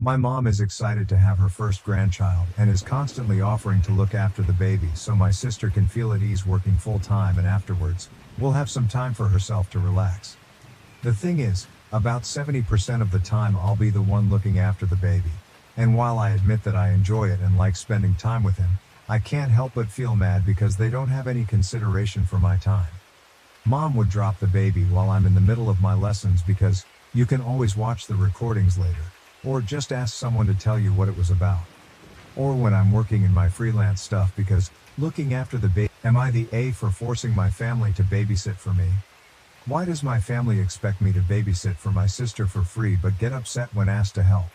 My mom is excited to have her first grandchild and is constantly offering to look after the baby so my sister can feel at ease working full time and afterwards, will have some time for herself to relax. The thing is, about 70% of the time I'll be the one looking after the baby, and while I admit that I enjoy it and like spending time with him, I can't help but feel mad because they don't have any consideration for my time. Mom would drop the baby while I'm in the middle of my lessons because you can always watch the recordings later, or just ask someone to tell you what it was about. Or when I'm working in my freelance stuff because looking after the baby. Am I the A for forcing my family to babysit for me? Why does my family expect me to babysit for my sister for free but get upset when asked to help?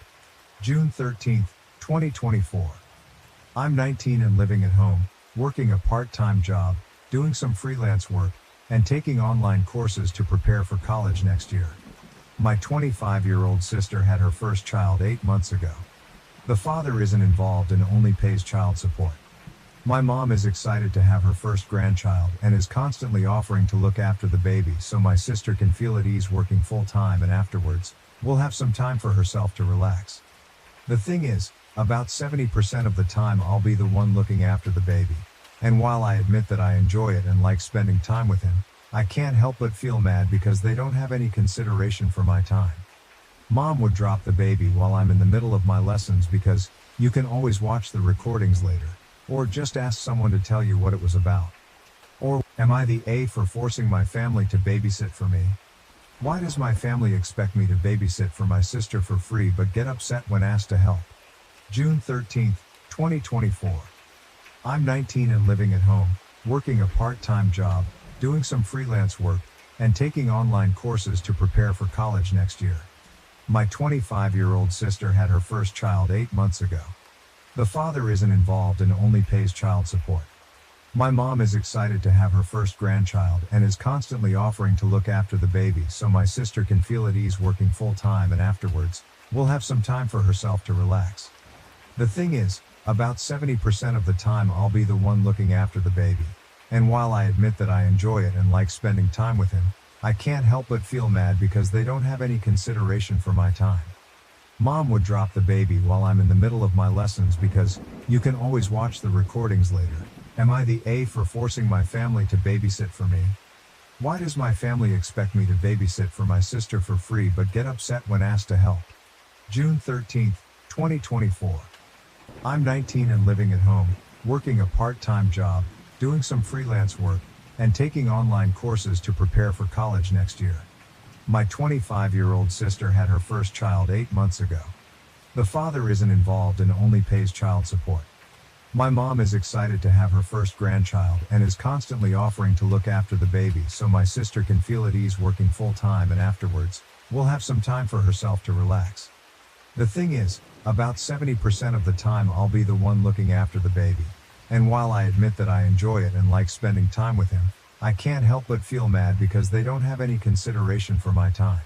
June 13, 2024. I'm 19 and living at home, working a part-time job, doing some freelance work, and taking online courses to prepare for college next year. My 25-year-old sister had her first child 8 months ago. The father isn't involved and only pays child support. My mom is excited to have her first grandchild and is constantly offering to look after the baby so my sister can feel at ease working full time and afterwards, will have some time for herself to relax. The thing is, about 70% of the time I'll be the one looking after the baby, and while I admit that I enjoy it and like spending time with him, I can't help but feel mad because they don't have any consideration for my time. Mom would drop the baby while I'm in the middle of my lessons because you can always watch the recordings later, or just ask someone to tell you what it was about. Or, am I the A for forcing my family to babysit for me? Why does my family expect me to babysit for my sister for free but get upset when asked to help? June 13, 2024. I'm 19 and living at home, working a part-time job, doing some freelance work, and taking online courses to prepare for college next year. My 25-year-old sister had her first child 8 months ago. The father isn't involved and only pays child support. My mom is excited to have her first grandchild and is constantly offering to look after the baby so my sister can feel at ease working full time and afterwards, will have some time for herself to relax. The thing is, about 70% of the time I'll be the one looking after the baby, and while I admit that I enjoy it and like spending time with him, I can't help but feel mad because they don't have any consideration for my time. Mom would drop the baby while I'm in the middle of my lessons because you can always watch the recordings later. Am I the A for forcing my family to babysit for me? Why does my family expect me to babysit for my sister for free but get upset when asked to help? June 13, 2024. I'm 19 and living at home, working a part-time job, doing some freelance work, and taking online courses to prepare for college next year. My 25-year-old sister had her first child 8 months ago. The father isn't involved and only pays child support. My mom is excited to have her first grandchild and is constantly offering to look after the baby so my sister can feel at ease working full time and afterwards, will have some time for herself to relax. The thing is, about 70% of the time I'll be the one looking after the baby, and while I admit that I enjoy it and like spending time with him, I can't help but feel mad because they don't have any consideration for my time.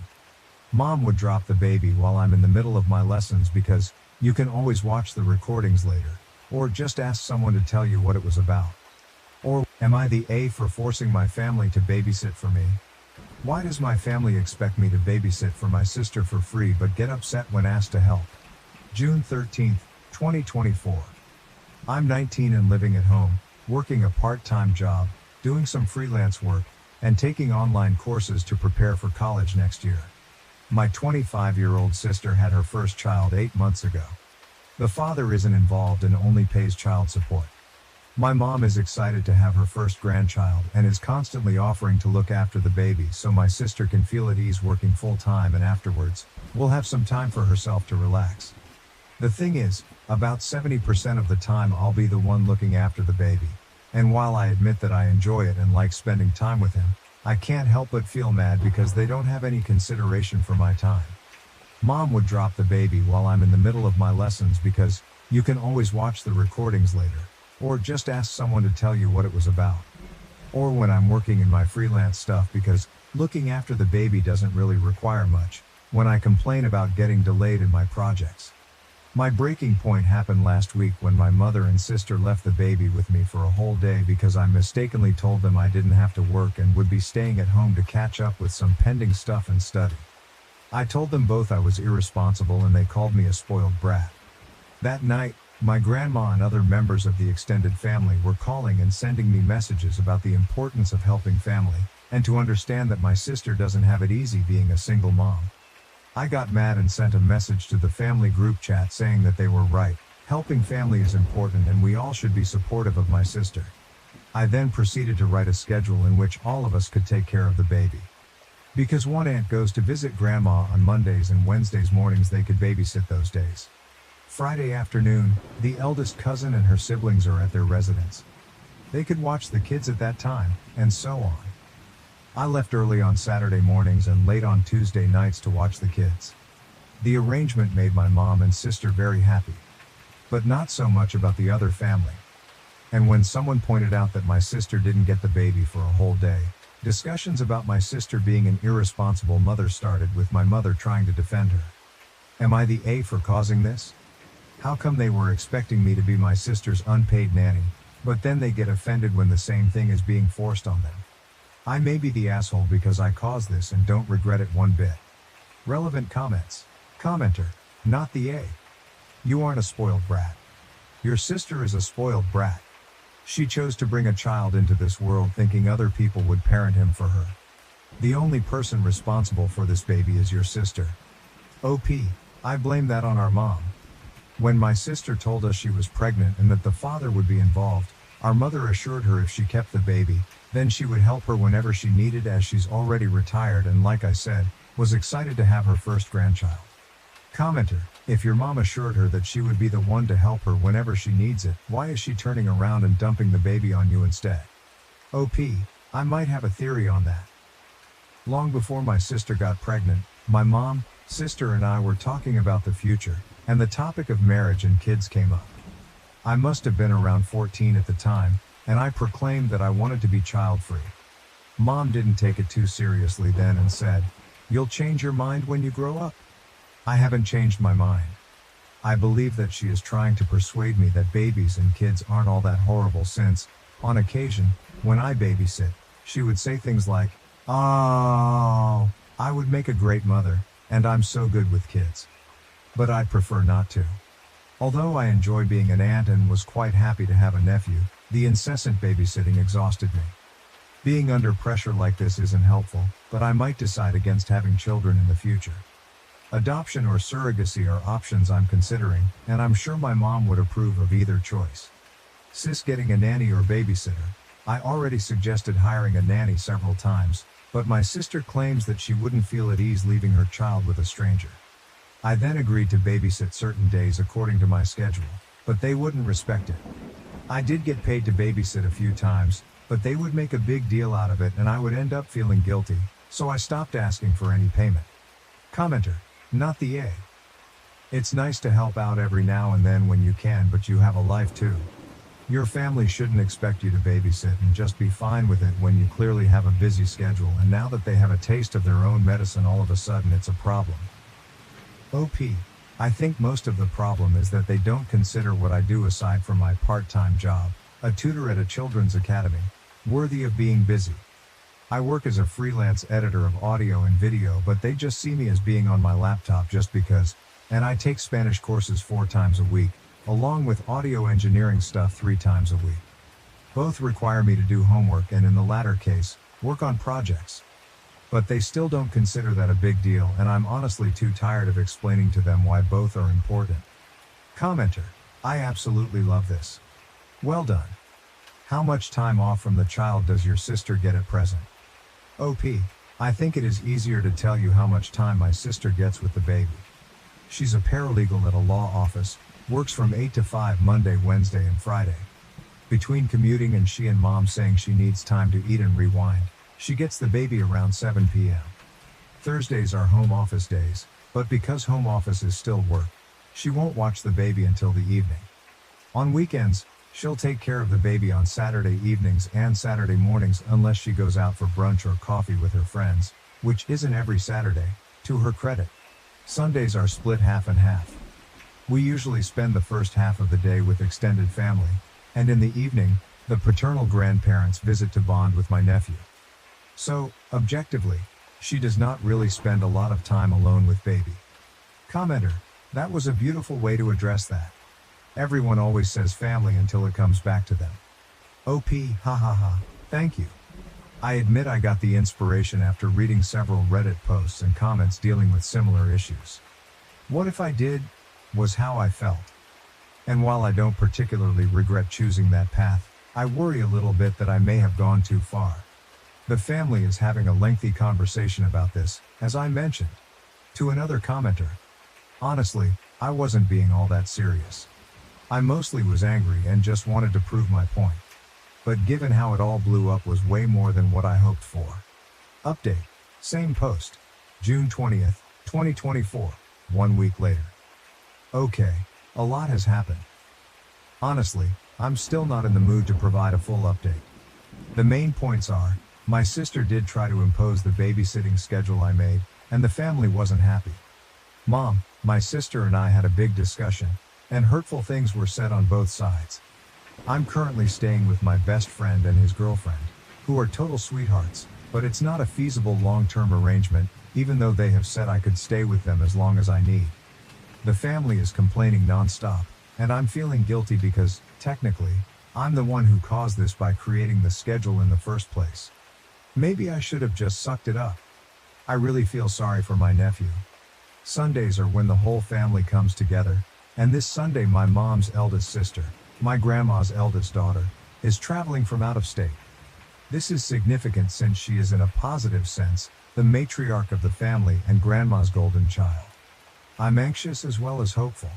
Mom would drop the baby while I'm in the middle of my lessons because you can always watch the recordings later, or just ask someone to tell you what it was about. Or, am I the A for forcing my family to babysit for me? Why does my family expect me to babysit for my sister for free but get upset when asked to help? June 13, 2024. I'm 19 and living at home, working a part-time job, doing some freelance work, and taking online courses to prepare for college next year. My 25-year-old sister had her first child 8 months ago. The father isn't involved and only pays child support. My mom is excited to have her first grandchild and is constantly offering to look after the baby so my sister can feel at ease working full time and afterwards, will have some time for herself to relax. The thing is, about 70% of the time I'll be the one looking after the baby, and while I admit that I enjoy it and like spending time with him, I can't help but feel mad because they don't have any consideration for my time. Mom would drop the baby while I'm in the middle of my lessons because you can always watch the recordings later, or just ask someone to tell you what it was about. Or when I'm working in my freelance stuff because looking after the baby doesn't really require much, when I complain about getting delayed in my projects. My breaking point happened last week when my mother and sister left the baby with me for a whole day because I mistakenly told them I didn't have to work and would be staying at home to catch up with some pending stuff and study. I told them both I was irresponsible and they called me a spoiled brat. That night, my grandma and other members of the extended family were calling and sending me messages about the importance of helping family, and to understand that my sister doesn't have it easy being a single mom. I got mad and sent a message to the family group chat saying that they were right, helping family is important and we all should be supportive of my sister. I then proceeded to write a schedule in which all of us could take care of the baby. Because one aunt goes to visit grandma on Mondays and Wednesdays mornings, they could babysit those days. Friday afternoon, the eldest cousin and her siblings are at their residence. They could watch the kids at that time, and so on. I left early on Saturday mornings and late on Tuesday nights to watch the kids. The arrangement made my mom and sister very happy. But not so much about the other family. And when someone pointed out that my sister didn't get the baby for a whole day, discussions about my sister being an irresponsible mother started, with my mother trying to defend her. Am I the A for causing this? How come they were expecting me to be my sister's unpaid nanny, but then they get offended when the same thing is being forced on them? I may be the asshole because I caused this and don't regret it one bit. Relevant comments. Commenter, not the A. You aren't a spoiled brat. Your sister is a spoiled brat. She chose to bring a child into this world thinking other people would parent him for her. The only person responsible for this baby is your sister. OP, I blame that on our mom. When my sister told us she was pregnant and that the father would be involved, our mother assured her if she kept the baby, then she would help her whenever she needed, as she's already retired and, like I said, was excited to have her first grandchild. Commenter, if your mom assured her that she would be the one to help her whenever she needs it, why is she turning around and dumping the baby on you instead? OP, I might have a theory on that. Long before my sister got pregnant, my mom, sister and I were talking about the future, and the topic of marriage and kids came up. I must have been around 14 at the time, and I proclaimed that I wanted to be child-free. Mom didn't take it too seriously then and said, "You'll change your mind when you grow up." I haven't changed my mind. I believe that she is trying to persuade me that babies and kids aren't all that horrible, since, on occasion, when I babysit, she would say things like, "Oh, I would make a great mother, and I'm so good with kids." But I'd prefer not to. Although I enjoy being an aunt and was quite happy to have a nephew, the incessant babysitting exhausted me. Being under pressure like this isn't helpful, but I might decide against having children in the future. Adoption or surrogacy are options I'm considering, and I'm sure my mom would approve of either choice. Sis getting a nanny or babysitter. I already suggested hiring a nanny several times, but my sister claims that she wouldn't feel at ease leaving her child with a stranger. I then agreed to babysit certain days according to my schedule, but they wouldn't respect it. I did get paid to babysit a few times, but they would make a big deal out of it and I would end up feeling guilty, so I stopped asking for any payment. Commenter, not the A. It's nice to help out every now and then when you can, but you have a life too. Your family shouldn't expect you to babysit and just be fine with it when you clearly have a busy schedule, and now that they have a taste of their own medicine, all of a sudden it's a problem. OP, I think most of the problem is that they don't consider what I do aside from my part-time job, a tutor at a children's academy, worthy of being busy. I work as a freelance editor of audio and video, but they just see me as being on my laptop just because, and I take Spanish courses 4 times a week, along with audio engineering stuff 3 times a week. Both require me to do homework and, in the latter case, work on projects. But they still don't consider that a big deal, and I'm honestly too tired of explaining to them why both are important. Commenter, I absolutely love this. Well done. How much time off from the child does your sister get at present? OP, I think it is easier to tell you how much time my sister gets with the baby. She's a paralegal at a law office, works from 8 to 5 Monday, Wednesday, and Friday. Between commuting and she and mom saying she needs time to eat and rewind, she gets the baby around 7 p.m. Thursdays are home office days, but because home office is still work, she won't watch the baby until the evening. On weekends, she'll take care of the baby on Saturday evenings and Saturday mornings unless she goes out for brunch or coffee with her friends, which isn't every Saturday, to her credit. Sundays are split half and half. We usually spend the first half of the day with extended family, and in the evening, the paternal grandparents visit to bond with my nephew. So, objectively, She does not really spend a lot of time alone with baby. Commenter, that was a beautiful way to address that. Everyone always says family until it comes back to them. OP, ha ha ha, thank you. I admit I got the inspiration after reading several Reddit posts and comments dealing with similar issues. What if I did, was how I felt. And while I don't particularly regret choosing that path, I worry a little bit that I may have gone too far. The family is having a lengthy conversation about this, as I mentioned. To another commenter. Honestly, I wasn't being all that serious. I mostly was angry and just wanted to prove my point. But given how it all blew up was way more than what I hoped for. Update. Same post. June 20th, 2024, 1 week later. Okay, a lot has happened. Honestly, I'm still not in the mood to provide a full update. The main points are, my sister did try to impose the babysitting schedule I made, and the family wasn't happy. Mom, my sister and I had a big discussion, and hurtful things were said on both sides. I'm currently staying with my best friend and his girlfriend, who are total sweethearts, but it's not a feasible long-term arrangement, even though they have said I could stay with them as long as I need. The family is complaining non-stop, and I'm feeling guilty because, technically, I'm the one who caused this by creating the schedule in the first place. Maybe I should have just sucked it up. I really feel sorry for my nephew. Sundays are when the whole family comes together, and this Sunday my mom's eldest sister, my grandma's eldest daughter, is traveling from out of state. This is significant since she is in a positive sense, the matriarch of the family and grandma's golden child. I'm anxious as well as hopeful.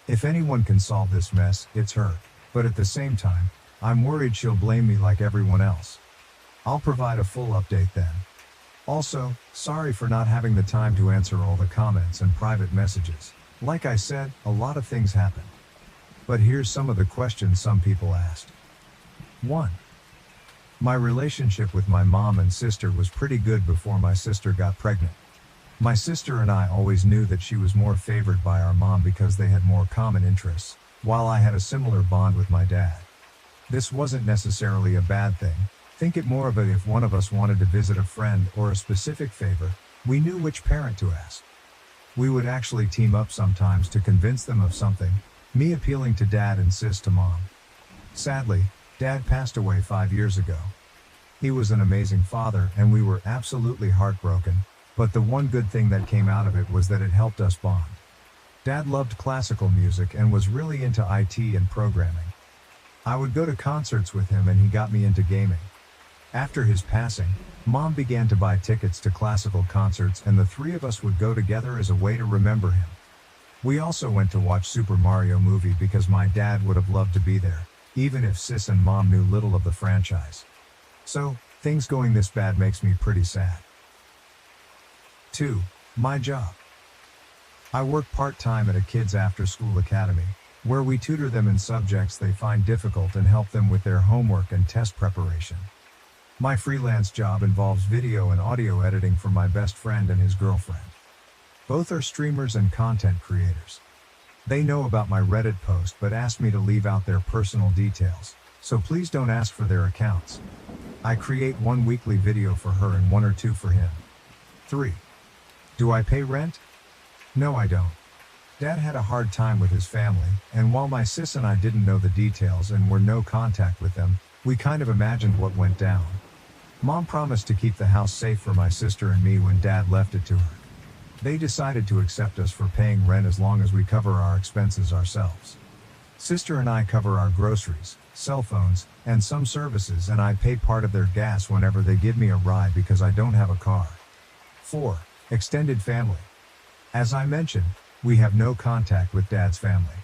If anyone can solve this mess, it's her, but at the same time, I'm worried she'll blame me like everyone else. I'll provide a full update then. Also, sorry for not having the time to answer all the comments and private messages. Like I said, a lot of things happened. But here's some of the questions some people asked. 1. My relationship with my mom and sister was pretty good before my sister got pregnant. My sister and I always knew that she was more favored by our mom because they had more common interests, while I had a similar bond with my dad. This wasn't necessarily a bad thing. Think it more of a if one of us wanted to visit a friend or a specific favor, we knew which parent to ask. We would actually team up sometimes to convince them of something, me appealing to dad and sis to mom. Sadly, dad passed away 5 years ago. He was an amazing father and we were absolutely heartbroken, but the one good thing that came out of it was that it helped us bond. Dad loved classical music and was really into IT and programming. I would go to concerts with him and he got me into gaming. After his passing, Mom began to buy tickets to classical concerts and the three of us would go together as a way to remember him. We also went to watch Super Mario movie because my dad would have loved to be there, even if sis and mom knew little of the franchise. So, things going this bad makes me pretty sad. 2. My job. I work part-time at a kids after-school academy, where we tutor them in subjects they find difficult and help them with their homework and test preparation. My freelance job involves video and audio editing for my best friend and his girlfriend. Both are streamers and content creators. They know about my Reddit post but asked me to leave out their personal details, so please don't ask for their accounts. I create one weekly video for her and 1 or 2 for him. 3. Do I pay rent? No, I don't. Dad had a hard time with his family, and while my sis and I didn't know the details and were no contact with them, we kind of imagined what went down. Mom promised to keep the house safe for my sister and me when Dad left it to her. They decided to accept us for paying rent as long as we cover our expenses ourselves. Sister and I cover our groceries, cell phones, and some services, and I pay part of their gas whenever they give me a ride because I don't have a car. 4. Extended family. As I mentioned, we have no contact with Dad's family.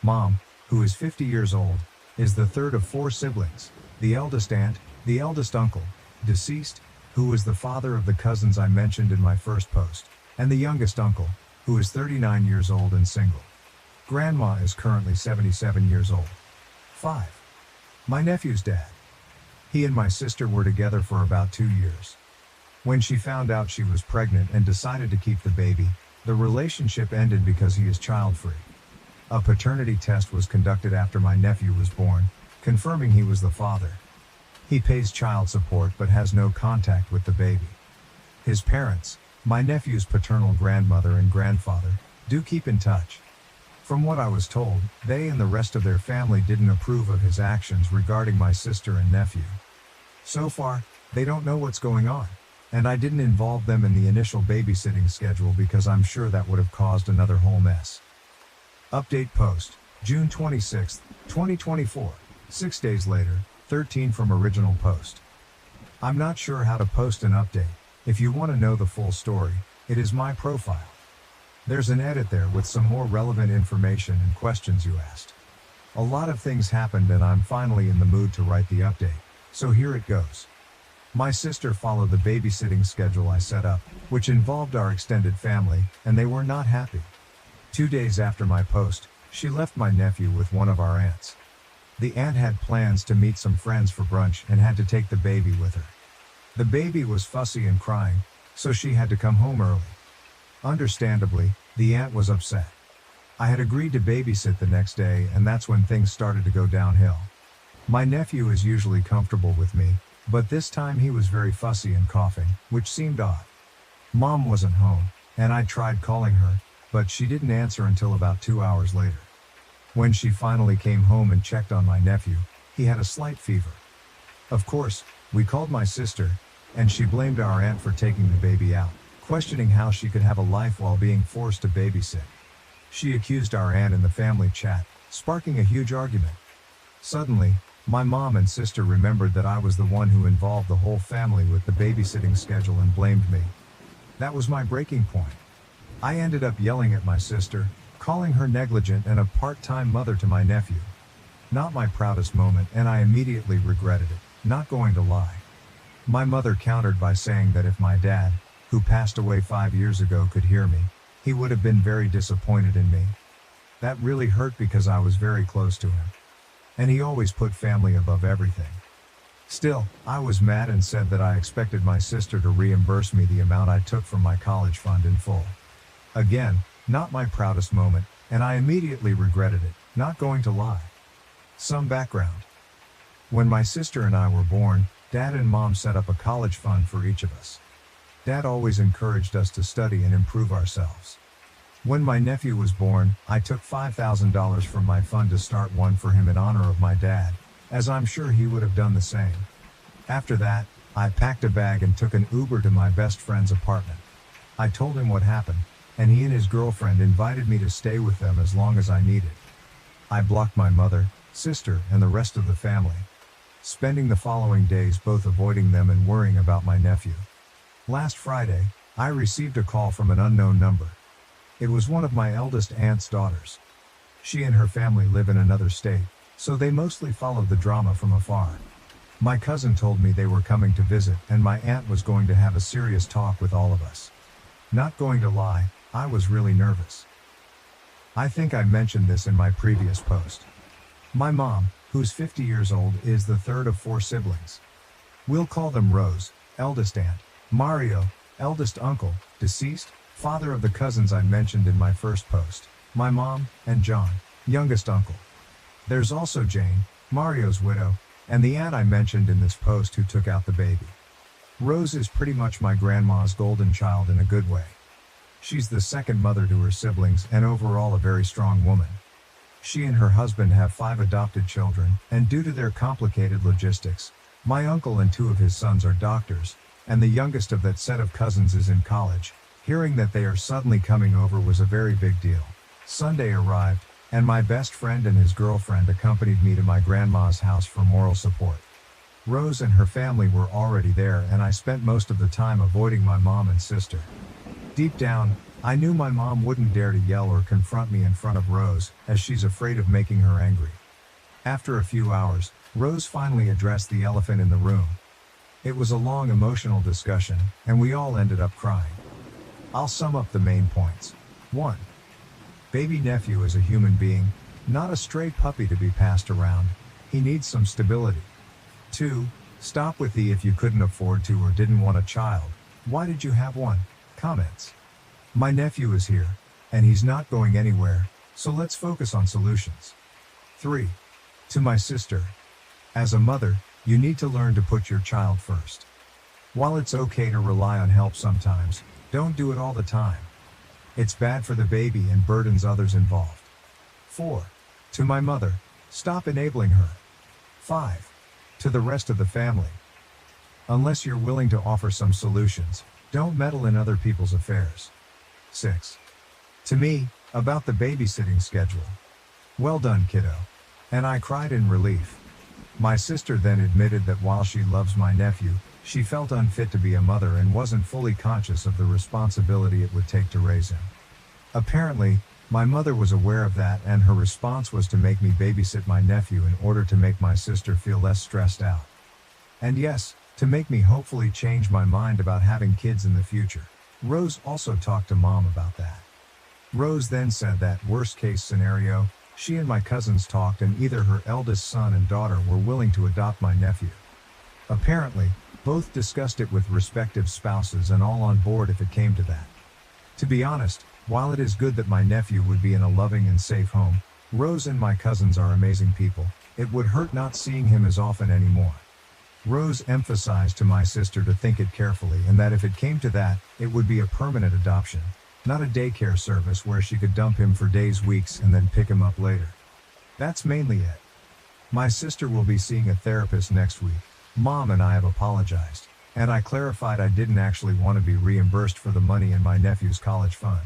Mom, who is 50 years old, is the third of 4 siblings, the eldest aunt, the eldest uncle, deceased, who was the father of the cousins I mentioned in my first post, and the youngest uncle, who is 39 years old and single. Grandma is currently 77 years old. 5. My nephew's dad. He and my sister were together for about 2 years. When she found out she was pregnant and decided to keep the baby, the relationship ended because he is child-free. A paternity test was conducted after my nephew was born, confirming he was the father. He pays child support but has no contact with the baby. His parents, my nephew's paternal grandmother and grandfather, do keep in touch. From what I was told, they and the rest of their family didn't approve of his actions regarding my sister and nephew. So far, they don't know what's going on, and I didn't involve them in the initial babysitting schedule because I'm sure that would have caused another whole mess. Update post, June 26, 2024, 6 days later, 13 from original post. I'm not sure how to post an update. If you want to know the full story, it is my profile. There's an edit there with some more relevant information and questions you asked. A lot of things happened and I'm finally in the mood to write the update, so here it goes. My sister followed the babysitting schedule I set up, which involved our extended family, and they were not happy. 2 days after my post, she left my nephew with one of our aunts. The aunt had plans to meet some friends for brunch and had to take the baby with her. The baby was fussy and crying, so she had to come home early. Understandably, the aunt was upset. I had agreed to babysit the next day, and that's when things started to go downhill. My nephew is usually comfortable with me, but this time he was very fussy and coughing, which seemed odd. Mom wasn't home, and I tried calling her, but she didn't answer until about 2 hours later. When she finally came home and checked on my nephew, he had a slight fever. Of course, we called my sister, and she blamed our aunt for taking the baby out, questioning how she could have a life while being forced to babysit. She accused our aunt in the family chat, sparking a huge argument. Suddenly, my mom and sister remembered that I was the one who involved the whole family with the babysitting schedule and blamed me. That was my breaking point. I ended up yelling at my sister, calling her negligent and a part-time mother to my nephew. Not my proudest moment, and I immediately regretted it, not going to lie. My mother countered by saying that if my dad, who passed away 5 years ago, could hear me, he would have been very disappointed in me. That really hurt because I was very close to him. And he always put family above everything. Still, I was mad and said that I expected my sister to reimburse me the amount I took from my college fund in full. Again, not my proudest moment, and I immediately regretted it, not going to lie. Some background. When my sister and I were born, Dad and Mom set up a college fund for each of us. Dad always encouraged us to study and improve ourselves. When my nephew was born, I took $5,000 from my fund to start one for him in honor of my dad, as I'm sure he would have done the same. After that, I packed a bag and took an Uber to my best friend's apartment. I told him what happened, and he and his girlfriend invited me to stay with them as long as I needed. I blocked my mother, sister, and the rest of the family, spending the following days both avoiding them and worrying about my nephew. Last Friday, I received a call from an unknown number. It was one of my eldest aunt's daughters. She and her family live in another state, so they mostly follow the drama from afar. My cousin told me they were coming to visit, and my aunt was going to have a serious talk with all of us. Not going to lie, I was really nervous. I think I mentioned this in my previous post. My mom, who's 50 years old, is the third of 4 siblings. We'll call them Rose, eldest aunt, Mario, eldest uncle, deceased, father of the cousins I mentioned in my first post, my mom, and John, youngest uncle. There's also Jane, Mario's widow, and the aunt I mentioned in this post who took out the baby. Rose is pretty much my grandma's golden child in a good way. She's the second mother to her siblings and overall a very strong woman. She and her husband have 5 adopted children, and due to their complicated logistics, my uncle and 2 of his sons are doctors, and the youngest of that set of cousins is in college. Hearing that they are suddenly coming over was a very big deal. Sunday arrived, and my best friend and his girlfriend accompanied me to my grandma's house for moral support. Rose and her family were already there, and I spent most of the time avoiding my mom and sister. Deep down, I knew my mom wouldn't dare to yell or confront me in front of Rose, as she's afraid of making her angry. After a few hours, Rose finally addressed the elephant in the room. It was a long emotional discussion, and we all ended up crying. I'll sum up the main points. 1. Baby nephew is a human being, not a stray puppy to be passed around. He needs some stability. 2. Stop with the "if you couldn't afford to or didn't want a child, why did you have one?" comments. My nephew is here, and he's not going anywhere, so let's focus on solutions. 3. To my sister. As a mother, you need to learn to put your child first. While it's okay to rely on help sometimes, don't do it all the time. It's bad for the baby and burdens others involved. 4. To my mother, stop enabling her. 5. To the rest of the family. Unless you're willing to offer some solutions, don't meddle in other people's affairs. 6. To me, about the babysitting schedule. Well done, kiddo. And I cried in relief. My sister then admitted that while she loves my nephew, she felt unfit to be a mother and wasn't fully conscious of the responsibility it would take to raise him. Apparently, my mother was aware of that, and her response was to make me babysit my nephew in order to make my sister feel less stressed out. And yes, to make me hopefully change my mind about having kids in the future. Rose also talked to Mom about that. Rose then said that, worst case scenario, she and my cousins talked and either her eldest son and daughter were willing to adopt my nephew. Apparently, both discussed it with respective spouses and all on board if it came to that. To be honest, while it is good that my nephew would be in a loving and safe home, Rose and my cousins are amazing people. It would hurt not seeing him as often anymore. Rose emphasized to my sister to think it carefully and that if it came to that, it would be a permanent adoption, not a daycare service where she could dump him for days, weeks, and then pick him up later. That's mainly it. My sister will be seeing a therapist next week. Mom and I have apologized, and I clarified I didn't actually want to be reimbursed for the money in my nephew's college fund.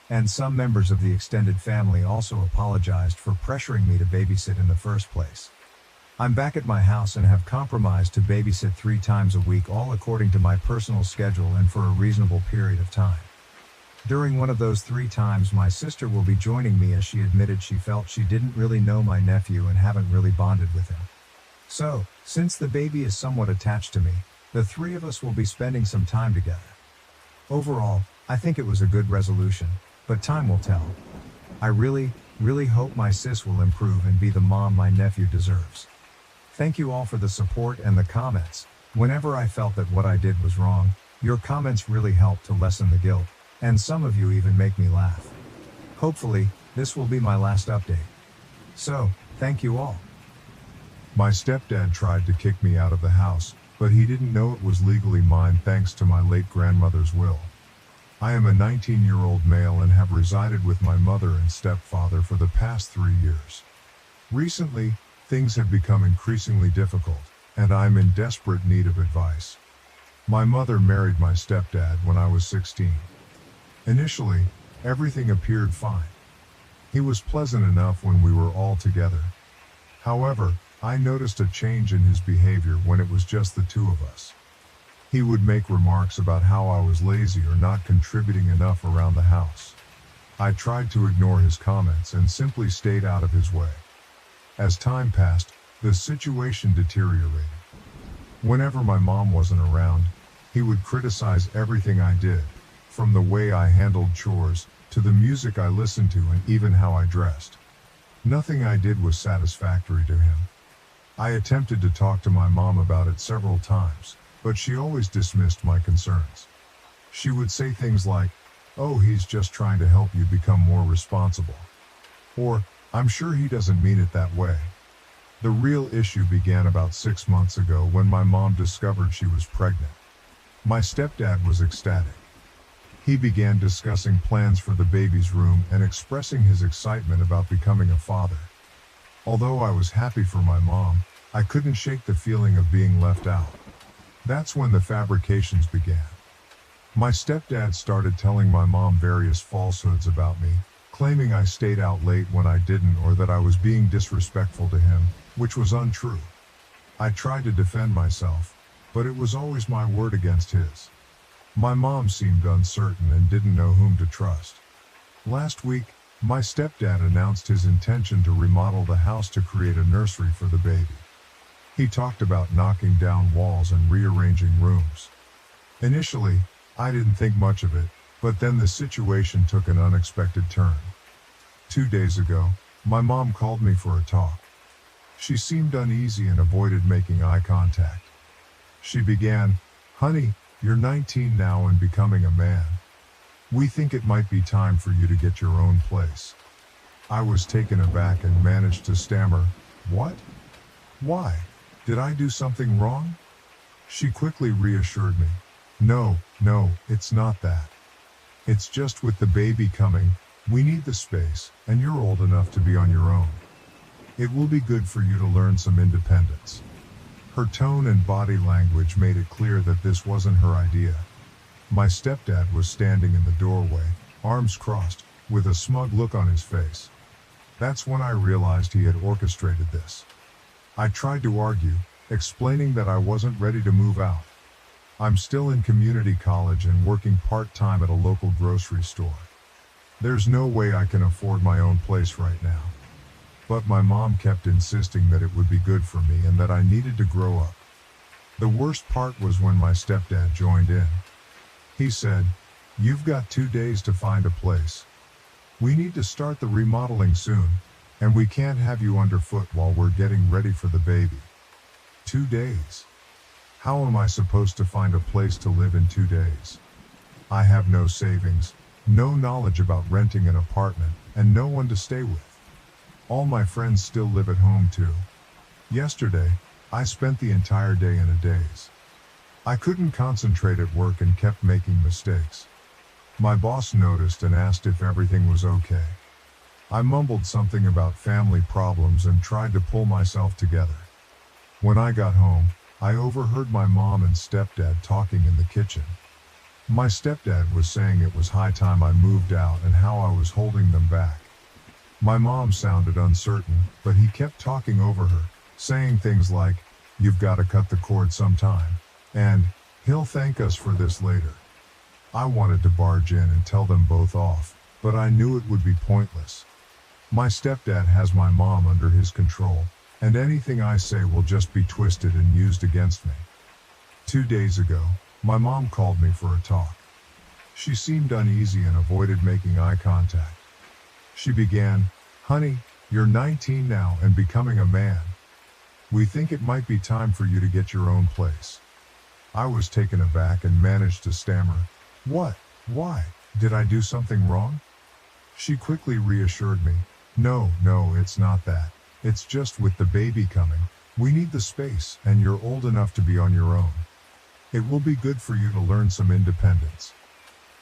And some members of the extended family also apologized for pressuring me to babysit in the first place. I'm back at my house and have compromised to babysit 3 times a week, all according to my personal schedule and for a reasonable period of time. During one of those 3 times, my sister will be joining me as she admitted she felt she didn't really know my nephew and haven't really bonded with him. So, since the baby is somewhat attached to me, the 3 of us will be spending some time together. Overall, I think it was a good resolution, but time will tell. I really hope my sis will improve and be the mom my nephew deserves. Thank you all for the support and the comments. Whenever I felt that what I did was wrong, your comments really helped to lessen the guilt, and some of you even make me laugh. Hopefully, this will be my last update. So, thank you all. My stepdad tried to kick me out of the house, but he didn't know it was legally mine thanks to my late grandmother's will. I am a 19-year-old male and have resided with my mother and stepfather for the past 3 years. Recently, things have become increasingly difficult, and I'm in desperate need of advice. My mother married my stepdad when I was 16. Initially, everything appeared fine. He was pleasant enough when we were all together. However, I noticed a change in his behavior when it was just the 2 of us. He would make remarks about how I was lazy or not contributing enough around the house. I tried to ignore his comments and simply stayed out of his way. As time passed, the situation deteriorated. Whenever my mom wasn't around, he would criticize everything I did, from the way I handled chores, to the music I listened to and even how I dressed. Nothing I did was satisfactory to him. I attempted to talk to my mom about it several times, but she always dismissed my concerns. She would say things like, "Oh, he's just trying to help you become more responsible." Or, "I'm sure he doesn't mean it that way." The real issue began about 6 months ago when my mom discovered she was pregnant. My stepdad was ecstatic. He began discussing plans for the baby's room and expressing his excitement about becoming a father. Although I was happy for my mom, I couldn't shake the feeling of being left out. That's when the fabrications began. My stepdad started telling my mom various falsehoods about me, claiming I stayed out late when I didn't or that I was being disrespectful to him, which was untrue. I tried to defend myself, but it was always my word against his. My mom seemed uncertain and didn't know whom to trust. Last week, my stepdad announced his intention to remodel the house to create a nursery for the baby. He talked about knocking down walls and rearranging rooms. Initially, I didn't think much of it, but then the situation took an unexpected turn. 2 days ago, my mom called me for a talk. She seemed uneasy and avoided making eye contact. She began, "Honey, you're 19 now and becoming a man. We think it might be time for you to get your own place." I was taken aback and managed to stammer, "What? Why? Did I do something wrong?" She quickly reassured me, No, no, it's not that. It's just with the baby coming, we need the space, and you're old enough to be on your own. It will be good for you to learn some independence. Her tone and body language made it clear that this wasn't her idea. My stepdad was standing in the doorway, arms crossed, with a smug look on his face. That's when I realized he had orchestrated this. I tried to argue, explaining that I wasn't ready to move out. I'm still in community college and working part-time at a local grocery store. There's no way I can afford my own place right now. But my mom kept insisting that it would be good for me and that I needed to grow up. The worst part was when my stepdad joined in. He said, "You've got 2 days to find a place. We need to start the remodeling soon, and we can't have you underfoot while we're getting ready for the baby." 2 days. How am I supposed to find a place to live in 2 days? I have no savings, no knowledge about renting an apartment, and no one to stay with. All my friends still live at home too. Yesterday, I spent the entire day in a daze. I couldn't concentrate at work and kept making mistakes. My boss noticed and asked if everything was okay. I mumbled something about family problems and tried to pull myself together. When I got home, I overheard my mom and stepdad talking in the kitchen. My stepdad was saying it was high time I moved out and how I was holding them back. My mom sounded uncertain, but he kept talking over her, saying things like, "You've got to cut the cord sometime," and "He'll thank us for this later." I wanted to barge in and tell them both off, but I knew it would be pointless. My stepdad has my mom under his control, and anything I say will just be twisted and used against me. 2 days ago, my mom called me for a talk. She seemed uneasy and avoided making eye contact. She began, "Honey, you're 19 now and becoming a man. We think it might be time for you to get your own place." I was taken aback and managed to stammer, "What? Why? Did I do something wrong?" She quickly reassured me, No, it's not that. It's just with the baby coming, we need the space, and you're old enough to be on your own. It will be good for you to learn some independence."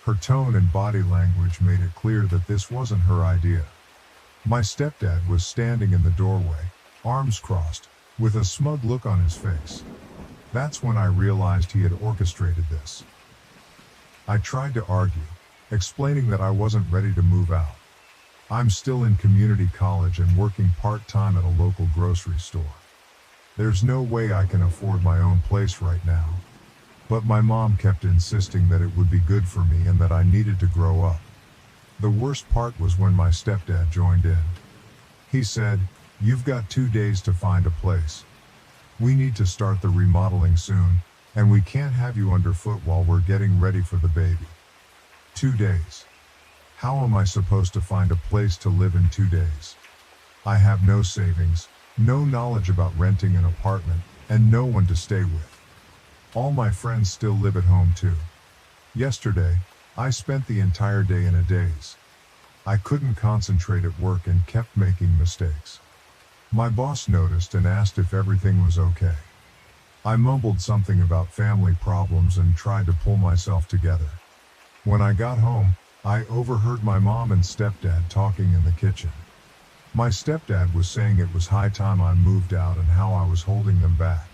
Her tone and body language made it clear that this wasn't her idea. My stepdad was standing in the doorway, arms crossed, with a smug look on his face. That's when I realized he had orchestrated this. I tried to argue, explaining that I wasn't ready to move out. I'm still in community college and working part-time at a local grocery store. There's no way I can afford my own place right now. But my mom kept insisting that it would be good for me and that I needed to grow up. The worst part was when my stepdad joined in. He said, "You've got 2 days to find a place. We need to start the remodeling soon, and we can't have you underfoot while we're getting ready for the baby." 2 days. How am I supposed to find a place to live in 2 days? I have no savings, no knowledge about renting an apartment, and no one to stay with. All my friends still live at home too. Yesterday, I spent the entire day in a daze. I couldn't concentrate at work and kept making mistakes. My boss noticed and asked if everything was okay. I mumbled something about family problems and tried to pull myself together. When I got home, I overheard my mom and stepdad talking in the kitchen. My stepdad was saying it was high time I moved out and how I was holding them back.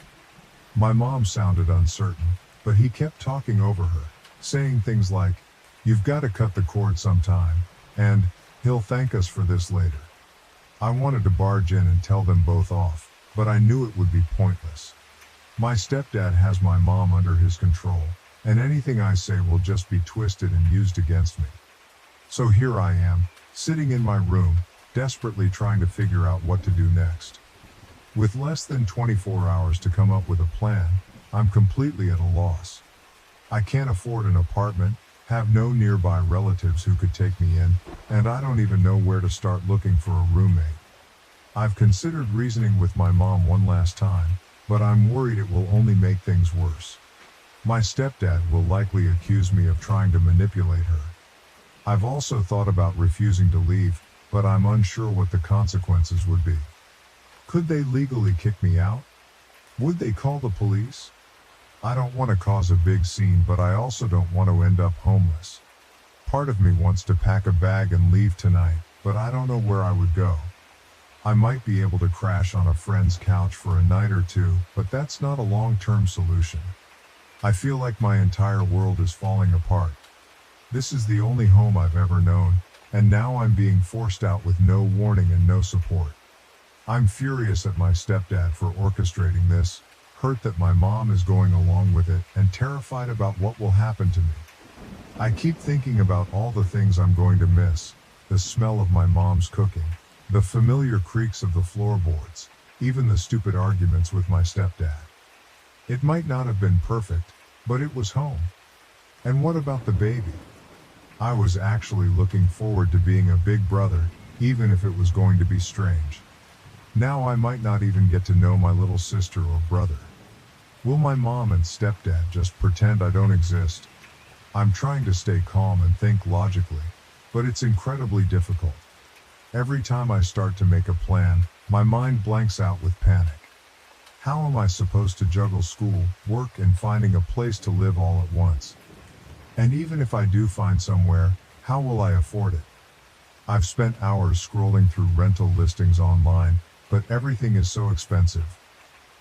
My mom sounded uncertain, but he kept talking over her, saying things like, "You've got to cut the cord sometime," and "He'll thank us for this later." I wanted to barge in and tell them both off, but I knew it would be pointless. My stepdad has my mom under his control, and anything I say will just be twisted and used against me. So here I am, sitting in my room, desperately trying to figure out what to do next. With less than 24 hours to come up with a plan, I'm completely at a loss. I can't afford an apartment, have no nearby relatives who could take me in, and I don't even know where to start looking for a roommate. I've considered reasoning with my mom one last time, but I'm worried it will only make things worse. My stepdad will likely accuse me of trying to manipulate her. I've also thought about refusing to leave, but I'm unsure what the consequences would be. Could they legally kick me out? Would they call the police? I don't want to cause a big scene, but I also don't want to end up homeless. Part of me wants to pack a bag and leave tonight, but I don't know where I would go. I might be able to crash on a friend's couch for a night or two, but that's not a long-term solution. I feel like my entire world is falling apart. This is the only home I've ever known, and now I'm being forced out with no warning and no support. I'm furious at my stepdad for orchestrating this, hurt that my mom is going along with it, and terrified about what will happen to me. I keep thinking about all the things I'm going to miss: the smell of my mom's cooking, the familiar creaks of the floorboards, even the stupid arguments with my stepdad. It might not have been perfect, but it was home. And what about the baby? I was actually looking forward to being a big brother, even if it was going to be strange. Now I might not even get to know my little sister or brother. Will my mom and stepdad just pretend I don't exist? I'm trying to stay calm and think logically, but it's incredibly difficult. Every time I start to make a plan, my mind blanks out with panic. How am I supposed to juggle school, work, and finding a place to live all at once? And even if I do find somewhere, how will I afford it? I've spent hours scrolling through rental listings online, but everything is so expensive.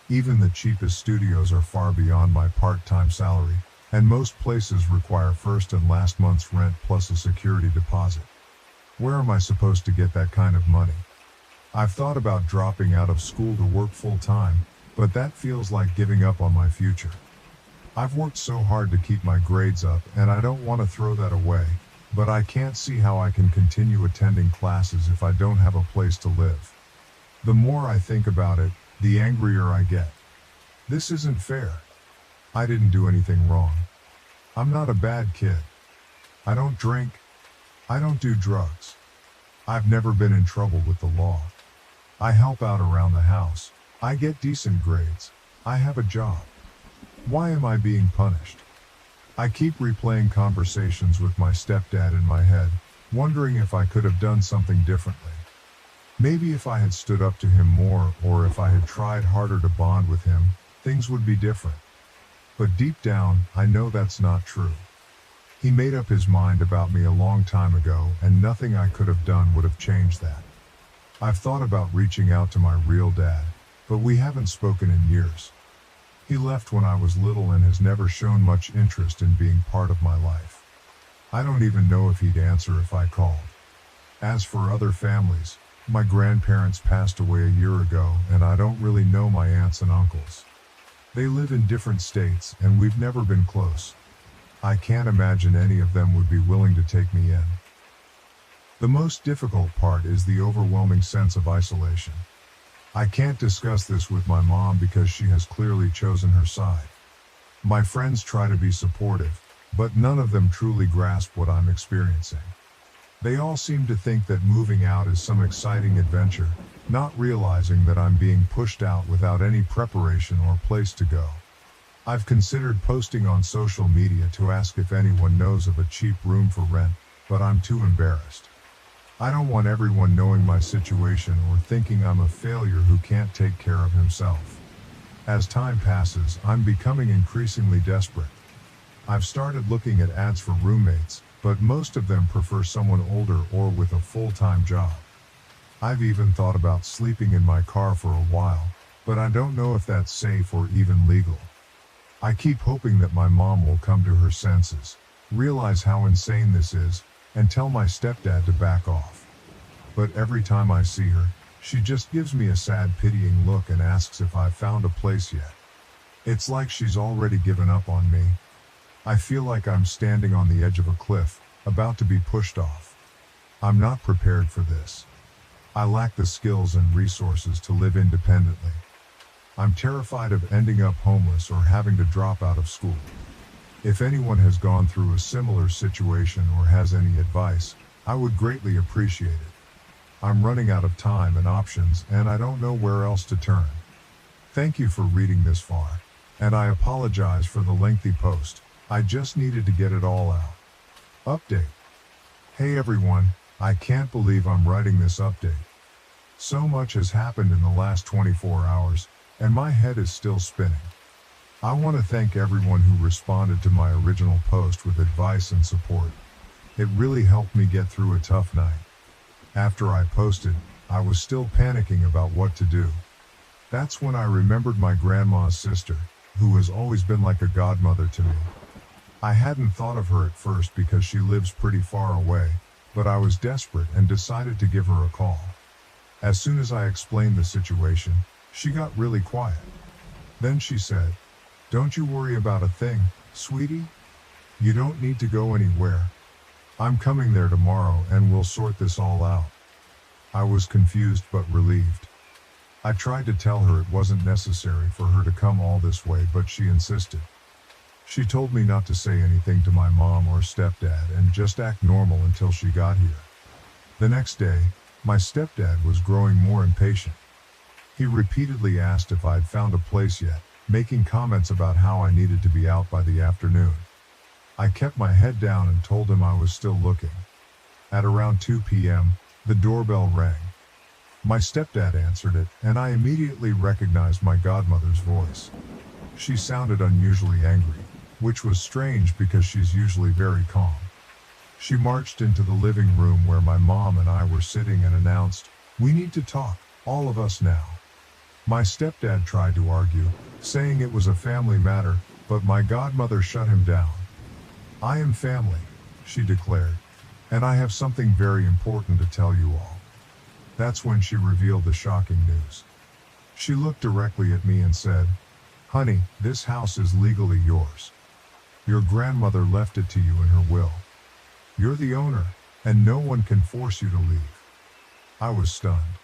Even the cheapest studios are far beyond my part-time salary, and most places require first and last month's rent plus a security deposit. Where am I supposed to get that kind of money? I've thought about dropping out of school to work full-time, but that feels like giving up on my future. I've worked so hard to keep my grades up, and I don't want to throw that away, but I can't see how I can continue attending classes if I don't have a place to live. The more I think about it, the angrier I get. This isn't fair. I didn't do anything wrong. I'm not a bad kid. I don't drink. I don't do drugs. I've never been in trouble with the law. I help out around the house. I get decent grades. I have a job. Why am I being punished? I keep replaying conversations with my stepdad in my head, wondering if I could have done something differently. Maybe if I had stood up to him more, or if I had tried harder to bond with him, things would be different. But deep down, I know that's not true. He made up his mind about me a long time ago, and nothing I could have done would have changed that. I've thought about reaching out to my real dad, but we haven't spoken in years. He left when I was little and has never shown much interest in being part of my life. I don't even know if he'd answer if I called. As for other families, my grandparents passed away a year ago, and I don't really know my aunts and uncles. They live in different states, and we've never been close. I can't imagine any of them would be willing to take me in. The most difficult part is the overwhelming sense of isolation. I can't discuss this with my mom because she has clearly chosen her side. My friends try to be supportive, but none of them truly grasp what I'm experiencing. They all seem to think that moving out is some exciting adventure, not realizing that I'm being pushed out without any preparation or place to go. I've considered posting on social media to ask if anyone knows of a cheap room for rent, but I'm too embarrassed. I don't want everyone knowing my situation or thinking I'm a failure who can't take care of himself. As time passes, I'm becoming increasingly desperate. I've started looking at ads for roommates, but most of them prefer someone older or with a full-time job. I've even thought about sleeping in my car for a while, but I don't know if that's safe or even legal. I keep hoping that my mom will come to her senses, realize how insane this is, and tell my stepdad to back off. But every time I see her, she just gives me a sad, pitying look and asks if I've found a place yet. It's like she's already given up on me. I feel like I'm standing on the edge of a cliff, about to be pushed off. I'm not prepared for this. I lack the skills and resources to live independently. I'm terrified of ending up homeless or having to drop out of school. If anyone has gone through a similar situation or has any advice, I would greatly appreciate it. I'm running out of time and options, and I don't know where else to turn. Thank you for reading this far, and I apologize for the lengthy post. I just needed to get it all out. Update. Hey everyone, I can't believe I'm writing this update. So much has happened in the last 24 hours, and my head is still spinning. I want to thank everyone who responded to my original post with advice and support. It really helped me get through a tough night. After I posted, I was still panicking about what to do. That's when I remembered my grandma's sister, who has always been like a godmother to me. I hadn't thought of her at first because she lives pretty far away, but I was desperate and decided to give her a call. As soon as I explained the situation, she got really quiet. Then she said, "Don't you worry about a thing, sweetie. You don't need to go anywhere. I'm coming there tomorrow and we'll sort this all out." I was confused but relieved. I tried to tell her it wasn't necessary for her to come all this way, but she insisted. She told me not to say anything to my mom or stepdad and just act normal until she got here. The next day, my stepdad was growing more impatient. He repeatedly asked if I'd found a place yet, making comments about how I needed to be out by the afternoon. I kept my head down and told him I was still looking. At around 2 p.m., the doorbell rang. My stepdad answered it, and I immediately recognized my godmother's voice. She sounded unusually angry, which was strange because she's usually very calm. She marched into the living room where my mom and I were sitting and announced, "We need to talk, all of us now." My stepdad tried to argue, saying it was a family matter, but my godmother shut him down. "I am family," she declared, "and I have something very important to tell you all." That's when she revealed the shocking news. She looked directly at me and said, "Honey, this house is legally yours. Your grandmother left it to you in her will. You're the owner, and no one can force you to leave." I was stunned.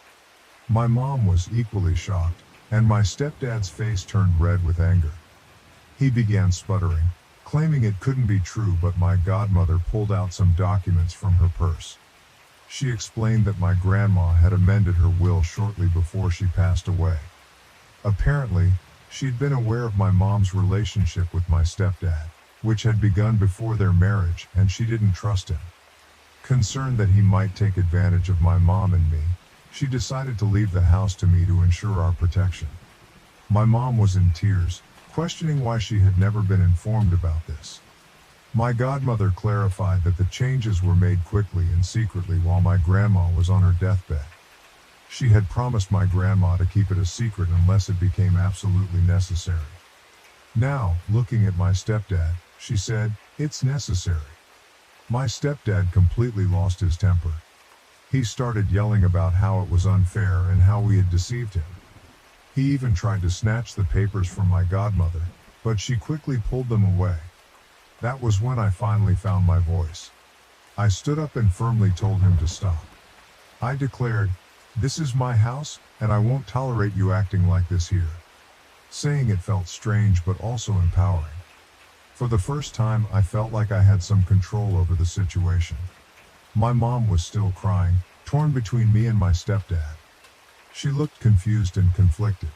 My mom was equally shocked, and my stepdad's face turned red with anger. He began sputtering, claiming it couldn't be true, but my godmother pulled out some documents from her purse. She explained that my grandma had amended her will shortly before she passed away. Apparently, she'd been aware of my mom's relationship with my stepdad, which had begun before their marriage, and she didn't trust him. Concerned that he might take advantage of my mom and me, she decided to leave the house to me to ensure our protection. My mom was in tears, questioning why she had never been informed about this. My godmother clarified that the changes were made quickly and secretly while my grandma was on her deathbed. She had promised my grandma to keep it a secret unless it became absolutely necessary. Now, looking at my stepdad, she said, "It's necessary." My stepdad completely lost his temper. He started yelling about how it was unfair and how we had deceived him. He even tried to snatch the papers from my godmother, but she quickly pulled them away. That was when I finally found my voice. I stood up and firmly told him to stop. I declared, "This is my house, and I won't tolerate you acting like this here." Saying it felt strange but also empowering. For the first time, I felt like I had some control over the situation. My mom was still crying, torn between me and my stepdad. She looked confused and conflicted.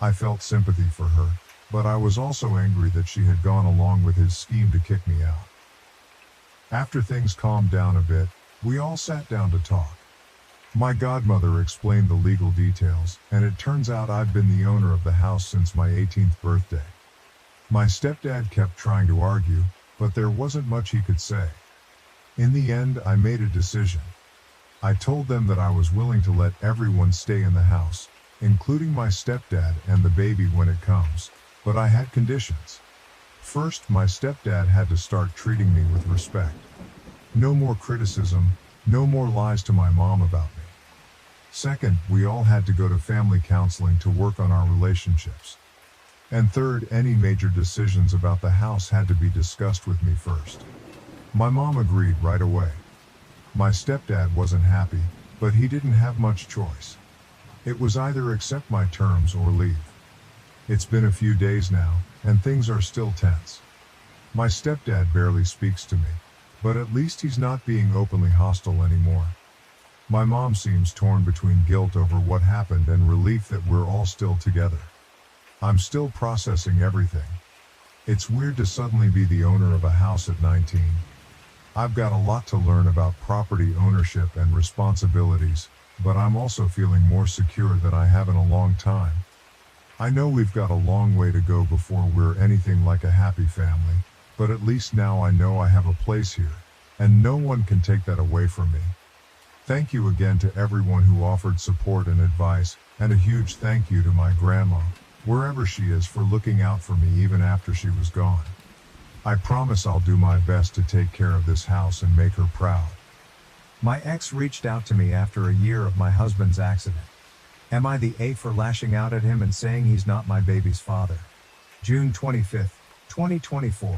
I felt sympathy for her, but I was also angry that she had gone along with his scheme to kick me out. After things calmed down a bit, we all sat down to talk. My godmother explained the legal details, and it turns out I've been the owner of the house since my 18th birthday. My stepdad kept trying to argue, but there wasn't much he could say. In the end, I made a decision. I told them that I was willing to let everyone stay in the house, including my stepdad and the baby when it comes, but I had conditions. First, my stepdad had to start treating me with respect. No more criticism, no more lies to my mom about me. Second, we all had to go to family counseling to work on our relationships. And third, any major decisions about the house had to be discussed with me first. My mom agreed right away. My stepdad wasn't happy, but he didn't have much choice. It was either accept my terms or leave. It's been a few days now, and things are still tense. My stepdad barely speaks to me, but at least he's not being openly hostile anymore. My mom seems torn between guilt over what happened and relief that we're all still together. I'm still processing everything. It's weird to suddenly be the owner of a house at 19. I've got a lot to learn about property ownership and responsibilities, but I'm also feeling more secure than I have in a long time. I know we've got a long way to go before we're anything like a happy family, but at least now I know I have a place here, and no one can take that away from me. Thank you again to everyone who offered support and advice, and a huge thank you to my grandma, wherever she is, for looking out for me even after she was gone. I promise I'll do my best to take care of this house and make her proud. My ex reached out to me after a year of my husband's accident. Am I the A for lashing out at him and saying he's not my baby's father? June 25, 2024.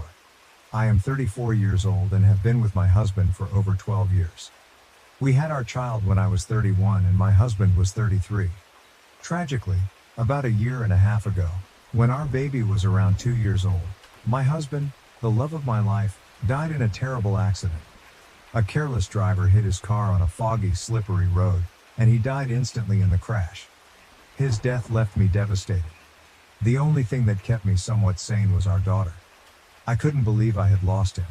I am 34 years old and have been with my husband for over 12 years. We had our child when I was 31 and my husband was 33. Tragically, about a year and a half ago, when our baby was around 2 years old, my husband, the love of my life, died in a terrible accident. A careless driver hit his car on a foggy, slippery road, and he died instantly in the crash. His death left me devastated. The only thing that kept me somewhat sane was our daughter. I couldn't believe I had lost him.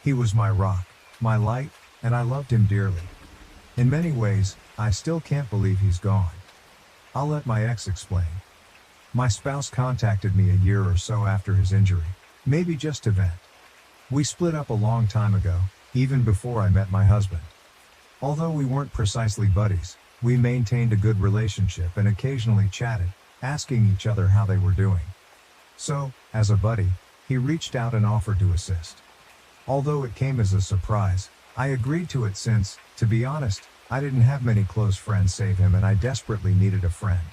He was my rock, my light, and I loved him dearly. In many ways, I still can't believe he's gone. I'll let my ex explain. My spouse contacted me a year or so after his injury, maybe just to vent. We split up a long time ago, even before I met my husband. Although we weren't precisely buddies, we maintained a good relationship and occasionally chatted, asking each other how they were doing. So, as a buddy, he reached out and offered to assist. Although it came as a surprise, I agreed to it since, to be honest, I didn't have many close friends save him and I desperately needed a friend.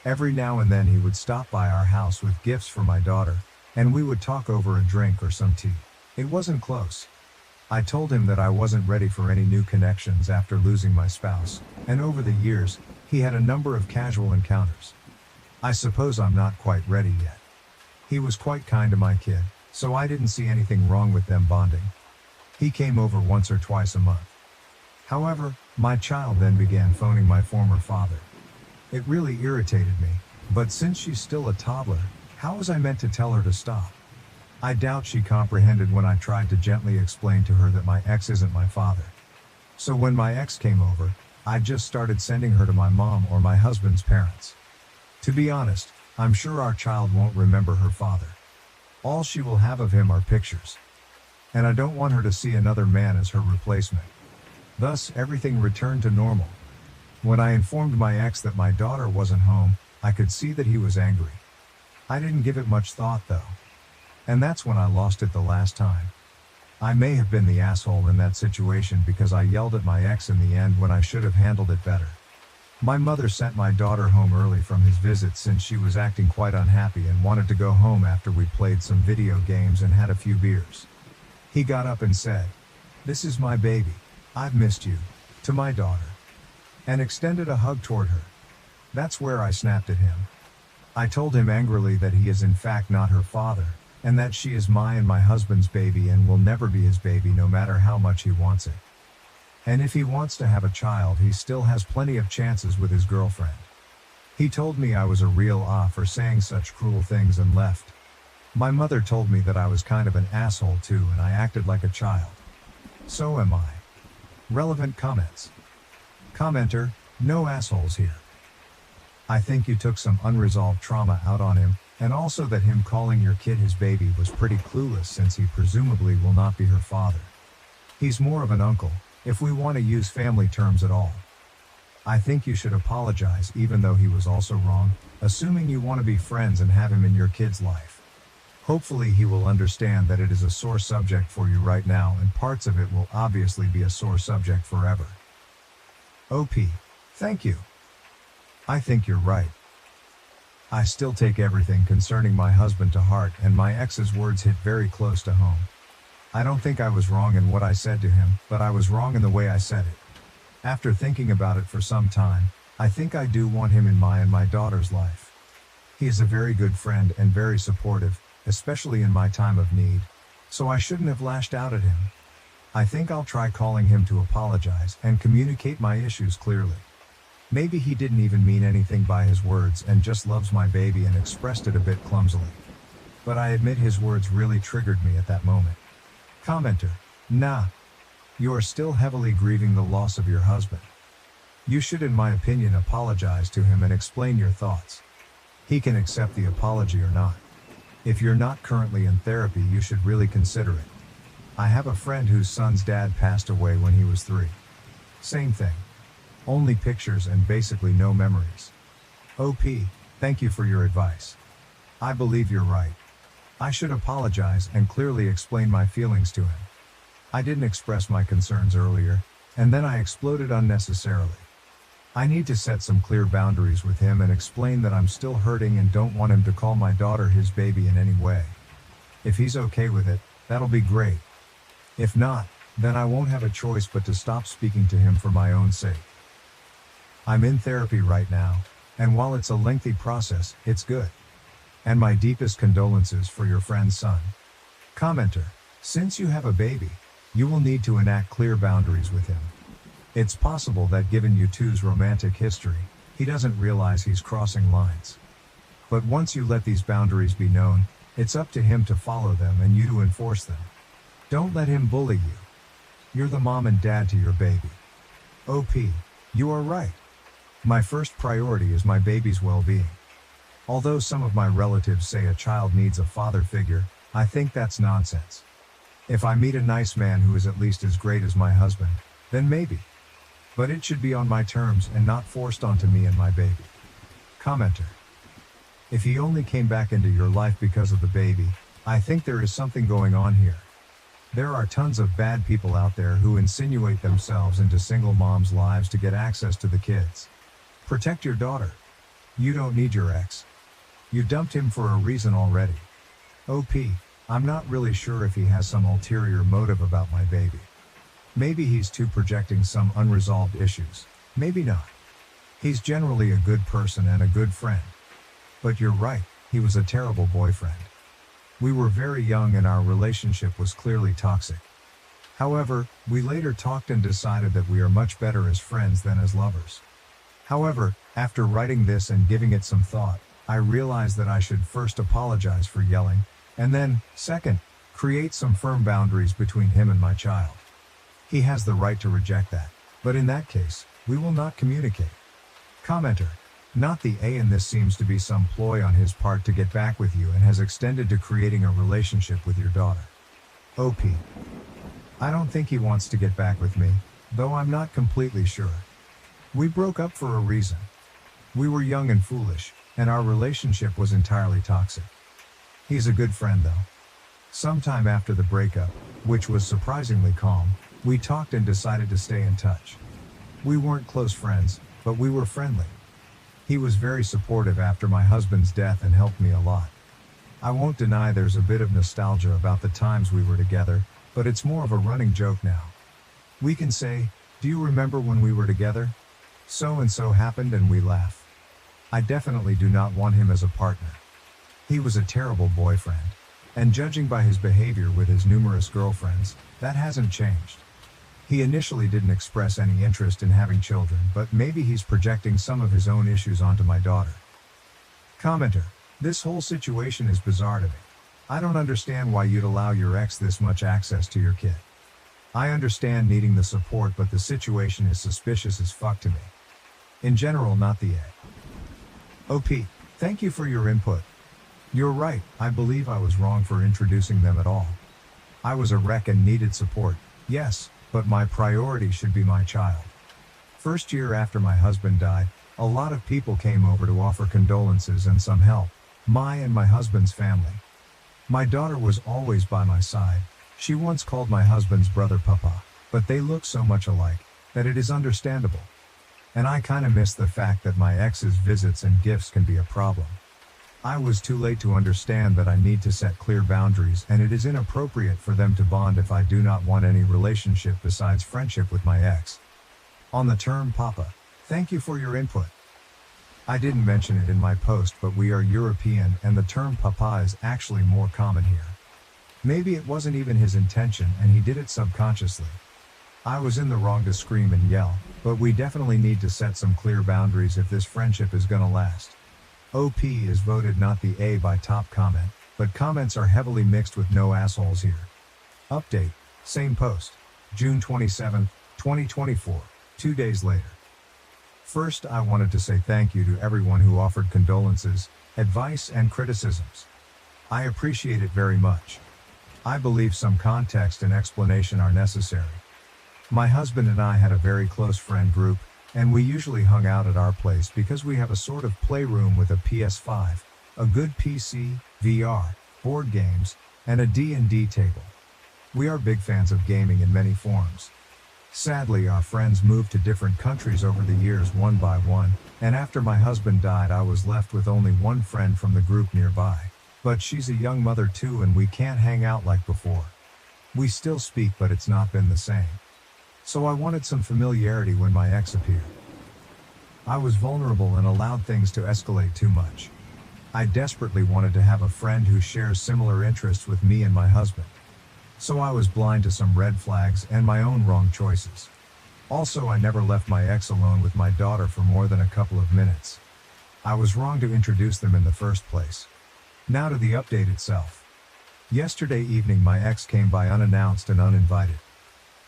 Every now and then he would stop by our house with gifts for my daughter, and we would talk over a drink or some tea. It wasn't close. I told him that I wasn't ready for any new connections after losing my spouse, and over the years, he had a number of casual encounters. I suppose I'm not quite ready yet. He was quite kind to my kid, so I didn't see anything wrong with them bonding. He came over once or twice a month. However, my child then began phoning my former father. It really irritated me, but since she's still a toddler, how was I meant to tell her to stop? I doubt she comprehended when I tried to gently explain to her that my ex isn't my father. So when my ex came over, I just started sending her to my mom or my husband's parents. To be honest, I'm sure our child won't remember her father. All she will have of him are pictures. And I don't want her to see another man as her replacement. Thus, everything returned to normal. When I informed my ex that my daughter wasn't home, I could see that he was angry. I didn't give it much thought though. And that's when I lost it the last time. I may have been the asshole in that situation because I yelled at my ex in the end when I should have handled it better. My mother sent my daughter home early from his visit since she was acting quite unhappy and wanted to go home after we played some video games and had a few beers. He got up and said, "This is my baby, I've missed you," to my daughter, and extended a hug toward her. That's where I snapped at him. I told him angrily that he is in fact not her father, and that she is my and my husband's baby and will never be his baby no matter how much he wants it. And if he wants to have a child, he still has plenty of chances with his girlfriend. He told me I was a real for saying such cruel things and left. My mother told me that I was kind of an asshole too and I acted like a child. So am I. Relevant comments. Commenter, no assholes here. I think you took some unresolved trauma out on him, and also that him calling your kid his baby was pretty clueless since he presumably will not be her father. He's more of an uncle, if we want to use family terms at all. I think you should apologize even though he was also wrong, assuming you want to be friends and have him in your kid's life. Hopefully he will understand that it is a sore subject for you right now and parts of it will obviously be a sore subject forever. OP. Thank you. I think you're right. I still take everything concerning my husband to heart and my ex's words hit very close to home. I don't think I was wrong in what I said to him, but I was wrong in the way I said it. After thinking about it for some time, I think I do want him in my and my daughter's life. He is a very good friend and very supportive, especially in my time of need, so I shouldn't have lashed out at him. I think I'll try calling him to apologize and communicate my issues clearly. Maybe he didn't even mean anything by his words and just loves my baby and expressed it a bit clumsily. But I admit his words really triggered me at that moment. Commenter, nah. You are still heavily grieving the loss of your husband. You should, in my opinion, apologize to him and explain your thoughts. He can accept the apology or not. If you're not currently in therapy, you should really consider it. I have a friend whose son's dad passed away when he was 3. Same thing. Only pictures and basically no memories. OP, thank you for your advice. I believe you're right. I should apologize and clearly explain my feelings to him. I didn't express my concerns earlier, and then I exploded unnecessarily. I need to set some clear boundaries with him and explain that I'm still hurting and don't want him to call my daughter his baby in any way. If he's okay with it, that'll be great. If not, then I won't have a choice but to stop speaking to him for my own sake. I'm in therapy right now, and while it's a lengthy process, it's good. And my deepest condolences for your friend's son. Commenter, since you have a baby, you will need to enact clear boundaries with him. It's possible that given you two's romantic history, he doesn't realize he's crossing lines. But once you let these boundaries be known, it's up to him to follow them and you to enforce them. Don't let him bully you. You're the mom and dad to your baby. OP, you are right. My first priority is my baby's well-being. Although some of my relatives say a child needs a father figure, I think that's nonsense. If I meet a nice man who is at least as great as my husband, then maybe. But it should be on my terms and not forced onto me and my baby. Commenter. If he only came back into your life because of the baby, I think there is something going on here. There are tons of bad people out there who insinuate themselves into single moms' lives to get access to the kids. Protect your daughter. You don't need your ex. You dumped him for a reason already. OP, I'm not really sure if he has some ulterior motive about my baby. Maybe he's too projecting some unresolved issues. Maybe not. He's generally a good person and a good friend. But you're right, he was a terrible boyfriend. We were very young and our relationship was clearly toxic. However, we later talked and decided that we are much better as friends than as lovers. However, after writing this and giving it some thought, I realized that I should first apologize for yelling, and then, second, create some firm boundaries between him and my child. He has the right to reject that, but in that case, we will not communicate. Commenter. Not the A in this seems to be some ploy on his part to get back with you and has extended to creating a relationship with your daughter. OP. I don't think he wants to get back with me, though I'm not completely sure. We broke up for a reason. We were young and foolish, and our relationship was entirely toxic. He's a good friend though. Sometime after the breakup, which was surprisingly calm, we talked and decided to stay in touch. We weren't close friends, but we were friendly. He was very supportive after my husband's death and helped me a lot. I won't deny there's a bit of nostalgia about the times we were together, but it's more of a running joke now. We can say, "Do you remember when we were together? So and so happened," and we laugh. I definitely do not want him as a partner. He was a terrible boyfriend, and judging by his behavior with his numerous girlfriends, that hasn't changed. He initially didn't express any interest in having children, but maybe he's projecting some of his own issues onto my daughter. Commenter. This whole situation is bizarre to me. I don't understand why you'd allow your ex this much access to your kid. I understand needing the support, but the situation is suspicious as fuck to me. In general, not the A. OP, thank you for your input. You're right, I believe I was wrong for introducing them at all. I was a wreck and needed support, yes, but my priority should be my child. First year after my husband died, a lot of people came over to offer condolences and some help, my and my husband's family. My daughter was always by my side. She once called my husband's brother Papa, but they look so much alike that it is understandable. And I kinda miss the fact that my ex's visits and gifts can be a problem. I was too late to understand that I need to set clear boundaries, and it is inappropriate for them to bond if I do not want any relationship besides friendship with my ex. On the term Papa, thank you for your input. I didn't mention it in my post, but we are European and the term Papa is actually more common here. Maybe it wasn't even his intention and he did it subconsciously. I was in the wrong to scream and yell, but we definitely need to set some clear boundaries if this friendship is gonna last. OP is voted not the A by top comment, but comments are heavily mixed with no assholes here. Update, same post, June 27, 2024, 2 days later. First, I wanted to say thank you to everyone who offered condolences, advice, and criticisms. I appreciate it very much. I believe some context and explanation are necessary. My husband and I had a very close friend group, and we usually hung out at our place because we have a sort of playroom with a PS5, a good PC, VR, board games, and a D&D table. We are big fans of gaming in many forms. Sadly, our friends moved to different countries over the years one by one, and after my husband died I was left with only one friend from the group nearby. But she's a young mother too and we can't hang out like before. We still speak but it's not been the same. So I wanted some familiarity when my ex appeared. I was vulnerable and allowed things to escalate too much. I desperately wanted to have a friend who shares similar interests with me and my husband. So I was blind to some red flags and my own wrong choices. Also, I never left my ex alone with my daughter for more than a couple of minutes. I was wrong to introduce them in the first place. Now to the update itself. Yesterday evening my ex came by unannounced and uninvited.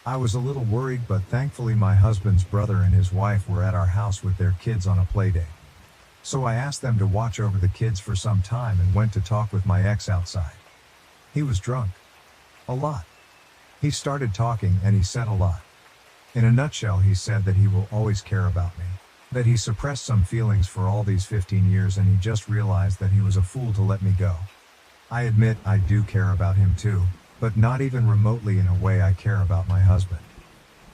I was a little worried but thankfully my husband's brother and his wife were at our house with their kids on a playdate. So I asked them to watch over the kids for some time and went to talk with my ex outside. He was drunk. A lot. He started talking and he said a lot. In a nutshell, he said that he will always care about me, that he suppressed some feelings for all these 15 years and he just realized that he was a fool to let me go. I admit I do care about him too, but not even remotely in a way I care about my husband.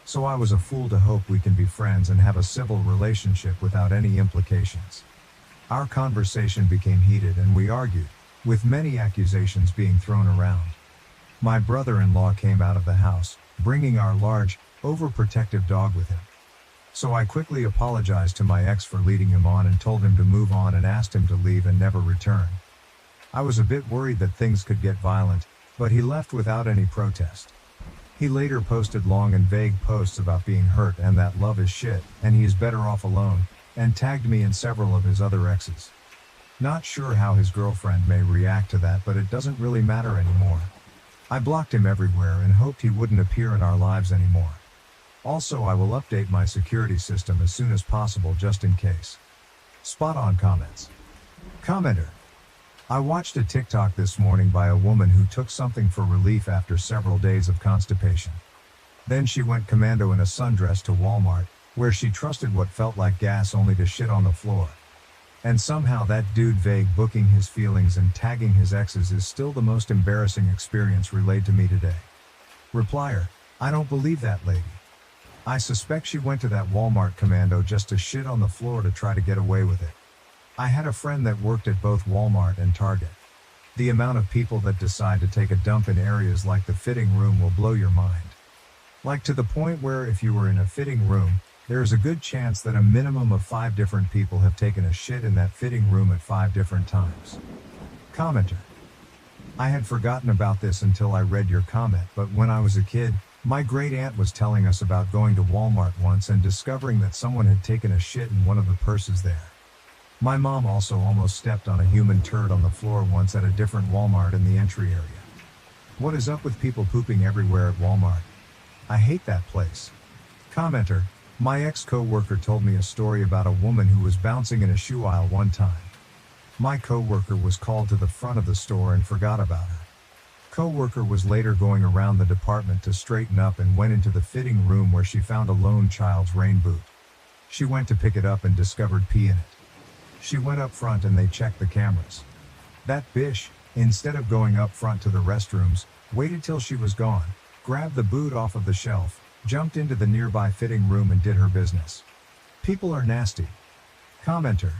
So I was a fool to hope we can be friends and have a civil relationship without any implications. Our conversation became heated and we argued, with many accusations being thrown around. My brother-in-law came out of the house, bringing our large, overprotective dog with him. So I quickly apologized to my ex for leading him on and told him to move on and asked him to leave and never return. I was a bit worried that things could get violent, but he left without any protest. He later posted long and vague posts about being hurt and that love is shit, and he is better off alone, and tagged me and several of his other exes. Not sure how his girlfriend may react to that, but it doesn't really matter anymore. I blocked him everywhere and hoped he wouldn't appear in our lives anymore. Also, I will update my security system as soon as possible just in case. Spot on comments. Commenter. I watched a TikTok this morning by a woman who took something for relief after several days of constipation. Then she went commando in a sundress to Walmart, where she trusted what felt like gas only to shit on the floor. And somehow that dude vague booking his feelings and tagging his exes is still the most embarrassing experience relayed to me today. Replier, I don't believe that lady. I suspect she went to that Walmart commando just to shit on the floor to try to get away with it. I had a friend that worked at both Walmart and Target. The amount of people that decide to take a dump in areas like the fitting room will blow your mind. Like to the point where if you were in a fitting room, there is a good chance that a minimum of 5 different people have taken a shit in that fitting room at 5 different times. Commenter. I had forgotten about this until I read your comment, but when I was a kid, my great aunt was telling us about going to Walmart once and discovering that someone had taken a shit in one of the purses there. My mom also almost stepped on a human turd on the floor once at a different Walmart in the entry area. What is up with people pooping everywhere at Walmart? I hate that place. Commenter. My ex-coworker told me a story about a woman who was bouncing in a shoe aisle one time. My coworker was called to the front of the store and forgot about her. Coworker was later going around the department to straighten up and went into the fitting room where she found a lone child's rain boot. She went to pick it up and discovered pee in it. She went up front and they checked the cameras. That bitch, instead of going up front to the restrooms, waited till she was gone, grabbed the boot off of the shelf, jumped into the nearby fitting room and did her business. People are nasty. Commenter.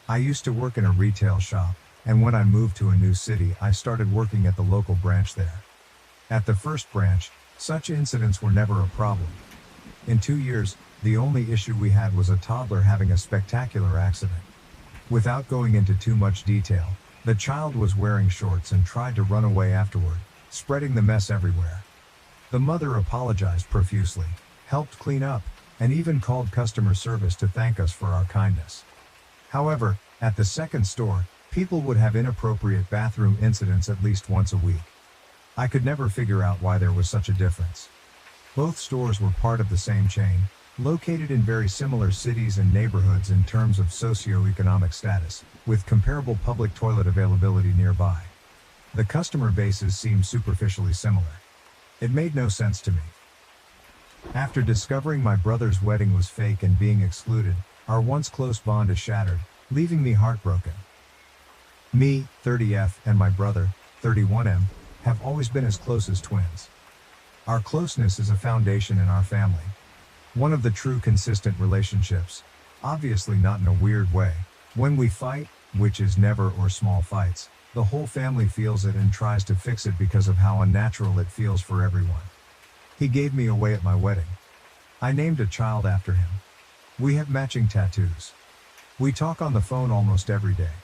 I used to work in a retail shop, and when I moved to a new city, I started working at the local branch there. At the first branch, such incidents were never a problem. In 2 years, the only issue we had was a toddler having a spectacular accident. Without going into too much detail, the child was wearing shorts and tried to run away afterward, spreading the mess everywhere. The mother apologized profusely, helped clean up, and even called customer service to thank us for our kindness. However, at the second store, people would have inappropriate bathroom incidents at least once a week. I could never figure out why there was such a difference. Both stores were part of the same chain, located in very similar cities and neighborhoods in terms of socioeconomic status, with comparable public toilet availability nearby. The customer bases seemed superficially similar. It made no sense to me. After discovering my brother's wedding was fake and being excluded, our once close bond is shattered, leaving me heartbroken. Me, 30F, and my brother, 31M, have always been as close as twins. Our closeness is a foundation in our family. One of the true consistent relationships, obviously not in a weird way. When we fight, which is never or small fights, the whole family feels it and tries to fix it because of how unnatural it feels for everyone. He gave me away at my wedding. I named a child after him. We have matching tattoos. We talk on the phone almost every day.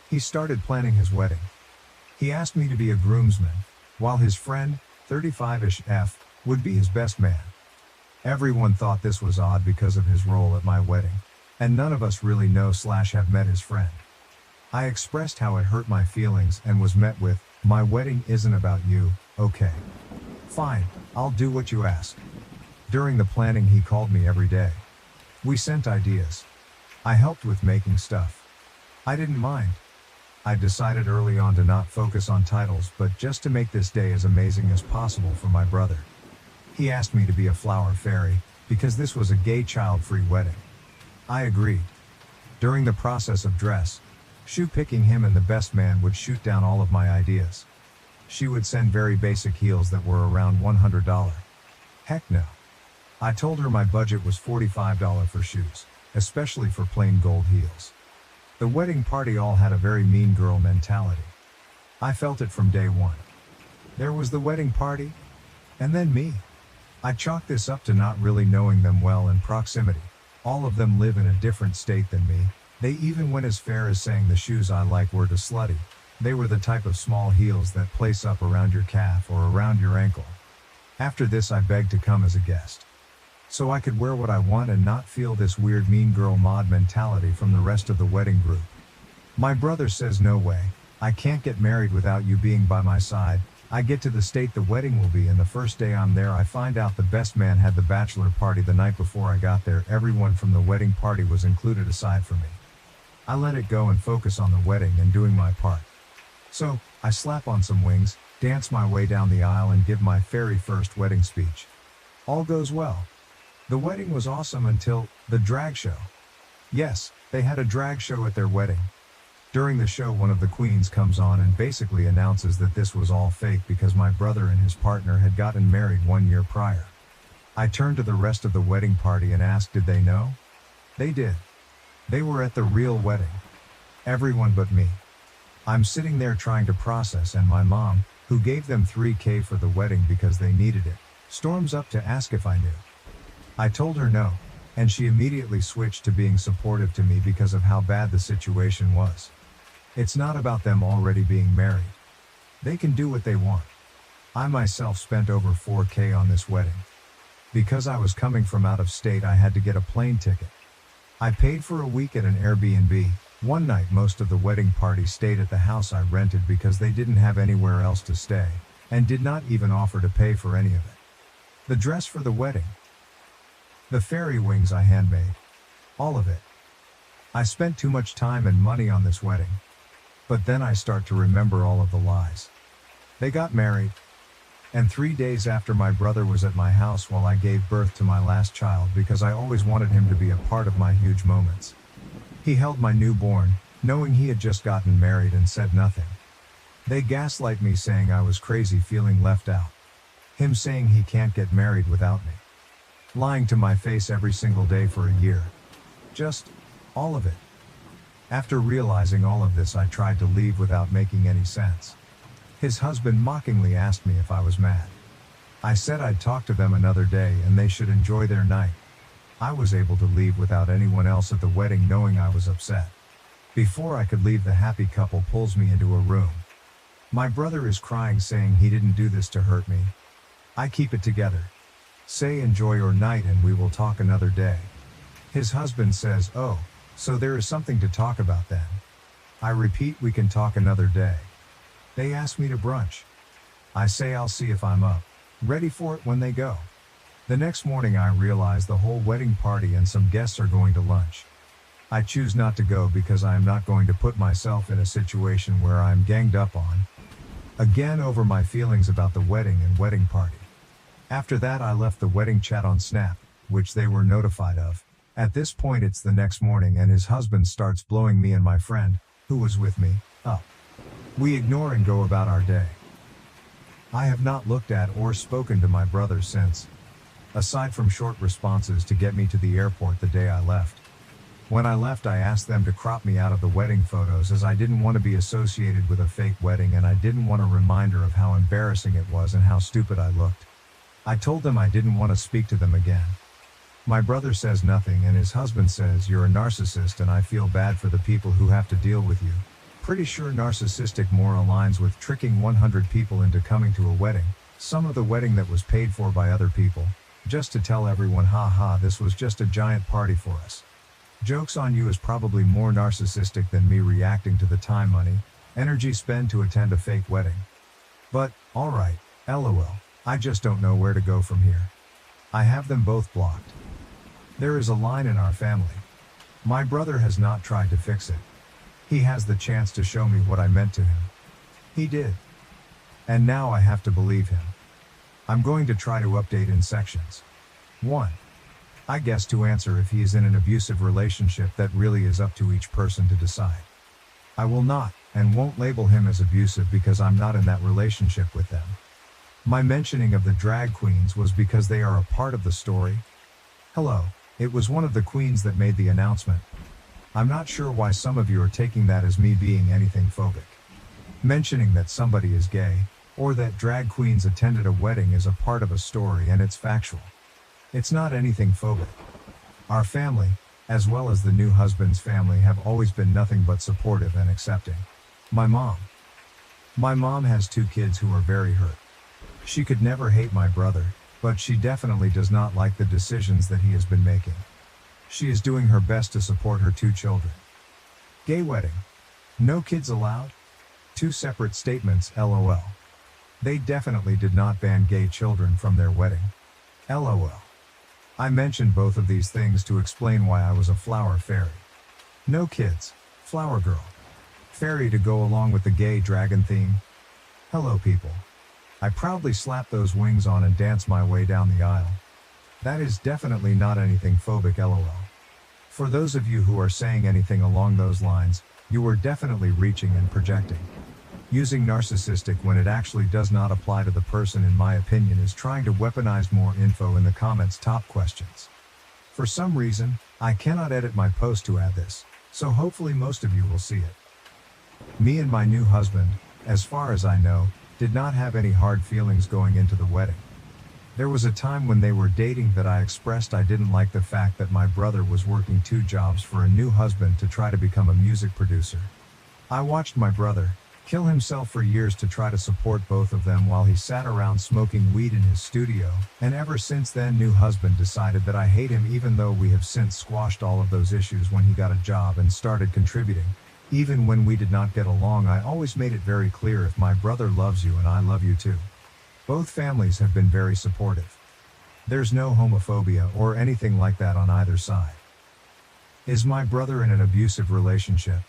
He started planning his wedding. He asked me to be a groomsman, while his friend, 35-ish F, would be his best man. Everyone thought this was odd because of his role at my wedding, and none of us really know/have met his friend. I expressed how it hurt my feelings and was met with, "My wedding isn't about you, okay? Fine, I'll do what you ask." During the planning he called me every day. We sent ideas. I helped with making stuff. I didn't mind. I decided early on to not focus on titles but just to make this day as amazing as possible for my brother. He asked me to be a flower fairy, because this was a gay child-free wedding. I agreed. During the process of dress, shoe picking, him and the best man would shoot down all of my ideas. She would send very basic heels that were around $100. Heck no. I told her my budget was $45 for shoes, especially for plain gold heels. The wedding party all had a very mean girl mentality. I felt it from day one. There was the wedding party, and then me. I chalk this up to not really knowing them well in proximity. All of them live in a different state than me. They even went as far as saying the shoes I like were too slutty. They were the type of small heels that place up around your calf or around your ankle. After this I begged to come as a guest, so I could wear what I want and not feel this weird mean girl mod mentality from the rest of the wedding group. My brother says, "No way, I can't get married without you being by my side." I get to the state the wedding will be, and the first day I'm there I find out the best man had the bachelor party the night before I got there. Everyone from the wedding party was included aside from me. I let it go and focus on the wedding and doing my part. So, I slap on some wings, dance my way down the aisle and give my very first wedding speech. All goes well. The wedding was awesome until the drag show. Yes, they had a drag show at their wedding. During the show one of the queens comes on and basically announces that this was all fake because my brother and his partner had gotten married 1 year prior. I turned to the rest of the wedding party and asked, did they know? They did. They were at the real wedding. Everyone but me. I'm sitting there trying to process, and my mom, who gave them $3,000 for the wedding because they needed it, storms up to ask if I knew. I told her no, and she immediately switched to being supportive to me because of how bad the situation was. It's not about them already being married. They can do what they want. I myself spent over $4,000 on this wedding. Because I was coming from out of state I had to get a plane ticket. I paid for a week at an Airbnb. One night most of the wedding party stayed at the house I rented because they didn't have anywhere else to stay, and did not even offer to pay for any of it. The dress for the wedding. The fairy wings I handmade. All of it. I spent too much time and money on this wedding. But then I start to remember all of the lies. They got married, and 3 days after my brother was at my house while I gave birth to my last child because I always wanted him to be a part of my huge moments. He held my newborn, knowing he had just gotten married, and said nothing. They gaslight me saying I was crazy feeling left out. Him saying he can't get married without me. Lying to my face every single day for a year. Just all of it. After realizing all of this I tried to leave without making any sense. His husband mockingly asked me if I was mad. I said I'd talk to them another day and they should enjoy their night. I was able to leave without anyone else at the wedding knowing I was upset. Before I could leave, the happy couple pulls me into a room. My brother is crying, saying he didn't do this to hurt me. I keep it together. Say enjoy your night and we will talk another day. His husband says, oh, so there is something to talk about then. I repeat, we can talk another day. They ask me to brunch. I say I'll see if I'm up, ready for it when they go. The next morning I realize the whole wedding party and some guests are going to lunch. I choose not to go because I am not going to put myself in a situation where I am ganged up on again over my feelings about the wedding and wedding party. After that I left the wedding chat on Snap, which they were notified of. At this point it's the next morning and his husband starts blowing me and my friend, who was with me, up. We ignore and go about our day. I have not looked at or spoken to my brother since, aside from short responses to get me to the airport the day I left. When I left I asked them to crop me out of the wedding photos as I didn't want to be associated with a fake wedding and I didn't want a reminder of how embarrassing it was and how stupid I looked. I told them I didn't want to speak to them again. My brother says nothing and his husband says you're a narcissist and I feel bad for the people who have to deal with you. Pretty sure narcissistic more aligns with tricking 100 people into coming to a wedding, some of the wedding that was paid for by other people, just to tell everyone haha this was just a giant party for us. Joke's on you is probably more narcissistic than me reacting to the time, money, energy spent to attend a fake wedding. But, alright, lol, I just don't know where to go from here. I have them both blocked. There is a line in our family. My brother has not tried to fix it. He has the chance to show me what I meant to him. He did. And now I have to believe him. I'm going to try to update in sections. 1. I guess to answer if he is in an abusive relationship that really is up to each person to decide. I will not, and won't label him as abusive because I'm not in that relationship with them. My mentioning of the drag queens was because they are a part of the story. Hello, it was one of the queens that made the announcement. I'm not sure why some of you are taking that as me being anything phobic. Mentioning that somebody is gay, or that drag queens attended a wedding is a part of a story and it's factual. It's not anything phobic. Our family, as well as the new husband's family, have always been nothing but supportive and accepting. My mom has 2 kids who are very hurt. She could never hate my brother, but she definitely does not like the decisions that he has been making. She is doing her best to support her 2 children. Gay wedding. No kids allowed? 2 separate statements, lol. They definitely did not ban gay children from their wedding. LOL. I mentioned both of these things to explain why I was a flower fairy. No kids, flower girl. Fairy to go along with the gay dragon theme. Hello people. I proudly slap those wings on and dance my way down the aisle. That is definitely not anything phobic, lol. For those of you who are saying anything along those lines, you are definitely reaching and projecting. Using narcissistic when it actually does not apply to the person, in my opinion, is trying to weaponize more info in the comments top questions. For some reason, I cannot edit my post to add this, so hopefully most of you will see it. Me and my new husband, as far as I know, did not have any hard feelings going into the wedding. There was a time when they were dating that I expressed I didn't like the fact that my brother was working 2 jobs for a new husband to try to become a music producer. I watched my brother kill himself for years to try to support both of them while he sat around smoking weed in his studio, and ever since then new husband decided that I hate him, even though we have since squashed all of those issues when he got a job and started contributing. Even when we did not get along, I always made it very clear, if my brother loves you and I love you too. Both families have been very supportive. There's no homophobia or anything like that on either side. Is my brother in an abusive relationship?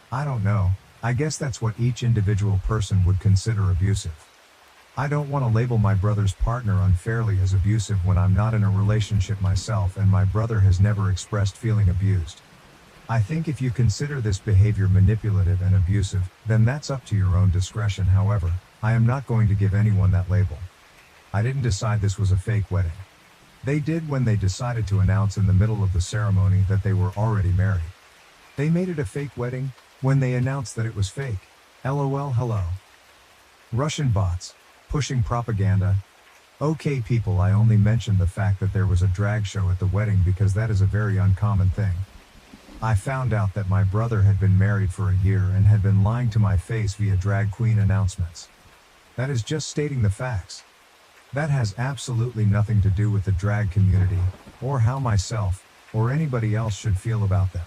I don't know. I guess that's what each individual person would consider abusive. I don't want to label my brother's partner unfairly as abusive when I'm not in a relationship myself and my brother has never expressed feeling abused. I think if you consider this behavior manipulative and abusive, then that's up to your own discretion. However, I am not going to give anyone that label. I didn't decide this was a fake wedding. They did when they decided to announce in the middle of the ceremony that they were already married. They made it a fake wedding when they announced that it was fake. LOL. Hello. Russian bots, pushing propaganda. Okay people, I only mentioned the fact that there was a drag show at the wedding because that is a very uncommon thing. I found out that my brother had been married for a year and had been lying to my face via drag queen announcements. That is just stating the facts. That has absolutely nothing to do with the drag community, or how myself, or anybody else should feel about them.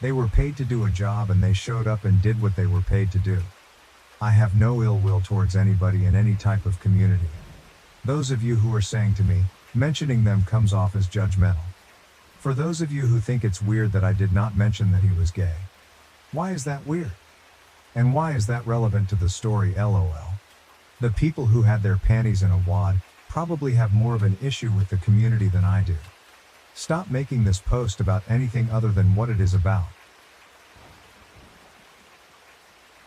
They were paid to do a job and they showed up and did what they were paid to do. I have no ill will towards anybody in any type of community. Those of you who are saying to me, Mentioning them comes off as judgmental. For those of you who think it's weird that I did not mention that he was gay, why is that weird? And why is that relevant to the story, lol? The people who had their panties in a wad probably have more of an issue with the community than I do. Stop making this post about anything other than what it is about.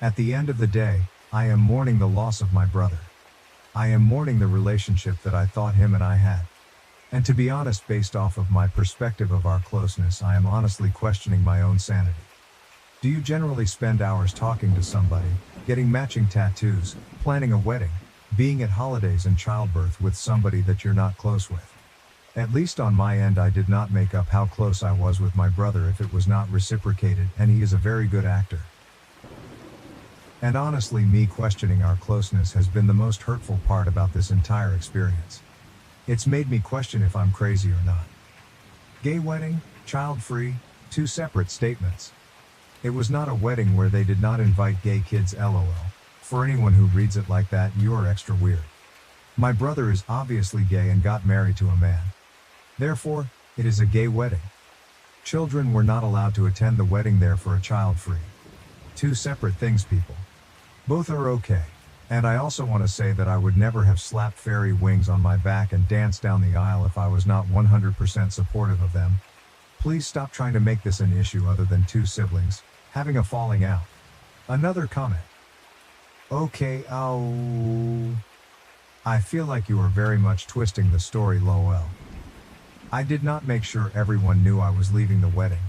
At the end of the day, I am mourning the loss of my brother. I am mourning the relationship that I thought him and I had. And to be honest, based off of my perspective of our closeness, I am honestly questioning my own sanity. Do you generally spend hours talking to somebody, getting matching tattoos, planning a wedding, being at holidays and childbirth with somebody that you're not close with? At least on my end, I did not make up how close I was with my brother if it was not reciprocated, and he is a very good actor. And honestly, me questioning our closeness has been the most hurtful part about this entire experience. It's made me question if I'm crazy or not. Gay wedding, child-free, two separate statements. It was not a wedding where they did not invite gay kids, lol. For anyone who reads it like that, you're extra weird. My brother is obviously gay and got married to a man. Therefore, it is a gay wedding. Children were not allowed to attend the wedding there for a child-free. Two separate things, people. Both are okay. And I also want to say that I would never have slapped fairy wings on my back and danced down the aisle if I was not 100% supportive of them. Please stop trying to make this an issue other than two siblings having a falling out. Another comment. Okay, I feel like you are very much twisting the story, lol. I did not make sure everyone knew I was leaving the wedding.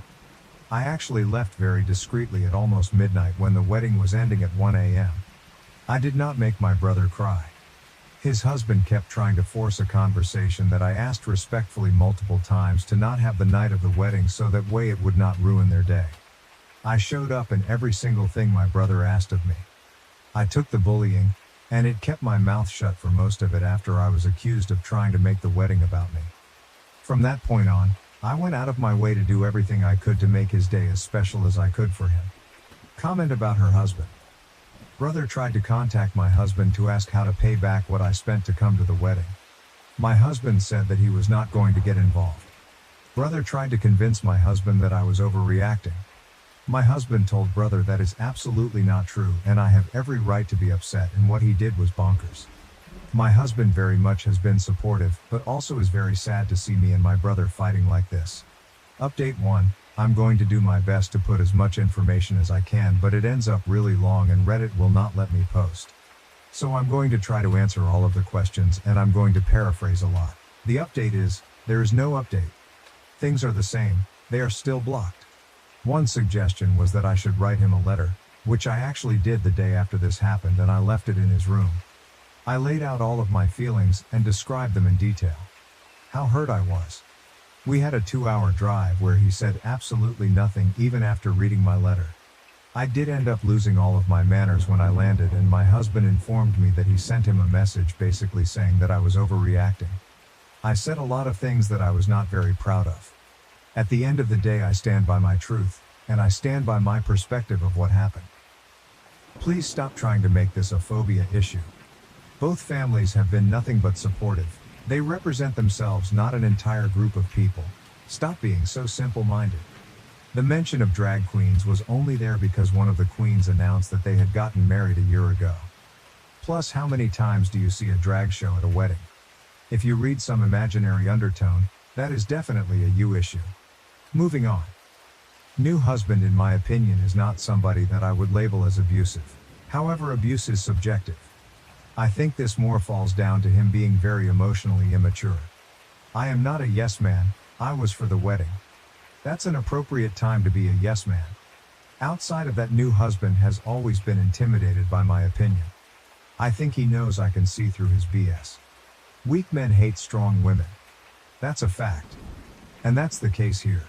I actually left very discreetly at almost midnight when the wedding was ending at 1 a.m. I did not make my brother cry. His husband kept trying to force a conversation that I asked respectfully multiple times to not have the night of the wedding so that way it would not ruin their day. I showed up in every single thing my brother asked of me. I took the bullying, and it kept my mouth shut for most of it after I was accused of trying to make the wedding about me. From that point on, I went out of my way to do everything I could to make his day as special as I could for him. Comment about her husband. Brother tried to contact my husband to ask how to pay back what I spent to come to the wedding. My husband said that he was not going to get involved. Brother tried to convince my husband that I was overreacting. My husband told brother that is absolutely not true, and I have every right to be upset, and what he did was bonkers. My husband very much has been supportive, but also is very sad to see me and my brother fighting like this. Update 1. I'm going to do my best to put as much information as I can, but it ends up really long and Reddit will not let me post. So I'm going to try to answer all of the questions, and I'm going to paraphrase a lot. The update is, there is no update. Things are the same, they are still blocked. One suggestion was that I should write him a letter, which I actually did the day after this happened, and I left it in his room. I laid out all of my feelings and described them in detail. How hurt I was. We had a 2-hour drive where he said absolutely nothing even after reading my letter. I did end up losing all of my manners when I landed, and my husband informed me that he sent him a message basically saying that I was overreacting. I said a lot of things that I was not very proud of. At the end of the day, I stand by my truth, and I stand by my perspective of what happened. Please stop trying to make this a phobia issue. Both families have been nothing but supportive. They represent themselves, not an entire group of people. Stop being so simple-minded. The mention of drag queens was only there because one of the queens announced that they had gotten married a year ago. Plus, how many times do you see a drag show at a wedding? If you read some imaginary undertone, that is definitely a you issue. Moving on. New husband, in my opinion, is not somebody that I would label as abusive. However, abuse is subjective. I think this more falls down to him being very emotionally immature. I am not a yes man, I was for the wedding. That's an appropriate time to be a yes man. Outside of that, new husband has always been intimidated by my opinion. I think he knows I can see through his BS. Weak men hate strong women. That's a fact. And that's the case here.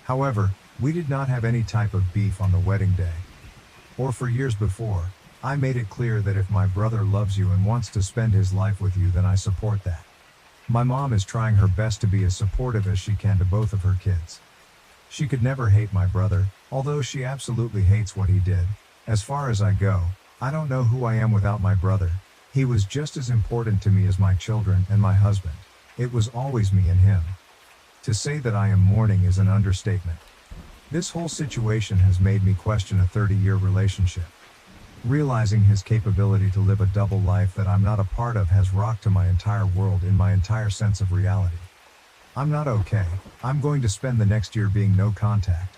However, we did not have any type of beef on the wedding day. Or for years before. I made it clear that if my brother loves you and wants to spend his life with you, then I support that. My mom is trying her best to be as supportive as she can to both of her kids. She could never hate my brother, although she absolutely hates what he did. As far as I go, I don't know who I am without my brother. He was just as important to me as my children and my husband. It was always me and him. To say that I am mourning is an understatement. This whole situation has made me question a 30-year relationship. Realizing his capability to live a double life that I'm not a part of has rocked to my entire world in my entire sense of reality. I'm not okay. I'm going to spend the next year being no contact.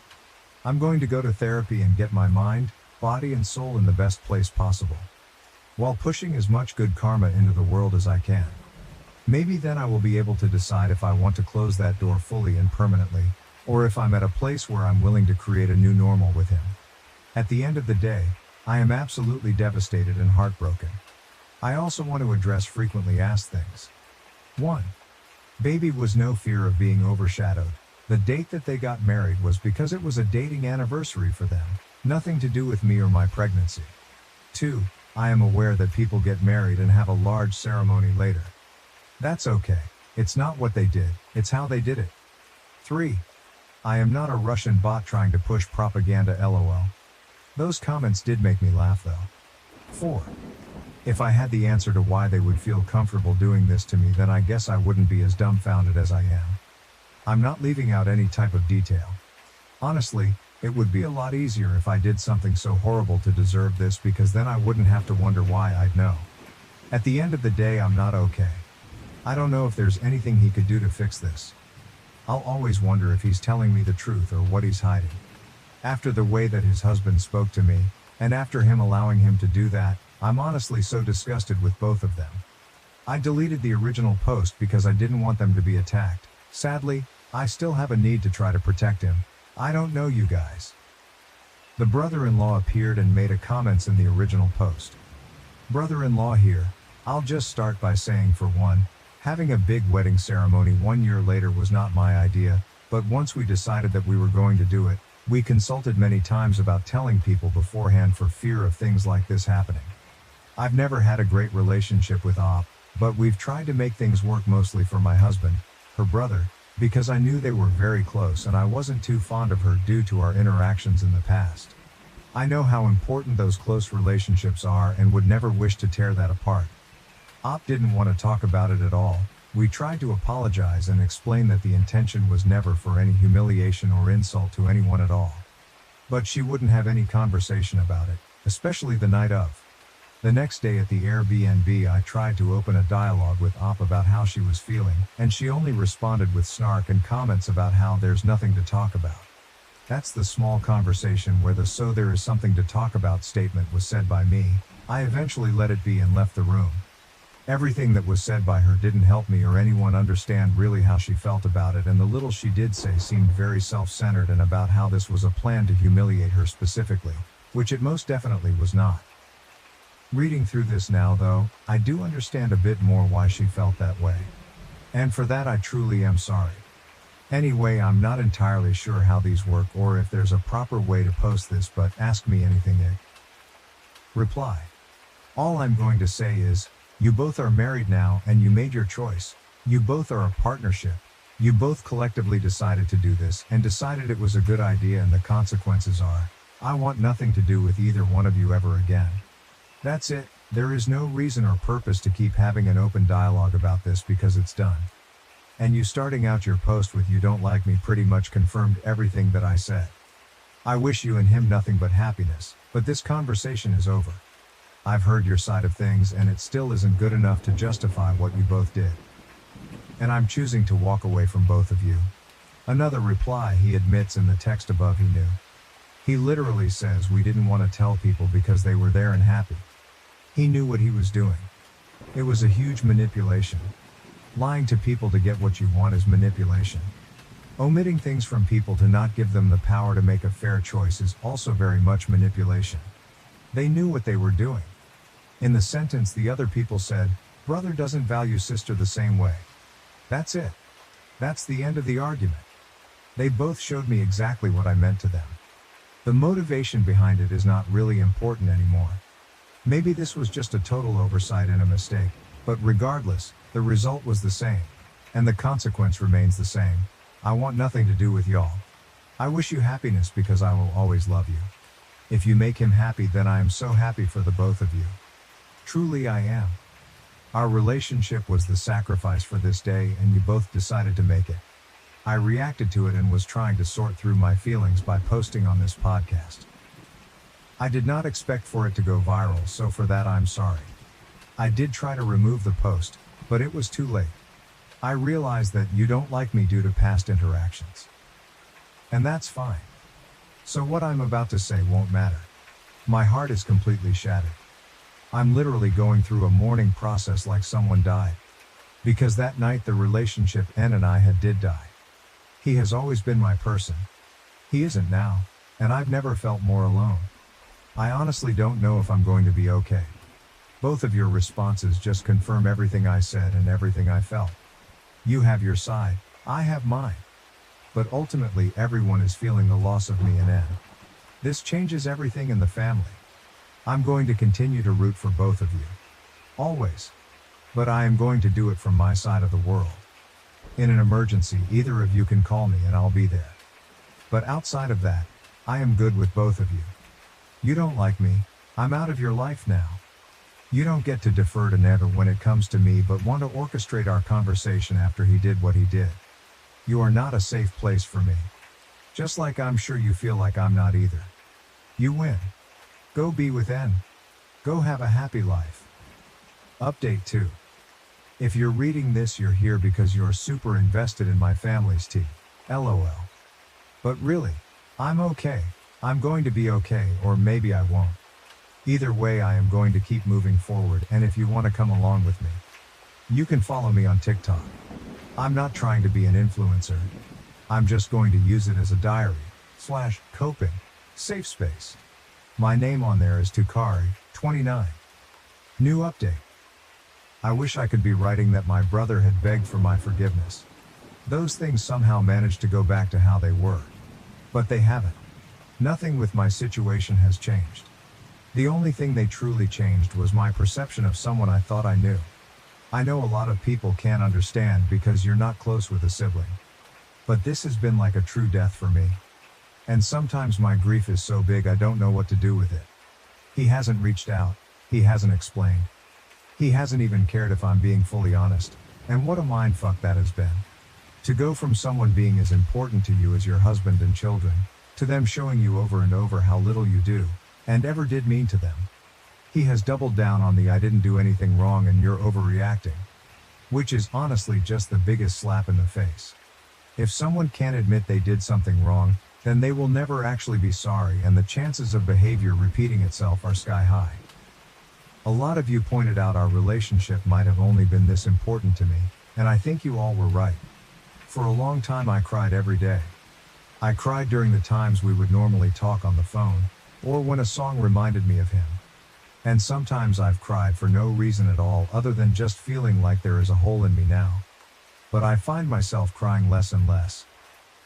I'm going to go to therapy and get my mind, body and soul in the best place possible, while pushing as much good karma into the world as I can. Maybe then I will be able to decide if I want to close that door fully and permanently, or if I'm at a place where I'm willing to create a new normal with him. At the end of the day, I am absolutely devastated and heartbroken. I also want to address frequently asked things. 1. Baby was no fear of being overshadowed. The date that they got married was because it was a dating anniversary for them, nothing to do with me or my pregnancy. 2. I am aware that people get married and have a large ceremony later. That's okay. It's not what they did, it's how they did it. 3. I am not a Russian bot trying to push propaganda lol. Those comments did make me laugh though. 4. If I had the answer to why they would feel comfortable doing this to me, then I guess I wouldn't be as dumbfounded as I am. I'm not leaving out any type of detail. Honestly, it would be a lot easier if I did something so horrible to deserve this, because then I wouldn't have to wonder why. I'd know. At the end of the day, I'm not okay. I don't know if there's anything he could do to fix this. I'll always wonder if he's telling me the truth or what he's hiding. After the way that his husband spoke to me, and after him allowing him to do that, I'm honestly so disgusted with both of them. I deleted the original post because I didn't want them to be attacked. Sadly, I still have a need to try to protect him. I don't know you guys. The brother-in-law appeared and made a comments in the original post. Brother-in-law here. I'll just start by saying, for one, having a big wedding ceremony 1 year later was not my idea, but once we decided that we were going to do it, we consulted many times about telling people beforehand for fear of things like this happening. I've never had a great relationship with Op, but we've tried to make things work mostly for my husband, her brother, because I knew they were very close and I wasn't too fond of her due to our interactions in the past. I know how important those close relationships are and would never wish to tear that apart. Op didn't want to talk about it at all. We tried to apologize and explain that the intention was never for any humiliation or insult to anyone at all. But she wouldn't have any conversation about it, especially the night of. The next day at the Airbnb, I tried to open a dialogue with Op about how she was feeling, and she only responded with snark and comments about how there's nothing to talk about. That's the small conversation where the "so there is something to talk about" statement was said by me. I eventually let it be and left the room. Everything that was said by her didn't help me or anyone understand really how she felt about it, and the little she did say seemed very self-centered and about how this was a plan to humiliate her specifically, which it most definitely was not. Reading through this now though, I do understand a bit more why she felt that way. And for that I truly am sorry. Anyway, I'm not entirely sure how these work or if there's a proper way to post this, but ask me anything. Reply. All I'm going to say is, you both are married now and you made your choice. You both are a partnership. You both collectively decided to do this and decided it was a good idea, and the consequences are, I want nothing to do with either one of you ever again. That's it. There is no reason or purpose to keep having an open dialogue about this because it's done. And you starting out your post with "you don't like me" pretty much confirmed everything that I said. I wish you and him nothing but happiness, but this conversation is over. I've heard your side of things and it still isn't good enough to justify what you both did. And I'm choosing to walk away from both of you. Another reply. He admits in the text above he knew. He literally says we didn't want to tell people because they were there and happy. He knew what he was doing. It was a huge manipulation. Lying to people to get what you want is manipulation. Omitting things from people to not give them the power to make a fair choice is also very much manipulation. They knew what they were doing. In the sentence the other people said, brother doesn't value sister the same way. That's it. That's the end of the argument. They both showed me exactly what I meant to them. The motivation behind it is not really important anymore. Maybe this was just a total oversight and a mistake, but regardless, the result was the same. And the consequence remains the same. I want nothing to do with y'all. I wish you happiness because I will always love you. If you make him happy, then I am so happy for the both of you. Truly I am. Our relationship was the sacrifice for this day, and you both decided to make it. I reacted to it and was trying to sort through my feelings by posting on this podcast. I did not expect for it to go viral, so for that I'm sorry. I did try to remove the post, but it was too late. I realized that you don't like me due to past interactions. And that's fine. So what I'm about to say won't matter. My heart is completely shattered. I'm literally going through a mourning process like someone died. Because that night the relationship N and I did die. He has always been my person. He isn't now, and I've never felt more alone. I honestly don't know if I'm going to be okay. Both of your responses just confirm everything I said and everything I felt. You have your side, I have mine. But ultimately everyone is feeling the loss of me and N. This changes everything in the family. I'm going to continue to root for both of you. Always. But I am going to do it from my side of the world. In an emergency, either of you can call me and I'll be there. But outside of that, I am good with both of you. You don't like me, I'm out of your life now. You don't get to defer to Never when it comes to me but want to orchestrate our conversation after he did what he did. You are not a safe place for me. Just like I'm sure you feel like I'm not either. You win. Go be with N. Go have a happy life. Update 2. If you're reading this, you're here because you're super invested in my family's tea. LOL. But really, I'm okay. I'm going to be okay, or maybe I won't. Either way, I am going to keep moving forward, and if you want to come along with me, you can follow me on TikTok. I'm not trying to be an influencer. I'm just going to use it as a diary/coping safe space. My name on there is Tukari29. New update. I wish I could be writing that my brother had begged for my forgiveness. Those things somehow managed to go back to how they were. But they haven't. Nothing with my situation has changed. The only thing they truly changed was my perception of someone I thought I knew. I know a lot of people can't understand because you're not close with a sibling. But this has been like a true death for me. And sometimes my grief is so big I don't know what to do with it. He hasn't reached out, he hasn't explained. He hasn't even cared if I'm being fully honest, and what a mindfuck that has been. To go from someone being as important to you as your husband and children, to them showing you over and over how little you do, and ever did mean to them. He has doubled down on the I didn't do anything wrong and you're overreacting. Which is honestly just the biggest slap in the face. If someone can't admit they did something wrong, then they will never actually be sorry, and the chances of behavior repeating itself are sky high. A lot of you pointed out our relationship might have only been this important to me, and I think you all were right. For a long time I cried every day. I cried during the times we would normally talk on the phone, or when a song reminded me of him. And sometimes I've cried for no reason at all other than just feeling like there is a hole in me now. But I find myself crying less and less.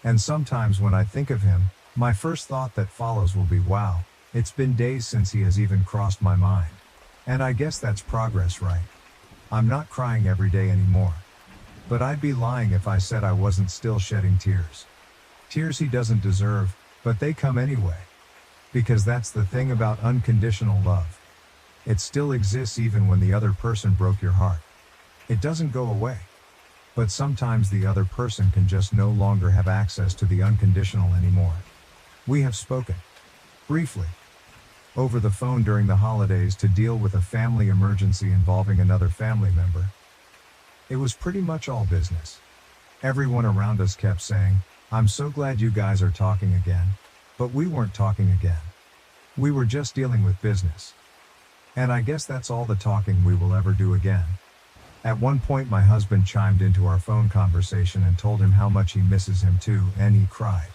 And sometimes when I think of him, my first thought that follows will be, wow, it's been days since he has even crossed my mind. And I guess that's progress, right? I'm not crying every day anymore. But I'd be lying if I said I wasn't still shedding tears. Tears he doesn't deserve, but they come anyway. Because that's the thing about unconditional love. It still exists even when the other person broke your heart. It doesn't go away. But sometimes the other person can just no longer have access to the unconditional anymore. We have spoken. Briefly. Over the phone during the holidays to deal with a family emergency involving another family member. It was pretty much all business. Everyone around us kept saying, I'm so glad you guys are talking again. But we weren't talking again. We were just dealing with business. And I guess that's all the talking we will ever do again. At one point my husband chimed into our phone conversation and told him how much he misses him too, and he cried.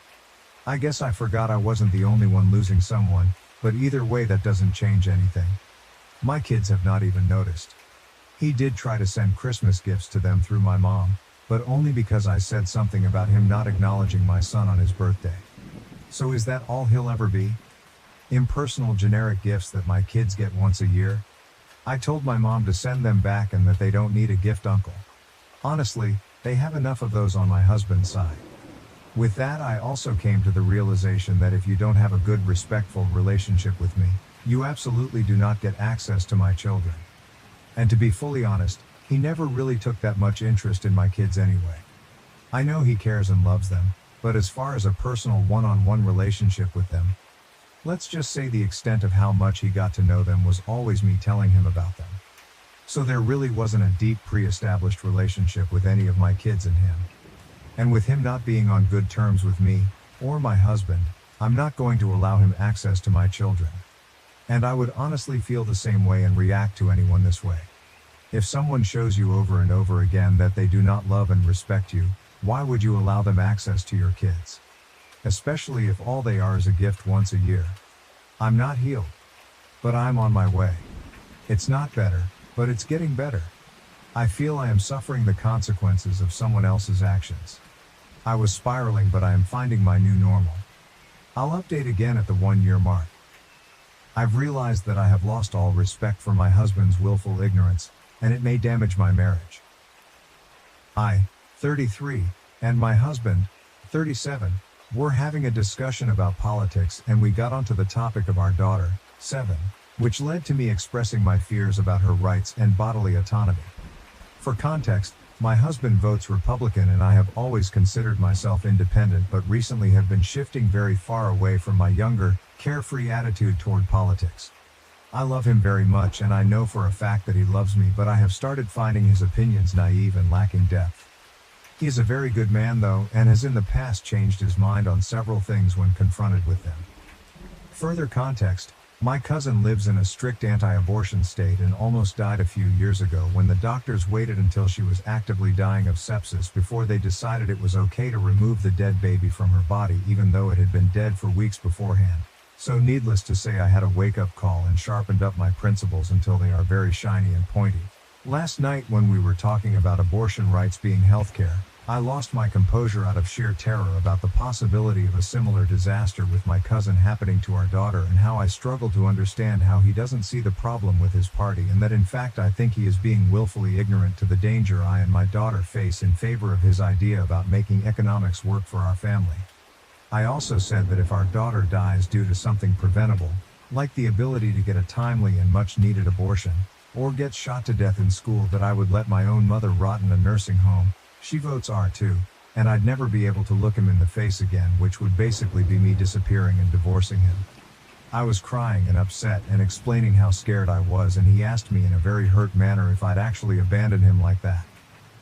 I guess I forgot I wasn't the only one losing someone, but either way that doesn't change anything. My kids have not even noticed. He did try to send Christmas gifts to them through my mom, but only because I said something about him not acknowledging my son on his birthday. So is that all he'll ever be? Impersonal generic gifts that my kids get once a year? I told my mom to send them back and that they don't need a gift uncle. Honestly, they have enough of those on my husband's side. With that, I also came to the realization that if you don't have a good, respectful relationship with me, you absolutely do not get access to my children. And to be fully honest, he never really took that much interest in my kids anyway. I know he cares and loves them, but as far as a personal one-on-one relationship with them, let's just say the extent of how much he got to know them was always me telling him about them. So there really wasn't a deep pre-established relationship with any of my kids and him. And with him not being on good terms with me, or my husband, I'm not going to allow him access to my children. And I would honestly feel the same way and react to anyone this way. If someone shows you over and over again that they do not love and respect you, why would you allow them access to your kids? Especially if all they are is a gift once a year. I'm not healed, but I'm on my way. It's not better, but it's getting better. I feel I am suffering the consequences of someone else's actions. I was spiraling, but I am finding my new normal. I'll update again at the 1-year mark. I've realized that I have lost all respect for my husband's willful ignorance, and it may damage my marriage. I, 33, and my husband, 37, were having a discussion about politics, and we got onto the topic of our daughter, 7, which led to me expressing my fears about her rights and bodily autonomy. For context, my husband votes Republican and I have always considered myself independent, but recently have been shifting very far away from my younger, carefree attitude toward politics. I love him very much and I know for a fact that he loves me, but I have started finding his opinions naive and lacking depth. He is a very good man though, and has in the past changed his mind on several things when confronted with them. Further context, my cousin lives in a strict anti-abortion state and almost died a few years ago when the doctors waited until she was actively dying of sepsis before they decided it was okay to remove the dead baby from her body, even though it had been dead for weeks beforehand. So needless to say, I had a wake-up call and sharpened up my principles until they are very shiny and pointy. Last night when we were talking about abortion rights being healthcare, I lost my composure out of sheer terror about the possibility of a similar disaster with my cousin happening to our daughter, and how I struggle to understand how he doesn't see the problem with his party, and that in fact I think he is being willfully ignorant to the danger I and my daughter face in favor of his idea about making economics work for our family. I also said that if our daughter dies due to something preventable, like the ability to get a timely and much needed abortion, or gets shot to death in school, that I would let my own mother rot in a nursing home. She votes R2, and I'd never be able to look him in the face again, which would basically be me disappearing and divorcing him. I was crying and upset and explaining how scared I was, and he asked me in a very hurt manner if I'd actually abandon him like that.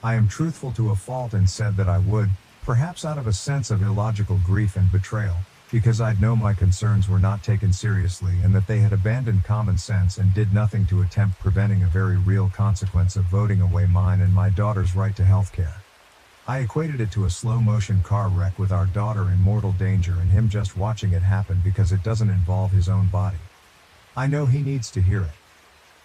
I am truthful to a fault and said that I would, perhaps out of a sense of illogical grief and betrayal, because I'd know my concerns were not taken seriously and that they had abandoned common sense and did nothing to attempt preventing a very real consequence of voting away mine and my daughter's right to health care. I equated it to a slow-motion car wreck with our daughter in mortal danger and him just watching it happen because it doesn't involve his own body. I know he needs to hear it,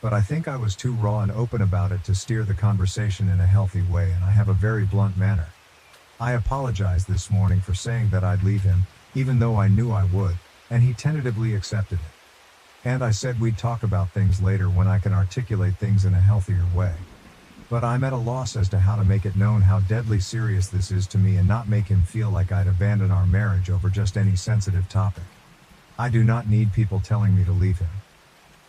but I think I was too raw and open about it to steer the conversation in a healthy way, and I have a very blunt manner. I apologized this morning for saying that I'd leave him, even though I knew I would, and he tentatively accepted it. And I said we'd talk about things later when I can articulate things in a healthier way. But I'm at a loss as to how to make it known how deadly serious this is to me and not make him feel like I'd abandon our marriage over just any sensitive topic. I do not need people telling me to leave him.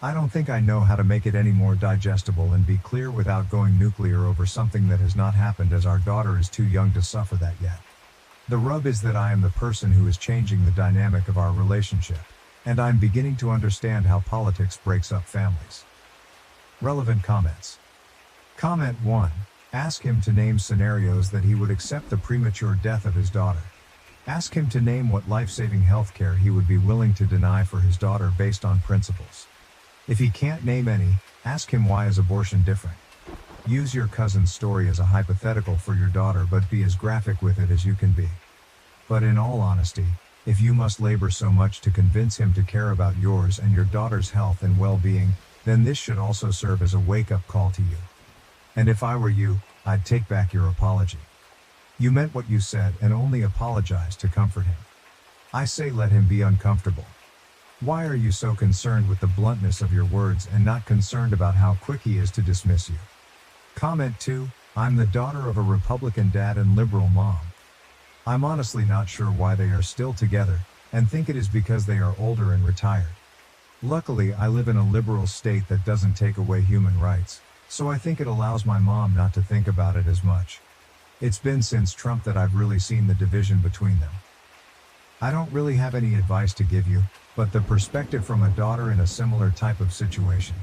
I don't think I know how to make it any more digestible and be clear without going nuclear over something that has not happened, as our daughter is too young to suffer that yet. The rub is that I am the person who is changing the dynamic of our relationship, and I'm beginning to understand how politics breaks up families. Relevant comments. Comment 1. Ask him to name scenarios that he would accept the premature death of his daughter. Ask him to name what life-saving healthcare he would be willing to deny for his daughter based on principles. If he can't name any, ask him why is abortion different. Use your cousin's story as a hypothetical for your daughter, but be as graphic with it as you can be. But in all honesty, if you must labor so much to convince him to care about yours and your daughter's health and well-being, then this should also serve as a wake-up call to you. And if I were you, I'd take back your apology. You meant what you said and only apologized to comfort him. I say let him be uncomfortable. Why are you so concerned with the bluntness of your words and not concerned about how quick he is to dismiss you? Comment 2. I'm the daughter of a Republican dad and liberal mom. I'm honestly not sure why they are still together, and think it is because they are older and retired. Luckily, I live in a liberal state that doesn't take away human rights, So I think it allows my mom not to think about it as much. It's been since Trump that I've really seen the division between them. I don't really have any advice to give you, but the perspective from a daughter in a similar type of situation.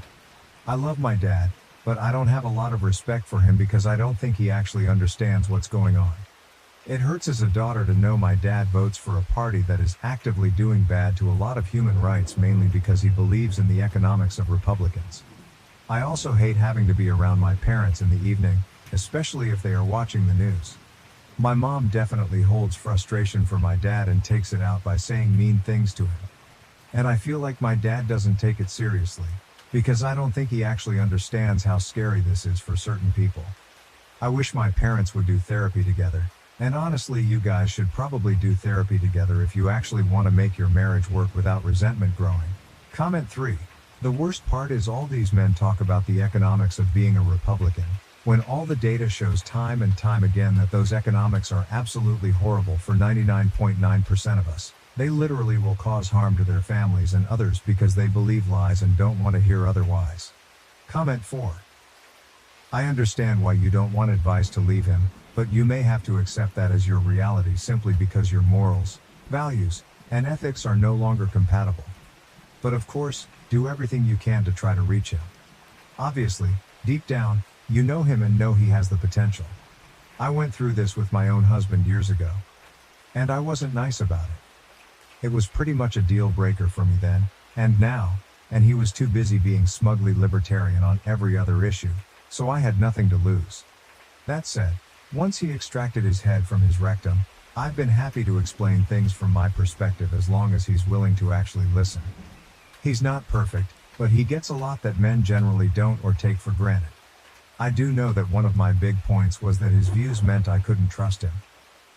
I love my dad, but I don't have a lot of respect for him because I don't think he actually understands what's going on. It hurts as a daughter to know my dad votes for a party that is actively doing bad to a lot of human rights mainly because he believes in the economics of Republicans. I also hate having to be around my parents in the evening, especially if they are watching the news. My mom definitely holds frustration for my dad and takes it out by saying mean things to him. And I feel like my dad doesn't take it seriously, because I don't think he actually understands how scary this is for certain people. I wish my parents would do therapy together. And honestly, you guys should probably do therapy together if you actually want to make your marriage work without resentment growing. Comment 3. The worst part is all these men talk about the economics of being a Republican, when all the data shows time and time again that those economics are absolutely horrible for 99.9% of us. They literally will cause harm to their families and others because they believe lies and don't want to hear otherwise. Comment 4. I understand why you don't want advice to leave him, but you may have to accept that as your reality simply because your morals, values, and ethics are no longer compatible. But of course, do everything you can to try to reach him. Obviously, deep down, you know him and know he has the potential. I went through this with my own husband years ago. And I wasn't nice about it. It was pretty much a deal breaker for me then, and now, and he was too busy being smugly libertarian on every other issue, so I had nothing to lose. That said, once he extracted his head from his rectum, I've been happy to explain things from my perspective as long as he's willing to actually listen. He's not perfect, but he gets a lot that men generally don't or take for granted. I do know that one of my big points was that his views meant I couldn't trust him.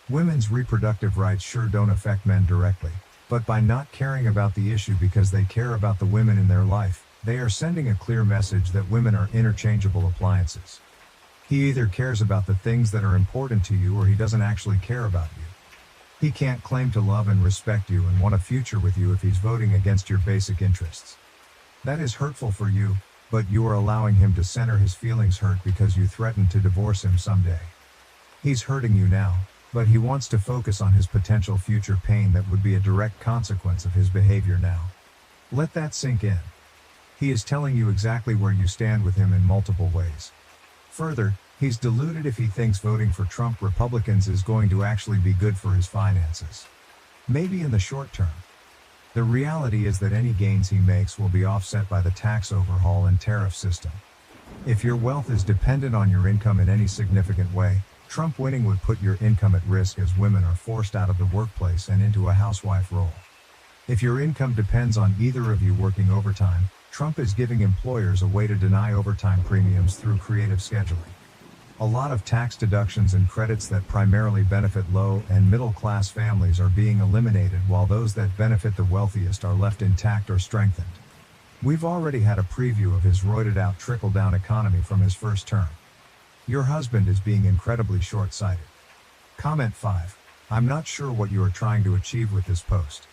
Women's reproductive rights sure don't affect men directly, but by not caring about the issue because they care about the women in their life, they are sending a clear message that women are interchangeable appliances. He either cares about the things that are important to you or he doesn't actually care about you. He can't claim to love and respect you and want a future with you if he's voting against your basic interests. That is hurtful for you, but you are allowing him to center his feelings hurt because you threatened to divorce him someday. He's hurting you now, but he wants to focus on his potential future pain that would be a direct consequence of his behavior now. Let that sink in. He is telling you exactly where you stand with him in multiple ways. Further, he's deluded if he thinks voting for Trump Republicans is going to actually be good for his finances. Maybe in the short term. The reality is that any gains he makes will be offset by the tax overhaul and tariff system. If your wealth is dependent on your income in any significant way, Trump winning would put your income at risk as women are forced out of the workplace and into a housewife role. If your income depends on either of you working overtime, Trump is giving employers a way to deny overtime premiums through creative scheduling. A lot of tax deductions and credits that primarily benefit low and middle class families are being eliminated while those that benefit the wealthiest are left intact or strengthened. We've already had a preview of his roided out trickle-down economy from his first term. Your husband is being incredibly short-sighted. Comment 5. I'm not sure what you are trying to achieve with this post.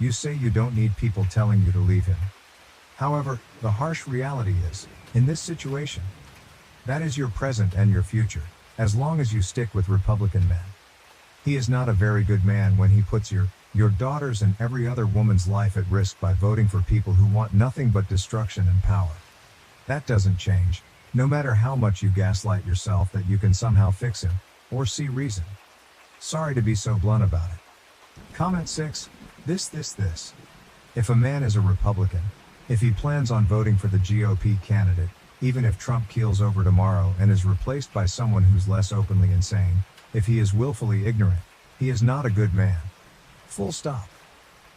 You say you don't need people telling you to leave him. However, the harsh reality is, in this situation, that is your present and your future, as long as you stick with Republican men. He is not a very good man when he puts your daughter's and every other woman's life at risk by voting for people who want nothing but destruction and power. That doesn't change, no matter how much you gaslight yourself that you can somehow fix him, or see reason. Sorry to be so blunt about it. Comment 6. This. If a man is a Republican, if he plans on voting for the GOP candidate, even if Trump keels over tomorrow and is replaced by someone who's less openly insane, if he is willfully ignorant, he is not a good man. Full stop.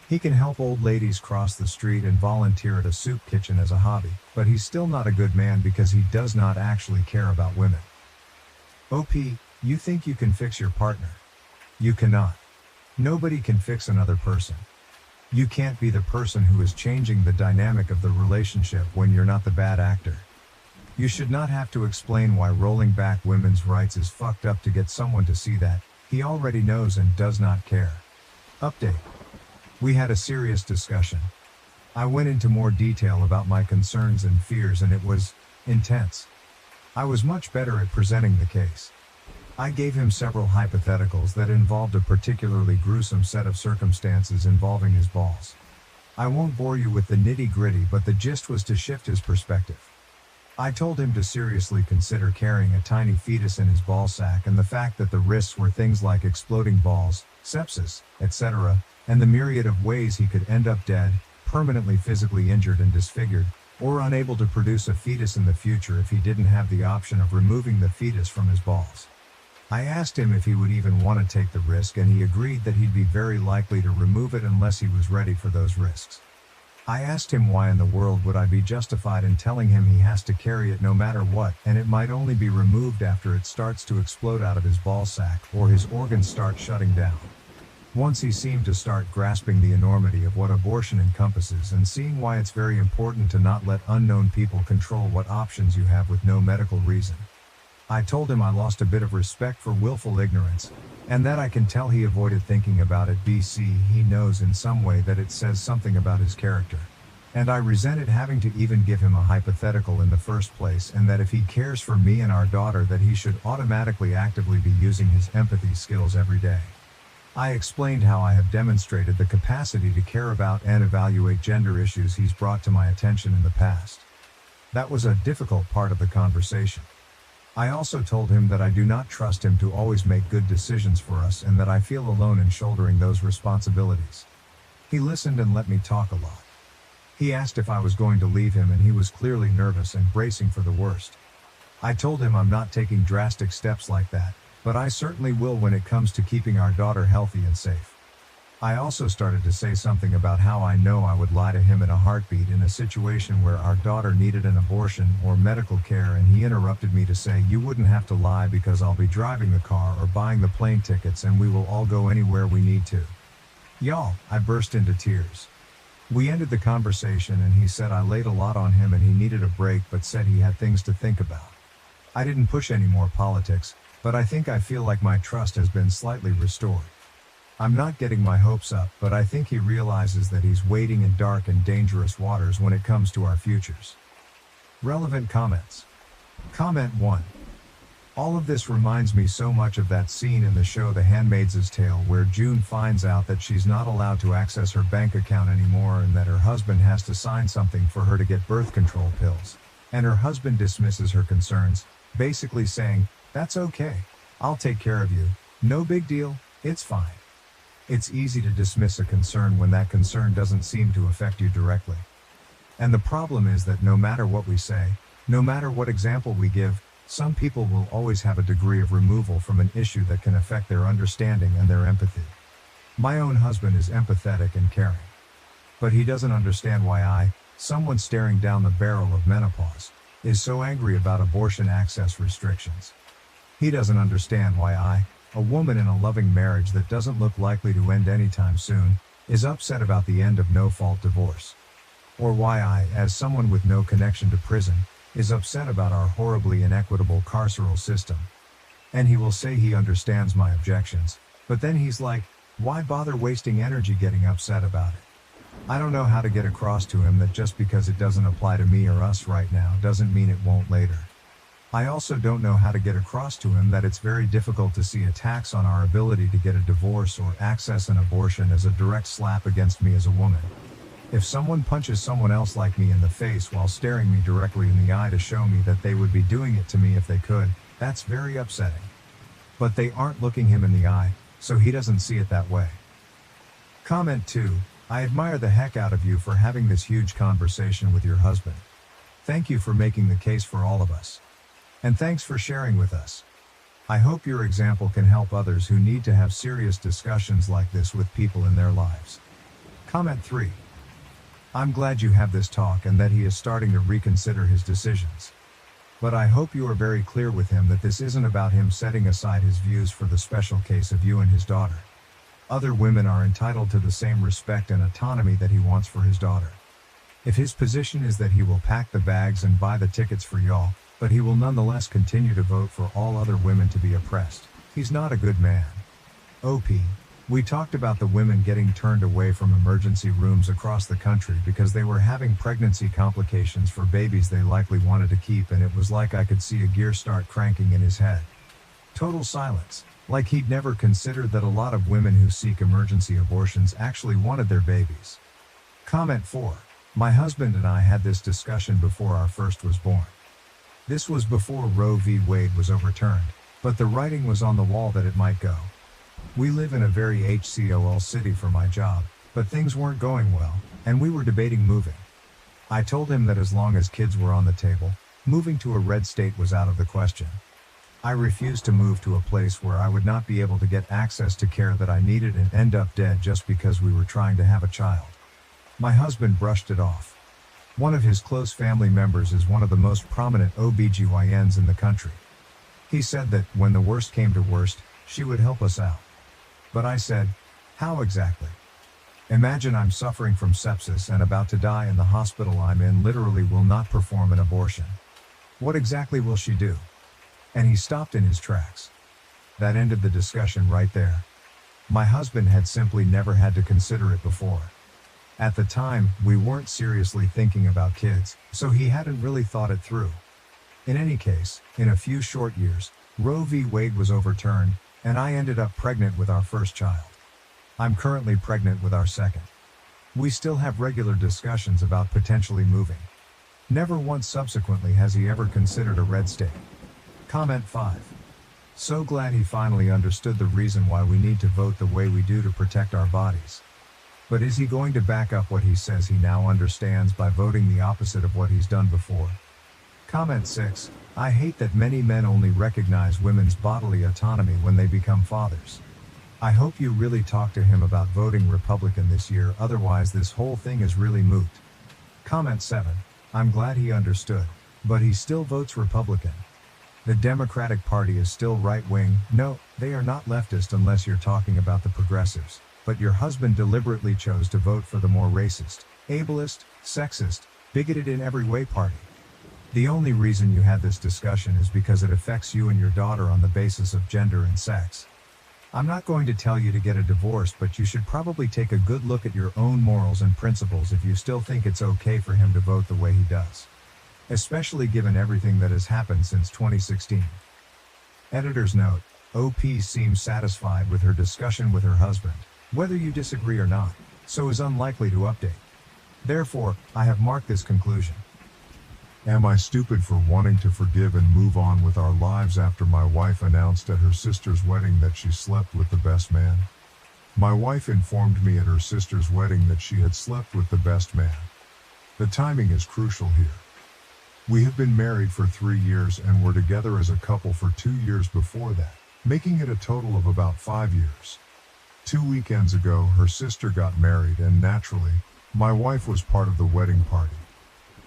He can help old ladies cross the street and volunteer at a soup kitchen as a hobby, but he's still not a good man because he does not actually care about women. OP, you think you can fix your partner? You cannot. Nobody can fix another person. You can't be the person who is changing the dynamic of the relationship when you're not the bad actor. You should not have to explain why rolling back women's rights is fucked up to get someone to see that. He already knows and does not care. Update. We had a serious discussion. I went into more detail about my concerns and fears and it was intense. I was much better at presenting the case. I gave him several hypotheticals that involved a particularly gruesome set of circumstances involving his balls. I won't bore you with the nitty-gritty, but the gist was to shift his perspective. I told him to seriously consider carrying a tiny fetus in his ball sack, and the fact that the risks were things like exploding balls, sepsis, etc., and the myriad of ways he could end up dead, permanently physically injured and disfigured, or unable to produce a fetus in the future if he didn't have the option of removing the fetus from his balls. I asked him if he would even want to take the risk, and he agreed that he'd be very likely to remove it unless he was ready for those risks. I asked him why in the world would I be justified in telling him he has to carry it no matter what, and it might only be removed after it starts to explode out of his ball sack or his organs start shutting down. Once he seemed to start grasping the enormity of what abortion encompasses and seeing why it's very important to not let unknown people control what options you have with no medical reason. I told him I lost a bit of respect for willful ignorance, and that I can tell he avoided thinking about it because he knows in some way that it says something about his character. And I resented having to even give him a hypothetical in the first place, and that if he cares for me and our daughter that he should automatically actively be using his empathy skills every day. I explained how I have demonstrated the capacity to care about and evaluate gender issues he's brought to my attention in the past. That was a difficult part of the conversation. I also told him that I do not trust him to always make good decisions for us, and that I feel alone in shouldering those responsibilities. He listened and let me talk a lot. He asked if I was going to leave him, and he was clearly nervous and bracing for the worst. I told him I'm not taking drastic steps like that, but I certainly will when it comes to keeping our daughter healthy and safe. I also started to say something about how I know I would lie to him in a heartbeat in a situation where our daughter needed an abortion or medical care, and he interrupted me to say, "You wouldn't have to lie because I'll be driving the car or buying the plane tickets, and we will all go anywhere we need to." Y'all, I burst into tears. We ended the conversation, and he said I laid a lot on him and he needed a break, but said he had things to think about. I didn't push any more politics, but I think I feel like my trust has been slightly restored. I'm not getting my hopes up, but I think he realizes that he's wading in dark and dangerous waters when it comes to our futures. Relevant comments. Comment 1. All of this reminds me so much of that scene in the show The Handmaid's Tale where June finds out that she's not allowed to access her bank account anymore, and that her husband has to sign something for her to get birth control pills. And her husband dismisses her concerns, basically saying, "That's okay. I'll take care of you. No big deal. It's fine." It's easy to dismiss a concern when that concern doesn't seem to affect you directly. And the problem is that no matter what we say, no matter what example we give, some people will always have a degree of removal from an issue that can affect their understanding and their empathy. My own husband is empathetic and caring. But he doesn't understand why someone staring down the barrel of menopause, is so angry about abortion access restrictions. He doesn't understand why a woman in a loving marriage that doesn't look likely to end anytime soon, is upset about the end of no-fault divorce. Or why I, as someone with no connection to prison, is upset about our horribly inequitable carceral system. And he will say he understands my objections, but then he's like, why bother wasting energy getting upset about it? I don't know how to get across to him that just because it doesn't apply to me or us right now doesn't mean it won't later. I also don't know how to get across to him that it's very difficult to see attacks on our ability to get a divorce or access an abortion as a direct slap against me as a woman. If someone punches someone else like me in the face while staring me directly in the eye to show me that they would be doing it to me if they could, that's very upsetting. But they aren't looking him in the eye, so he doesn't see it that way. Comment 2. I admire the heck out of you for having this huge conversation with your husband. Thank you for making the case for all of us. And thanks for sharing with us. I hope your example can help others who need to have serious discussions like this with people in their lives. Comment 3. I'm glad you have this talk and that he is starting to reconsider his decisions. But I hope you are very clear with him that this isn't about him setting aside his views for the special case of you and his daughter. Other women are entitled to the same respect and autonomy that he wants for his daughter. If his position is that he will pack the bags and buy the tickets for y'all, but he will nonetheless continue to vote for all other women to be oppressed, he's not a good man. OP. We talked about the women getting turned away from emergency rooms across the country because they were having pregnancy complications for babies they likely wanted to keep, and it was like I could see a gear start cranking in his head. Total silence, like he'd never considered that a lot of women who seek emergency abortions actually wanted their babies. Comment 4. My husband and I had this discussion before our first was born. This was before Roe v. Wade was overturned, but the writing was on the wall that it might go. We live in a very HCOL city for my job, but things weren't going well, and we were debating moving. I told him that as long as kids were on the table, moving to a red state was out of the question. I refused to move to a place where I would not be able to get access to care that I needed and end up dead just because we were trying to have a child. My husband brushed it off. One of his close family members is one of the most prominent OBGYNs in the country. He said that, when the worst came to worst, she would help us out. But I said, how exactly? Imagine I'm suffering from sepsis and about to die, and the hospital I'm in literally will not perform an abortion. What exactly will she do? And he stopped in his tracks. That ended the discussion right there. My husband had simply never had to consider it before. At the time, we weren't seriously thinking about kids, so he hadn't really thought it through. In any case, in a few short years, Roe v. Wade was overturned, and I ended up pregnant with our first child. I'm currently pregnant with our second. We still have regular discussions about potentially moving. Never once subsequently has he ever considered a red state. Comment 5. So glad he finally understood the reason why we need to vote the way we do to protect our bodies. But is he going to back up what he says he now understands by voting the opposite of what he's done before? Comment 6. I hate that many men only recognize women's bodily autonomy when they become fathers. I hope you really talk to him about voting Republican this year, otherwise this whole thing is really moot. Comment 7. I'm glad he understood, but he still votes Republican. The Democratic Party is still right-wing. No, they are not leftist unless you're talking about the progressives, but your husband deliberately chose to vote for the more racist, ableist, sexist, bigoted in every way party. The only reason you had this discussion is because it affects you and your daughter on the basis of gender and sex. I'm not going to tell you to get a divorce, but you should probably take a good look at your own morals and principles if you still think it's okay for him to vote the way he does. Especially given everything that has happened since 2016. Editor's note: OP seems satisfied with her discussion with her husband, whether you disagree or not, so is unlikely to update. Therefore, I have marked this conclusion. Am I stupid for wanting to forgive and move on with our lives after my wife announced at her sister's wedding that she slept with the best man? My wife informed me at her sister's wedding that she had slept with the best man. The timing is crucial here. We have been married for 3 years and were together as a couple for 2 years before that, making it a total of about 5 years. 2 weekends ago, her sister got married, and naturally, my wife was part of the wedding party.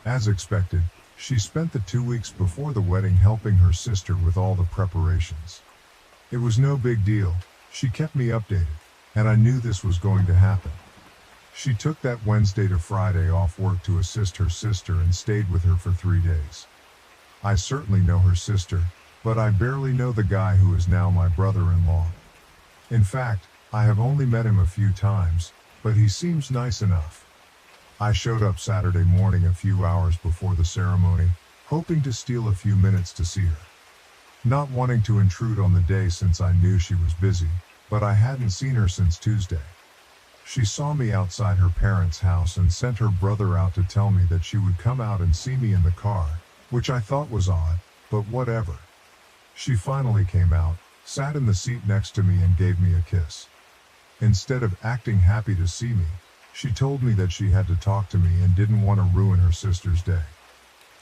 As expected, she spent the 2 weeks before the wedding helping her sister with all the preparations. It was no big deal. She kept me updated, and I knew this was going to happen. She took that Wednesday to Friday off work to assist her sister and stayed with her for 3 days. I certainly know her sister, but I barely know the guy who is now my brother-in-law. In fact, I have only met him a few times, but he seems nice enough. I showed up Saturday morning a few hours before the ceremony, hoping to steal a few minutes to see her. Not wanting to intrude on the day since I knew she was busy, but I hadn't seen her since Tuesday. She saw me outside her parents' house and sent her brother out to tell me that she would come out and see me in the car, which I thought was odd, but whatever. She finally came out, sat in the seat next to me and gave me a kiss. Instead of acting happy to see me, she told me that she had to talk to me and didn't want to ruin her sister's day.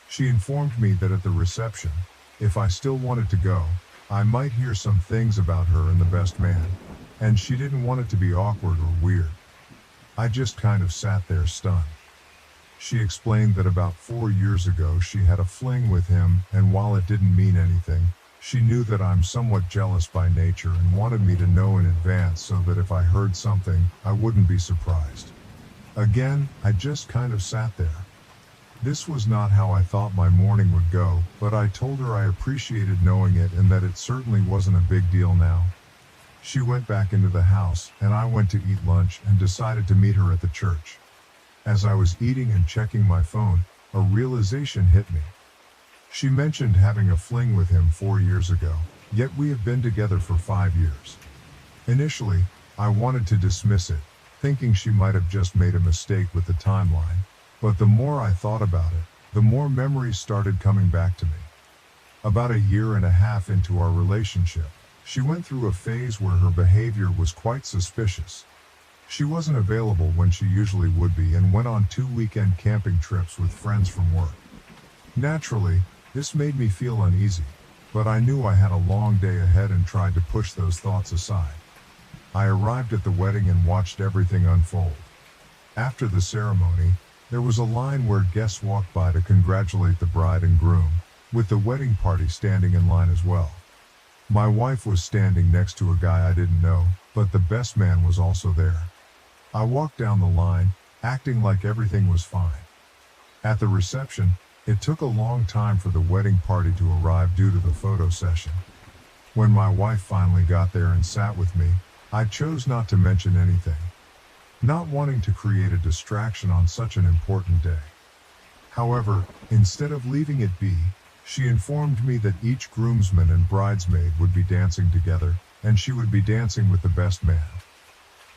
She informed me that at the reception, if I still wanted to go, I might hear some things about her and the best man, and she didn't want it to be awkward or weird. I just kind of sat there stunned. She explained that about 4 years ago she had a fling with him, and while it didn't mean anything, she knew that I'm somewhat jealous by nature and wanted me to know in advance so that if I heard something, I wouldn't be surprised. Again, I just kind of sat there. This was not how I thought my morning would go, but I told her I appreciated knowing it and that it certainly wasn't a big deal now. She went back into the house, and I went to eat lunch and decided to meet her at the church. As I was eating and checking my phone, a realization hit me. She mentioned having a fling with him 4 years ago, yet we have been together for 5 years. Initially, I wanted to dismiss it, thinking she might have just made a mistake with the timeline, but the more I thought about it, the more memories started coming back to me. About a year and a half into our relationship, she went through a phase where her behavior was quite suspicious. She wasn't available when she usually would be and went on 2 weekend camping trips with friends from work. Naturally, this made me feel uneasy, but I knew I had a long day ahead and tried to push those thoughts aside. I arrived at the wedding and watched everything unfold. After the ceremony, there was a line where guests walked by to congratulate the bride and groom, with the wedding party standing in line as well. My wife was standing next to a guy I didn't know, but the best man was also there. I walked down the line, acting like everything was fine. At the reception, it took a long time for the wedding party to arrive due to the photo session. When my wife finally got there and sat with me, I chose not to mention anything, not wanting to create a distraction on such an important day. However, instead of leaving it be, she informed me that each groomsman and bridesmaid would be dancing together, and she would be dancing with the best man.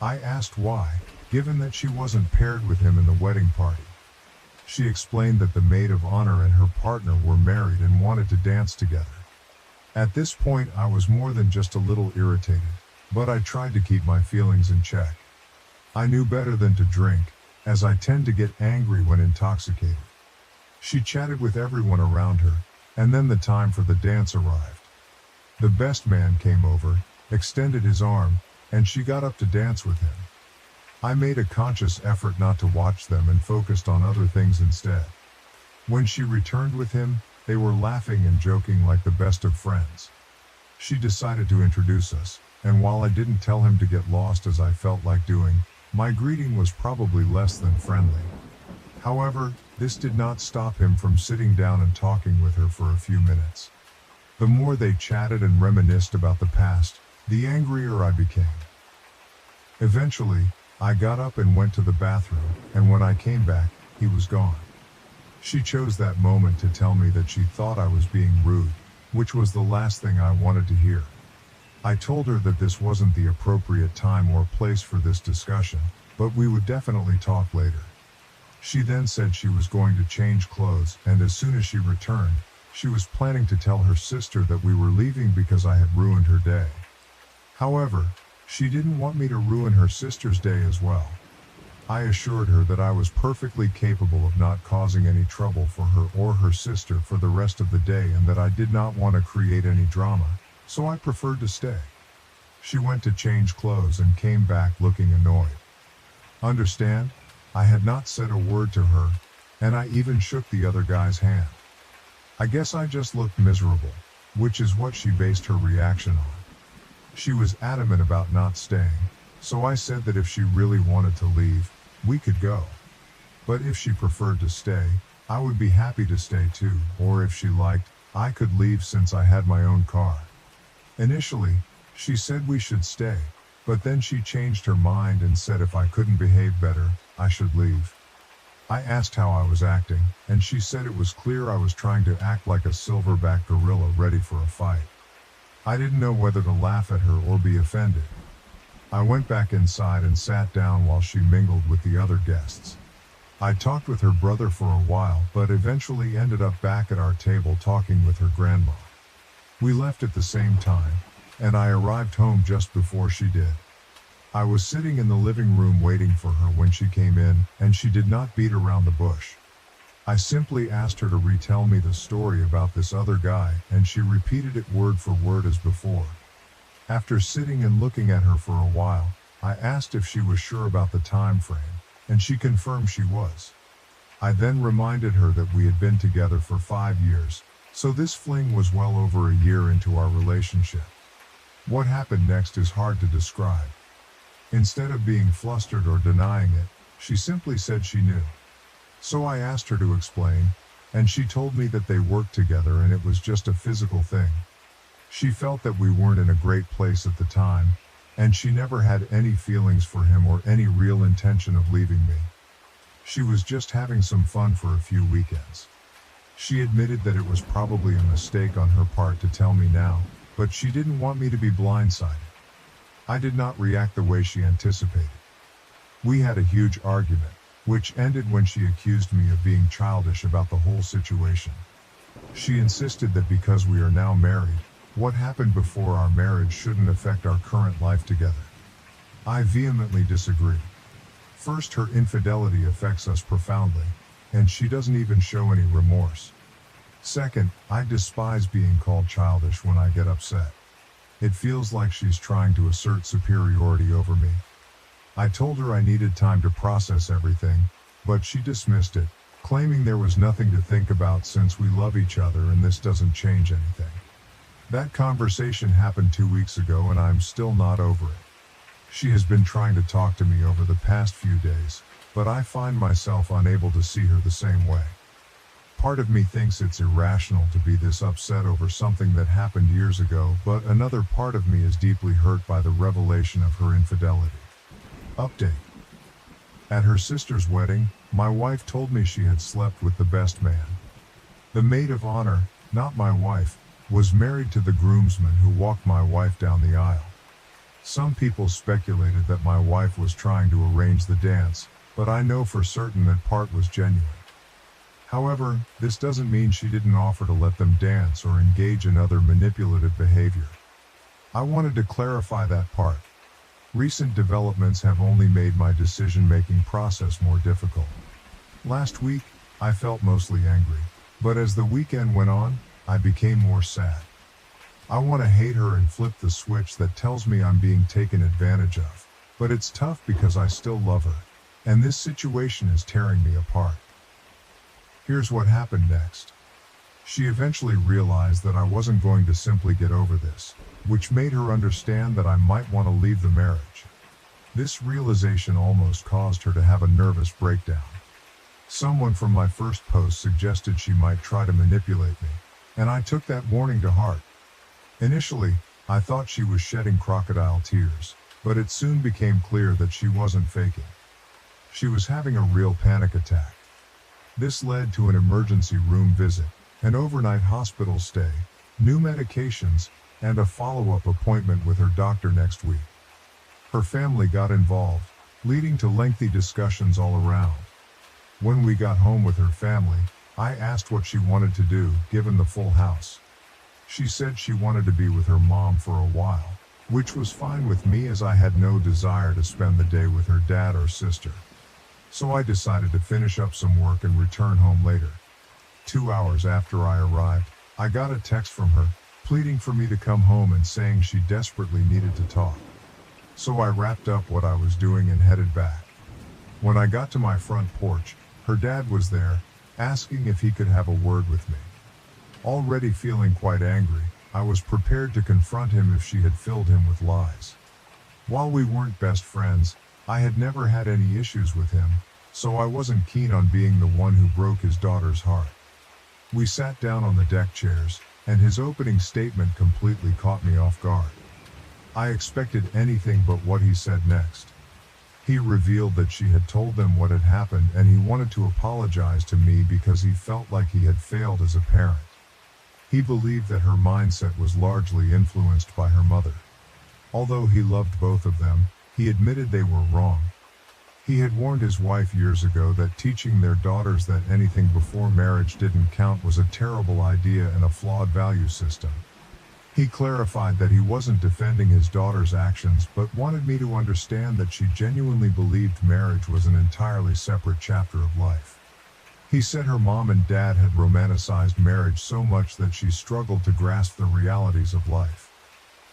I asked why, given that she wasn't paired with him in the wedding party. She explained that the maid of honor and her partner were married and wanted to dance together. At this point, I was more than just a little irritated, but I tried to keep my feelings in check. I knew better than to drink, as I tend to get angry when intoxicated. She chatted with everyone around her, and then the time for the dance arrived. The best man came over, extended his arm, and she got up to dance with him. I made a conscious effort not to watch them and focused on other things instead. When she returned with him, they were laughing and joking like the best of friends. She decided to introduce us, and while I didn't tell him to get lost as I felt like doing, my greeting was probably less than friendly. However, this did not stop him from sitting down and talking with her for a few minutes. The more they chatted and reminisced about the past, the angrier I became. Eventually, I got up and went to the bathroom, and when I came back, he was gone. She chose that moment to tell me that she thought I was being rude, which was the last thing I wanted to hear. I told her that this wasn't the appropriate time or place for this discussion, but we would definitely talk later. She then said she was going to change clothes, and as soon as she returned, she was planning to tell her sister that we were leaving because I had ruined her day. However, she didn't want me to ruin her sister's day as well. I assured her that I was perfectly capable of not causing any trouble for her or her sister for the rest of the day and that I did not want to create any drama, so I preferred to stay. She went to change clothes and came back looking annoyed. Understand? I had not said a word to her, and I even shook the other guy's hand. I guess I just looked miserable, which is what she based her reaction on. She was adamant about not staying, so I said that if she really wanted to leave, we could go. But if she preferred to stay, I would be happy to stay too, or if she liked, I could leave since I had my own car. Initially, she said we should stay, but then she changed her mind and said if I couldn't behave better, I should leave. I asked how I was acting, and she said it was clear I was trying to act like a silverback gorilla ready for a fight. I didn't know whether to laugh at her or be offended. I went back inside and sat down while she mingled with the other guests. I talked with her brother for a while, but eventually ended up back at our table talking with her grandma. We left at the same time, and I arrived home just before she did. I was sitting in the living room waiting for her when she came in, and she did not beat around the bush. I simply asked her to retell me the story about this other guy, and she repeated it word for word as before. After sitting and looking at her for a while, I asked if she was sure about the time frame, and she confirmed she was. I then reminded her that we had been together for 5 years, so this fling was well over a year into our relationship. What happened next is hard to describe. Instead of being flustered or denying it, she simply said she knew. So I asked her to explain, and she told me that they worked together and it was just a physical thing. She felt that we weren't in a great place at the time, and she never had any feelings for him or any real intention of leaving me. She was just having some fun for a few weekends. She admitted that it was probably a mistake on her part to tell me now, but she didn't want me to be blindsided. I did not react the way she anticipated. We had a huge argument, which ended when she accused me of being childish about the whole situation. She insisted that because we are now married, what happened before our marriage shouldn't affect our current life together. I vehemently disagree. First, her infidelity affects us profoundly, and she doesn't even show any remorse. Second, I despise being called childish when I get upset. It feels like she's trying to assert superiority over me. I told her I needed time to process everything, but she dismissed it, claiming there was nothing to think about since we love each other and this doesn't change anything. That conversation happened 2 weeks ago and I'm still not over it. She has been trying to talk to me over the past few days, but I find myself unable to see her the same way. Part of me thinks it's irrational to be this upset over something that happened years ago, but another part of me is deeply hurt by the revelation of her infidelity. Update. At her sister's wedding, my wife told me she had slept with the best man. The maid of honor, not my wife, was married to the groomsman who walked my wife down the aisle. Some people speculated that my wife was trying to arrange the dance, but I know for certain that part was genuine. However, this doesn't mean she didn't offer to let them dance or engage in other manipulative behavior. I wanted to clarify that part. Recent developments have only made my decision-making process more difficult. Last week, I felt mostly angry, but as the weekend went on, I became more sad. I want to hate her and flip the switch that tells me I'm being taken advantage of, but it's tough because I still love her, and this situation is tearing me apart. Here's what happened next. She eventually realized that I wasn't going to simply get over this, which made her understand that I might want to leave the marriage. This realization almost caused her to have a nervous breakdown. Someone from my first post suggested she might try to manipulate me, and I took that warning to heart. Initially, I thought she was shedding crocodile tears, but it soon became clear that she wasn't faking. She was having a real panic attack. This led to an emergency room visit, an overnight hospital stay, new medications, and a follow-up appointment with her doctor next week. Her family got involved, leading to lengthy discussions all around. When we got home with her family, I asked what she wanted to do, given the full house. She said she wanted to be with her mom for a while, which was fine with me as I had no desire to spend the day with her dad or sister. So I decided to finish up some work and return home later. 2 hours after I arrived, I got a text from her, pleading for me to come home and saying she desperately needed to talk. So I wrapped up what I was doing and headed back. When I got to my front porch, her dad was there, asking if he could have a word with me. Already feeling quite angry, I was prepared to confront him if she had filled him with lies. While we weren't best friends, I had never had any issues with him, so I wasn't keen on being the one who broke his daughter's heart. We sat down on the deck chairs, and his opening statement completely caught me off guard. I expected anything but what he said next. He revealed that she had told them what had happened and he wanted to apologize to me because he felt like he had failed as a parent. He believed that her mindset was largely influenced by her mother. Although he loved both of them, he admitted they were wrong. He had warned his wife years ago that teaching their daughters that anything before marriage didn't count was a terrible idea and a flawed value system. He clarified that he wasn't defending his daughter's actions but wanted me to understand that she genuinely believed marriage was an entirely separate chapter of life. He said her mom and dad had romanticized marriage so much that she struggled to grasp the realities of life.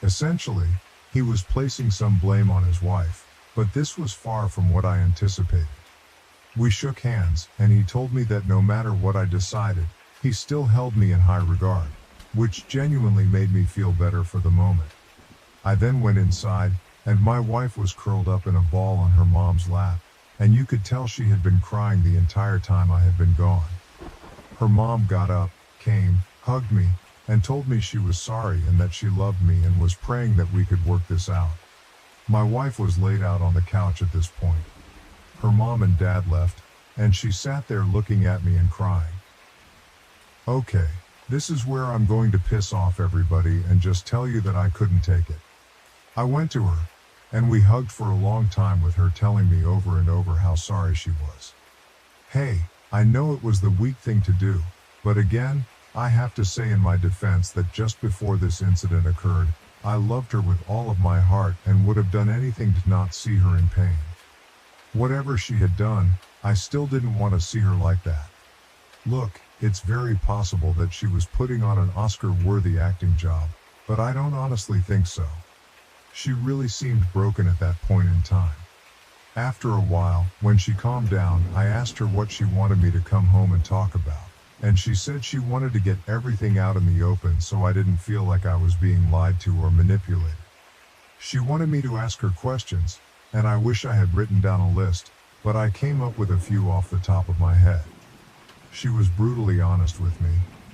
Essentially, he was placing some blame on his wife, but this was far from what I anticipated. We shook hands, and he told me that no matter what I decided, he still held me in high regard, which genuinely made me feel better for the moment. I then went inside, and my wife was curled up in a ball on her mom's lap, and you could tell she had been crying the entire time I had been gone. Her mom got up, came, hugged me, and told me she was sorry and that she loved me and was praying that we could work this out. My wife was laid out on the couch at this point. Her mom and dad left, and she sat there looking at me and crying. Okay, this is where I'm going to piss off everybody and just tell you that I couldn't take it. I went to her, and we hugged for a long time with her telling me over and over how sorry she was. Hey, I know it was the weak thing to do, but again, I have to say in my defense that just before this incident occurred, I loved her with all of my heart and would have done anything to not see her in pain. Whatever she had done, I still didn't want to see her like that. Look, it's very possible that she was putting on an Oscar-worthy acting job, but I don't honestly think so. She really seemed broken at that point in time. After a while, when she calmed down, I asked her what she wanted me to come home and talk about, and she said she wanted to get everything out in the open so I didn't feel like I was being lied to or manipulated. She wanted me to ask her questions, and I wish I had written down a list, but I came up with a few off the top of my head. She was brutally honest with me,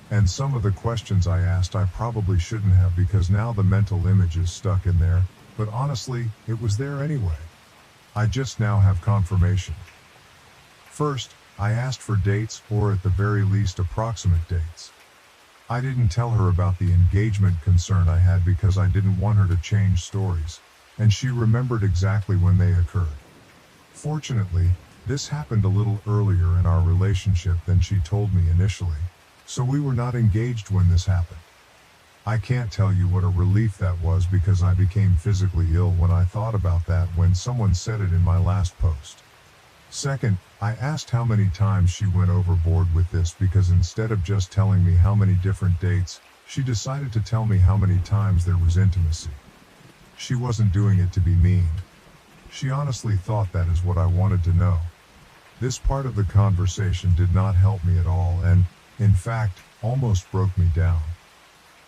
and some of the questions I asked I probably shouldn't have because now the mental image is stuck in there, but honestly, it was there anyway. I just now have confirmation. First, I asked for dates, or at the very least approximate dates. I didn't tell her about the engagement concern I had because I didn't want her to change stories, and she remembered exactly when they occurred. Fortunately, this happened a little earlier in our relationship than she told me initially, so we were not engaged when this happened. I can't tell you what a relief that was because I became physically ill when I thought about that when someone said it in my last post. Second, I asked how many times she went overboard with this because instead of just telling me how many different dates, she decided to tell me how many times there was intimacy. She wasn't doing it to be mean. She honestly thought that is what I wanted to know. This part of the conversation did not help me at all and, in fact, almost broke me down.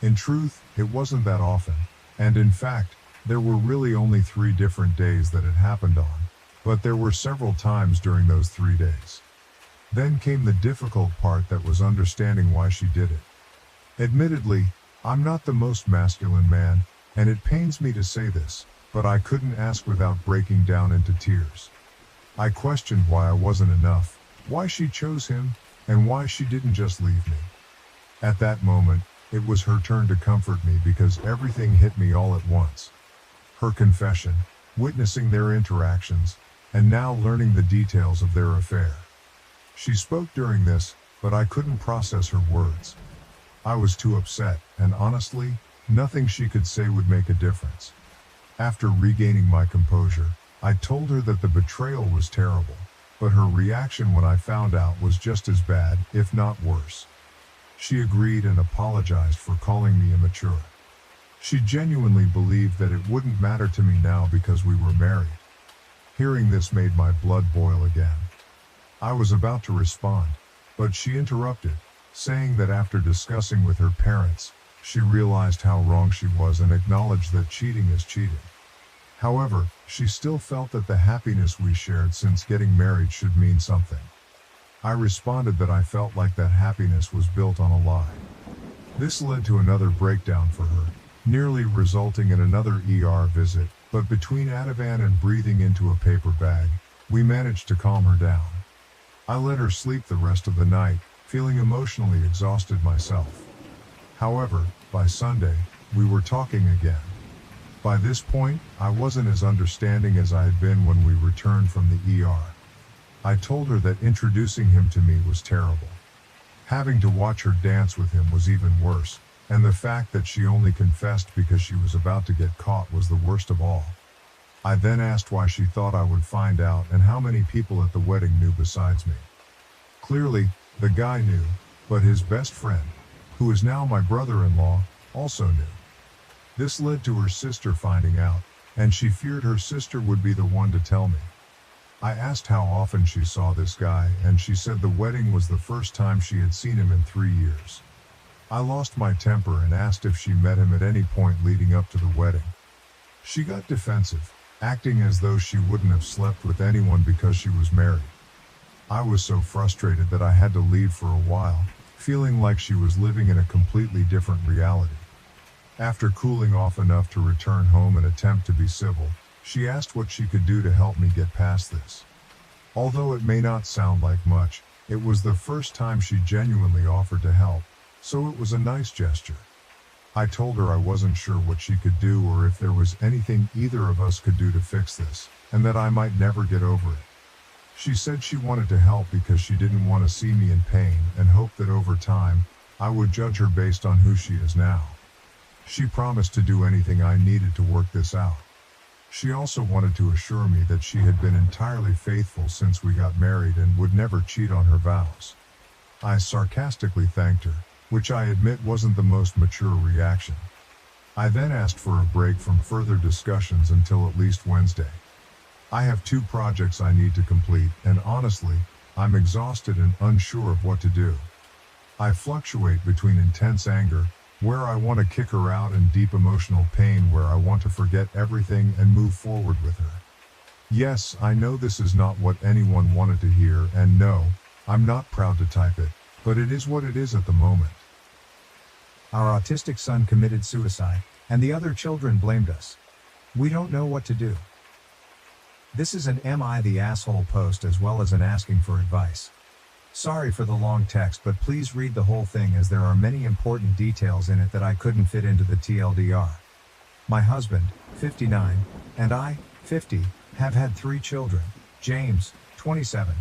In truth, it wasn't that often, and in fact, there were really only 3 different days that it happened on, but there were several times during those 3 days. Then came the difficult part that was understanding why she did it. Admittedly, I'm not the most masculine man, and it pains me to say this, but I couldn't ask without breaking down into tears. I questioned why I wasn't enough, why she chose him, and why she didn't just leave me. At that moment, it was her turn to comfort me because everything hit me all at once. Her confession, witnessing their interactions, and now learning the details of their affair. She spoke during this, but I couldn't process her words. I was too upset, and honestly, nothing she could say would make a difference. After regaining my composure, I told her that the betrayal was terrible, but her reaction when I found out was just as bad, if not worse. She agreed and apologized for calling me immature. She genuinely believed that it wouldn't matter to me now because we were married. Hearing this made my blood boil again. I was about to respond, but she interrupted, saying that after discussing with her parents, she realized how wrong she was and acknowledged that cheating is cheating. However, she still felt that the happiness we shared since getting married should mean something. I responded that I felt like that happiness was built on a lie. This led to another breakdown for her, nearly resulting in another ER visit, but between Ativan and breathing into a paper bag, we managed to calm her down. I let her sleep the rest of the night, feeling emotionally exhausted myself. However, by Sunday, we were talking again. By this point, I wasn't as understanding as I had been when we returned from the ER. I told her that introducing him to me was terrible. Having to watch her dance with him was even worse, and the fact that she only confessed because she was about to get caught was the worst of all. I then asked why she thought I would find out and how many people at the wedding knew besides me. Clearly, the guy knew, but his best friend, who is now my brother-in-law, also knew. This led to her sister finding out, and she feared her sister would be the one to tell me. I asked how often she saw this guy, and she said the wedding was the first time she had seen him in 3 years. I lost my temper and asked if she met him at any point leading up to the wedding. She got defensive, acting as though she wouldn't have slept with anyone because she was married. I was so frustrated that I had to leave for a while, feeling like she was living in a completely different reality. After cooling off enough to return home and attempt to be civil, She asked what she could do to help me get past this. Although it may not sound like much, it was the first time she genuinely offered to help, so it was a nice gesture. I told her I wasn't sure what she could do or if there was anything either of us could do to fix this, and that I might never get over it. She said she wanted to help because she didn't want to see me in pain and hoped that over time, I would judge her based on who she is now. She promised to do anything I needed to work this out. She also wanted to assure me that she had been entirely faithful since we got married and would never cheat on her vows. I sarcastically thanked her, which I admit wasn't the most mature reaction. I then asked for a break from further discussions until at least Wednesday. I have 2 projects I need to complete, and honestly, I'm exhausted and unsure of what to do. I fluctuate between intense anger, where I want to kick her out, and deep emotional pain where I want to forget everything and move forward with her. Yes, I know this is not what anyone wanted to hear, and no, I'm not proud to type it, but it is what it is at the moment. Our autistic son committed suicide, and the other children blamed us. We don't know what to do. This is an "Am I the asshole" post as well as an asking for advice. Sorry for the long text, but please read the whole thing as there are many important details in it that I couldn't fit into the TLDR. My husband, 59, and I, 50, have had 3 children: James, 27,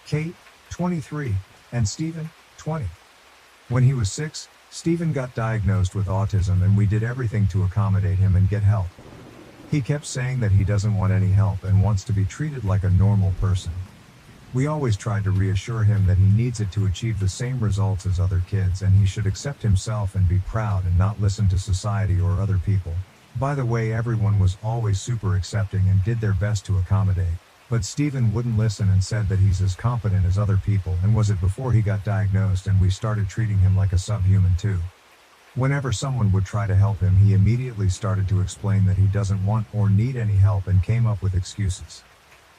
Kate, 23, and Stephen, 20. When he was 6, Stephen got diagnosed with autism and we did everything to accommodate him and get help. He kept saying that he doesn't want any help and wants to be treated like a normal person. We always tried to reassure him that he needs it to achieve the same results as other kids and he should accept himself and be proud and not listen to society or other people. By the way, everyone was always super accepting and did their best to accommodate, but Stephen wouldn't listen and said that he's as competent as other people, and was it before he got diagnosed and we started treating him like a subhuman too. Whenever someone would try to help him, he immediately started to explain that he doesn't want or need any help and came up with excuses.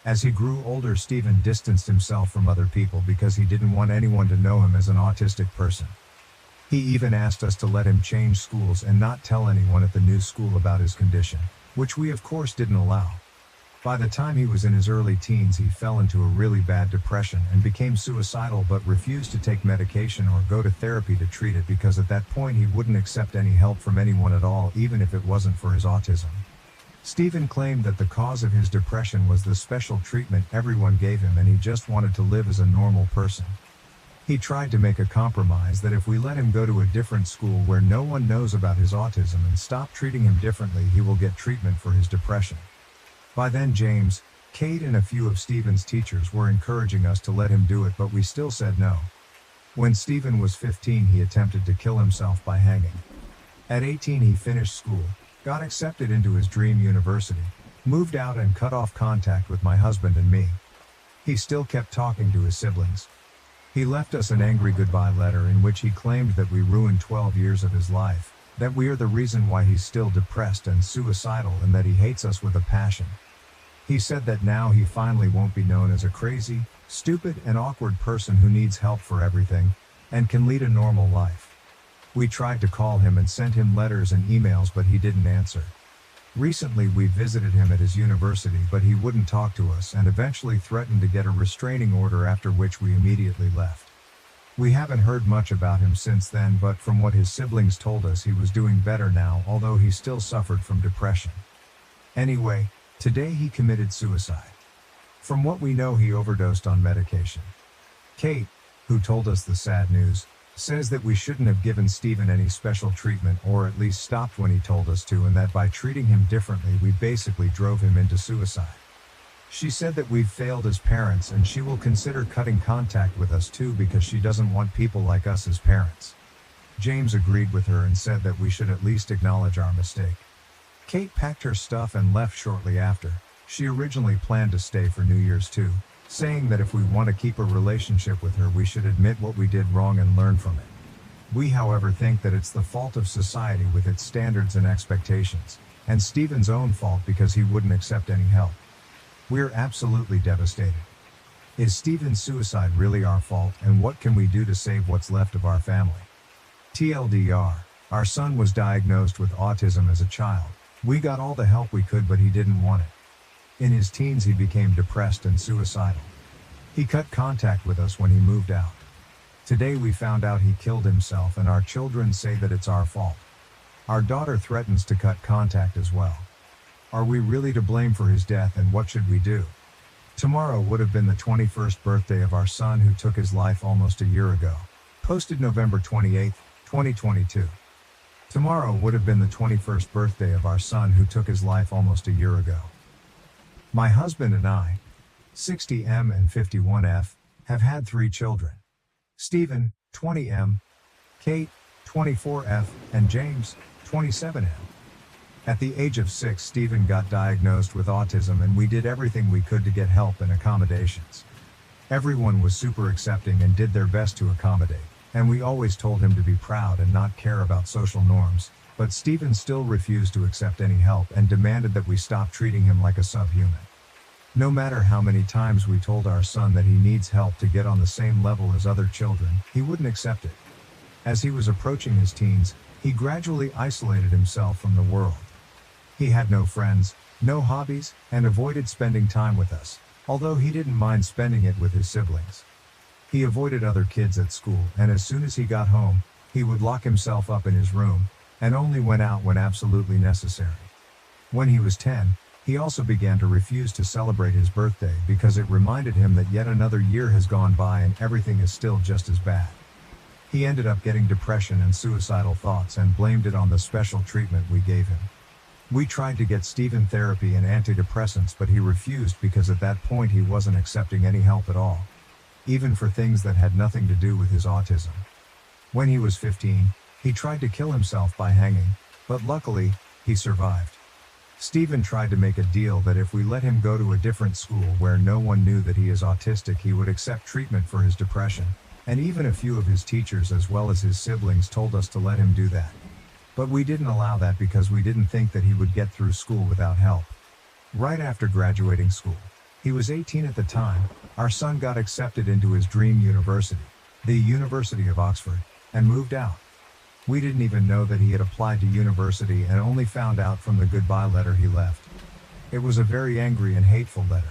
As he grew older, Stephen distanced himself from other people because he didn't want anyone to know him as an autistic person. He even asked us to let him change schools and not tell anyone at the new school about his condition, which we of course didn't allow. By the time he was in his early teens, he fell into a really bad depression and became suicidal, but refused to take medication or go to therapy to treat it because at that point he wouldn't accept any help from anyone at all, even if it wasn't for his autism. Stephen claimed that the cause of his depression was the special treatment everyone gave him and he just wanted to live as a normal person. He tried to make a compromise that if we let him go to a different school where no one knows about his autism and stop treating him differently, he will get treatment for his depression. By then James, Kate and a few of Stephen's teachers were encouraging us to let him do it, but we still said no. When Stephen was 15, he attempted to kill himself by hanging. At 18 he finished school, got accepted into his dream university, moved out and cut off contact with my husband and me. He still kept talking to his siblings. He left us an angry goodbye letter in which he claimed that we ruined 12 years of his life, that we are the reason why he's still depressed and suicidal, and that he hates us with a passion. He said that now he finally won't be known as a crazy, stupid, and awkward person who needs help for everything, and can lead a normal life. We tried to call him and sent him letters and emails, but he didn't answer. Recently we visited him at his university, but he wouldn't talk to us and eventually threatened to get a restraining order, after which we immediately left. We haven't heard much about him since then, but from what his siblings told us, he was doing better now, although he still suffered from depression. Anyway, today he committed suicide. From what we know, he overdosed on medication. Kate, who told us the sad news, says that we shouldn't have given Stephen any special treatment, or at least stopped when he told us to, and that by treating him differently we basically drove him into suicide. She said that we've failed as parents and she will consider cutting contact with us too because she doesn't want people like us as parents. James agreed with her and said that we should at least acknowledge our mistake. Kate packed her stuff and left shortly after. She originally planned to stay for New Year's too, saying that if we want to keep a relationship with her, we should admit what we did wrong and learn from it. We, however, think that it's the fault of society with its standards and expectations, and Stephen's own fault because he wouldn't accept any help. We're absolutely devastated. Is Stephen's suicide really our fault, and what can we do to save what's left of our family? TLDR, our son was diagnosed with autism as a child. We got all the help we could, but he didn't want it. In his teens he became depressed and suicidal. He cut contact with us when he moved out. Today we found out he killed himself, and our children say that it's our fault. Our daughter threatens to cut contact as well. Are we really to blame for his death, and what should we do? Tomorrow would have been the 21st birthday of our son who took his life almost a year ago. Posted November 28, 2022. Tomorrow would have been the 21st birthday of our son who took his life almost a year ago. My husband and I, 60M and 51F, have had 3 children. Stephen, 20M, Kate, 24F, and James, 27M. At the age of 6, Stephen got diagnosed with autism, and we did everything we could to get help and accommodations. Everyone was super accepting and did their best to accommodate, and we always told him to be proud and not care about social norms, but Stephen still refused to accept any help and demanded that we stop treating him like a subhuman. No matter how many times we told our son that he needs help to get on the same level as other children, he wouldn't accept it. As he was approaching his teens, he gradually isolated himself from the world. He had no friends, no hobbies, and avoided spending time with us, although he didn't mind spending it with his siblings. He avoided other kids at school, and as soon as he got home, he would lock himself up in his room, and only went out when absolutely necessary. When he was 10, he also began to refuse to celebrate his birthday because it reminded him that yet another year has gone by and everything is still just as bad. He ended up getting depression and suicidal thoughts and blamed it on the special treatment we gave him. We tried to get Stephen therapy and antidepressants, but he refused because at that point he wasn't accepting any help at all, even for things that had nothing to do with his autism. When he was 15, he tried to kill himself by hanging, but luckily, he survived. Stephen tried to make a deal that if we let him go to a different school where no one knew that he is autistic, he would accept treatment for his depression, and even a few of his teachers as well as his siblings told us to let him do that. But we didn't allow that because we didn't think that he would get through school without help. Right after graduating school, he was 18 at the time, our son got accepted into his dream university, the University of Oxford, and moved out. We didn't even know that he had applied to university and only found out from the goodbye letter he left. It was a very angry and hateful letter.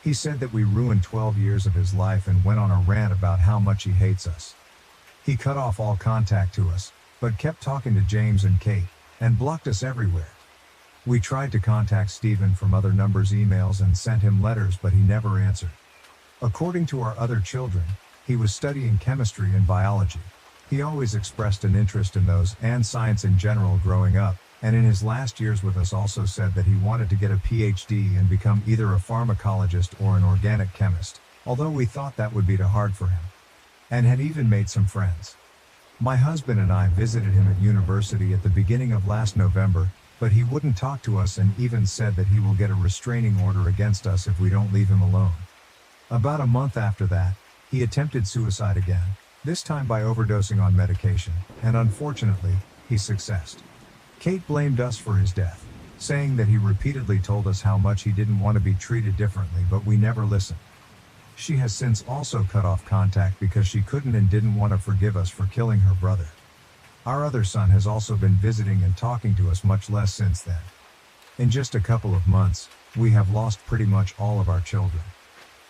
He said that we ruined 12 years of his life and went on a rant about how much he hates us. He cut off all contact to us, but kept talking to James and Kate, and blocked us everywhere. We tried to contact Stephen from other numbers, emails, and sent him letters, but he never answered. According to our other children, he was studying chemistry and biology. He always expressed an interest in those and science in general growing up, and in his last years with us also said that he wanted to get a PhD and become either a pharmacologist or an organic chemist, although we thought that would be too hard for him, and had even made some friends. My husband and I visited him at university at the beginning of last November, but he wouldn't talk to us and even said that he will get a restraining order against us if we don't leave him alone. About a month after that, he attempted suicide again, this time by overdosing on medication, and unfortunately, he succeeded. Kate blamed us for his death, saying that he repeatedly told us how much he didn't want to be treated differently, but we never listened. She has since also cut off contact because she couldn't and didn't want to forgive us for killing her brother. Our other son has also been visiting and talking to us much less since then. In just a couple of months, we have lost pretty much all of our children.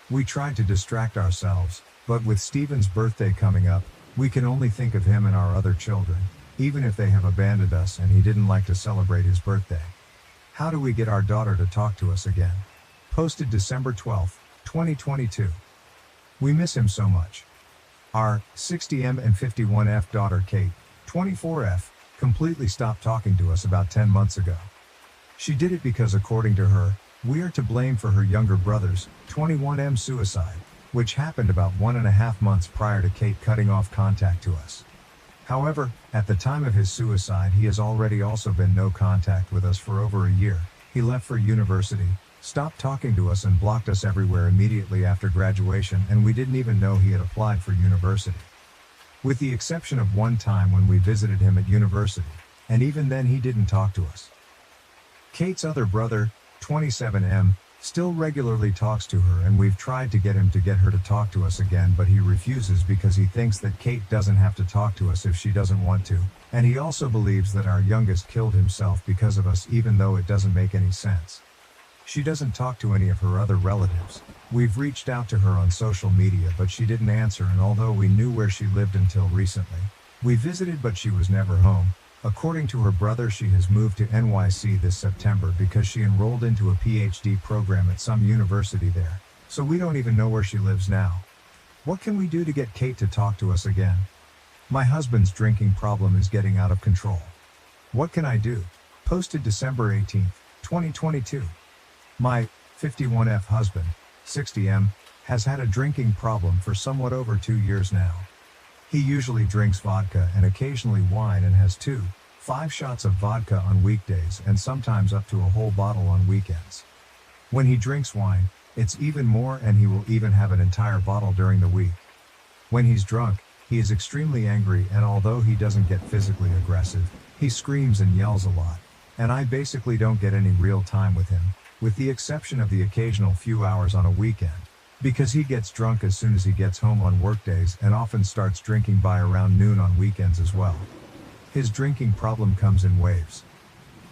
We tried to distract ourselves, but with Stephen's birthday coming up, we can only think of him and our other children, even if they have abandoned us and he didn't like to celebrate his birthday. How do we get our daughter to talk to us again? Posted December 12, 2022. We miss him so much. Our 60M and 51F daughter Kate, 24F, completely stopped talking to us about 10 months ago. She did it because, according to her, we are to blame for her younger brother's 21M suicide, which happened about 1.5 months prior to Kate cutting off contact to us. However, at the time of his suicide, he has already also been no contact with us for over a year. He left for university, stopped talking to us, and blocked us everywhere immediately after graduation, and we didn't even know he had applied for university. With the exception of one time when we visited him at university, and even then he didn't talk to us. Kate's other brother, 27M, still regularly talks to her, and we've tried to get her to talk to us again, but he refuses because he thinks that Kate doesn't have to talk to us if she doesn't want to, and he also believes that our youngest killed himself because of us, even though it doesn't make any sense. She doesn't talk to any of her other relatives. We've reached out to her on social media, but she didn't answer, and although we knew where she lived until recently, we visited, but she was never home. According to her brother, she has moved to NYC this September because she enrolled into a PhD program at some university there. So we don't even know where she lives now. What can we do to get Kate to talk to us again? My husband's drinking problem is getting out of control. What can I do? Posted December 18, 2022. My 51F husband, 60M, has had a drinking problem for somewhat over 2 years now. He usually drinks vodka and occasionally wine and has 5 shots of vodka on weekdays and sometimes up to a whole bottle on weekends. When he drinks wine, it's even more, and he will even have an entire bottle during the week. When he's drunk, he is extremely angry, and although he doesn't get physically aggressive, he screams and yells a lot, and I basically don't get any real time with him, with the exception of the occasional few hours on a weekend, because he gets drunk as soon as he gets home on workdays and often starts drinking by around noon on weekends as well. His drinking problem comes in waves.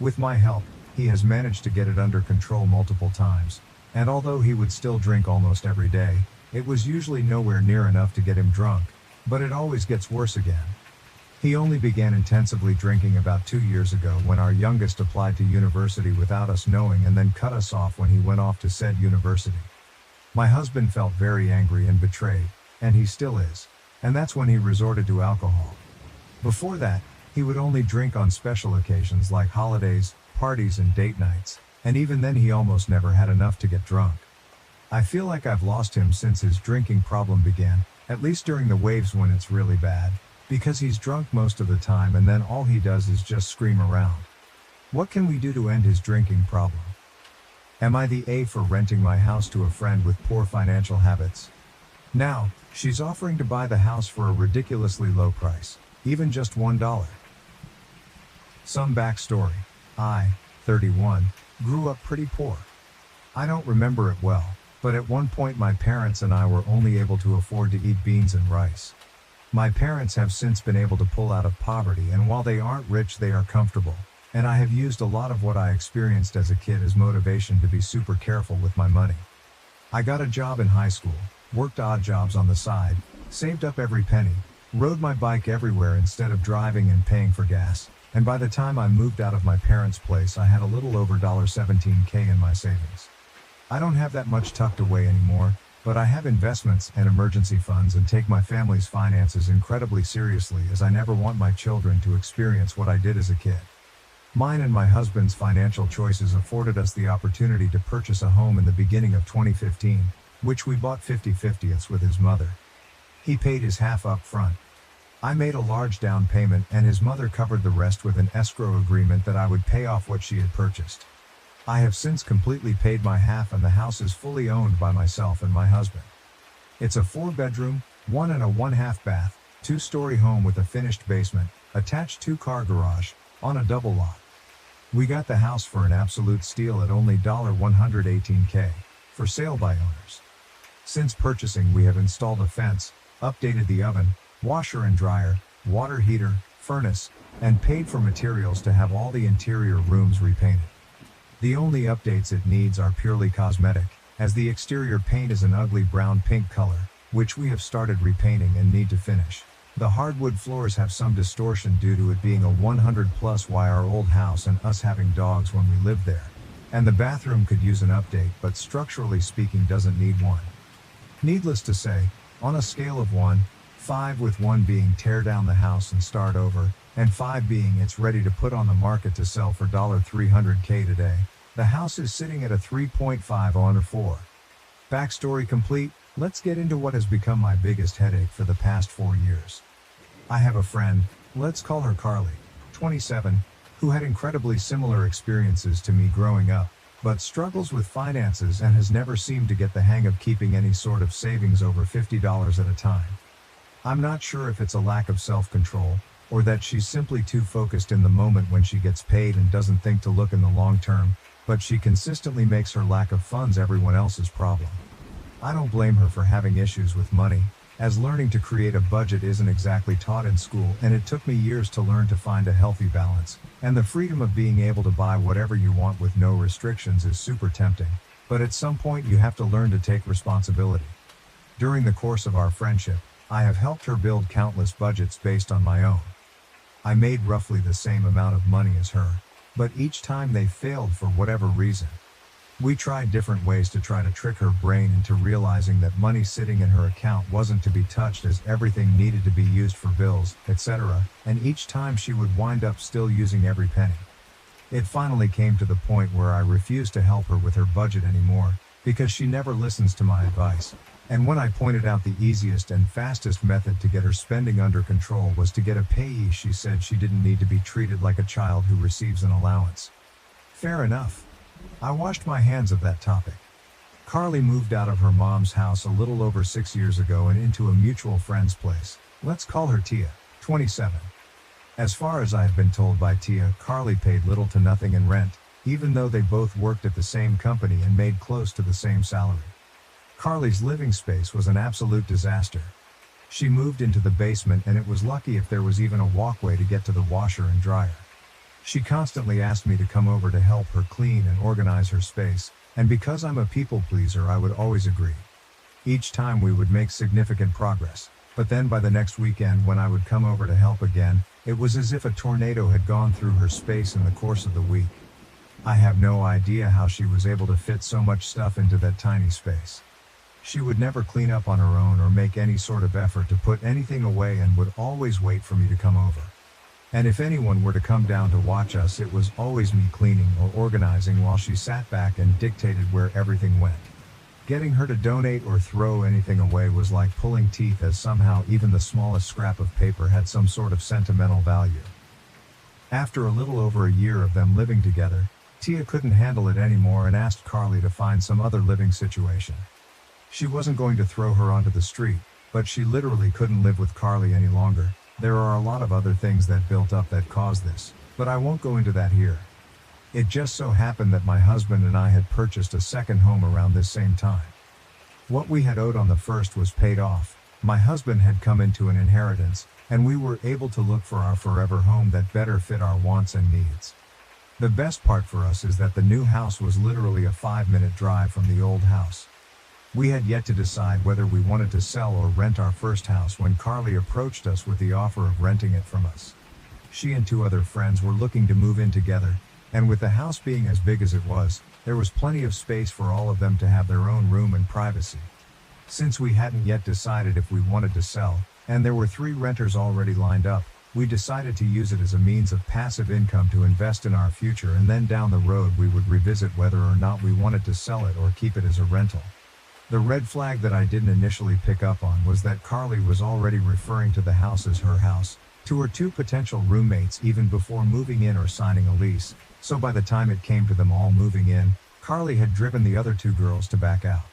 With my help, he has managed to get it under control multiple times, and although he would still drink almost every day, it was usually nowhere near enough to get him drunk, but it always gets worse again. He only began intensively drinking about 2 years ago when our youngest applied to university without us knowing, and then cut us off when he went off to said university. My husband felt very angry and betrayed, and he still is, and that's when he resorted to alcohol. Before that, he would only drink on special occasions like holidays, parties, and date nights, and even then he almost never had enough to get drunk. I feel like I've lost him since his drinking problem began, at least during the waves when it's really bad, because he's drunk most of the time and then all he does is just scream around. What can we do to end his drinking problem? Am I the A for renting my house to a friend with poor financial habits? Now, she's offering to buy the house for a ridiculously low price, even just $1. Some backstory. I, 31, grew up pretty poor. I don't remember it well, but at one point my parents and I were only able to afford to eat beans and rice. My parents have since been able to pull out of poverty, and while they aren't rich, they are comfortable. And I have used a lot of what I experienced as a kid as motivation to be super careful with my money. I got a job in high school, worked odd jobs on the side, saved up every penny, rode my bike everywhere instead of driving and paying for gas, and by the time I moved out of my parents' place I had a little over $17K in my savings. I don't have that much tucked away anymore, but I have investments and emergency funds and take my family's finances incredibly seriously, as I never want my children to experience what I did as a kid. Mine and my husband's financial choices afforded us the opportunity to purchase a home in the beginning of 2015, which we bought 50/50ths with his mother. He paid his half up front. I made a large down payment, and his mother covered the rest with an escrow agreement that I would pay off what she had purchased. I have since completely paid my half, and the house is fully owned by myself and my husband. It's a 4-bedroom, 1 and a 1/2 bath, 2-story home with a finished basement, attached 2-car garage, on a double lot. We got the house for an absolute steal at only $118K, for sale by owners. Since purchasing, we have installed a fence, updated the oven, washer and dryer, water heater, furnace, and paid for materials to have all the interior rooms repainted. The only updates it needs are purely cosmetic, as the exterior paint is an ugly brown pink color, which we have started repainting and need to finish. The hardwood floors have some distortion due to it being a 100+ YR old house and us having dogs when we lived there. And the bathroom could use an update, but structurally speaking doesn't need one. Needless to say, on a scale of 1-5, with 1 being tear down the house and start over, and 5 being it's ready to put on the market to sell for $300K today, the house is sitting at a 3.5 on or 4. Backstory complete, let's get into what has become my biggest headache for the past 4 years. I have a friend, let's call her Carly, 27, who had incredibly similar experiences to me growing up, but struggles with finances and has never seemed to get the hang of keeping any sort of savings over $50 at a time. I'm not sure if it's a lack of self-control, or that she's simply too focused in the moment when she gets paid and doesn't think to look in the long term, but she consistently makes her lack of funds everyone else's problem. I don't blame her for having issues with money, as learning to create a budget isn't exactly taught in school, and it took me years to learn to find a healthy balance, and the freedom of being able to buy whatever you want with no restrictions is super tempting, but at some point you have to learn to take responsibility. During the course of our friendship, I have helped her build countless budgets based on my own. I made roughly the same amount of money as her, but each time they failed for whatever reason. We tried different ways to try to trick her brain into realizing that money sitting in her account wasn't to be touched, as everything needed to be used for bills, etc., and each time she would wind up still using every penny. It finally came to the point where I refused to help her with her budget anymore, because she never listens to my advice. And when I pointed out the easiest and fastest method to get her spending under control was to get a payee, she said she didn't need to be treated like a child who receives an allowance. Fair enough. I washed my hands of that topic. Carly moved out of her mom's house a little over 6 years ago and into a mutual friend's place. Let's call her Tia, 27. As far as I have been told by Tia, Carly paid little to nothing in rent, even though they both worked at the same company and made close to the same salary. Carly's living space was an absolute disaster. She moved into the basement, and it was lucky if there was even a walkway to get to the washer and dryer. She constantly asked me to come over to help her clean and organize her space, and because I'm a people pleaser, I would always agree. Each time we would make significant progress, but then by the next weekend when I would come over to help again, it was as if a tornado had gone through her space in the course of the week. I have no idea how she was able to fit so much stuff into that tiny space. She would never clean up on her own or make any sort of effort to put anything away, and would always wait for me to come over. And if anyone were to come down to watch us, it was always me cleaning or organizing while she sat back and dictated where everything went. Getting her to donate or throw anything away was like pulling teeth, as somehow even the smallest scrap of paper had some sort of sentimental value. After a little over a year of them living together, Tia couldn't handle it anymore and asked Carly to find some other living situation. She wasn't going to throw her onto the street, but she literally couldn't live with Carly any longer. There are a lot of other things that built up that caused this, but I won't go into that here. It just so happened that my husband and I had purchased a second home around this same time. What we had owed on the first was paid off. My husband had come into an inheritance, and we were able to look for our forever home that better fit our wants and needs. The best part for us is that the new house was literally a 5-minute drive from the old house. We had yet to decide whether we wanted to sell or rent our first house when Carly approached us with the offer of renting it from us. She and 2 other friends were looking to move in together, and with the house being as big as it was, there was plenty of space for all of them to have their own room and privacy. Since we hadn't yet decided if we wanted to sell, and there were 3 renters already lined up, we decided to use it as a means of passive income to invest in our future, and then down the road we would revisit whether or not we wanted to sell it or keep it as a rental. The red flag that I didn't initially pick up on was that Carly was already referring to the house as her house, to her 2 potential roommates even before moving in or signing a lease, so by the time it came to them all moving in, Carly had driven the other 2 girls to back out.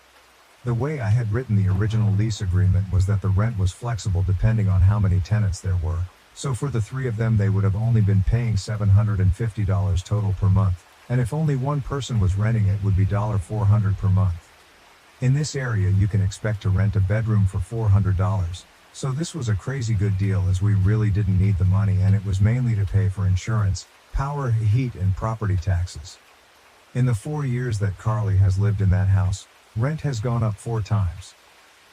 The way I had written the original lease agreement was that the rent was flexible depending on how many tenants there were, so for the 3 of them they would have only been paying $750 total per month, and if only one person was renting it would be $400 per month. In this area you can expect to rent a bedroom for $400, so this was a crazy good deal, as we really didn't need the money and it was mainly to pay for insurance, power, heat, and property taxes. In the 4 years that Carly has lived in that house, rent has gone up 4 times.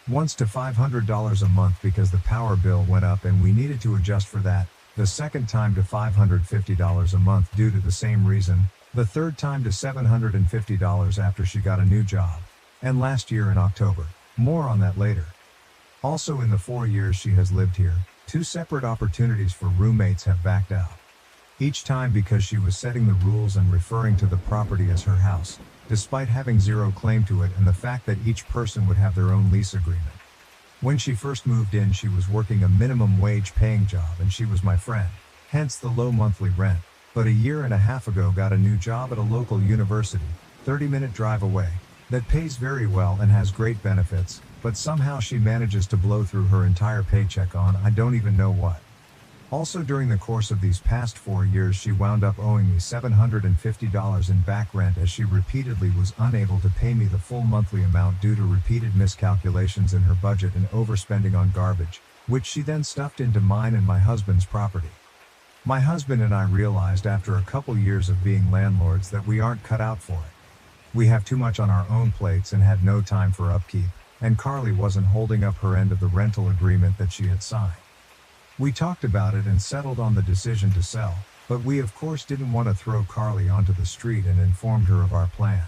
Once to $500 a month because the power bill went up and we needed to adjust for that, the second time to $550 a month due to the same reason, the third time to $750 after she got a new job. And last year in October. More on that later. Also in the 4 years she has lived here, 2 separate opportunities for roommates have backed out. Each time because she was setting the rules and referring to the property as her house, despite having zero claim to it and the fact that each person would have their own lease agreement. When she first moved in she was working a minimum wage paying job and she was my friend, hence the low monthly rent, but a year and a half ago got a new job at a local university, 30-minute drive away, that pays very well and has great benefits, but somehow she manages to blow through her entire paycheck on I don't even know what. Also, during the course of these past 4 years, she wound up owing me $750 in back rent, as she repeatedly was unable to pay me the full monthly amount due to repeated miscalculations in her budget and overspending on garbage, which she then stuffed into mine and my husband's property. My husband and I realized after a couple years of being landlords that we aren't cut out for it. We have too much on our own plates and had no time for upkeep, and Carly wasn't holding up her end of the rental agreement that she had signed. We talked about it and settled on the decision to sell, but we of course didn't want to throw Carly onto the street and informed her of our plan.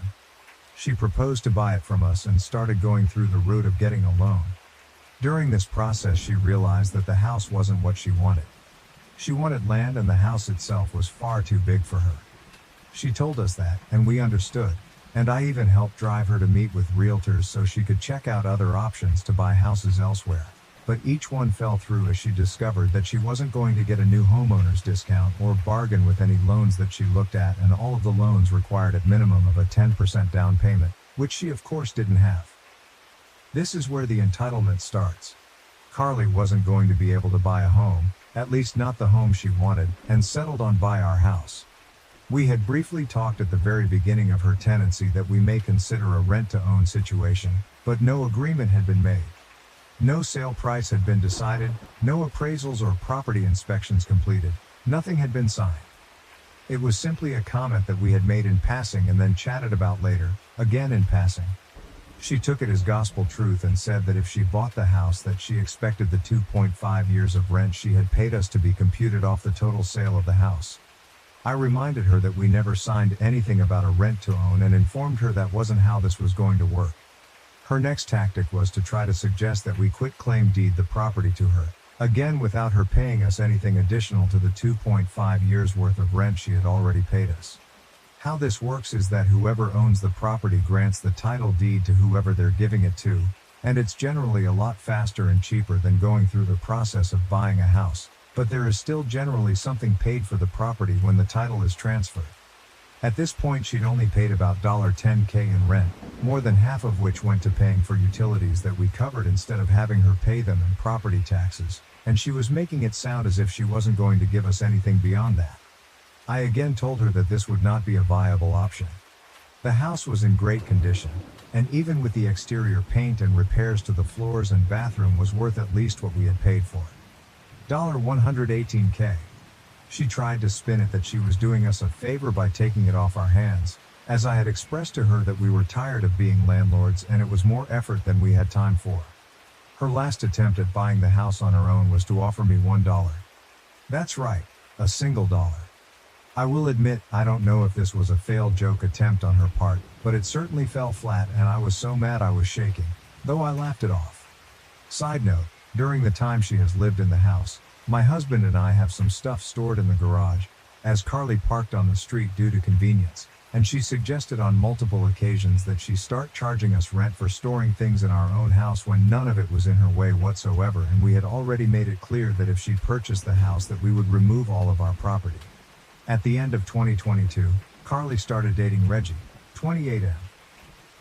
She proposed to buy it from us and started going through the route of getting a loan. During this process, she realized that the house wasn't what she wanted. She wanted land, and the house itself was far too big for her. She told us that, and we understood, and I even helped drive her to meet with realtors so she could check out other options to buy houses elsewhere. But each one fell through, as she discovered that she wasn't going to get a new homeowner's discount or bargain with any loans that she looked at, and all of the loans required at minimum of a 10% down payment, which she of course didn't have. This is where the entitlement starts. Carly wasn't going to be able to buy a home, at least not the home she wanted, and settled on buy our house. We had briefly talked at the very beginning of her tenancy that we may consider a rent-to-own situation, but no agreement had been made. No sale price had been decided, no appraisals or property inspections completed, nothing had been signed. It was simply a comment that we had made in passing and then chatted about later, again in passing. She took it as gospel truth and said that if she bought the house, that she expected the 2.5 years of rent she had paid us to be computed off the total sale of the house. I reminded her that we never signed anything about a rent-to-own and informed her that wasn't how this was going to work. Her next tactic was to try to suggest that we quit claim deed the property to her, again without her paying us anything additional to the 2.5 years worth of rent she had already paid us. How this works is that whoever owns the property grants the title deed to whoever they're giving it to, and it's generally a lot faster and cheaper than going through the process of buying a house, but there is still generally something paid for the property when the title is transferred. At this point, she'd only paid about $10K in rent, more than half of which went to paying for utilities that we covered instead of having her pay them, and property taxes, and she was making it sound as if she wasn't going to give us anything beyond that. I again told her that this would not be a viable option. The house was in great condition, and even with the exterior paint and repairs to the floors and bathroom was worth at least what we had paid for it. $118K. She tried to spin it that she was doing us a favor by taking it off our hands, as I had expressed to her that we were tired of being landlords and it was more effort than we had time for. Her last attempt at buying the house on her own was to offer me $1. That's right, a single dollar. I will admit, I don't know if this was a failed joke attempt on her part, but it certainly fell flat and I was so mad I was shaking, though I laughed it off. Side note, during the time she has lived in the house, my husband and I have some stuff stored in the garage, as Carly parked on the street due to convenience, and she suggested on multiple occasions that she start charging us rent for storing things in our own house when none of it was in her way whatsoever, and we had already made it clear that if she purchased the house that we would remove all of our property. At the end of 2022, Carly started dating Reggie, 28M.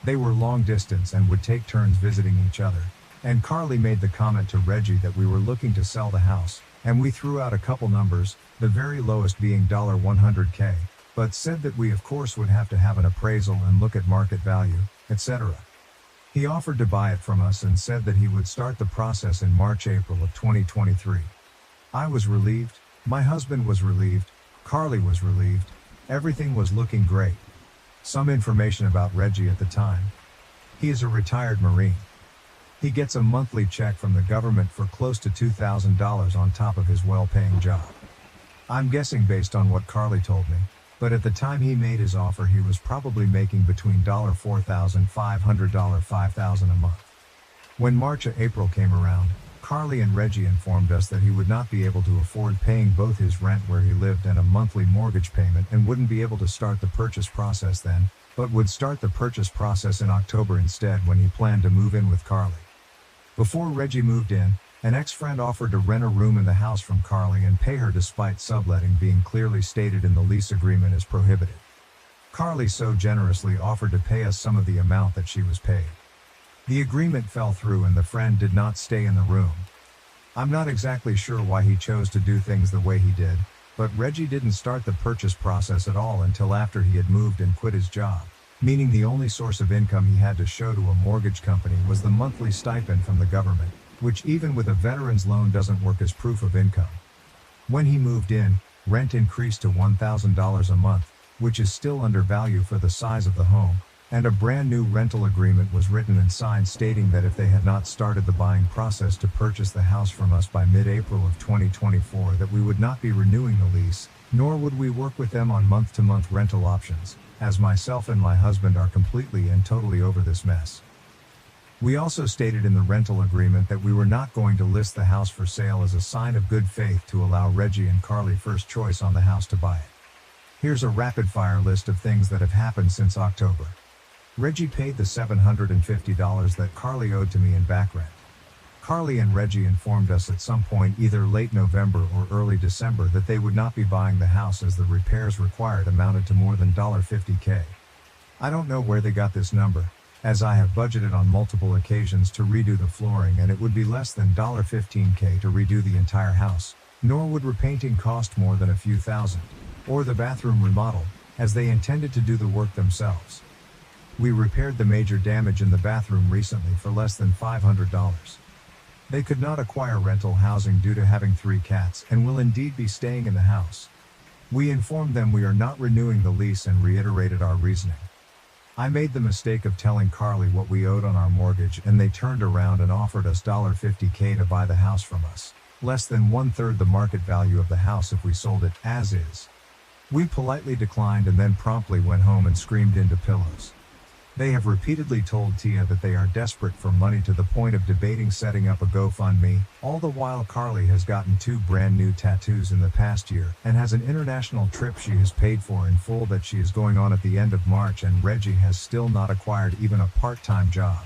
They were long distance and would take turns visiting each other, and Carly made the comment to Reggie that we were looking to sell the house, and we threw out a couple numbers, the very lowest being $100K, but said that we of course would have to have an appraisal and look at market value, etc. He offered to buy it from us and said that he would start the process in March-April of 2023. I was relieved, my husband was relieved, Carly was relieved, everything was looking great. Some information about Reggie at the time. He is a retired Marine. He gets a monthly check from the government for close to $2,000 on top of his well-paying job. I'm guessing based on what Carly told me, but at the time he made his offer he was probably making between $4,500 $5,000 a month. When March or April came around, Carly and Reggie informed us that he would not be able to afford paying both his rent where he lived and a monthly mortgage payment and wouldn't be able to start the purchase process then, but would start the purchase process in October instead when he planned to move in with Carly. Before Reggie moved in, an ex-friend offered to rent a room in the house from Carly and pay her despite subletting being clearly stated in the lease agreement as prohibited. Carly so generously offered to pay us some of the amount that she was paid. The agreement fell through and the friend did not stay in the room. I'm not exactly sure why he chose to do things the way he did, but Reggie didn't start the purchase process at all until after he had moved and quit his job, meaning the only source of income he had to show to a mortgage company was the monthly stipend from the government, which even with a veteran's loan doesn't work as proof of income. When he moved in, rent increased to $1,000 a month, which is still undervalued for the size of the home, and a brand new rental agreement was written and signed stating that if they had not started the buying process to purchase the house from us by mid-April of 2024 that we would not be renewing the lease, nor would we work with them on month-to-month rental options, as myself and my husband are completely and totally over this mess. We also stated in the rental agreement that we were not going to list the house for sale as a sign of good faith to allow Reggie and Carly first choice on the house to buy it. Here's a rapid-fire list of things that have happened since October. Reggie paid the $750 that Carly owed to me in back rent. Carly and Reggie informed us at some point either late November or early December that they would not be buying the house as the repairs required amounted to more than $50K. I don't know where they got this number, as I have budgeted on multiple occasions to redo the flooring and it would be less than $15K to redo the entire house, nor would repainting cost more than a few thousand, or the bathroom remodel, as they intended to do the work themselves. We repaired the major damage in the bathroom recently for less than $500. They could not acquire rental housing due to having 3 cats and will indeed be staying in the house. We informed them we are not renewing the lease and reiterated our reasoning. I made the mistake of telling Carly what we owed on our mortgage and they turned around and offered us $50K to buy the house from us, less than 1/3 the market value of the house if we sold it as is. We politely declined and then promptly went home and screamed into pillows. They have repeatedly told Tia that they are desperate for money to the point of debating setting up a GoFundMe, all the while Carly has gotten 2 brand new tattoos in the past year and has an international trip she has paid for in full that she is going on at the end of March, and Reggie has still not acquired even a part-time job.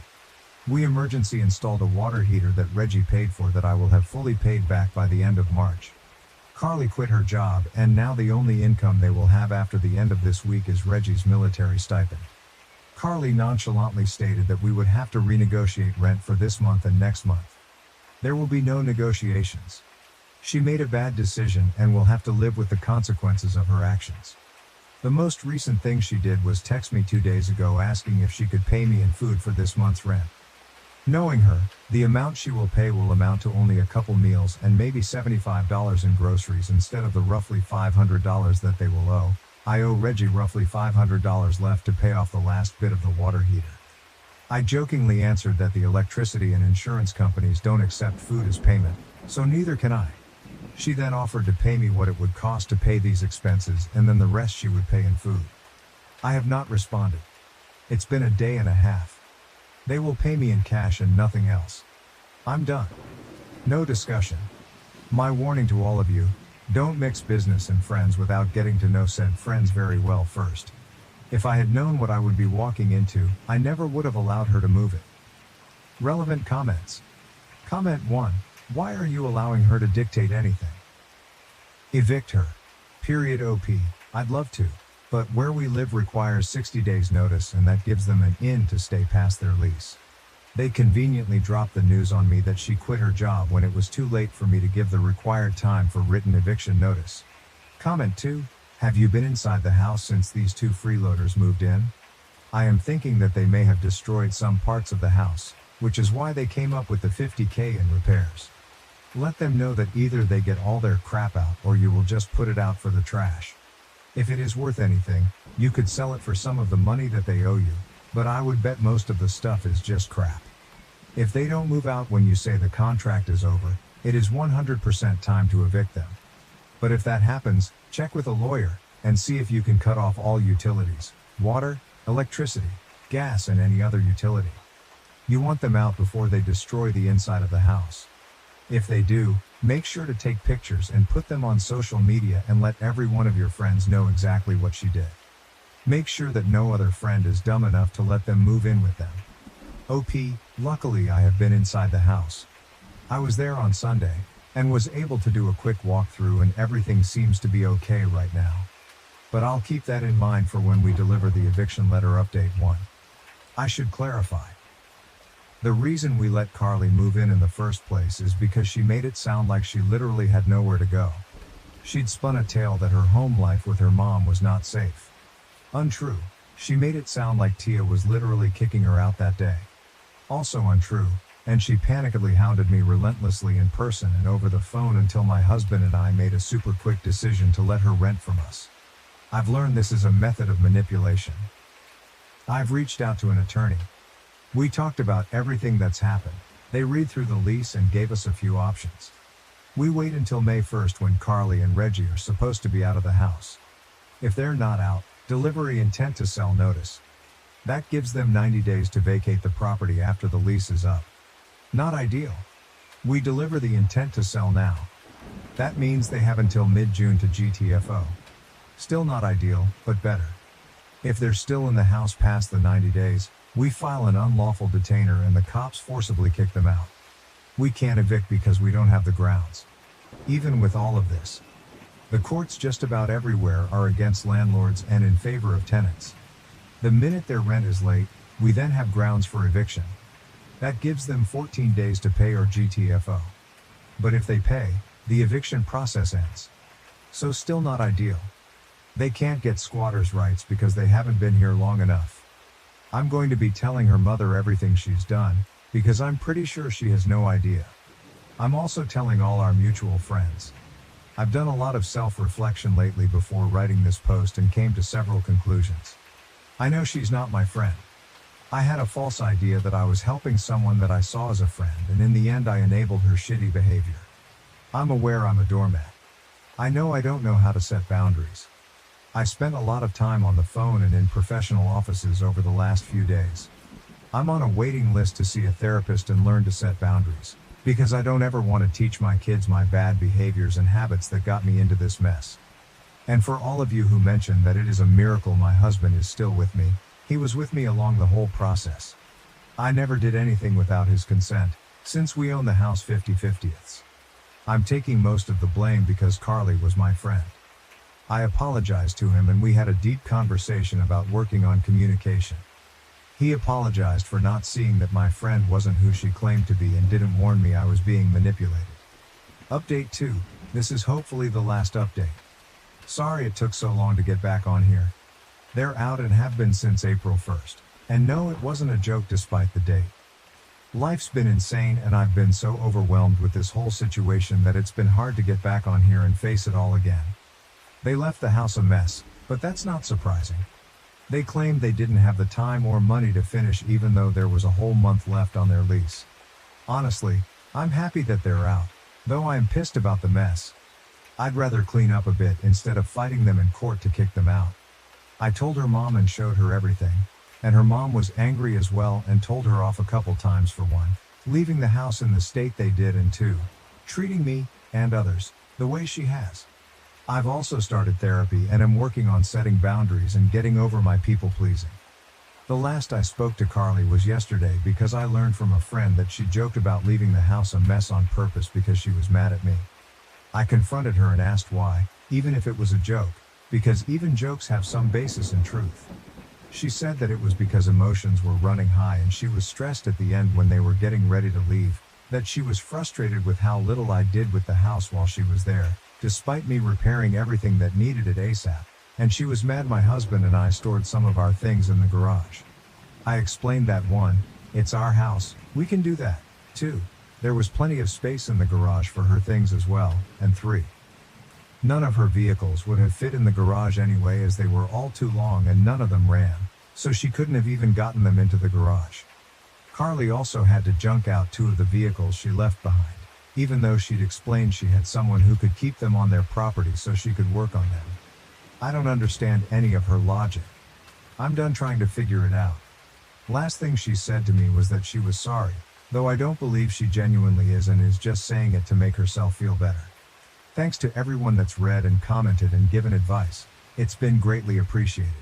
We emergency installed a water heater that Reggie paid for that I will have fully paid back by the end of March. Carly quit her job and now the only income they will have after the end of this week is Reggie's military stipend. Carly nonchalantly stated that we would have to renegotiate rent for this month and next month. There will be no negotiations. She made a bad decision and will have to live with the consequences of her actions. The most recent thing she did was text me 2 days ago asking if she could pay me in food for this month's rent. Knowing her, the amount she will pay will amount to only a couple meals and maybe $75 in groceries instead of the roughly $500 that they will owe. I owe Reggie roughly $500 left to pay off the last bit of the water heater. I jokingly answered that the electricity and insurance companies don't accept food as payment, so neither can I. She then offered to pay me what it would cost to pay these expenses and then the rest she would pay in food. I have not responded. It's been a day and a half. They will pay me in cash and nothing else. I'm done. No discussion. My warning to all of you, don't mix business and friends without getting to know said friends very well first. If I had known what I would be walking into, I never would have allowed her to move it. Relevant comments. Comment 1. Why are you allowing her to dictate anything? Evict her. OP. I'd love to, but where we live requires 60 days notice and that gives them an in to stay past their lease. They conveniently dropped the news on me that she quit her job when it was too late for me to give the required time for written eviction notice. Comment 2. Have you been inside the house since these 2 freeloaders moved in? I am thinking that they may have destroyed some parts of the house, which is why they came up with the $50K in repairs. Let them know that either they get all their crap out or you will just put it out for the trash. If it is worth anything, you could sell it for some of the money that they owe you, but I would bet most of the stuff is just crap. If they don't move out when you say the contract is over, it is 100% time to evict them. But if that happens, check with a lawyer and see if you can cut off all utilities, water, electricity, gas and any other utility. You want them out before they destroy the inside of the house. If they do, make sure to take pictures and put them on social media and let every one of your friends know exactly what she did. Make sure that no other friend is dumb enough to let them move in with them. OP, luckily I have been inside the house. I was there on Sunday, and was able to do a quick walkthrough and everything seems to be okay right now. But I'll keep that in mind for when we deliver the eviction letter update 1. I should clarify. The reason we let Carly move in the first place is because she made it sound like she literally had nowhere to go. She'd spun a tale that her home life with her mom was not safe. Untrue. She made it sound like Tia was literally kicking her out that day. Also untrue, and she panickedly hounded me relentlessly in person and over the phone until my husband and I made a super quick decision to let her rent from us. I've learned this is a method of manipulation. I've reached out to an attorney. We talked about everything that's happened. They read through the lease and gave us a few options. We wait until May 1st when Carly and Reggie are supposed to be out of the house. If they're not out, delivery intent to sell notice. That gives them 90 days to vacate the property after the lease is up. Not ideal. We deliver the intent to sell now. That means they have until mid-June to GTFO. Still not ideal, but better. If they're still in the house past the 90 days, we file an unlawful detainer and the cops forcibly kick them out. We can't evict because we don't have the grounds. Even with all of this, the courts just about everywhere are against landlords and in favor of tenants. The minute their rent is late, we then have grounds for eviction. That gives them 14 days to pay or GTFO. But if they pay, the eviction process ends. So still not ideal. They can't get squatters' rights because they haven't been here long enough. I'm going to be telling her mother everything she's done, because I'm pretty sure she has no idea. I'm also telling all our mutual friends. I've done a lot of self-reflection lately before writing this post and came to several conclusions. I know she's not my friend. I had a false idea that I was helping someone that I saw as a friend, and in the end I enabled her shitty behavior. I'm aware I'm a doormat. I know I don't know how to set boundaries. I spent a lot of time on the phone and in professional offices over the last few days. I'm on a waiting list to see a therapist and learn to set boundaries, because I don't ever want to teach my kids my bad behaviors and habits that got me into this mess. And for all of you who mentioned that it is a miracle my husband is still with me, he was with me along the whole process. I never did anything without his consent, since we own the house 50/50ths. I'm taking most of the blame because Carly was my friend. I apologized to him and we had a deep conversation about working on communication. He apologized for not seeing that my friend wasn't who she claimed to be and didn't warn me I was being manipulated. Update 2. This is hopefully the last update. Sorry it took so long to get back on here. They're out and have been since April 1st. And no, it wasn't a joke despite the date. Life's been insane and I've been so overwhelmed with this whole situation that it's been hard to get back on here and face it all again. They left the house a mess, but that's not surprising. They claimed they didn't have the time or money to finish even though there was a whole month left on their lease. Honestly, I'm happy that they're out, though I am pissed about the mess. I'd rather clean up a bit instead of fighting them in court to kick them out. I told her mom and showed her everything, and her mom was angry as well and told her off a couple times for 1, leaving the house in the state they did, and 2, treating me, and others, the way she has. I've also started therapy and am working on setting boundaries and getting over my people-pleasing. The last I spoke to Carly was yesterday because I learned from a friend that she joked about leaving the house a mess on purpose because she was mad at me. I confronted her and asked why, even if it was a joke, because even jokes have some basis in truth. She said that it was because emotions were running high and she was stressed at the end when they were getting ready to leave, that she was frustrated with how little I did with the house while she was there, despite me repairing everything that needed it ASAP, and she was mad my husband and I stored some of our things in the garage. I explained that 1, it's our house, we can do that. 2, there was plenty of space in the garage for her things as well, and 3, none of her vehicles would have fit in the garage anyway as they were all too long and none of them ran, so she couldn't have even gotten them into the garage. Carly also had to junk out 2 of the vehicles she left behind, even though she'd explained she had someone who could keep them on their property so she could work on them. I don't understand any of her logic. I'm done trying to figure it out. Last thing she said to me was that she was sorry, though I don't believe she genuinely is and is just saying it to make herself feel better. Thanks to everyone that's read and commented and given advice. It's been greatly appreciated.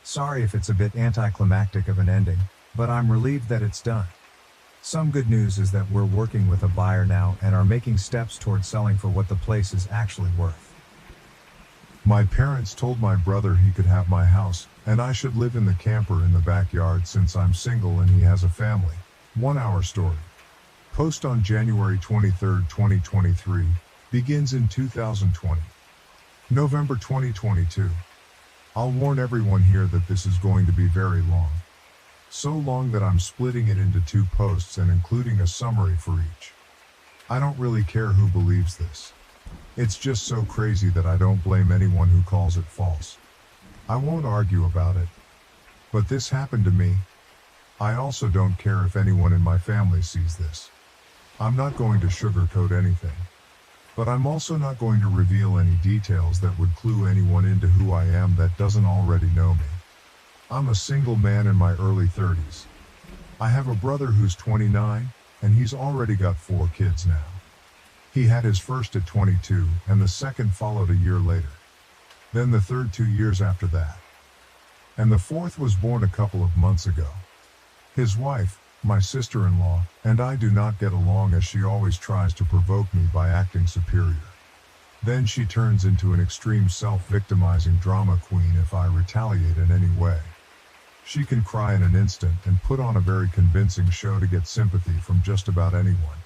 Sorry if it's a bit anticlimactic of an ending, but I'm relieved that it's done. Some good news is that we're working with a buyer now and are making steps towards selling for what the place is actually worth. My parents told my brother he could have my house, and I should live in the camper in the backyard since I'm single and he has a family. 1-hour story. Post on January 23, 2023. Begins in 2020. November 2022. I'll warn everyone here that this is going to be very long. So long that I'm splitting it into 2 posts and including a summary for each. I don't really care who believes this. It's just so crazy that I don't blame anyone who calls it false. I won't argue about it. But this happened to me. I also don't care if anyone in my family sees this. I'm not going to sugarcoat anything. But I'm also not going to reveal any details that would clue anyone into who I am that doesn't already know me. I'm a single man in my early 30s. I have a brother who's 29, and he's already got 4 kids now. He had his first at 22, and the second followed a year later. Then the third 2 years after that. And the fourth was born a couple of months ago. His wife, my sister-in-law, and I do not get along as she always tries to provoke me by acting superior. Then she turns into an extreme self-victimizing drama queen if I retaliate in any way. She can cry in an instant and put on a very convincing show to get sympathy from just about anyone.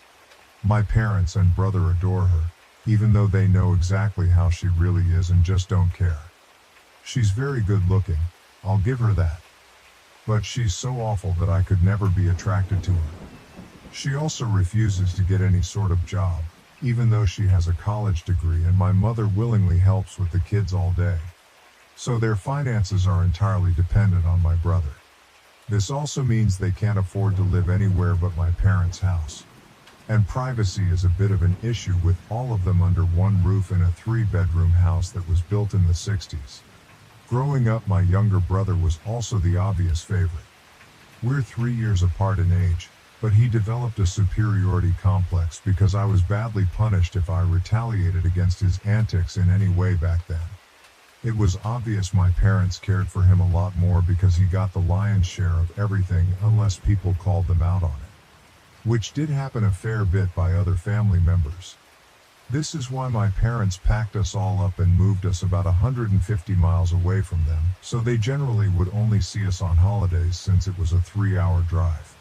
My parents and brother adore her, even though they know exactly how she really is and just don't care. She's very good looking, I'll give her that. But she's so awful that I could never be attracted to her. She also refuses to get any sort of job, even though she has a college degree, and my mother willingly helps with the kids all day. So their finances are entirely dependent on my brother. This also means they can't afford to live anywhere but my parents' house. And privacy is a bit of an issue with all of them under one roof in a 3-bedroom house that was built in the 60s. Growing up, my younger brother was also the obvious favorite. We're 3 years apart in age, but he developed a superiority complex because I was badly punished if I retaliated against his antics in any way back then. It was obvious my parents cared for him a lot more because he got the lion's share of everything unless people called them out on it. Which did happen a fair bit by other family members. This is why my parents packed us all up and moved us about 150 miles away from them, so they generally would only see us on holidays since it was a 3-hour drive.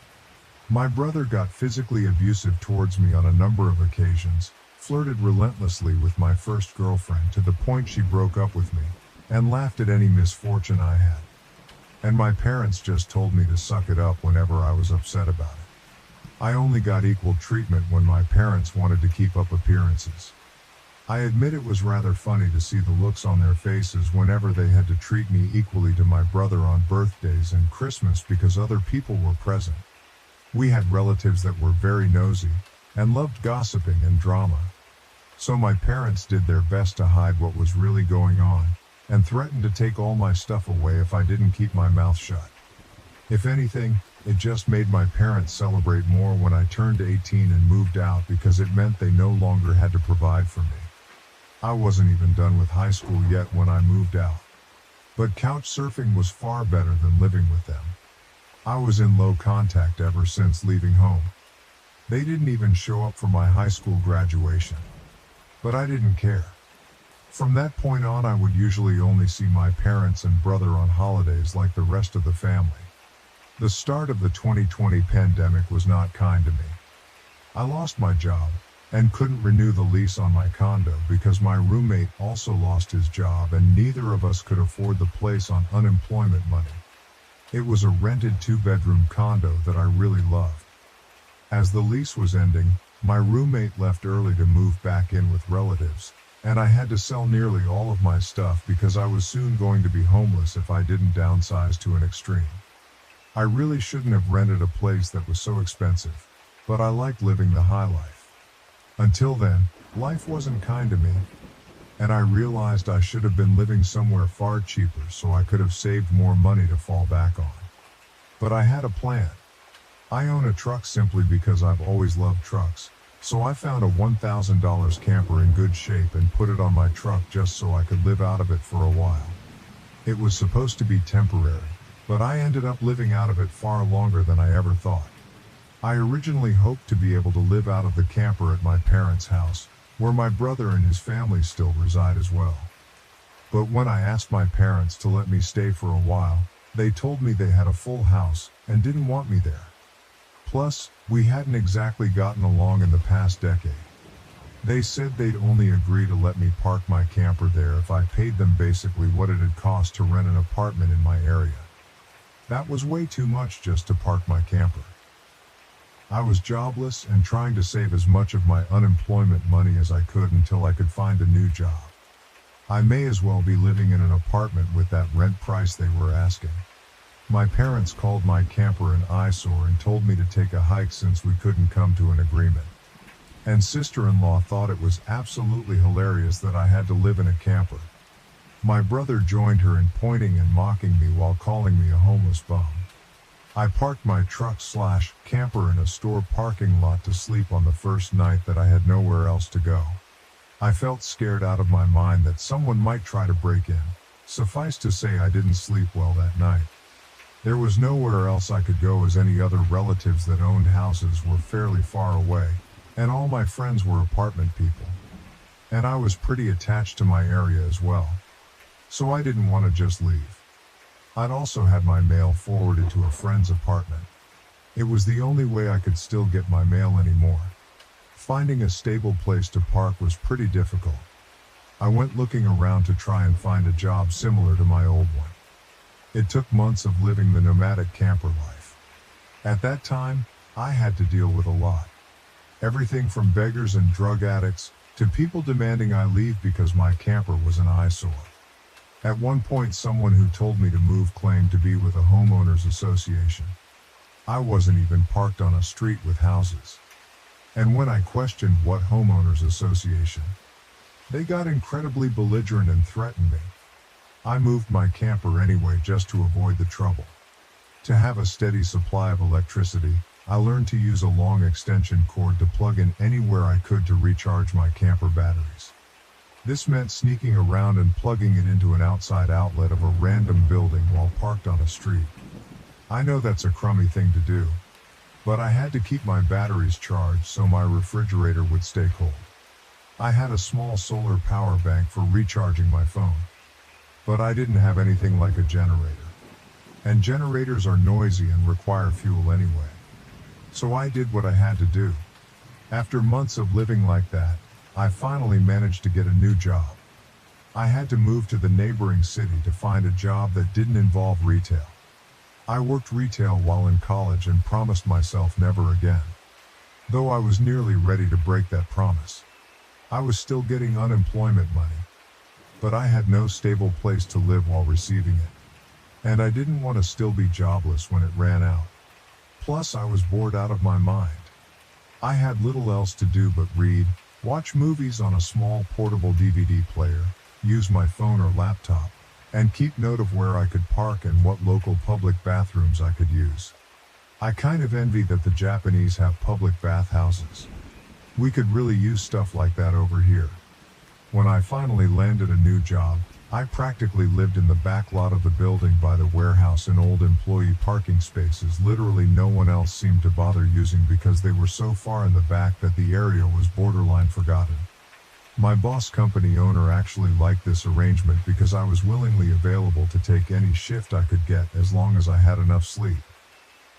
My brother got physically abusive towards me on a number of occasions, flirted relentlessly with my first girlfriend to the point she broke up with me, and laughed at any misfortune I had. And my parents just told me to suck it up whenever I was upset about it. I only got equal treatment when my parents wanted to keep up appearances. I admit it was rather funny to see the looks on their faces whenever they had to treat me equally to my brother on birthdays and Christmas because other people were present. We had relatives that were very nosy and loved gossiping and drama. So my parents did their best to hide what was really going on and threatened to take all my stuff away if I didn't keep my mouth shut. If anything, it just made my parents celebrate more when I turned 18 and moved out because it meant they no longer had to provide for me. I wasn't even done with high school yet when I moved out. But couch surfing was far better than living with them. I was in low contact ever since leaving home. They didn't even show up for my high school graduation. But I didn't care. From that point on, I would usually only see my parents and brother on holidays like the rest of the family. The start of the 2020 pandemic was not kind to me. I lost my job and couldn't renew the lease on my condo because my roommate also lost his job and neither of us could afford the place on unemployment money. It was a rented 2-bedroom condo that I really loved. As the lease was ending, my roommate left early to move back in with relatives, and I had to sell nearly all of my stuff because I was soon going to be homeless if I didn't downsize to an extreme. I really shouldn't have rented a place that was so expensive, but I liked living the high life. Until then, life wasn't kind to me, and I realized I should have been living somewhere far cheaper so I could have saved more money to fall back on. But I had a plan. I own a truck simply because I've always loved trucks, so I found a $1,000 camper in good shape and put it on my truck just so I could live out of it for a while. It was supposed to be temporary, but I ended up living out of it far longer than I ever thought. I originally hoped to be able to live out of the camper at my parents' house, where my brother and his family still reside as well. But when I asked my parents to let me stay for a while, they told me they had a full house and didn't want me there. Plus, we hadn't exactly gotten along in the past decade. They said they'd only agree to let me park my camper there if I paid them basically what it had cost to rent an apartment in my area. That was way too much just to park my camper. I was jobless and trying to save as much of my unemployment money as I could until I could find a new job. I may as well be living in an apartment with that rent price they were asking. My parents called my camper an eyesore and told me to take a hike since we couldn't come to an agreement. And sister-in-law thought it was absolutely hilarious that I had to live in a camper. My brother joined her in pointing and mocking me while calling me a homeless bum. I parked my truck/camper in a store parking lot to sleep on the first night that I had nowhere else to go. I felt scared out of my mind that someone might try to break in. Suffice to say, I didn't sleep well that night. There was nowhere else I could go, as any other relatives that owned houses were fairly far away, and all my friends were apartment people. And I was pretty attached to my area as well. So I didn't want to just leave. I'd also had my mail forwarded to a friend's apartment. It was the only way I could still get my mail anymore. Finding a stable place to park was pretty difficult. I went looking around to try and find a job similar to my old one. It took months of living the nomadic camper life. At that time, I had to deal with a lot. Everything from beggars and drug addicts to people demanding I leave because my camper was an eyesore. At one point, someone who told me to move claimed to be with a homeowners association. I wasn't even parked on a street with houses. And when I questioned what homeowners association, they got incredibly belligerent and threatened me. I moved my camper anyway just to avoid the trouble. To have a steady supply of electricity, I learned to use a long extension cord to plug in anywhere I could to recharge my camper batteries. This meant sneaking around and plugging it into an outside outlet of a random building while parked on a street. I know that's a crummy thing to do, but I had to keep my batteries charged so my refrigerator would stay cold. I had a small solar power bank for recharging my phone, but I didn't have anything like a generator. And generators are noisy and require fuel anyway. So I did what I had to do. After months of living like that, I finally managed to get a new job. I had to move to the neighboring city to find a job that didn't involve retail. I worked retail while in college and promised myself never again. Though I was nearly ready to break that promise. I was still getting unemployment money, but I had no stable place to live while receiving it. And I didn't want to still be jobless when it ran out. Plus, I was bored out of my mind. I had little else to do but read, watch movies on a small portable DVD player, use my phone or laptop, and keep note of where I could park and what local public bathrooms I could use. I kind of envy that the Japanese have public bathhouses. We could really use stuff like that over here. When I finally landed a new job, I practically lived in the back lot of the building by the warehouse in old employee parking spaces literally no one else seemed to bother using because they were so far in the back that the area was borderline forgotten. My boss company owner actually liked this arrangement because I was willingly available to take any shift I could get as long as I had enough sleep.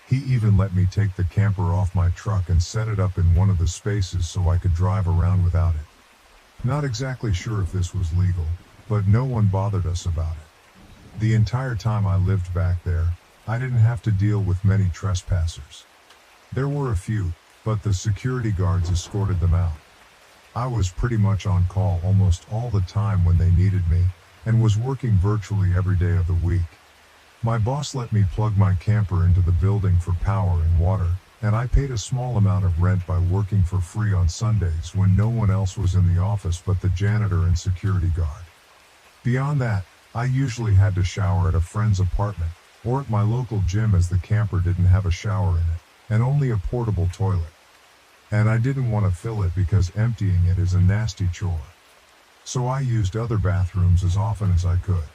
He even let me take the camper off my truck and set it up in one of the spaces so I could drive around without it. Not exactly sure if this was legal, but no one bothered us about it. The entire time I lived back there, I didn't have to deal with many trespassers. There were a few, but the security guards escorted them out. I was pretty much on call almost all the time when they needed me, and was working virtually every day of the week. My boss let me plug my camper into the building for power and water, and I paid a small amount of rent by working for free on Sundays when no one else was in the office but the janitor and security guard. Beyond that, I usually had to shower at a friend's apartment, or at my local gym as the camper didn't have a shower in it, and only a portable toilet. And I didn't want to fill it because emptying it is a nasty chore. So I used other bathrooms as often as I could.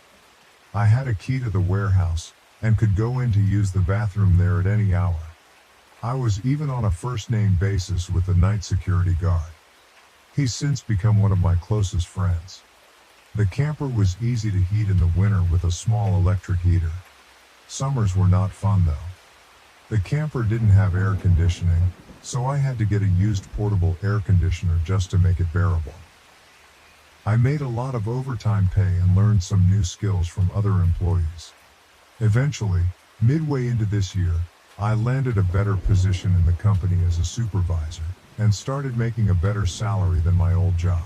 I had a key to the warehouse, and could go in to use the bathroom there at any hour. I was even on a first-name basis with the night security guard. He's since become one of my closest friends. The camper was easy to heat in the winter with a small electric heater. Summers were not fun though. The camper didn't have air conditioning, so I had to get a used portable air conditioner just to make it bearable. I made a lot of overtime pay and learned some new skills from other employees. Eventually, midway into this year, I landed a better position in the company as a supervisor and started making a better salary than my old job.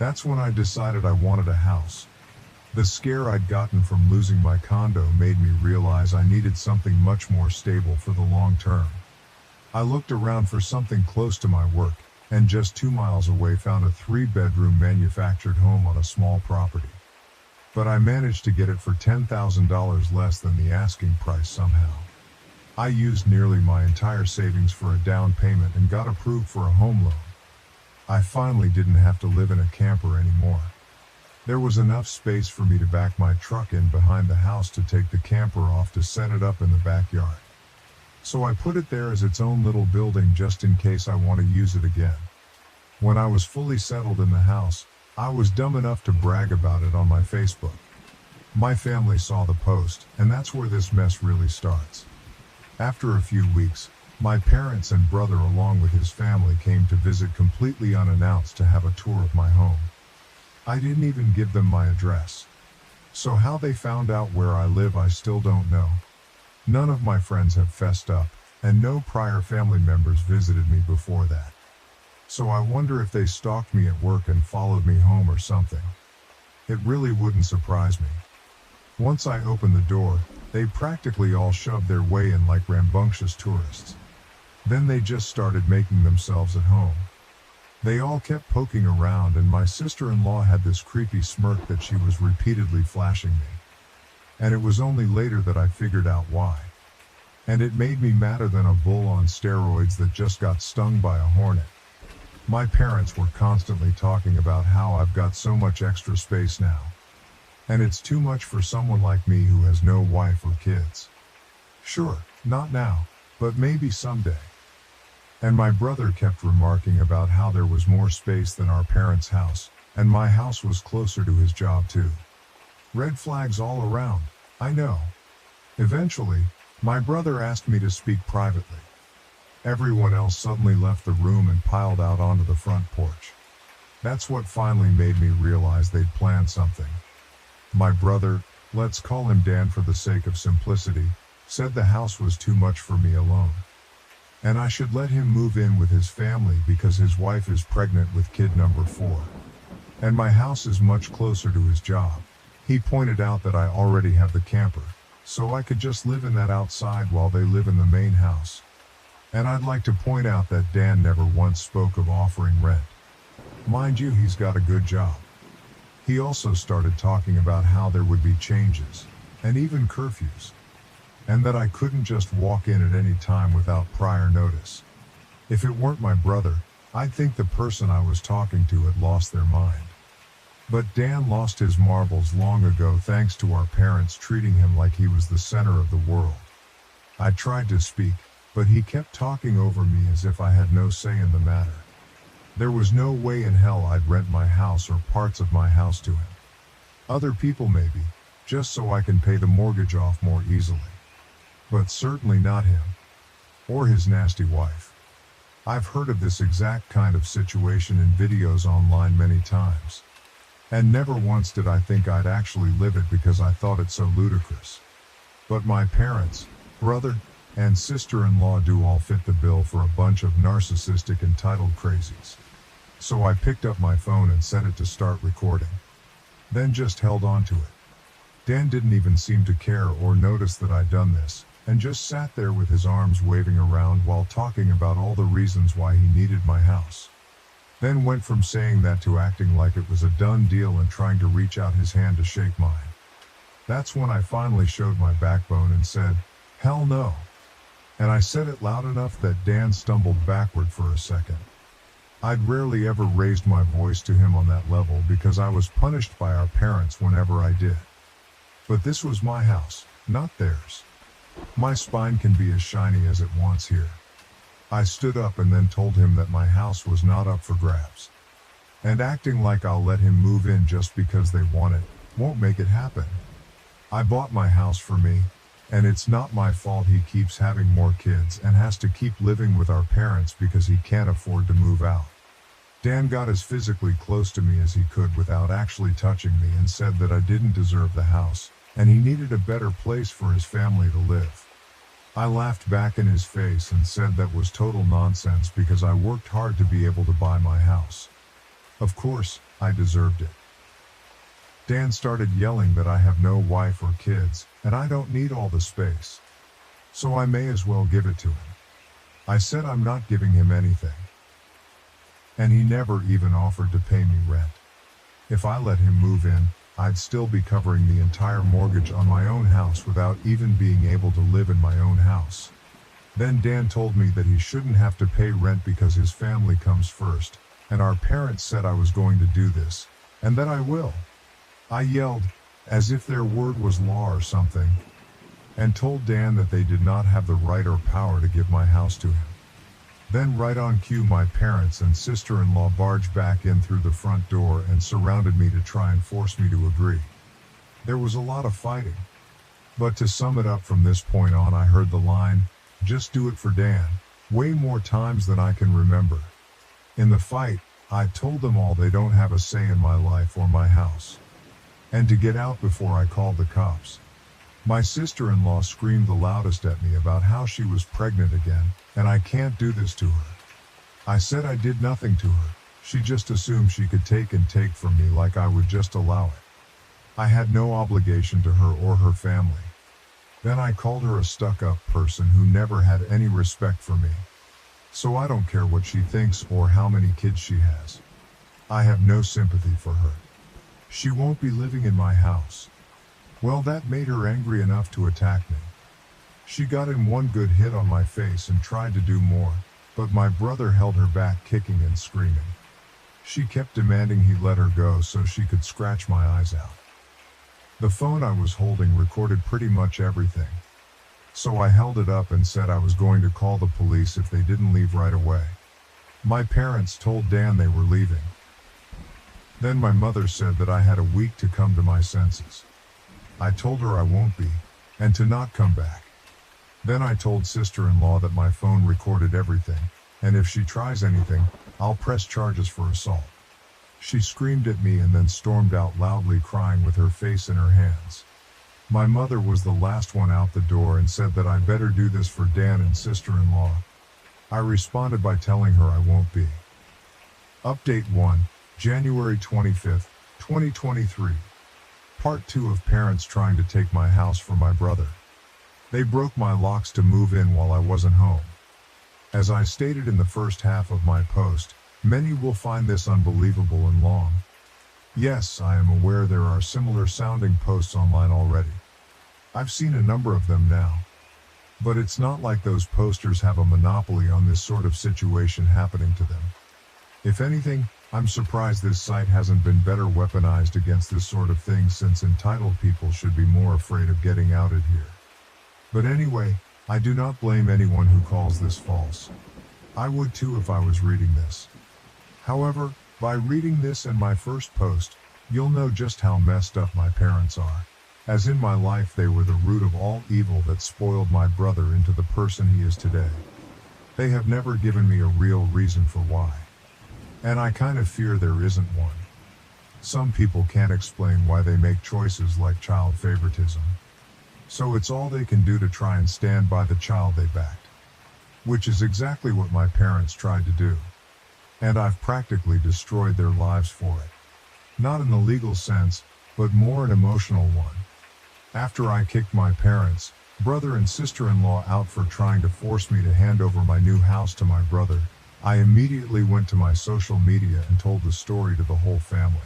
That's when I decided I wanted a house. The scare I'd gotten from losing my condo made me realize I needed something much more stable for the long term. I looked around for something close to my work, and just 2 miles away found a 3-bedroom manufactured home on a small property. But I managed to get it for $10,000 less than the asking price somehow. I used nearly my entire savings for a down payment and got approved for a home loan. I finally didn't have to live in a camper anymore. There was enough space for me to back my truck in behind the house to take the camper off to set it up in the backyard. So I put it there as its own little building just in case I want to use it again. When I was fully settled in the house, I was dumb enough to brag about it on my Facebook. My family saw the post, and that's where this mess really starts. After a few weeks, my parents and brother along with his family came to visit completely unannounced to have a tour of my home. I didn't even give them my address. So how they found out where I live I still don't know. None of my friends have fessed up, and no prior family members visited me before that. So I wonder if they stalked me at work and followed me home or something. It really wouldn't surprise me. Once I opened the door, they practically all shoved their way in like rambunctious tourists. Then they just started making themselves at home. They all kept poking around, and my sister-in-law had this creepy smirk that she was repeatedly flashing me. And it was only later that I figured out why. And it made me madder than a bull on steroids that just got stung by a hornet. My parents were constantly talking about how I've got so much extra space now. And it's too much for someone like me who has no wife or kids. Sure, not now, but maybe someday. And my brother kept remarking about how there was more space than our parents' house, and my house was closer to his job too. Red flags all around, I know. Eventually, my brother asked me to speak privately. Everyone else suddenly left the room and piled out onto the front porch. That's what finally made me realize they'd planned something. My brother, let's call him Dan for the sake of simplicity, said the house was too much for me alone. And I should let him move in with his family because his wife is pregnant with kid number 4. And my house is much closer to his job. He pointed out that I already have the camper, so I could just live in that outside while they live in the main house. And I'd like to point out that Dan never once spoke of offering rent. Mind you, he's got a good job. He also started talking about how there would be changes, and even curfews. And that I couldn't just walk in at any time without prior notice. If it weren't my brother, I'd think the person I was talking to had lost their mind. But Dan lost his marbles long ago thanks to our parents treating him like he was the center of the world. I tried to speak, but he kept talking over me as if I had no say in the matter. There was no way in hell I'd rent my house or parts of my house to him. Other people maybe, just so I can pay the mortgage off more easily. But certainly not him. Or his nasty wife. I've heard of this exact kind of situation in videos online many times. And never once did I think I'd actually live it because I thought it so ludicrous. But my parents, brother, and sister-in-law do all fit the bill for a bunch of narcissistic entitled crazies. So I picked up my phone and set it to start recording. Then just held on to it. Dan didn't even seem to care or notice that I'd done this, and just sat there with his arms waving around while talking about all the reasons why he needed my house. Then went from saying that to acting like it was a done deal and trying to reach out his hand to shake mine. That's when I finally showed my backbone and said, "Hell no." And I said it loud enough that Dan stumbled backward for a second. I'd rarely ever raised my voice to him on that level because I was punished by our parents whenever I did. But this was my house, not theirs. My spine can be as shiny as it wants here. I stood up and then told him that my house was not up for grabs. And acting like I'll let him move in just because they want it, won't make it happen. I bought my house for me, And it's not my fault he keeps having more kids and has to keep living with our parents because he can't afford to move out. Dan got as physically close to me as he could without actually touching me and said that I didn't deserve the house, and he needed a better place for his family to live. I laughed back in his face and said that was total nonsense because I worked hard to be able to buy my house. Of course, I deserved it. Dan started yelling that I have no wife or kids, and I don't need all the space. So I may as well give it to him. I said I'm not giving him anything. And he never even offered to pay me rent. If I let him move in, I'd still be covering the entire mortgage on my own house without even being able to live in my own house. Then Dan told me that he shouldn't have to pay rent because his family comes first, and our parents said I was going to do this, and that I will. I yelled, as if their word was law or something, and told Dan that they did not have the right or power to give my house to him. Then right on cue, my parents and sister-in-law barged back in through the front door and surrounded me to try and force me to agree. There was a lot of fighting. But to sum it up, from this point on I heard the line, "Just do it for Dan," way more times than I can remember. In the fight, I told them all they don't have a say in my life or my house, and to get out before I called the cops. My sister-in-law screamed the loudest at me about how she was pregnant again, and I can't do this to her. I said I did nothing to her. She just assumed she could take from me like I would just allow it. I had no obligation to her or her family. Then I called her a stuck-up person who never had any respect for me. So I don't care what she thinks or how many kids she has. I have no sympathy for her. She won't be living in my house. Well, that made her angry enough to attack me. She got in one good hit on my face and tried to do more, but my brother held her back, kicking and screaming. She kept demanding he let her go so she could scratch my eyes out. The phone I was holding recorded pretty much everything. So I held it up and said I was going to call the police if they didn't leave right away. My parents told Dan they were leaving. Then my mother said that I had a week to come to my senses. I told her I won't be, and to not come back. Then I told sister-in-law that my phone recorded everything, and if she tries anything, I'll press charges for assault. She screamed at me and then stormed out loudly, crying with her face in her hands. My mother was the last one out the door and said that I better do this for Dan and sister-in-law. I responded by telling her I won't be. Update 1, January 25th, 2023. Part 2 of parents trying to take my house from my brother. They broke my locks to move in while I wasn't home. As I stated in the first half of my post, many will find this unbelievable and long. Yes, I am aware there are similar sounding posts online already. I've seen a number of them now. But it's not like those posters have a monopoly on this sort of situation happening to them. If anything, I'm surprised this site hasn't been better weaponized against this sort of thing, since entitled people should be more afraid of getting outed here. But anyway, I do not blame anyone who calls this false. I would too if I was reading this. However, by reading this and my first post, you'll know just how messed up my parents are. As in my life, they were the root of all evil that spoiled my brother into the person he is today. They have never given me a real reason for why. And I kind of fear there isn't one. Some people can't explain why they make choices like child favoritism. So it's all they can do to try and stand by the child they backed. Which is exactly what my parents tried to do. And I've practically destroyed their lives for it. Not in the legal sense, but more an emotional one. After I kicked my parents, brother and sister-in-law out for trying to force me to hand over my new house to my brother, I immediately went to my social media and told the story to the whole family.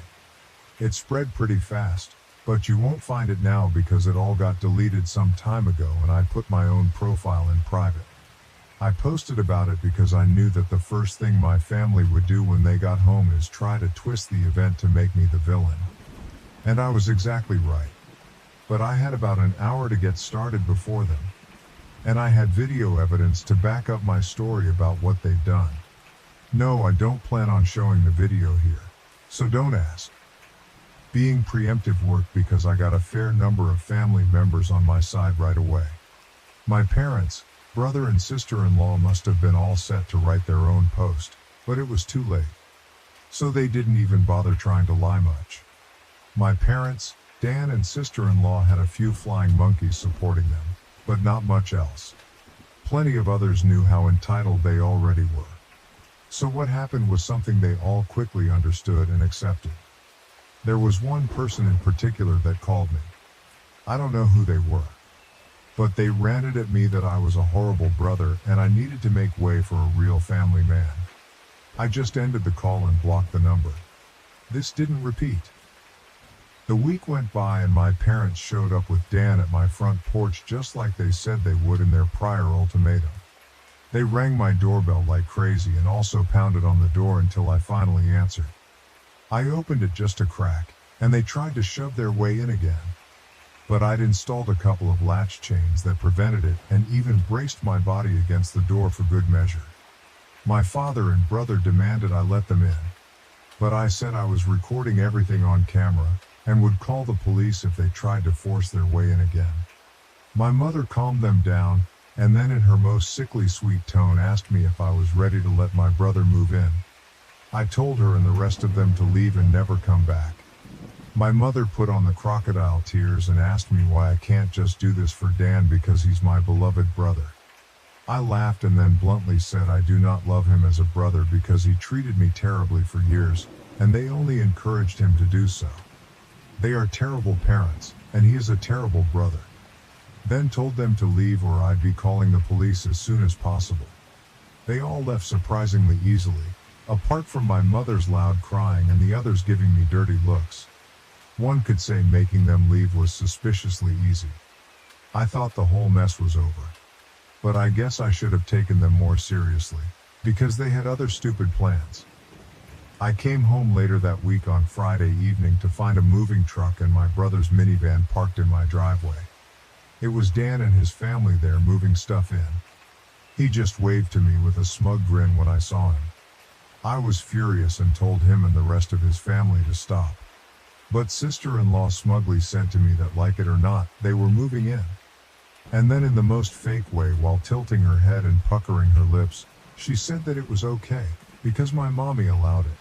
It spread pretty fast, but you won't find it now because it all got deleted some time ago and I put my own profile in private. I posted about it because I knew that the first thing my family would do when they got home is try to twist the event to make me the villain. And I was exactly right. But I had about an hour to get started before them. And I had video evidence to back up my story about what they've done. No, I don't plan on showing the video here, so don't ask. Being preemptive worked because I got a fair number of family members on my side right away. My parents, brother and sister-in-law must have been all set to write their own post, but it was too late. So they didn't even bother trying to lie much. My parents, Dan and sister-in-law had a few flying monkeys supporting them, but not much else. Plenty of others knew how entitled they already were. So what happened was something they all quickly understood and accepted. There was one person in particular that called me. I don't know who they were, but they ranted at me that I was a horrible brother and I needed to make way for a real family man. I just ended the call and blocked the number. This didn't repeat. The week went by and my parents showed up with Dan at my front porch just like they said they would in their prior ultimatum. They rang my doorbell like crazy and also pounded on the door until I finally answered. I opened it just a crack, and they tried to shove their way in again. But I'd installed a couple of latch chains that prevented it and even braced my body against the door for good measure. My father and brother demanded I let them in, but I said I was recording everything on camera and would call the police if they tried to force their way in again. My mother calmed them down, and then in her most sickly sweet tone asked me if I was ready to let my brother move in. I told her and the rest of them to leave and never come back. My mother put on the crocodile tears and asked me why I can't just do this for Dan because he's my beloved brother. I laughed and then bluntly said I do not love him as a brother because he treated me terribly for years, and they only encouraged him to do so. They are terrible parents, and he is a terrible brother. Then told them to leave or I'd be calling the police as soon as possible. They all left surprisingly easily, apart from my mother's loud crying and the others giving me dirty looks. One could say making them leave was suspiciously easy. I thought the whole mess was over. But I guess I should have taken them more seriously, because they had other stupid plans. I came home later that week on Friday evening to find a moving truck and my brother's minivan parked in my driveway. It was Dan and his family there moving stuff in. He just waved to me with a smug grin when I saw him. I was furious and told him and the rest of his family to stop. But sister-in-law smugly said to me that like it or not, they were moving in. And then in the most fake way while tilting her head and puckering her lips, she said that it was okay, because my mommy allowed it.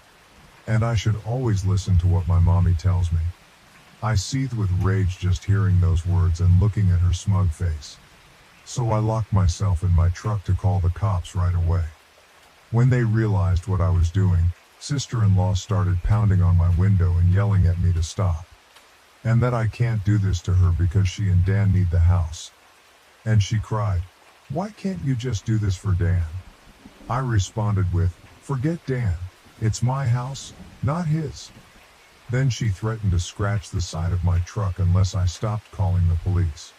And I should always listen to what my mommy tells me. I seethed with rage just hearing those words and looking at her smug face. So I locked myself in my truck to call the cops right away. When they realized what I was doing, sister-in-law started pounding on my window and yelling at me to stop. And that I can't do this to her because she and Dan need the house. And she cried, "Why can't you just do this for Dan?" I responded with, "Forget Dan. It's my house, not his." Then she threatened to scratch the side of my truck unless I stopped calling the police.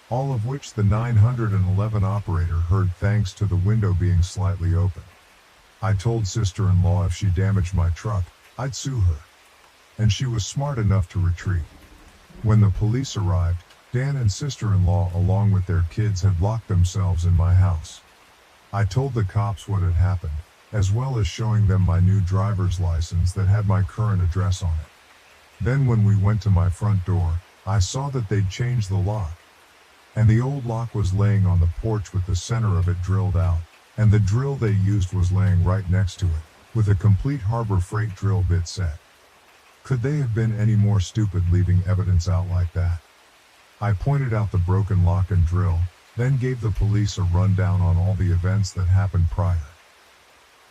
All of which the 911 operator heard thanks to the window being slightly open. I told sister-in-law if she damaged my truck, I'd sue her. And she was smart enough to retreat. When the police arrived, Dan and sister-in-law along with their kids had locked themselves in my house. I told the cops what had happened, as well as showing them my new driver's license that had my current address on it. Then when we went to my front door, I saw that they'd changed the lock. And the old lock was laying on the porch with the center of it drilled out, and the drill they used was laying right next to it, with a complete Harbor Freight drill bit set. Could they have been any more stupid leaving evidence out like that? I pointed out the broken lock and drill, then gave the police a rundown on all the events that happened prior.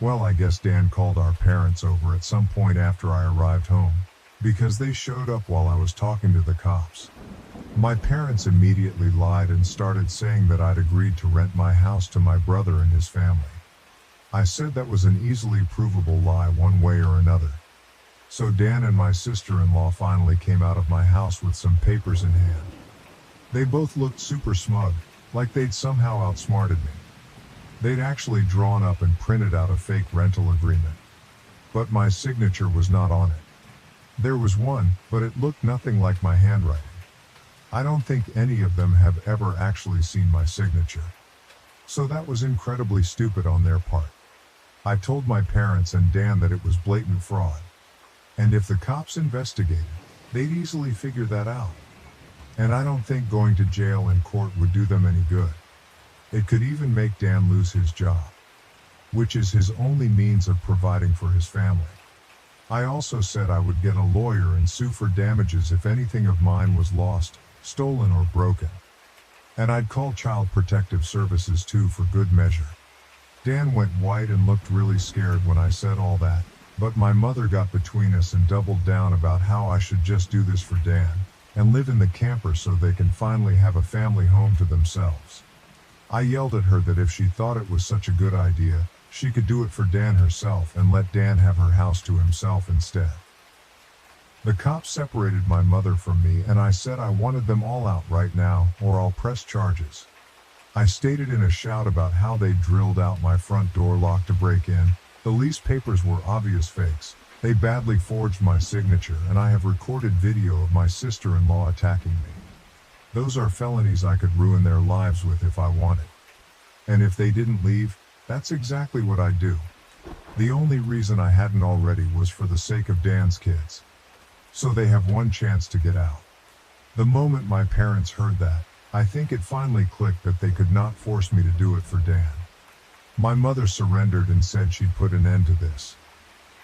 Well, I guess Dan called our parents over at some point after I arrived home, because they showed up while I was talking to the cops. My parents immediately lied and started saying that I'd agreed to rent my house to my brother and his family. I said that was an easily provable lie one way or another. So Dan and my sister-in-law finally came out of my house with some papers in hand. They both looked super smug, like they'd somehow outsmarted me. They'd actually drawn up and printed out a fake rental agreement. But my signature was not on it. There was one, but it looked nothing like my handwriting. I don't think any of them have ever actually seen my signature. So that was incredibly stupid on their part. I told my parents and Dan that it was blatant fraud. And if the cops investigated, they'd easily figure that out. And I don't think going to jail and court would do them any good. It could even make Dan lose his job, which is his only means of providing for his family. I also said I would get a lawyer and sue for damages if anything of mine was lost, stolen, or broken. And I'd call Child Protective Services too for good measure. Dan went white and looked really scared when I said all that, but my mother got between us and doubled down about how I should just do this for Dan and live in the camper so they can finally have a family home to themselves. I yelled at her that if she thought it was such a good idea, she could do it for Dan herself and let Dan have her house to himself instead. The cops separated my mother from me and I said I wanted them all out right now or I'll press charges. I stated in a shout about how they drilled out my front door lock to break in. The lease papers were obvious fakes. They badly forged my signature and I have recorded video of my sister-in-law attacking me. Those are felonies I could ruin their lives with if I wanted. And if they didn't leave, that's exactly what I'd do. The only reason I hadn't already was for the sake of Dan's kids. So they have one chance to get out. The moment my parents heard that, I think it finally clicked that they could not force me to do it for Dan. My mother surrendered and said she'd put an end to this.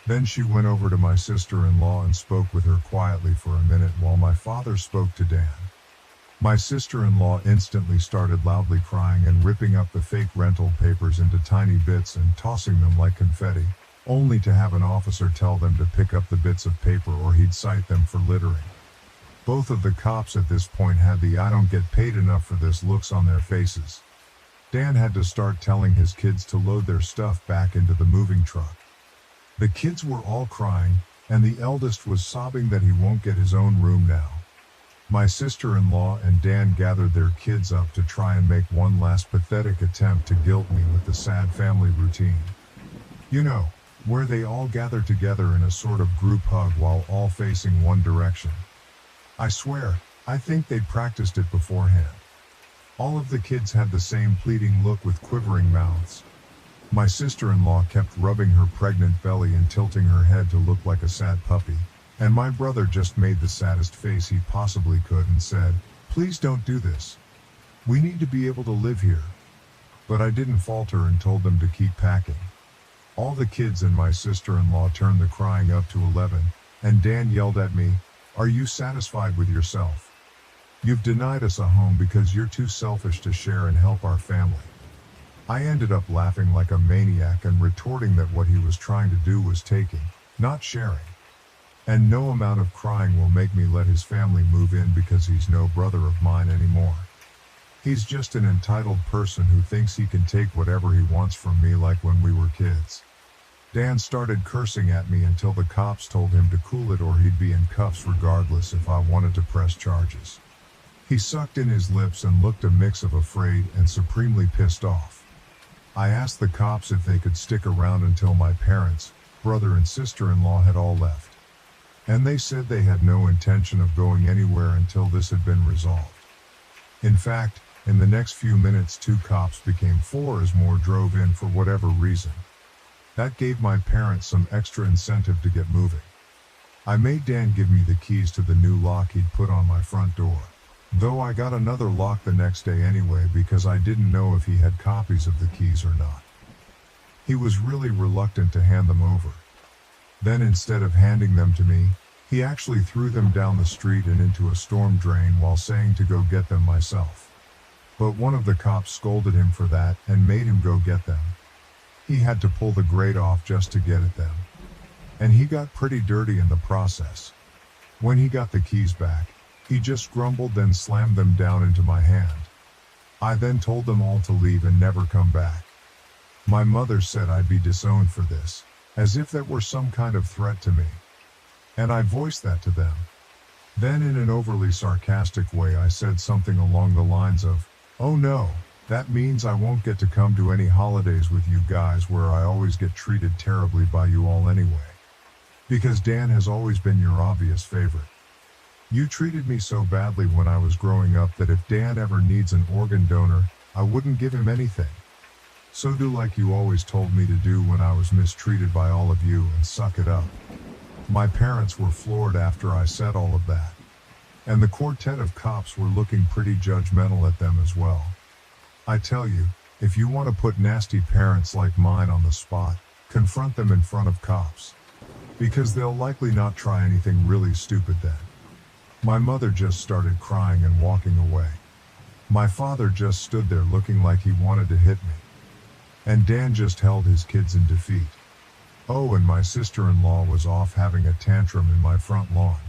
Then she went over to my sister-in-law and spoke with her quietly for a minute while my father spoke to Dan. My sister-in-law instantly started loudly crying and ripping up the fake rental papers into tiny bits and tossing them like confetti, only to have an officer tell them to pick up the bits of paper or he'd cite them for littering. Both of the cops at this point had the "I don't get paid enough for this" looks on their faces. Dan had to start telling his kids to load their stuff back into the moving truck. The kids were all crying, and the eldest was sobbing that he won't get his own room now. My sister-in-law and Dan gathered their kids up to try and make one last pathetic attempt to guilt me with the sad family routine. You know, where they all gather together in a sort of group hug while all facing one direction. I swear, I think they'd practiced it beforehand. All of the kids had the same pleading look with quivering mouths. My sister-in-law kept rubbing her pregnant belly and tilting her head to look like a sad puppy, and my brother just made the saddest face he possibly could and said, "Please don't do this. We need to be able to live here." But I didn't falter and told them to keep packing. All the kids and my sister-in-law turned the crying up to 11, and Dan yelled at me, "Are you satisfied with yourself? You've denied us a home because you're too selfish to share and help our family." I ended up laughing like a maniac and retorting that what he was trying to do was taking, not sharing. And no amount of crying will make me let his family move in because he's no brother of mine anymore. He's just an entitled person who thinks he can take whatever he wants from me like when we were kids. Dan started cursing at me until the cops told him to cool it or he'd be in cuffs regardless if I wanted to press charges. He sucked in his lips and looked a mix of afraid and supremely pissed off. I asked the cops if they could stick around until my parents, brother and sister-in-law had all left. And they said they had no intention of going anywhere until this had been resolved. In fact, in the next few minutes 2 cops became 4 as more drove in for whatever reason. That gave my parents some extra incentive to get moving. I made Dan give me the keys to the new lock he'd put on my front door, though I got another lock the next day anyway because I didn't know if he had copies of the keys or not. He was really reluctant to hand them over. Then instead of handing them to me, he actually threw them down the street and into a storm drain while saying to go get them myself. But one of the cops scolded him for that and made him go get them. He had to pull the grate off just to get at them. And he got pretty dirty in the process. When he got the keys back, he just grumbled then slammed them down into my hand. I then told them all to leave and never come back. My mother said I'd be disowned for this, as if that were some kind of threat to me. And I voiced that to them. Then in an overly sarcastic way I said something along the lines of, "Oh no, that means I won't get to come to any holidays with you guys where I always get treated terribly by you all anyway. Because Dan has always been your obvious favorite. You treated me so badly when I was growing up that if Dan ever needs an organ donor, I wouldn't give him anything. So do like you always told me to do when I was mistreated by all of you and suck it up." My parents were floored after I said all of that. And the quartet of cops were looking pretty judgmental at them as well. I tell you, if you want to put nasty parents like mine on the spot, confront them in front of cops. Because they'll likely not try anything really stupid then. My mother just started crying and walking away. My father just stood there looking like he wanted to hit me. And Dan just held his kids in defeat. Oh, and my sister-in-law was off having a tantrum in my front lawn.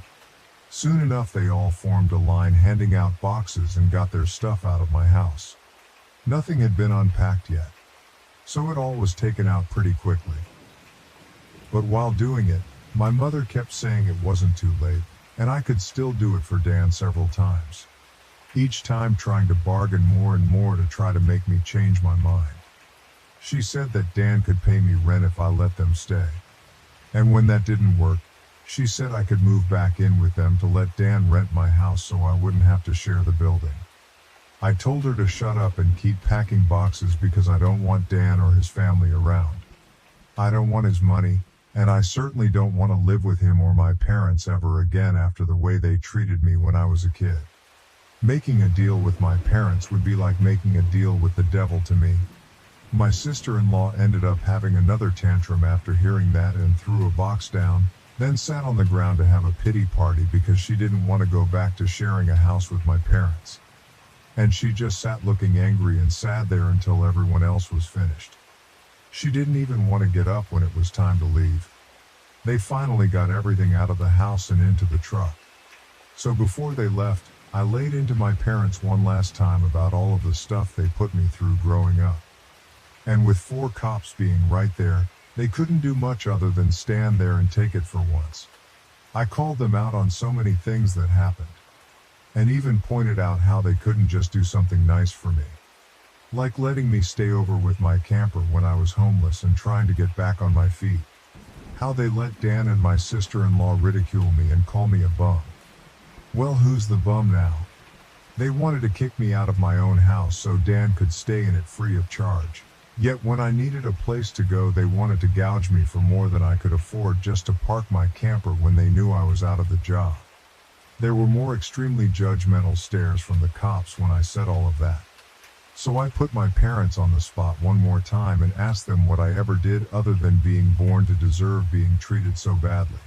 Soon enough they all formed a line handing out boxes and got their stuff out of my house. Nothing had been unpacked yet, so it all was taken out pretty quickly. But while doing it, my mother kept saying it wasn't too late, and I could still do it for Dan several times. Each time trying to bargain more and more to try to make me change my mind. She said that Dan could pay me rent if I let them stay. And when that didn't work, she said I could move back in with them to let Dan rent my house so I wouldn't have to share the building. I told her to shut up and keep packing boxes because I don't want Dan or his family around. I don't want his money, and I certainly don't want to live with him or my parents ever again after the way they treated me when I was a kid. Making a deal with my parents would be like making a deal with the devil to me. My sister-in-law ended up having another tantrum after hearing that and threw a box down, then sat on the ground to have a pity party because she didn't want to go back to sharing a house with my parents. And she just sat looking angry and sad there until everyone else was finished. She didn't even want to get up when it was time to leave. They finally got everything out of the house and into the truck. So before they left, I laid into my parents one last time about all of the stuff they put me through growing up. And with 4 cops being right there, they couldn't do much other than stand there and take it for once. I called them out on so many things that happened. And even pointed out how they couldn't just do something nice for me. Like letting me stay over with my camper when I was homeless and trying to get back on my feet. How they let Dan and my sister-in-law ridicule me and call me a bum. Well, who's the bum now? They wanted to kick me out of my own house so Dan could stay in it free of charge. Yet when I needed a place to go, they wanted to gouge me for more than I could afford just to park my camper when they knew I was out of the job. There were more extremely judgmental stares from the cops when I said all of that. So I put my parents on the spot one more time and asked them what I ever did other than being born to deserve being treated so badly.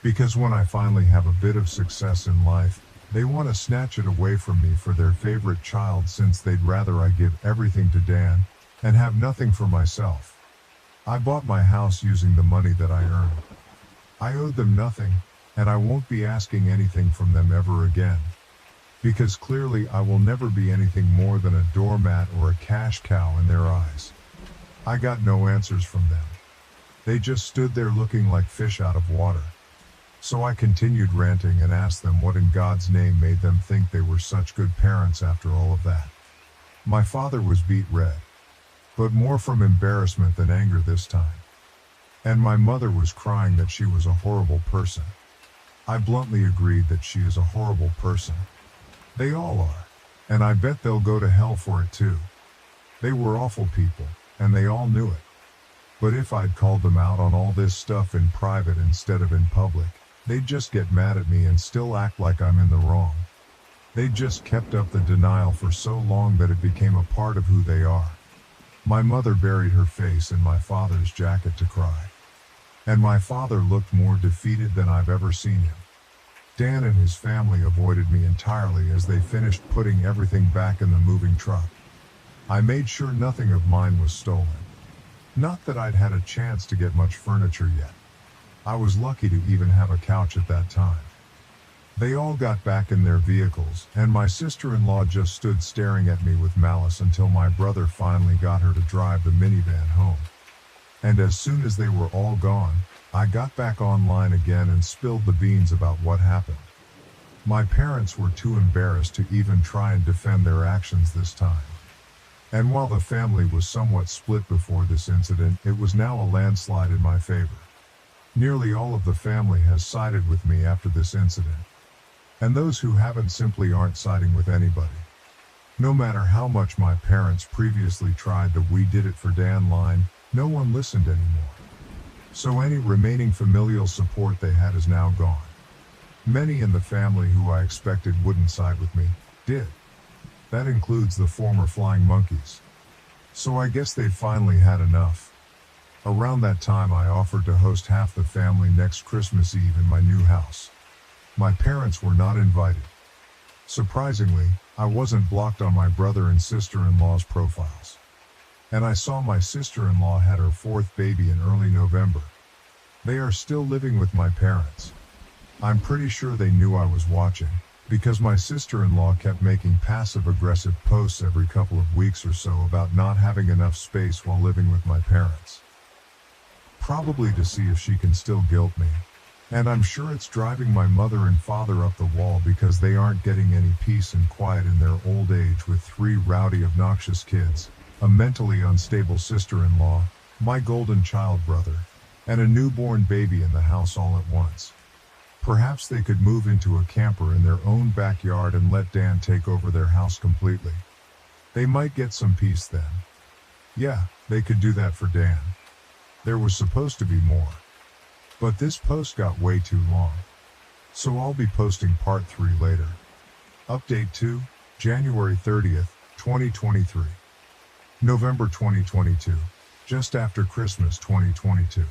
Because when I finally have a bit of success in life, they want to snatch it away from me for their favorite child since they'd rather I give everything to Dan and have nothing for myself. I bought my house using the money that I earned. I owed them nothing, and I won't be asking anything from them ever again. Because clearly I will never be anything more than a doormat or a cash cow in their eyes. I got no answers from them. They just stood there looking like fish out of water. So I continued ranting and asked them what in God's name made them think they were such good parents after all of that. My father was beet red, but more from embarrassment than anger this time. And my mother was crying that she was a horrible person. I bluntly agreed that she is a horrible person. They all are, and I bet they'll go to hell for it too. They were awful people, and they all knew it. But if I'd called them out on all this stuff in private instead of in public, they'd just get mad at me and still act like I'm in the wrong. They just kept up the denial for so long that it became a part of who they are. My mother buried her face in my father's jacket to cry. And my father looked more defeated than I've ever seen him. Dan and his family avoided me entirely as they finished putting everything back in the moving truck. I made sure nothing of mine was stolen. Not that I'd had a chance to get much furniture yet. I was lucky to even have a couch at that time. They all got back in their vehicles, and my sister-in-law just stood staring at me with malice until my brother finally got her to drive the minivan home. And as soon as they were all gone, I got back online again and spilled the beans about what happened. My parents were too embarrassed to even try and defend their actions this time. And while the family was somewhat split before this incident, it was now a landslide in my favor. Nearly all of the family has sided with me after this incident. And those who haven't simply aren't siding with anybody. No matter how much my parents previously tried the "we did it for Dan" line, no one listened anymore. So any remaining familial support they had is now gone. Many in the family who I expected wouldn't side with me, did. That includes the former flying monkeys. So I guess they finally had enough. Around that time I offered to host half the family next Christmas Eve in my new house. My parents were not invited. Surprisingly, I wasn't blocked on my brother and sister-in-law's profiles. And I saw my sister-in-law had her fourth baby in early November. They are still living with my parents. I'm pretty sure they knew I was watching, because my sister-in-law kept making passive-aggressive posts every couple of weeks or so about not having enough space while living with my parents. Probably to see if she can still guilt me. And I'm sure it's driving my mother and father up the wall because they aren't getting any peace and quiet in their old age with 3 rowdy, obnoxious kids, a mentally unstable sister-in-law, my golden child brother, and a newborn baby in the house all at once. Perhaps they could move into a camper in their own backyard and let Dan take over their house completely. They might get some peace then. Yeah, they could do that for Dan. There was supposed to be more. But this post got way too long. So I'll be posting part 3 later. Update 2, January 30th, 2023. November 2022, just after Christmas 2022.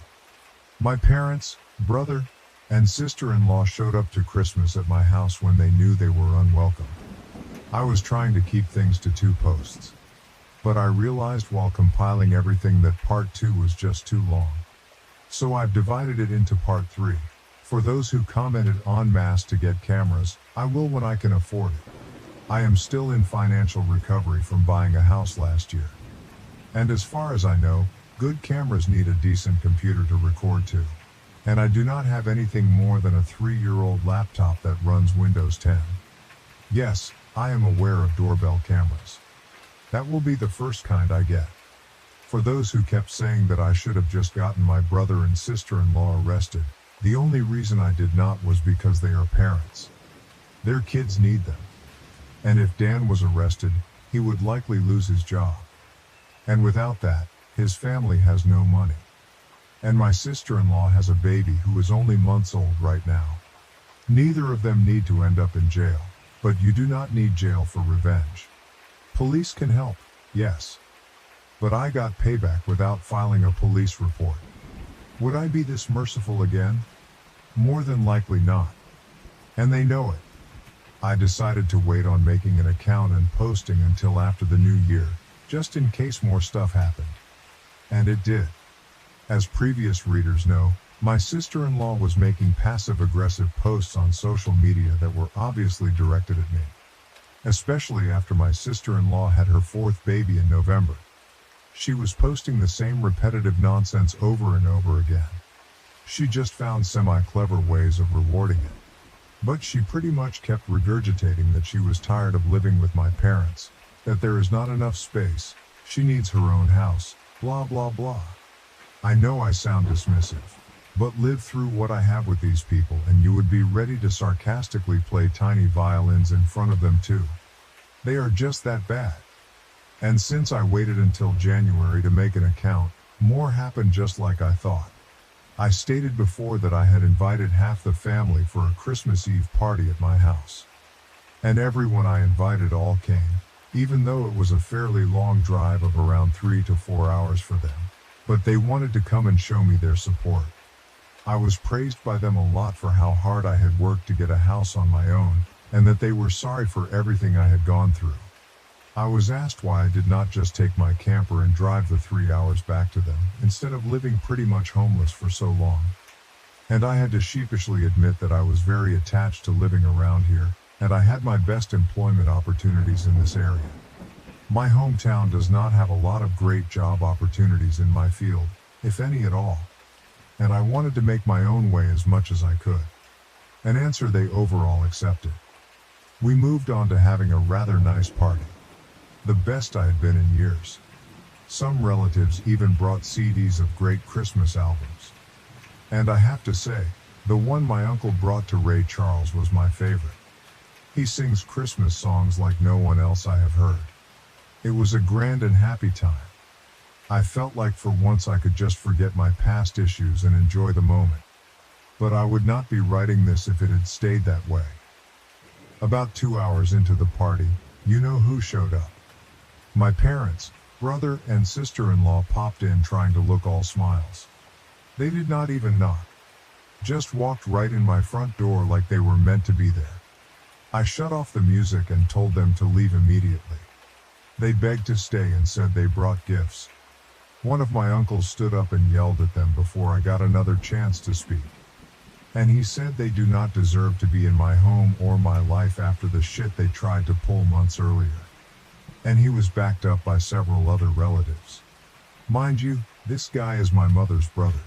My parents, brother, and sister-in-law showed up to Christmas at my house when they knew they were unwelcome. I was trying to keep things to 2 posts. But I realized while compiling everything that part 2 was just too long. So I've divided it into part 3. For those who commented en masse to get cameras, I will when I can afford it. I am still in financial recovery from buying a house last year. And as far as I know, good cameras need a decent computer to record to. And I do not have anything more than a 3-year-old laptop that runs Windows 10. Yes, I am aware of doorbell cameras. That will be the first kind I get. For those who kept saying that I should have just gotten my brother and sister-in-law arrested, the only reason I did not was because they are parents. Their kids need them. And if Dan was arrested, he would likely lose his job. And without that, his family has no money. And my sister-in-law has a baby who is only months old right now. Neither of them need to end up in jail, but you do not need jail for revenge. Police can help, yes. But I got payback without filing a police report. Would I be this merciful again? More than likely not. And they know it. I decided to wait on making an account and posting until after the new year, just in case more stuff happened. And it did. As previous readers know, my sister-in-law was making passive-aggressive posts on social media that were obviously directed at me. Especially after my sister-in-law had her 4th baby in November. She was posting the same repetitive nonsense over and over again. She just found semi-clever ways of rewarding it. But she pretty much kept regurgitating that she was tired of living with my parents, that there is not enough space, she needs her own house, blah blah blah. I know I sound dismissive, but live through what I have with these people and you would be ready to sarcastically play tiny violins in front of them too. They are just that bad. And since I waited until January to make an account, more happened just like I thought. I stated before that I had invited half the family for a Christmas Eve party at my house. And everyone I invited all came, even though it was a fairly long drive of around 3 to 4 hours for them. But they wanted to come and show me their support. I was praised by them a lot for how hard I had worked to get a house on my own, and that they were sorry for everything I had gone through. I was asked why I did not just take my camper and drive the 3 hours back to them, instead of living pretty much homeless for so long. And I had to sheepishly admit that I was very attached to living around here, and I had my best employment opportunities in this area. My hometown does not have a lot of great job opportunities in my field, if any at all. And I wanted to make my own way as much as I could. An answer they overall accepted. We moved on to having a rather nice party. The best I had been in years. Some relatives even brought CDs of great Christmas albums. And I have to say, the one my uncle brought to Ray Charles was my favorite. He sings Christmas songs like no one else I have heard. It was a grand and happy time. I felt like for once I could just forget my past issues and enjoy the moment. But I would not be writing this if it had stayed that way. About 2 hours into the party, you know who showed up. My parents, brother, and sister-in-law popped in trying to look all smiles. They did not even knock. Just walked right in my front door like they were meant to be there. I shut off the music and told them to leave immediately. They begged to stay and said they brought gifts. One of my uncles stood up and yelled at them before I got another chance to speak. And he said they do not deserve to be in my home or my life after the shit they tried to pull months earlier. And he was backed up by several other relatives. Mind you, this guy is my mother's brother.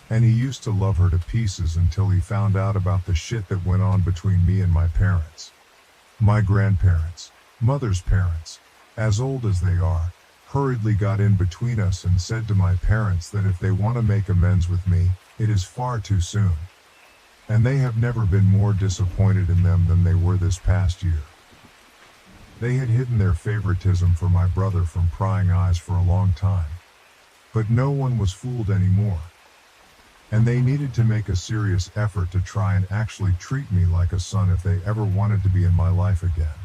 And he used to love her to pieces until he found out about the shit that went on between me and my parents. My grandparents, mother's parents, as old as they are, hurriedly got in between us and said to my parents that if they want to make amends with me, it is far too soon. And they have never been more disappointed in them than they were this past year. They had hidden their favoritism for my brother from prying eyes for a long time. But no one was fooled anymore. And they needed to make a serious effort to try and actually treat me like a son if they ever wanted to be in my life again.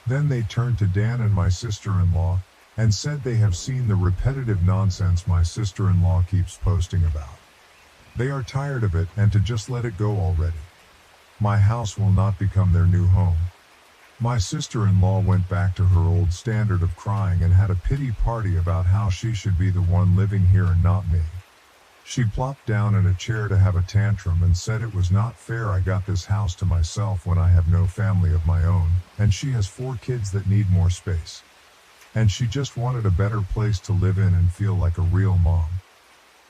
Then they turned to Dan and my sister-in-law and said they have seen the repetitive nonsense my sister-in-law keeps posting about. They are tired of it and to just let it go already. My house will not become their new home. My sister-in-law went back to her old standard of crying and had a pity party about how she should be the one living here and not me. She plopped down in a chair to have a tantrum and said it was not fair I got this house to myself when I have no family of my own, and she has 4 kids that need more space. And she just wanted a better place to live in and feel like a real mom.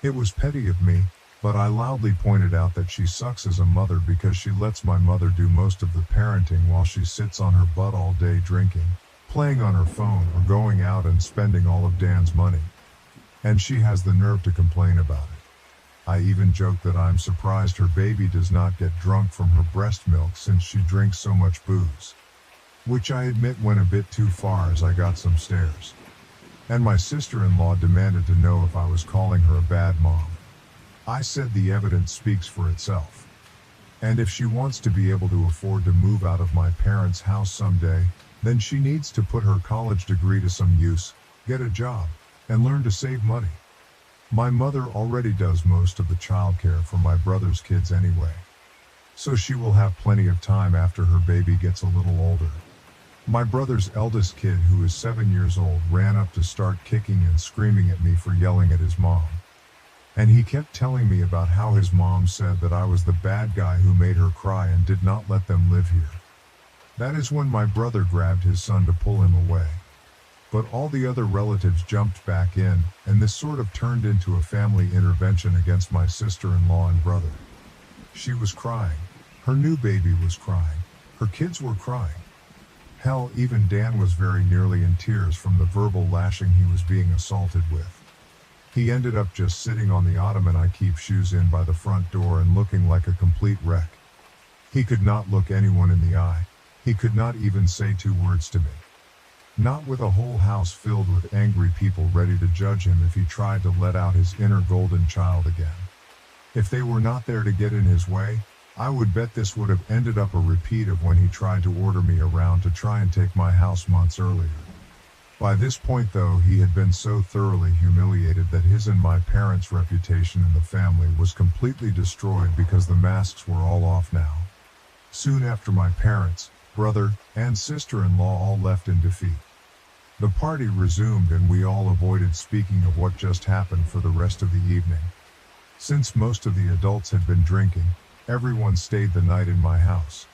It was petty of me, but I loudly pointed out that she sucks as a mother because she lets my mother do most of the parenting while she sits on her butt all day drinking, playing on her phone, or going out and spending all of Dan's money. And she has the nerve to complain about it. I even joked that I'm surprised her baby does not get drunk from her breast milk since she drinks so much booze. Which I admit went a bit too far as I got some stares. And my sister-in-law demanded to know if I was calling her a bad mom. I said the evidence speaks for itself. And if she wants to be able to afford to move out of my parents' house someday, then she needs to put her college degree to some use, get a job, and learn to save money. My mother already does most of the childcare for my brother's kids anyway. So she will have plenty of time after her baby gets a little older. My brother's eldest kid, who is 7 years old, ran up to start kicking and screaming at me for yelling at his mom. And he kept telling me about how his mom said that I was the bad guy who made her cry and did not let them live here. That is when my brother grabbed his son to pull him away. But all the other relatives jumped back in, and this sort of turned into a family intervention against my sister-in-law and brother. She was crying. Her new baby was crying. Her kids were crying. Hell, even Dan was very nearly in tears from the verbal lashing he was being assaulted with. He ended up just sitting on the ottoman I keep shoes in by the front door and looking like a complete wreck. He could not look anyone in the eye. He could not even say 2 words to me. Not with a whole house filled with angry people ready to judge him if he tried to let out his inner golden child again. If they were not there to get in his way, I would bet this would have ended up a repeat of when he tried to order me around to try and take my house months earlier. By this point, though, he had been so thoroughly humiliated that his and my parents' reputation in the family was completely destroyed because the masks were all off now. Soon after, my parents, brother, and sister-in-law all left in defeat. The party resumed and we all avoided speaking of what just happened for the rest of the evening. Since most of the adults had been drinking, everyone stayed the night in my house.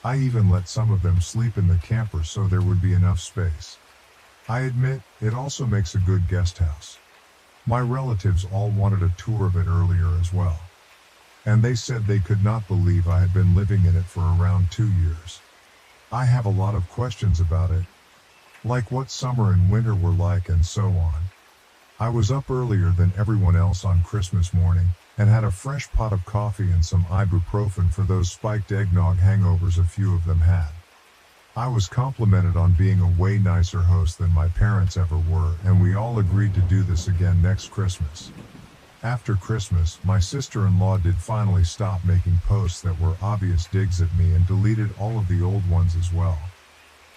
I even let some of them sleep in the camper so there would be enough space. I admit, it also makes a good guest house. My relatives all wanted a tour of it earlier as well. And they said they could not believe I had been living in it for around 2 years. I have a lot of questions about it, like what summer and winter were like and so on. I was up earlier than everyone else on Christmas morning and had a fresh pot of coffee and some ibuprofen for those spiked eggnog hangovers a few of them had. I was complimented on being a way nicer host than my parents ever were, and we all agreed to do this again next Christmas. After Christmas, my sister-in-law did finally stop making posts that were obvious digs at me and deleted all of the old ones as well.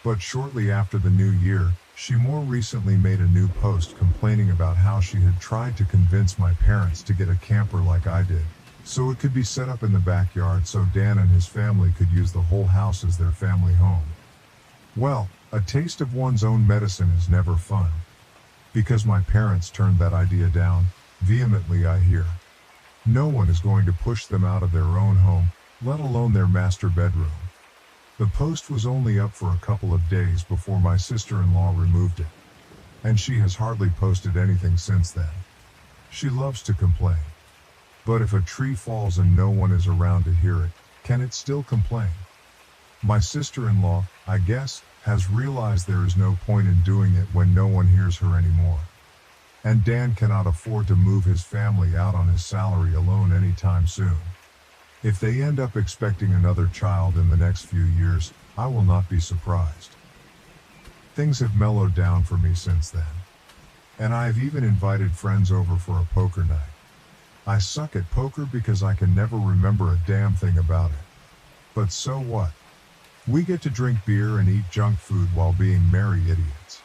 But shortly after the new year, she more recently made a new post complaining about how she had tried to convince my parents to get a camper like I did, so it could be set up in the backyard so Dan and his family could use the whole house as their family home. Well, a taste of one's own medicine is never fun. Because my parents turned that idea down, vehemently I hear. No one is going to push them out of their own home, let alone their master bedroom. The post was only up for a couple of days before my sister-in-law removed it, and she has hardly posted anything since then. She loves to complain. But if a tree falls and no one is around to hear it, can it still complain? My sister-in-law, I guess, has realized there is no point in doing it when no one hears her anymore. And Dan cannot afford to move his family out on his salary alone anytime soon. If they end up expecting another child in the next few years, I will not be surprised. Things have mellowed down for me since then. And I have even invited friends over for a poker night. I suck at poker because I can never remember a damn thing about it. But so what? We get to drink beer and eat junk food while being merry idiots.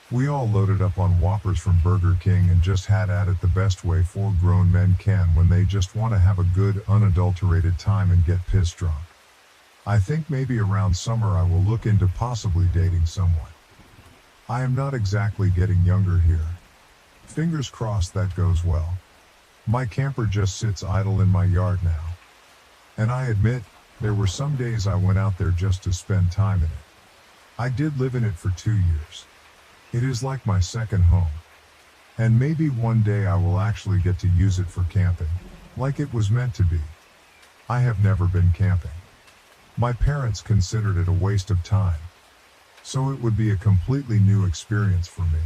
We all loaded up on Whoppers from Burger King and just had at it the best way 4 grown men can when they just want to have a good, unadulterated time and get pissed drunk. I think maybe around summer I will look into possibly dating someone. I am not exactly getting younger here. Fingers crossed that goes well. My camper just sits idle in my yard now. And I admit, there were some days I went out there just to spend time in it. I did live in it for 2 years. It is like my second home. And maybe one day I will actually get to use it for camping, like it was meant to be. I have never been camping. My parents considered it a waste of time. So it would be a completely new experience for me.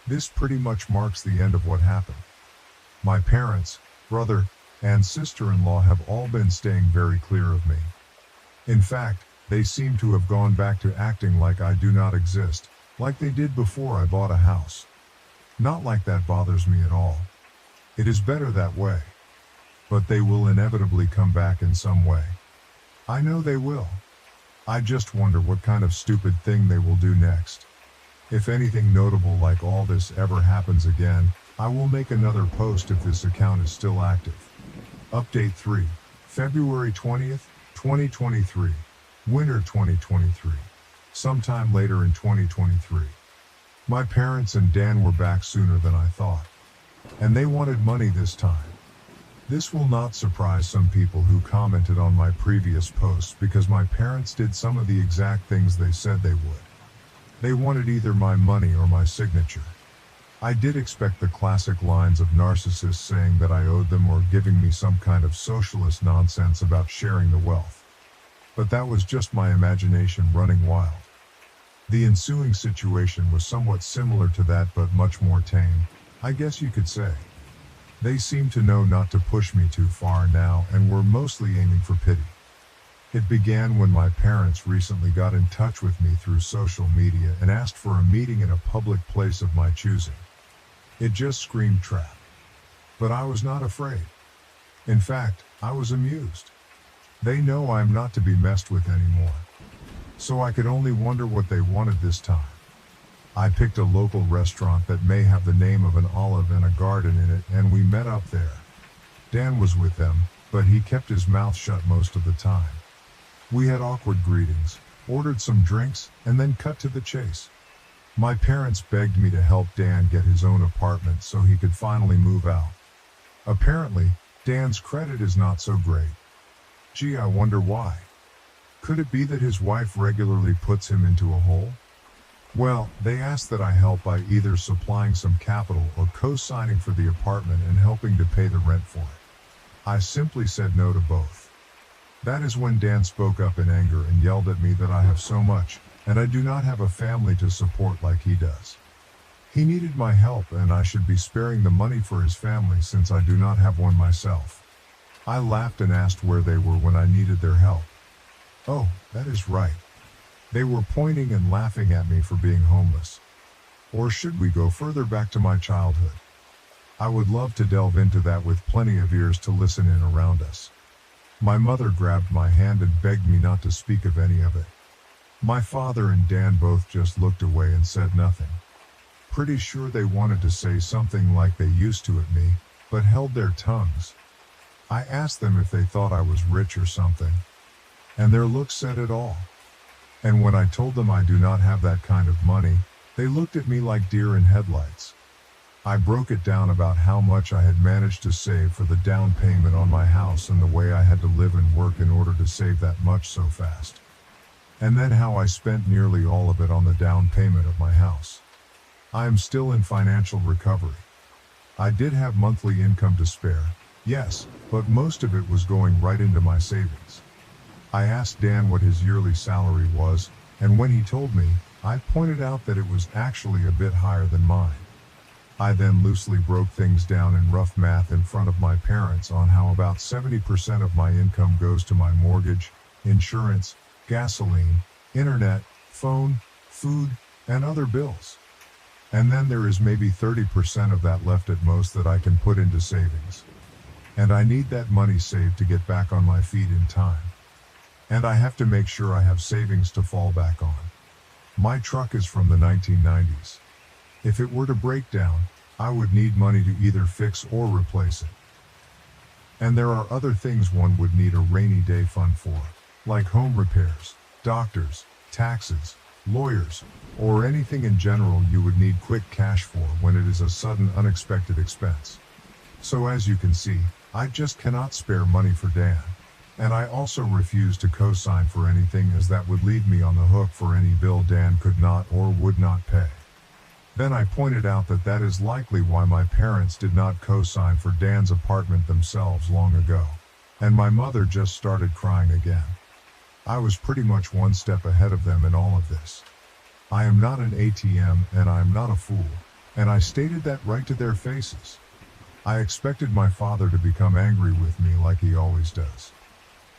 This pretty much marks the end of what happened. My parents, brother, and sister-in-law have all been staying very clear of me. In fact, they seem to have gone back to acting like I do not exist, like they did before I bought a house. Not like that bothers me at all. It is better that way. But they will inevitably come back in some way. I know they will. I just wonder what kind of stupid thing they will do next. If anything notable like all this ever happens again, I will make another post if this account is still active. Update 3, February 20th, 2023, Winter 2023. Sometime later in 2023. My parents and Dan were back sooner than I thought. And they wanted money this time. This will not surprise some people who commented on my previous posts because my parents did some of the exact things they said they would. They wanted either my money or my signature. I did expect the classic lines of narcissists saying that I owed them or giving me some kind of socialist nonsense about sharing the wealth. But that was just my imagination running wild. The ensuing situation was somewhat similar to that but much more tame, I guess you could say. They seemed to know not to push me too far now and were mostly aiming for pity. It began when my parents recently got in touch with me through social media and asked for a meeting in a public place of my choosing. It just screamed trap. But I was not afraid. In fact, I was amused. They know I am not to be messed with anymore. So I could only wonder what they wanted this time. I picked a local restaurant that may have the name of an olive and a garden in it, and we met up there. Dan was with them, but he kept his mouth shut most of the time. We had awkward greetings, ordered some drinks, and then cut to the chase. My parents begged me to help Dan get his own apartment so he could finally move out. Apparently, Dan's credit is not so great. Gee, I wonder why. Could it be that his wife regularly puts him into a hole? Well, they asked that I help by either supplying some capital or co-signing for the apartment and helping to pay the rent for it. I simply said no to both. That is when Dan spoke up in anger and yelled at me that I have so much, and I do not have a family to support like he does. He needed my help and I should be sparing the money for his family since I do not have one myself. I laughed and asked where they were when I needed their help. Oh, that is right. They were pointing and laughing at me for being homeless. Or should we go further back to my childhood? I would love to delve into that with plenty of ears to listen in around us. My mother grabbed my hand and begged me not to speak of any of it. My father and Dan both just looked away and said nothing. Pretty sure they wanted to say something like they used to at me, but held their tongues. I asked them if they thought I was rich or something, and their looks said it all. And when I told them I do not have that kind of money, they looked at me like deer in headlights. I broke it down about how much I had managed to save for the down payment on my house and the way I had to live and work in order to save that much so fast. And then how I spent nearly all of it on the down payment of my house. I am still in financial recovery. I did have monthly income to spare, yes, but most of it was going right into my savings. I asked Dan what his yearly salary was, and when he told me, I pointed out that it was actually a bit higher than mine. I then loosely broke things down in rough math in front of my parents on how about 70% of my income goes to my mortgage, insurance, gasoline, internet, phone, food, and other bills. And then there is maybe 30% of that left at most that I can put into savings. And I need that money saved to get back on my feet in time. And I have to make sure I have savings to fall back on. My truck is from the 1990s. If it were to break down, I would need money to either fix or replace it. And there are other things one would need a rainy day fund for, like home repairs, doctors, taxes, lawyers, or anything in general you would need quick cash for when it is a sudden unexpected expense. So as you can see, I just cannot spare money for Dan. And I also refuse to co-sign for anything as that would leave me on the hook for any bill Dan could not or would not pay. Then I pointed out that that is likely why my parents did not co-sign for Dan's apartment themselves long ago. And my mother just started crying again. I was pretty much one step ahead of them in all of this. I am not an ATM and I am not a fool, and I stated that right to their faces. I expected my father to become angry with me like he always does.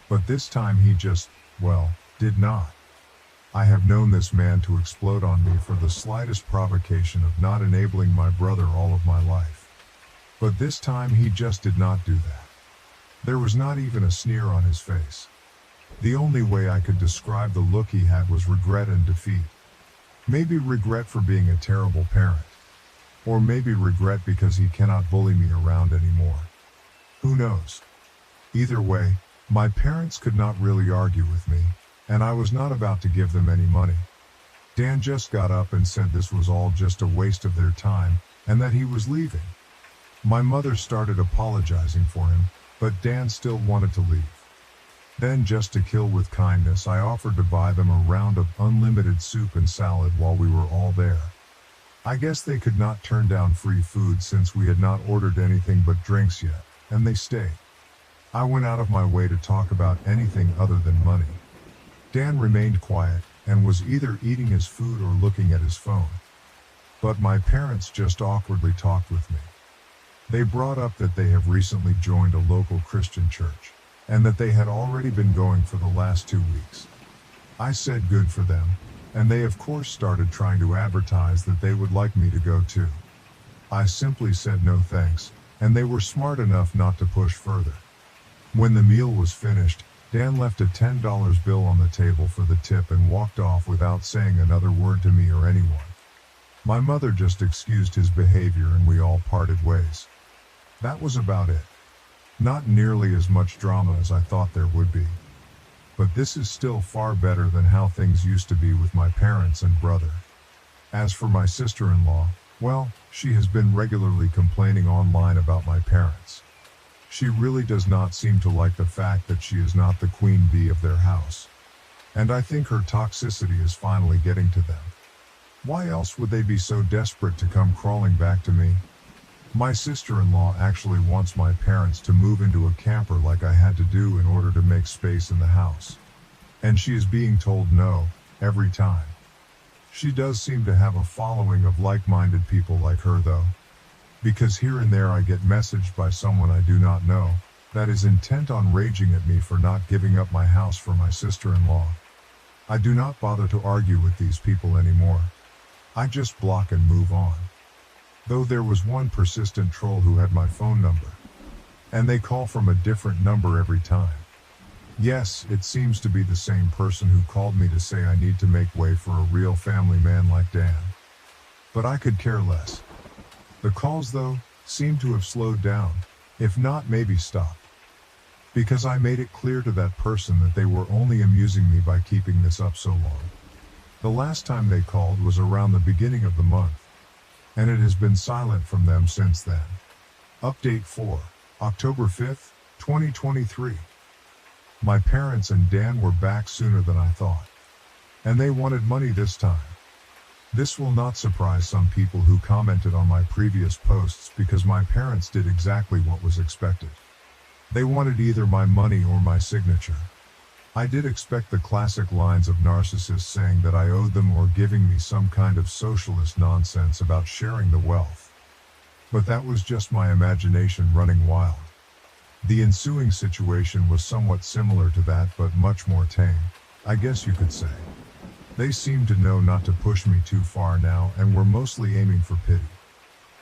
But this time he just, well, did not. I have known this man to explode on me for the slightest provocation of not enabling my brother all of my life. But this time he just did not do that. There was not even a sneer on his face. The only way I could describe the look he had was regret and defeat. Maybe regret for being a terrible parent. Or maybe regret because he cannot bully me around anymore. Who knows? Either way, my parents could not really argue with me, and I was not about to give them any money. Dan just got up and said this was all just a waste of their time, and that he was leaving. My mother started apologizing for him, but Dan still wanted to leave. Then, just to kill with kindness, I offered to buy them a round of unlimited soup and salad while we were all there. I guess they could not turn down free food since we had not ordered anything but drinks yet, and they stayed. I went out of my way to talk about anything other than money. Dan remained quiet, and was either eating his food or looking at his phone. But my parents just awkwardly talked with me. They brought up that they have recently joined a local Christian church, and that they had already been going for the last 2 weeks. I said good for them, and they of course started trying to advertise that they would like me to go too. I simply said no thanks, and they were smart enough not to push further. When the meal was finished, Dan left a $10 bill on the table for the tip and walked off without saying another word to me or anyone. My mother just excused his behavior and we all parted ways. That was about it. Not nearly as much drama as I thought there would be. But this is still far better than how things used to be with my parents and brother. As for my sister-in-law, well, she has been regularly complaining online about my parents. She really does not seem to like the fact that she is not the queen bee of their house. And I think her toxicity is finally getting to them. Why else would they be so desperate to come crawling back to me? My sister-in-law actually wants my parents to move into a camper like I had to do in order to make space in the house. And she is being told no, every time. She does seem to have a following of like-minded people like her though. Because here and there I get messaged by someone I do not know, that is intent on raging at me for not giving up my house for my sister-in-law. I do not bother to argue with these people anymore. I just block and move on. Though there was one persistent troll who had my phone number. And they call from a different number every time. Yes, it seems to be the same person who called me to say I need to make way for a real family man like Dan. But I could care less. The calls, though, seem to have slowed down, if not maybe stopped. Because I made it clear to that person that they were only amusing me by keeping this up so long. The last time they called was around the beginning of the month, and it has been silent from them since then. Update 4, October 5th, 2023. My parents and Dan were back sooner than I thought. And they wanted money this time. This will not surprise some people who commented on my previous posts because my parents did exactly what was expected. They wanted either my money or my signature. I did expect the classic lines of narcissists saying that I owed them or giving me some kind of socialist nonsense about sharing the wealth. But that was just my imagination running wild. The ensuing situation was somewhat similar to that, but much more tame, I guess you could say. They seemed to know not to push me too far now and were mostly aiming for pity.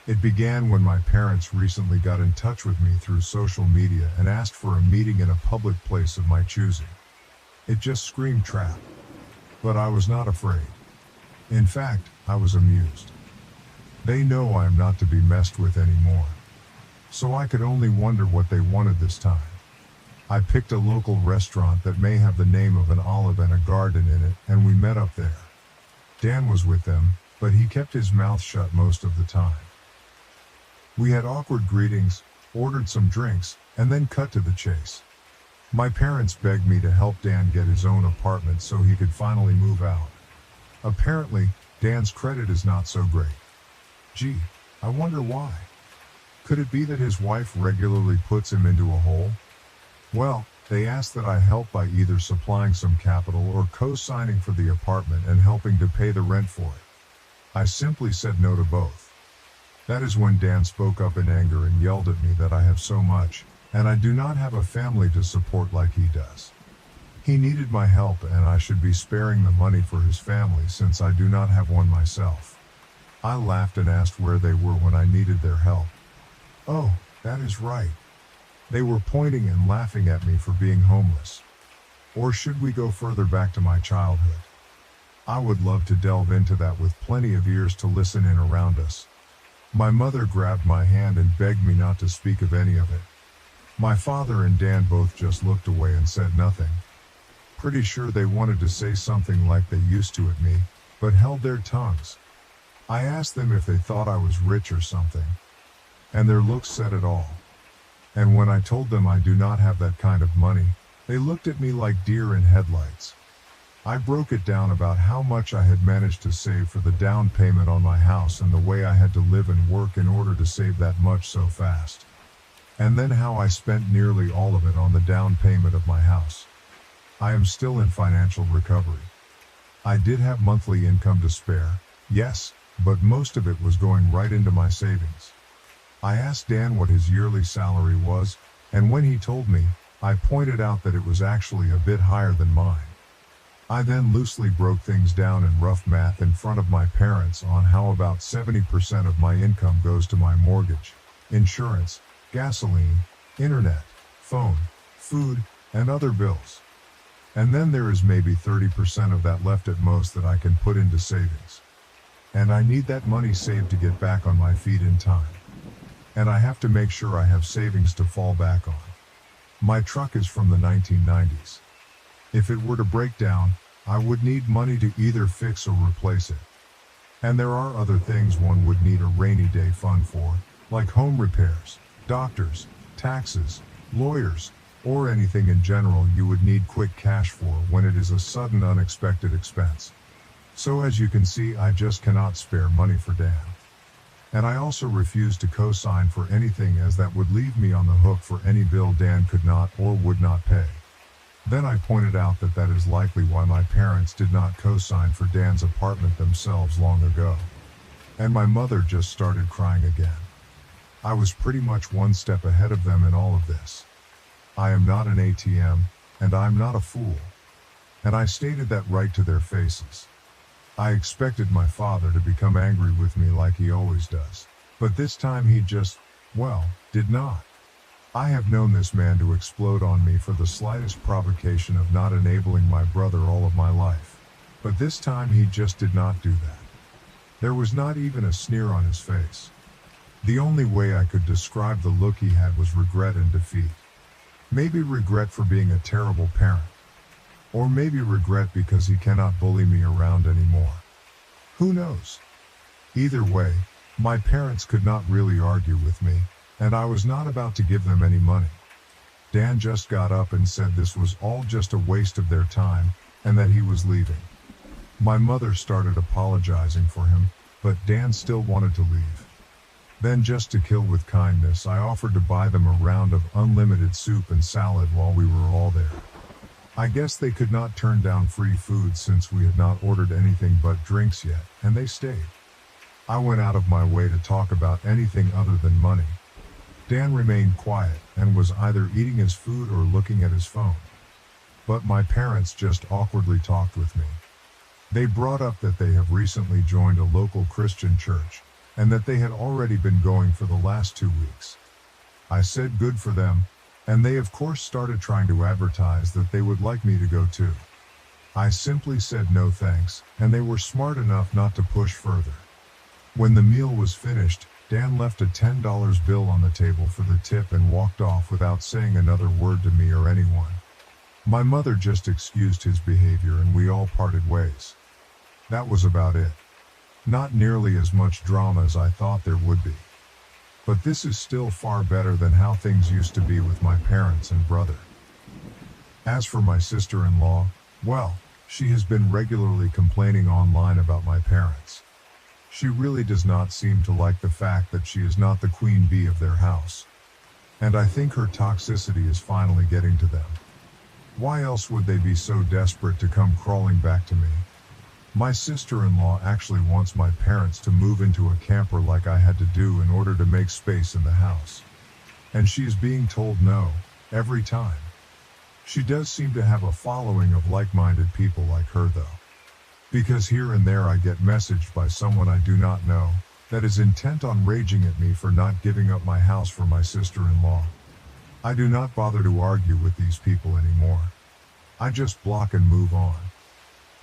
It began when my parents recently got in touch with me through social media and asked for a meeting in a public place of my choosing. It just screamed trap. But I was not afraid. In fact, I was amused. They know I am not to be messed with anymore. So I could only wonder what they wanted this time. I picked a local restaurant that may have the name of an olive and a garden in it, and we met up there. Dan was with them, but he kept his mouth shut most of the time. We had awkward greetings, ordered some drinks, and then cut to the chase. My parents begged me to help Dan get his own apartment so he could finally move out. Apparently, Dan's credit is not so great. Gee, I wonder why. Could it be that his wife regularly puts him into a hole? Well, they asked that I help by either supplying some capital or co-signing for the apartment and helping to pay the rent for it. I simply said no to both. That is when Dan spoke up in anger and yelled at me that I have so much, and I do not have a family to support like he does. He needed my help and I should be sparing the money for his family since I do not have one myself. I laughed and asked where they were when I needed their help. Oh, that is right. They were pointing and laughing at me for being homeless. Or should we go further back to my childhood? I would love to delve into that with plenty of ears to listen in around us. My mother grabbed my hand and begged me not to speak of any of it. My father and Dan both just looked away and said nothing. Pretty sure they wanted to say something like they used to at me, but held their tongues. I asked them if they thought I was rich or something, and their looks said it all. And when I told them I do not have that kind of money, they looked at me like deer in headlights. I broke it down about how much I had managed to save for the down payment on my house and the way I had to live and work in order to save that much so fast. And then how I spent nearly all of it on the down payment of my house. I am still in financial recovery. I did have monthly income to spare, yes, but most of it was going right into my savings. I asked Dan what his yearly salary was, and when he told me, I pointed out that it was actually a bit higher than mine. I then loosely broke things down in rough math in front of my parents on how about 70% of my income goes to my mortgage, insurance, gasoline, internet, phone, food, and other bills. And then there is maybe 30% of that left at most that I can put into savings. And I need that money saved to get back on my feet in time. And I have to make sure I have savings to fall back on. My truck is from the 1990s. If it were to break down, I would need money to either fix or replace it. And there are other things one would need a rainy day fund for, like home repairs, doctors, taxes, lawyers, or anything in general you would need quick cash for when it is a sudden unexpected expense. So as you can see, I just cannot spare money for Dan. And I also refuse to co-sign for anything as that would leave me on the hook for any bill Dan could not or would not pay. Then I pointed out that that is likely why my parents did not co-sign for Dan's apartment themselves long ago. And my mother just started crying again. I was pretty much one step ahead of them in all of this. I am not an ATM, and I'm not a fool. and I stated that right to their faces. I expected my father to become angry with me like he always does. But this time he just, well, did not. I have known this man to explode on me for the slightest provocation of not enabling my brother all of my life. But this time he just did not do that. There was not even a sneer on his face. The only way I could describe the look he had was regret and defeat. Maybe regret for being a terrible parent. Or maybe regret because he cannot bully me around anymore. Who knows? Either way, my parents could not really argue with me, and I was not about to give them any money. Dan just got up and said this was all just a waste of their time, and that he was leaving. My mother started apologizing for him, but Dan still wanted to leave. Then, just to kill with kindness, I offered to buy them a round of unlimited soup and salad while we were all there. I guess they could not turn down free food since we had not ordered anything but drinks yet, and they stayed. I went out of my way to talk about anything other than money. Dan remained quiet and was either eating his food or looking at his phone. But my parents just awkwardly talked with me. They brought up that they have recently joined a local Christian church, and that they had already been going for the last 2 weeks. I said good for them, and they of course started trying to advertise that they would like me to go too. I simply said no thanks, and they were smart enough not to push further. When the meal was finished, Dan left a $10 bill on the table for the tip and walked off without saying another word to me or anyone. My mother just excused his behavior and we all parted ways. That was about it. Not nearly as much drama as I thought there would be. But this is still far better than how things used to be with my parents and brother. As for my sister-in-law, well, she has been regularly complaining online about my parents. She really does not seem to like the fact that she is not the queen bee of their house. And I think her toxicity is finally getting to them. Why else would they be so desperate to come crawling back to me? My sister-in-law actually wants my parents to move into a camper like I had to do in order to make space in the house. And she is being told no, every time. She does seem to have a following of like-minded people like her though. Because here and there I get messaged by someone I do not know, that is intent on raging at me for not giving up my house for my sister-in-law. I do not bother to argue with these people anymore. I just block and move on.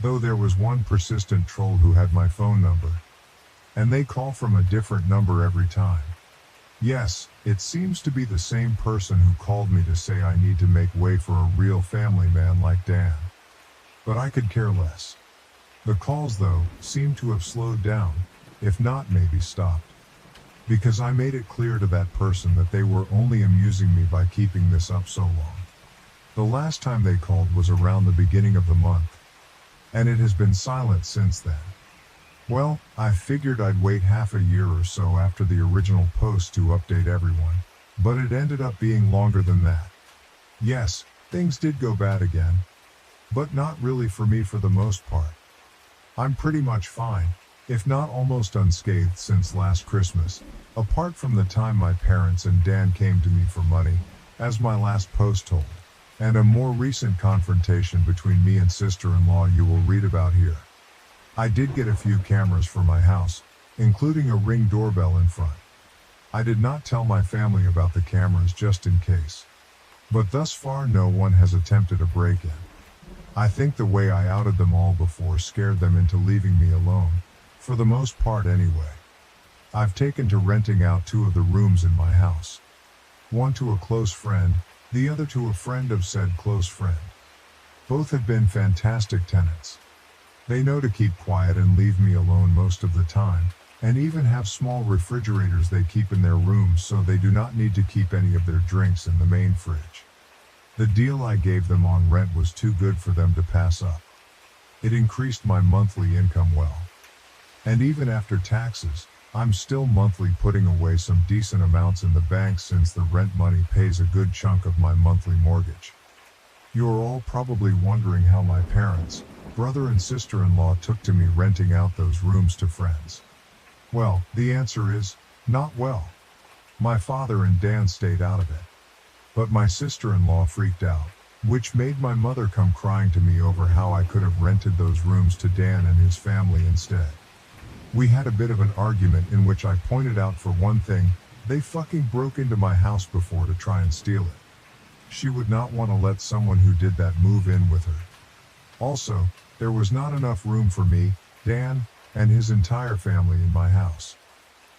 Though there was one persistent troll who had my phone number. And they call from a different number every time. Yes, it seems to be the same person who called me to say I need to make way for a real family man like Dan. But I could care less. The calls, though, seem to have slowed down, if not maybe stopped. Because I made it clear to that person that they were only amusing me by keeping this up so long. The last time they called was around the beginning of the month. And it has been silent since then. Well, I figured I'd wait half a year or so after the original post to update everyone, but it ended up being longer than that. Yes, things did go bad again. But not really for me for the most part. I'm pretty much fine, if not almost unscathed since last Christmas, apart from the time my parents and Dan came to me for money, as my last post told, and a more recent confrontation between me and sister-in-law you will read about here. I did get a few cameras for my house, including a Ring doorbell in front. I did not tell my family about the cameras just in case. But thus far no one has attempted a break-in. I think the way I outed them all before scared them into leaving me alone, for the most part anyway. I've taken to renting out 2 of the rooms in my house. One to a close friend, the other to a friend of said close friend. Both have been fantastic tenants. They know to keep quiet and leave me alone most of the time, and even have small refrigerators they keep in their rooms so they do not need to keep any of their drinks in the main fridge. The deal I gave them on rent was too good for them to pass up. It increased my monthly income well. And even after taxes, I'm still monthly putting away some decent amounts in the bank since the rent money pays a good chunk of my monthly mortgage. You're all probably wondering how my parents, brother and sister-in-law took to me renting out those rooms to friends. Well, the answer is, not well. My father and Dan stayed out of it. But my sister-in-law freaked out, which made my mother come crying to me over how I could have rented those rooms to Dan and his family instead. We had a bit of an argument in which I pointed out, for one thing, they fucking broke into my house before to try and steal it. She would not want to let someone who did that move in with her. Also, there was not enough room for me, Dan, and his entire family in my house.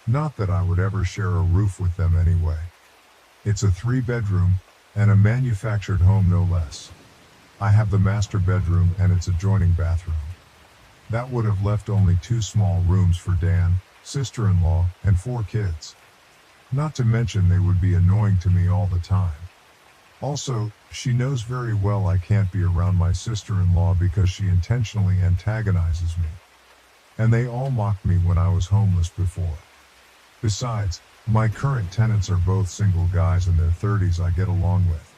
Not that I would ever share a roof with them anyway. It's a 3-bedroom, and a manufactured home no less. I have the master bedroom and its adjoining bathroom. That would have left only 2 small rooms for Dan, sister-in-law, and 4 kids. Not to mention they would be annoying to me all the time. Also, she knows very well I can't be around my sister-in-law because she intentionally antagonizes me. And they all mocked me when I was homeless before. Besides, my current tenants are both single guys in their 30s I get along with.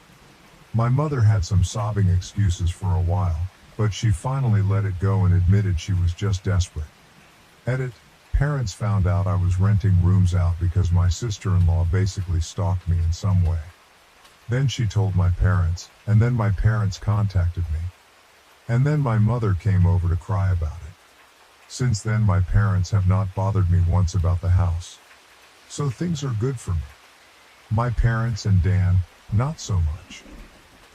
My mother had some sobbing excuses for a while, but she finally let it go and admitted she was just desperate. Edit, parents found out I was renting rooms out because my sister-in-law basically stalked me in some way. Then she told my parents, and then my parents contacted me. And then my mother came over to cry about it. Since then my parents have not bothered me once about the house. So things are good for me. My parents and Dan, not so much.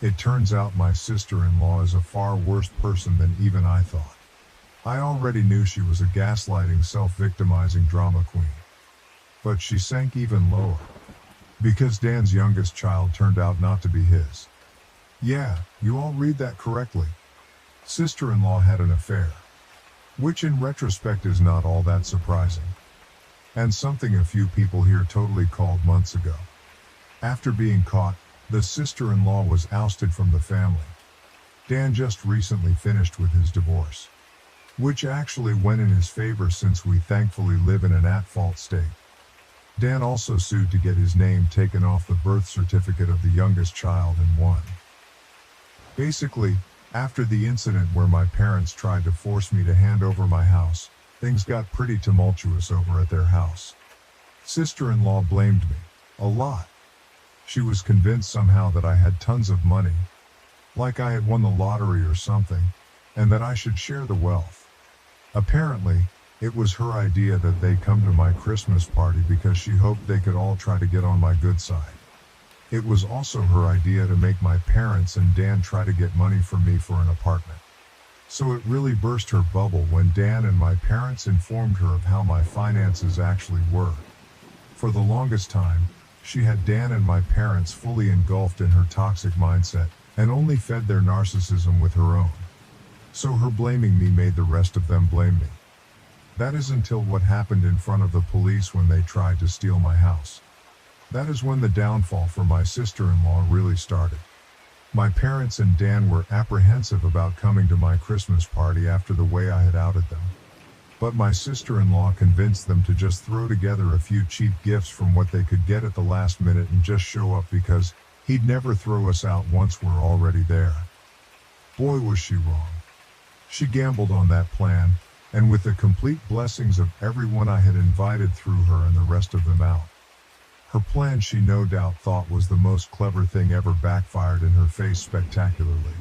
It turns out my sister-in-law is a far worse person than even I thought. I already knew she was a gaslighting, self-victimizing drama queen. But she sank even lower. Because Dan's youngest child turned out not to be his. Yeah, you all read that correctly. Sister-in-law had an affair. Which in retrospect is not all that surprising. And something a few people here totally called months ago. After being caught, the sister-in-law was ousted from the family. Dan just recently finished with his divorce. Which actually went in his favor since we thankfully live in an at-fault state. Dan also sued to get his name taken off the birth certificate of the youngest child and won. Basically, after the incident where my parents tried to force me to hand over my house, things got pretty tumultuous over at their house. Sister-in-law blamed me. A lot. She was convinced somehow that I had tons of money, like I had won the lottery or something, and that I should share the wealth. Apparently, it was her idea that they come to my Christmas party because she hoped they could all try to get on my good side. It was also her idea to make my parents and Dan try to get money from me for an apartment. So it really burst her bubble when Dan and my parents informed her of how my finances actually were. For the longest time, she had Dan and my parents fully engulfed in her toxic mindset and only fed their narcissism with her own. So her blaming me made the rest of them blame me. That is until what happened in front of the police when they tried to steal my house. That is when the downfall for my sister-in-law really started. My parents and Dan were apprehensive about coming to my Christmas party after the way I had outed them. But my sister-in-law convinced them to just throw together a few cheap gifts from what they could get at the last minute and just show up because he'd never throw us out once we're already there. Boy, was she wrong. She gambled on that plan, and with the complete blessings of everyone I had invited threw her and the rest of them out. Her plan, she no doubt thought, was the most clever thing ever, backfired in her face spectacularly.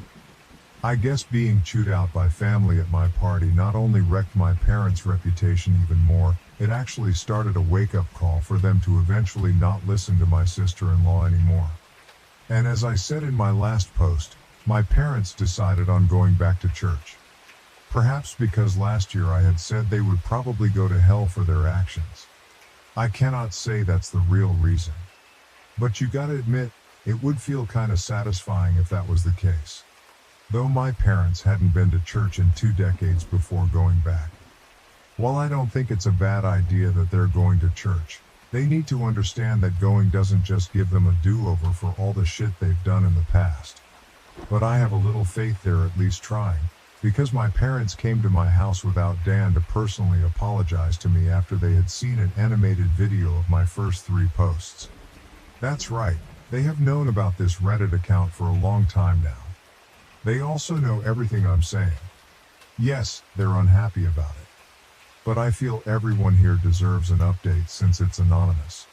I guess being chewed out by family at my party not only wrecked my parents' reputation even more, it actually started a wake-up call for them to eventually not listen to my sister-in-law anymore. And as I said in my last post, my parents decided on going back to church. Perhaps because last year I had said they would probably go to hell for their actions. I cannot say that's the real reason. But you gotta admit, it would feel kinda satisfying if that was the case. Though my parents hadn't been to church in 2 decades before going back. While I don't think it's a bad idea that they're going to church, they need to understand that going doesn't just give them a do-over for all the shit they've done in the past. But I have a little faith they're at least trying. Because my parents came to my house without Dan to personally apologize to me after they had seen an animated video of my first 3 posts. That's right, they have known about this Reddit account for a long time now. They also know everything I'm saying. Yes, they're unhappy about it. But I feel everyone here deserves an update since it's anonymous.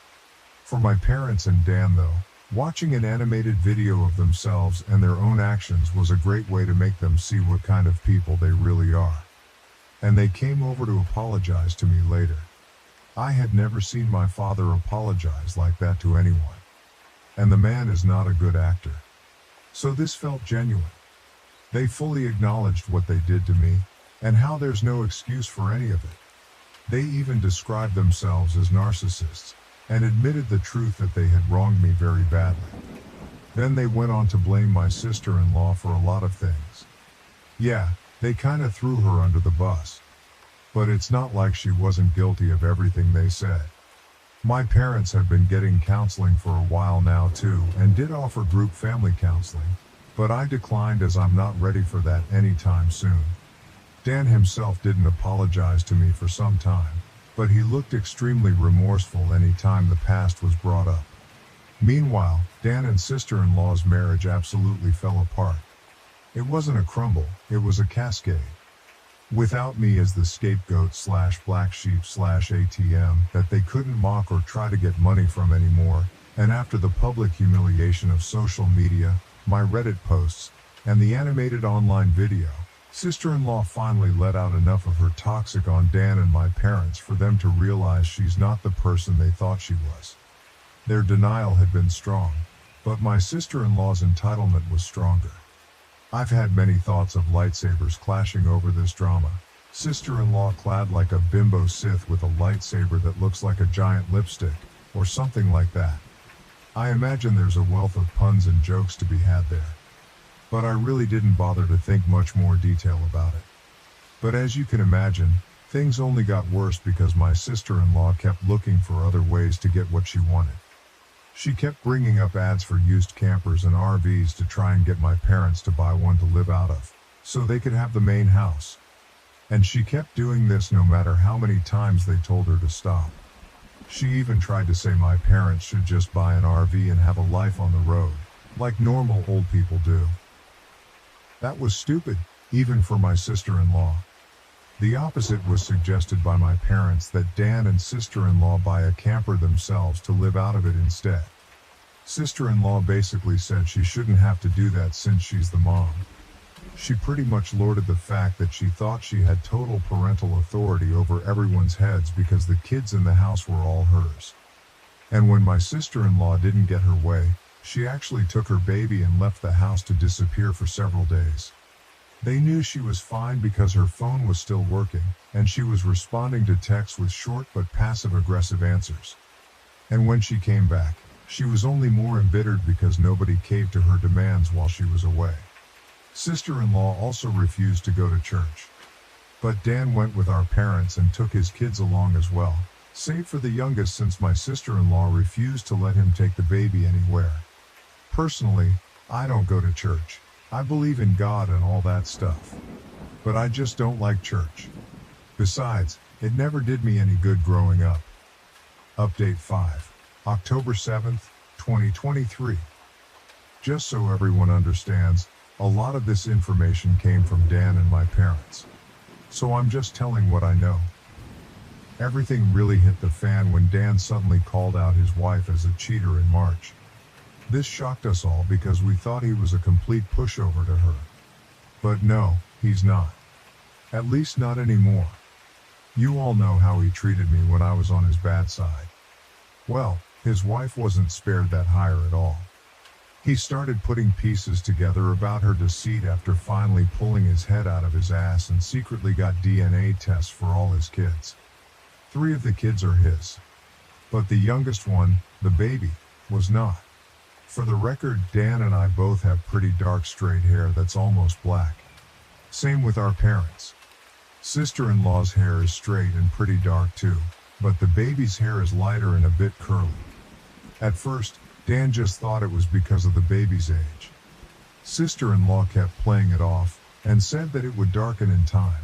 For my parents and Dan though, Watching an animated video of themselves and their own actions was a great way to make them see what kind of people they really are. And they came over to apologize to me later. I had never seen my father apologize like that to anyone. And the man is not a good actor. So this felt genuine. They fully acknowledged what they did to me, and how there's no excuse for any of it. They even described themselves as narcissists, and admitted the truth that they had wronged me very badly. Then they went on to blame my sister-in-law for a lot of things. Yeah, they kinda threw her under the bus. But it's not like she wasn't guilty of everything they said. My parents have been getting counseling for a while now too, and did offer group family counseling, but I declined as I'm not ready for that anytime soon. Dan himself didn't apologize to me for some time, but he looked extremely remorseful any time the past was brought up. Meanwhile, Dan and sister-in-law's marriage absolutely fell apart. It wasn't a crumble, it was a cascade. Without me as the scapegoat / black sheep / ATM that they couldn't mock or try to get money from anymore, and after the public humiliation of social media, my Reddit posts, and the animated online video, sister-in-law finally let out enough of her toxic on Dan and my parents for them to realize she's not the person they thought she was. Their denial had been strong, but my sister-in-law's entitlement was stronger. I've had many thoughts of lightsabers clashing over this drama. Sister-in-law clad like a bimbo Sith with a lightsaber that looks like a giant lipstick, or something like that. I imagine there's a wealth of puns and jokes to be had there. But I really didn't bother to think much more detail about it. But as you can imagine, things only got worse because my sister-in-law kept looking for other ways to get what she wanted. She kept bringing up ads for used campers and RVs to try and get my parents to buy one to live out of, so they could have the main house. And she kept doing this no matter how many times they told her to stop. She even tried to say my parents should just buy an RV and have a life on the road, like normal old people do. That was stupid, even for my sister-in-law. The opposite was suggested by my parents, that Dan and sister-in-law buy a camper themselves to live out of it instead. Sister-in-law basically said she shouldn't have to do that since she's the mom. She pretty much lorded the fact that she thought she had total parental authority over everyone's heads because the kids in the house were all hers. And when my sister-in-law didn't get her way, she actually took her baby and left the house to disappear for several days. They knew she was fine because her phone was still working, and she was responding to texts with short but passive-aggressive answers. And when she came back, she was only more embittered because nobody caved to her demands while she was away. Sister-in-law also refused to go to church. But Dan went with our parents and took his kids along as well, save for the youngest since my sister-in-law refused to let him take the baby anywhere. Personally, I don't go to church. I believe in God and all that stuff. But I just don't like church. Besides, it never did me any good growing up. Update 5. October 7th, 2023. Just so everyone understands, a lot of this information came from Dan and my parents. So I'm just telling what I know. Everything really hit the fan when Dan suddenly called out his wife as a cheater in March. This shocked us all because we thought he was a complete pushover to her. But no, he's not. At least not anymore. You all know how he treated me when I was on his bad side. Well, his wife wasn't spared that hire at all. He started putting pieces together about her deceit after finally pulling his head out of his ass and secretly got DNA tests for all his kids. 3 of the kids are his. But the youngest one, the baby, was not. For the record, Dan and I both have pretty dark straight hair that's almost black. Same with our parents. Sister-in-law's hair is straight and pretty dark too, but the baby's hair is lighter and a bit curly. At first, Dan just thought it was because of the baby's age. Sister-in-law kept playing it off, and said that it would darken in time.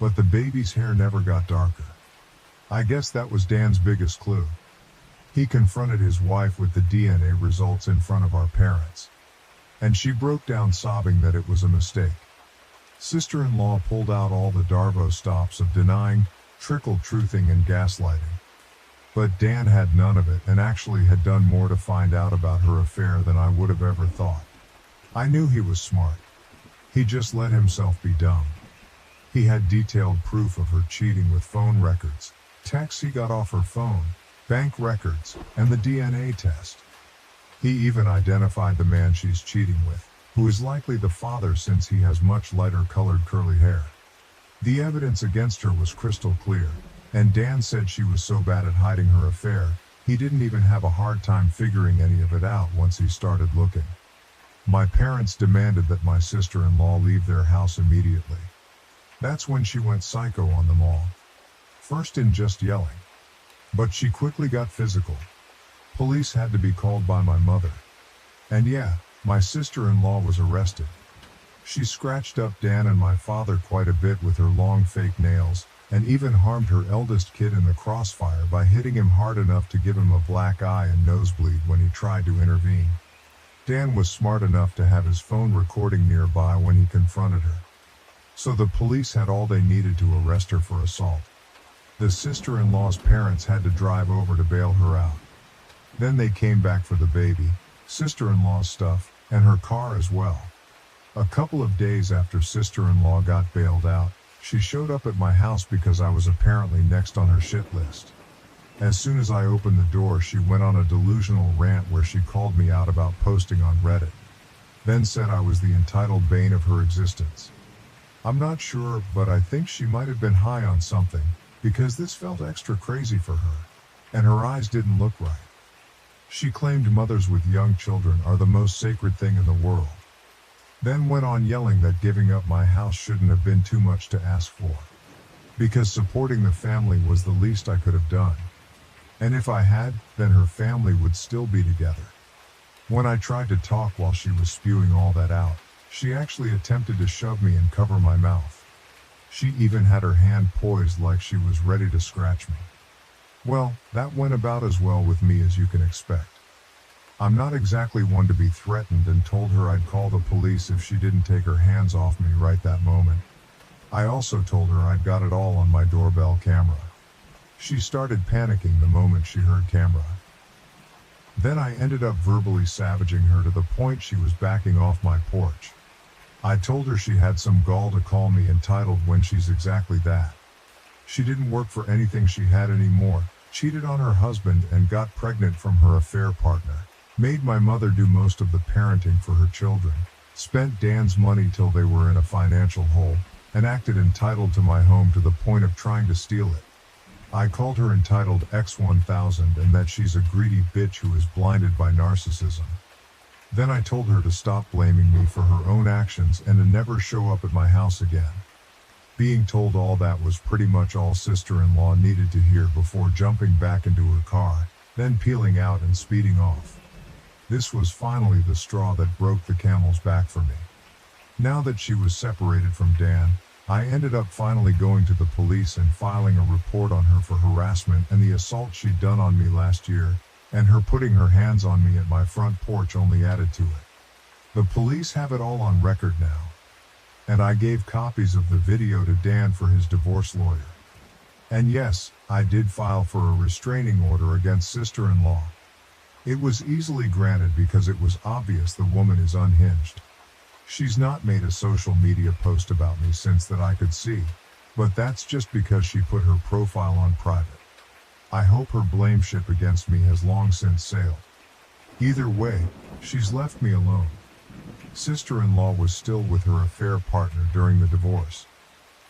But the baby's hair never got darker. I guess that was Dan's biggest clue. He confronted his wife with the DNA results in front of our parents. And she broke down sobbing that it was a mistake. Sister-in-law pulled out all the Darvo stops of denying, trickle-truthing and gaslighting. But Dan had none of it and actually had done more to find out about her affair than I would have ever thought. I knew he was smart. He just let himself be dumb. He had detailed proof of her cheating with phone records, texts he got off her phone, bank records, and the DNA test. He even identified the man she's cheating with, who is likely the father since he has much lighter colored curly hair. The evidence against her was crystal clear, and Dan said she was so bad at hiding her affair, he didn't even have a hard time figuring any of it out once he started looking. My parents demanded that my sister-in-law leave their house immediately. That's when she went psycho on them all. First in just yelling. But she quickly got physical. Police had to be called by my mother. And yeah, my sister-in-law was arrested. She scratched up Dan and my father quite a bit with her long fake nails, and even harmed her eldest kid in the crossfire by hitting him hard enough to give him a black eye and nosebleed when he tried to intervene. Dan was smart enough to have his phone recording nearby when he confronted her. So the police had all they needed to arrest her for assault. The sister-in-law's parents had to drive over to bail her out. Then they came back for the baby, sister-in-law's stuff, and her car as well. A couple of days after sister-in-law got bailed out, she showed up at my house because I was apparently next on her shit list. As soon as I opened the door, she went on a delusional rant where she called me out about posting on Reddit. Then said I was the entitled bane of her existence. I'm not sure, but I think she might have been high on something, because this felt extra crazy for her, and her eyes didn't look right. She claimed mothers with young children are the most sacred thing in the world. Then went on yelling that giving up my house shouldn't have been too much to ask for, because supporting the family was the least I could have done. And if I had, then her family would still be together. When I tried to talk while she was spewing all that out, she actually attempted to shove me and cover my mouth. She even had her hand poised like she was ready to scratch me. Well, that went about as well with me as you can expect. I'm not exactly one to be threatened and told her I'd call the police if she didn't take her hands off me right that moment. I also told her I'd got it all on my doorbell camera. She started panicking the moment she heard camera. Then I ended up verbally savaging her to the point she was backing off my porch. I told her she had some gall to call me entitled when she's exactly that. She didn't work for anything she had anymore, cheated on her husband and got pregnant from her affair partner, made my mother do most of the parenting for her children, spent Dan's money till they were in a financial hole, and acted entitled to my home to the point of trying to steal it. I called her entitled X1000 and that she's a greedy bitch who is blinded by narcissism. Then I told her to stop blaming me for her own actions and to never show up at my house again. Being told all that was pretty much all sister-in-law needed to hear before jumping back into her car, then peeling out and speeding off. This was finally the straw that broke the camel's back for me. Now that she was separated from Dan, I ended up finally going to the police and filing a report on her for harassment and the assault she'd done on me last year, and her putting her hands on me at my front porch only added to it. The police have it all on record now. And I gave copies of the video to Dan for his divorce lawyer. And yes, I did file for a restraining order against sister-in-law. It was easily granted because it was obvious the woman is unhinged. She's not made a social media post about me since that I could see, but that's just because she put her profile on private. I hope her blame ship against me has long since sailed. Either way, she's left me alone. Sister-in-law was still with her affair partner during the divorce.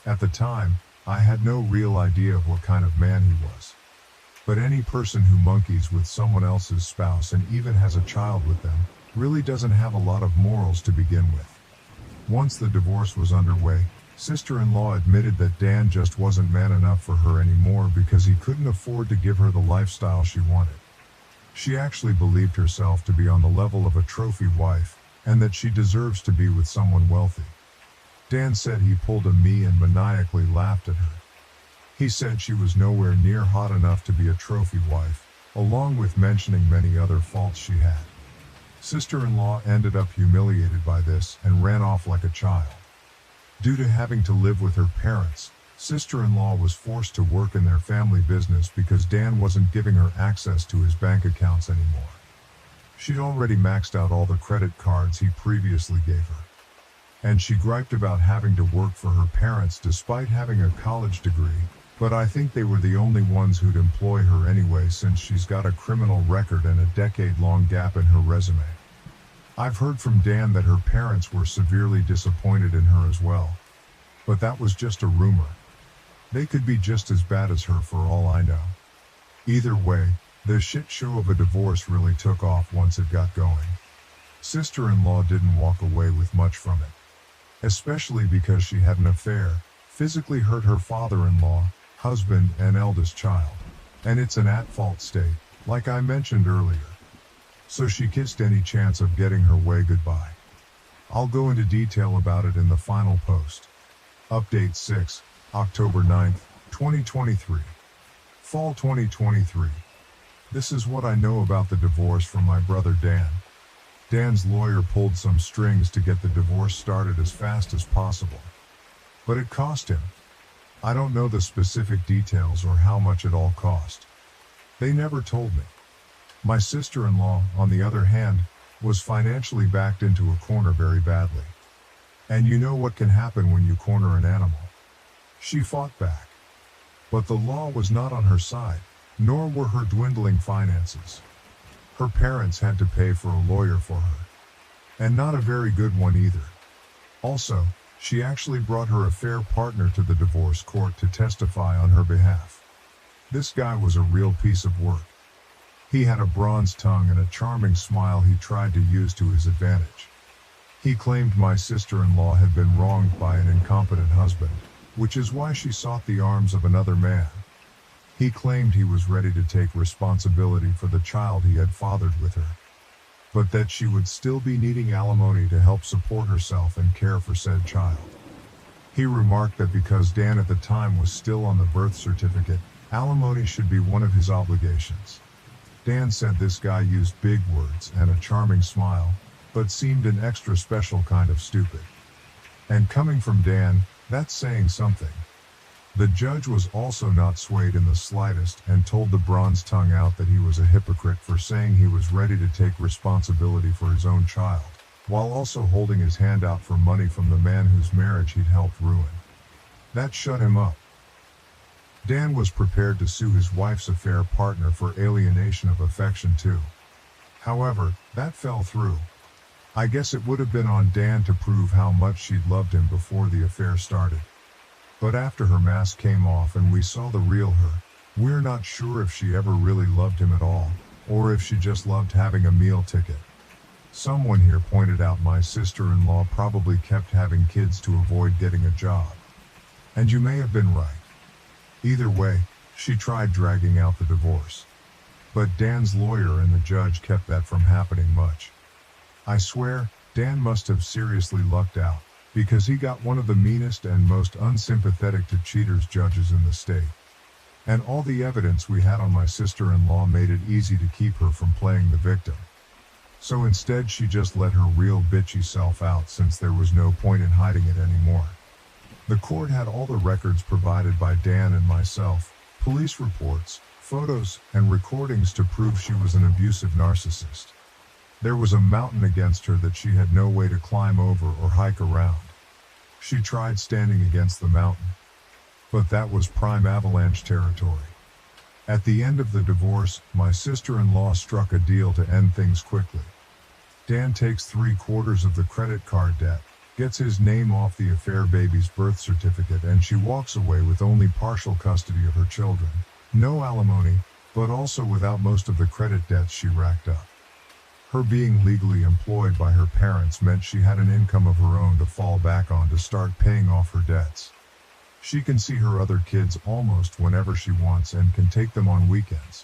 At the time, I had no real idea of what kind of man he was. But any person who monkeys with someone else's spouse and even has a child with them really doesn't have a lot of morals to begin with. Once the divorce was underway, sister-in-law admitted that Dan just wasn't man enough for her anymore because he couldn't afford to give her the lifestyle she wanted. She actually believed herself to be on the level of a trophy wife, and that she deserves to be with someone wealthy. Dan said he pulled a me and maniacally laughed at her. He said she was nowhere near hot enough to be a trophy wife, along with mentioning many other faults she had. Sister-in-law ended up humiliated by this and ran off like a child. Due to having to live with her parents, Sister-in-law was forced to work in their family business because Dan wasn't giving her access to his bank accounts anymore. She'd already maxed out all the credit cards he previously gave her. And she griped about having to work for her parents despite having a college degree, but I think they were the only ones who'd employ her anyway since she's got a criminal record and a decade-long gap in her resume. I've heard from Dan that her parents were severely disappointed in her as well. But that was just a rumor. They could be just as bad as her for all I know. Either way, the shit show of a divorce really took off once it got going. Sister-in-law didn't walk away with much from it. Especially because she had an affair, physically hurt her father-in-law, husband, and eldest child. And it's an at-fault state, like I mentioned earlier. So she kissed any chance of getting her way goodbye. I'll go into detail about it in the final post. Update 6, October 9th, 2023. Fall 2023. This is what I know about the divorce from my brother Dan. Dan's lawyer pulled some strings to get the divorce started as fast as possible. But it cost him. I don't know the specific details or how much it all cost. They never told me. My sister-in-law, on the other hand, was financially backed into a corner very badly. And you know what can happen when you corner an animal. She fought back. But the law was not on her side, nor were her dwindling finances. Her parents had to pay for a lawyer for her. And not a very good one either. Also, she actually brought her affair partner to the divorce court to testify on her behalf. This guy was a real piece of work. He had a bronze tongue and a charming smile he tried to use to his advantage. He claimed my sister-in-law had been wronged by an incompetent husband, which is why she sought the arms of another man. He claimed he was ready to take responsibility for the child he had fathered with her, but that she would still be needing alimony to help support herself and care for said child. He remarked that because Dan at the time was still on the birth certificate, alimony should be one of his obligations. Dan said this guy used big words and a charming smile, but seemed an extra special kind of stupid. And coming from Dan, that's saying something. The judge was also not swayed in the slightest and told the bronze tongue out that he was a hypocrite for saying he was ready to take responsibility for his own child, while also holding his hand out for money from the man whose marriage he'd helped ruin. That shut him up. Dan was prepared to sue his wife's affair partner for alienation of affection too. However, that fell through. I guess it would have been on Dan to prove how much she'd loved him before the affair started. But after her mask came off and we saw the real her, we're not sure if she ever really loved him at all, or if she just loved having a meal ticket. Someone here pointed out my sister-in-law probably kept having kids to avoid getting a job. And you may have been right. Either way, she tried dragging out the divorce. But Dan's lawyer and the judge kept that from happening much. I swear, Dan must have seriously lucked out, because he got one of the meanest and most unsympathetic to cheaters judges in the state. And all the evidence we had on my sister-in-law made it easy to keep her from playing the victim. So instead she just let her real bitchy self out since there was no point in hiding it anymore. The court had all the records provided by Dan and myself, police reports, photos, and recordings to prove she was an abusive narcissist. There was a mountain against her that she had no way to climb over or hike around. She tried standing against the mountain, but that was prime avalanche territory. At the end of the divorce, my sister-in-law struck a deal to end things quickly. Dan takes 3/4 of the credit card debt, gets his name off the affair baby's birth certificate, and she walks away with only partial custody of her children. No alimony, but also without most of the credit debts she racked up. Her being legally employed by her parents meant she had an income of her own to fall back on to start paying off her debts. She can see her other kids almost whenever she wants and can take them on weekends.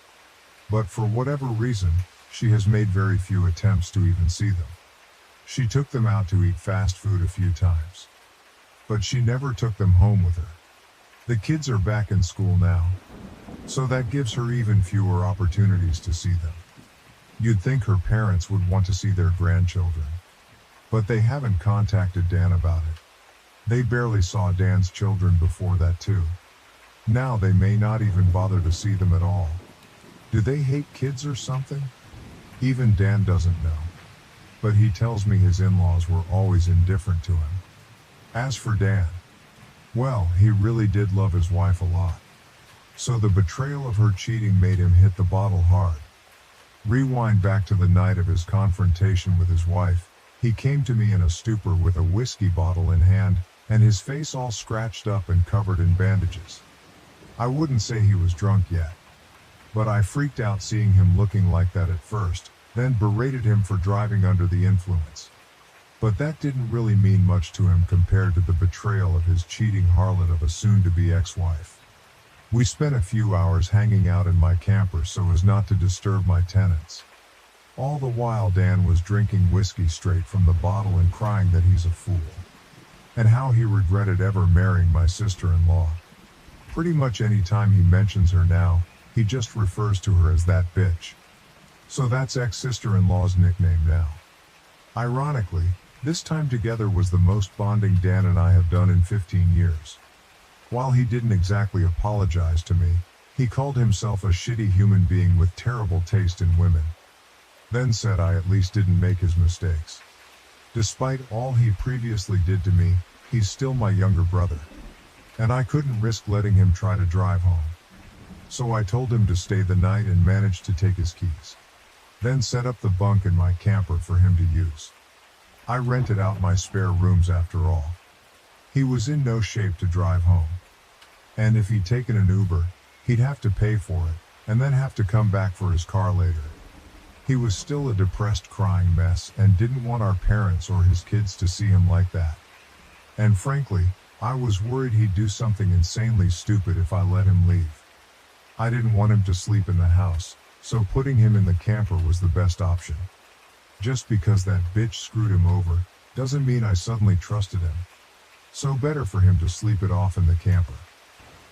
But for whatever reason, she has made very few attempts to even see them. She took them out to eat fast food a few times, but she never took them home with her. The kids are back in school now, so that gives her even fewer opportunities to see them. You'd think her parents would want to see their grandchildren, but they haven't contacted Dan about it. They barely saw Dan's children before that too. Now they may not even bother to see them at all. Do they hate kids or something? Even Dan doesn't know. But he tells me his in-laws were always indifferent to him. As for Dan, well, he really did love his wife a lot. So the betrayal of her cheating made him hit the bottle hard. Rewind back to the night of his confrontation with his wife. He came to me in a stupor with a whiskey bottle in hand, and his face all scratched up and covered in bandages. I wouldn't say he was drunk yet, but I freaked out seeing him looking like that at first, then berated him for driving under the influence. But that didn't really mean much to him compared to the betrayal of his cheating harlot of a soon-to-be ex-wife. We spent a few hours hanging out in my camper so as not to disturb my tenants. All the while Dan was drinking whiskey straight from the bottle and crying that he's a fool, and how he regretted ever marrying my sister-in-law. Pretty much any time he mentions her now, he just refers to her as that bitch. So that's ex-sister-in-law's nickname now. Ironically, this time together was the most bonding Dan and I have done in 15 years. While he didn't exactly apologize to me, he called himself a shitty human being with terrible taste in women. Then said I at least didn't make his mistakes. Despite all he previously did to me, he's still my younger brother. And I couldn't risk letting him try to drive home. So I told him to stay the night and managed to take his keys. Then set up the bunk in my camper for him to use. I rented out my spare rooms after all. He was in no shape to drive home. And if he'd taken an Uber, he'd have to pay for it, and then have to come back for his car later. He was still a depressed, crying mess and didn't want our parents or his kids to see him like that. And frankly, I was worried he'd do something insanely stupid if I let him leave. I didn't want him to sleep in the house, so putting him in the camper was the best option. Just because that bitch screwed him over, doesn't mean I suddenly trusted him. So better for him to sleep it off in the camper.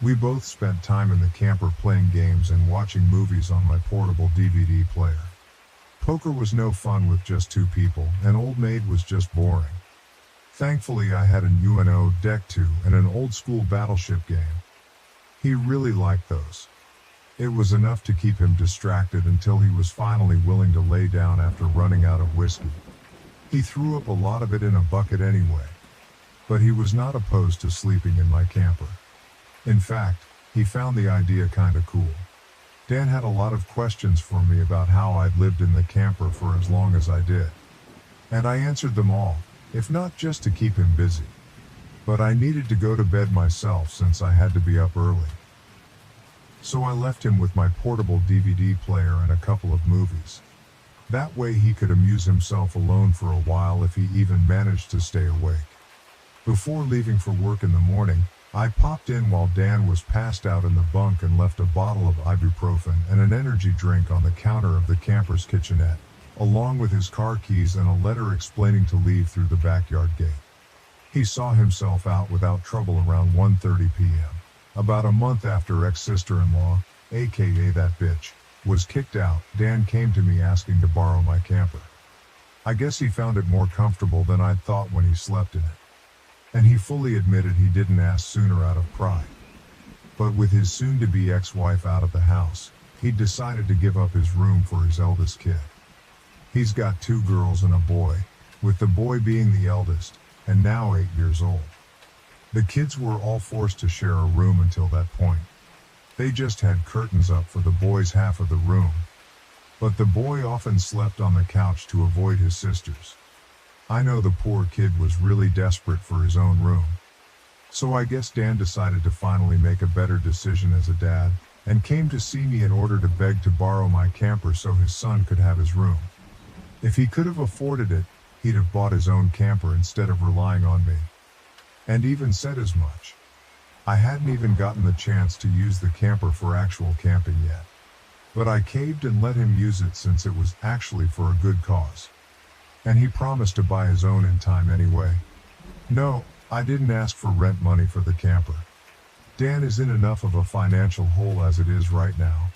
We both spent time in the camper playing games and watching movies on my portable DVD player. Poker was no fun with just two people, and Old Maid was just boring. Thankfully I had a UNO Deck 2 and an old school battleship game. He really liked those. It was enough to keep him distracted until he was finally willing to lay down after running out of whiskey. He threw up a lot of it in a bucket anyway. But he was not opposed to sleeping in my camper. In fact, he found the idea kinda cool. Dan had a lot of questions for me about how I'd lived in the camper for as long as I did. And I answered them all, if not just to keep him busy. But I needed to go to bed myself since I had to be up early. So I left him with my portable DVD player and a couple of movies. That way he could amuse himself alone for a while if he even managed to stay awake. Before leaving for work in the morning, I popped in while Dan was passed out in the bunk and left a bottle of ibuprofen and an energy drink on the counter of the camper's kitchenette, along with his car keys and a letter explaining to leave through the backyard gate. He saw himself out without trouble around 1:30 p.m. About a month after ex-sister-in-law, aka that bitch, was kicked out, Dan came to me asking to borrow my camper. I guess he found it more comfortable than I'd thought when he slept in it. And he fully admitted he didn't ask sooner out of pride. But with his soon-to-be ex-wife out of the house, he'd decided to give up his room for his eldest kid. He's got 2 girls and a boy, with the boy being the eldest, and now 8 years old. The kids were all forced to share a room until that point. They just had curtains up for the boy's half of the room. But the boy often slept on the couch to avoid his sisters. I know the poor kid was really desperate for his own room. So I guess Dan decided to finally make a better decision as a dad, and came to see me in order to beg to borrow my camper so his son could have his room. If he could have afforded it, he'd have bought his own camper instead of relying on me. And even said as much. I hadn't even gotten the chance to use the camper for actual camping yet. But I caved and let him use it since it was actually for a good cause. And he promised to buy his own in time anyway. No, I didn't ask for rent money for the camper. Dan is in enough of a financial hole as it is right now.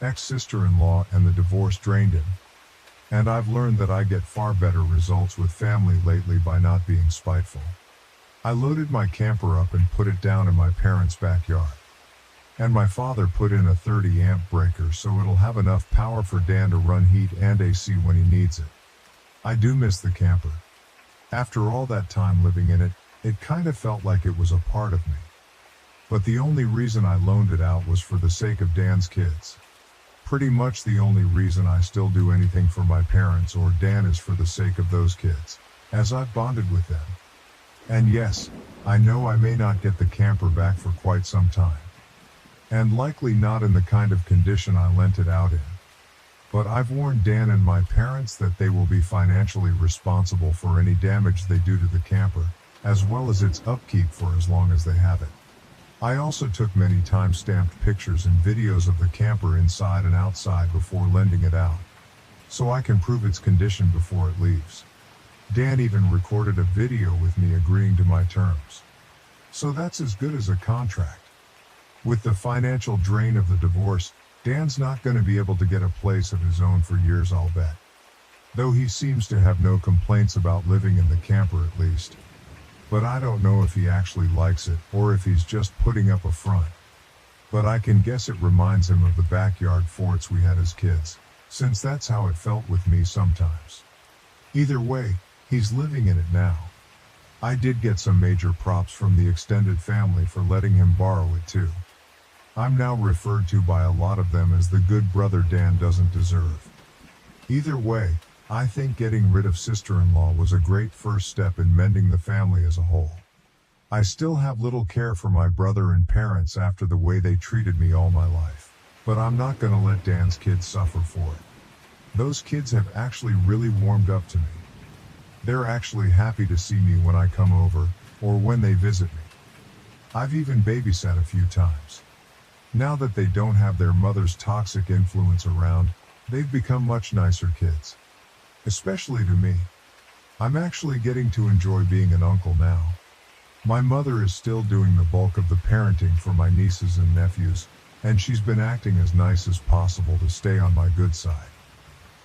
Ex-sister-in-law and the divorce drained him. And I've learned that I get far better results with family lately by not being spiteful. I loaded my camper up and put it down in my parents' backyard. And my father put in a 30-amp breaker so it'll have enough power for Dan to run heat and AC when he needs it. I do miss the camper. After all that time living in it, it kind of felt like it was a part of me. But the only reason I loaned it out was for the sake of Dan's kids. Pretty much the only reason I still do anything for my parents or Dan is for the sake of those kids, as I've bonded with them. And yes, I know I may not get the camper back for quite some time. And likely not in the kind of condition I lent it out in. But I've warned Dan and my parents that they will be financially responsible for any damage they do to the camper, as well as its upkeep for as long as they have it. I also took many time-stamped pictures and videos of the camper inside and outside before lending it out, so I can prove its condition before it leaves. Dan even recorded a video with me agreeing to my terms. So that's as good as a contract. With the financial drain of the divorce, Dan's not going to be able to get a place of his own for years, I'll bet. Though he seems to have no complaints about living in the camper at least. But I don't know if he actually likes it or if he's just putting up a front. But I can guess it reminds him of the backyard forts we had as kids, since that's how it felt with me sometimes. Either way, he's living in it now. I did get some major props from the extended family for letting him borrow it too. I'm now referred to by a lot of them as the good brother Dan doesn't deserve. Either way, I think getting rid of sister-in-law was a great first step in mending the family as a whole. I still have little care for my brother and parents after the way they treated me all my life, but I'm not gonna let Dan's kids suffer for it. Those kids have actually really warmed up to me. They're actually happy to see me when I come over, or when they visit me. I've even babysat a few times. Now that they don't have their mother's toxic influence around, they've become much nicer kids. Especially to me. I'm actually getting to enjoy being an uncle now. My mother is still doing the bulk of the parenting for my nieces and nephews, and she's been acting as nice as possible to stay on my good side.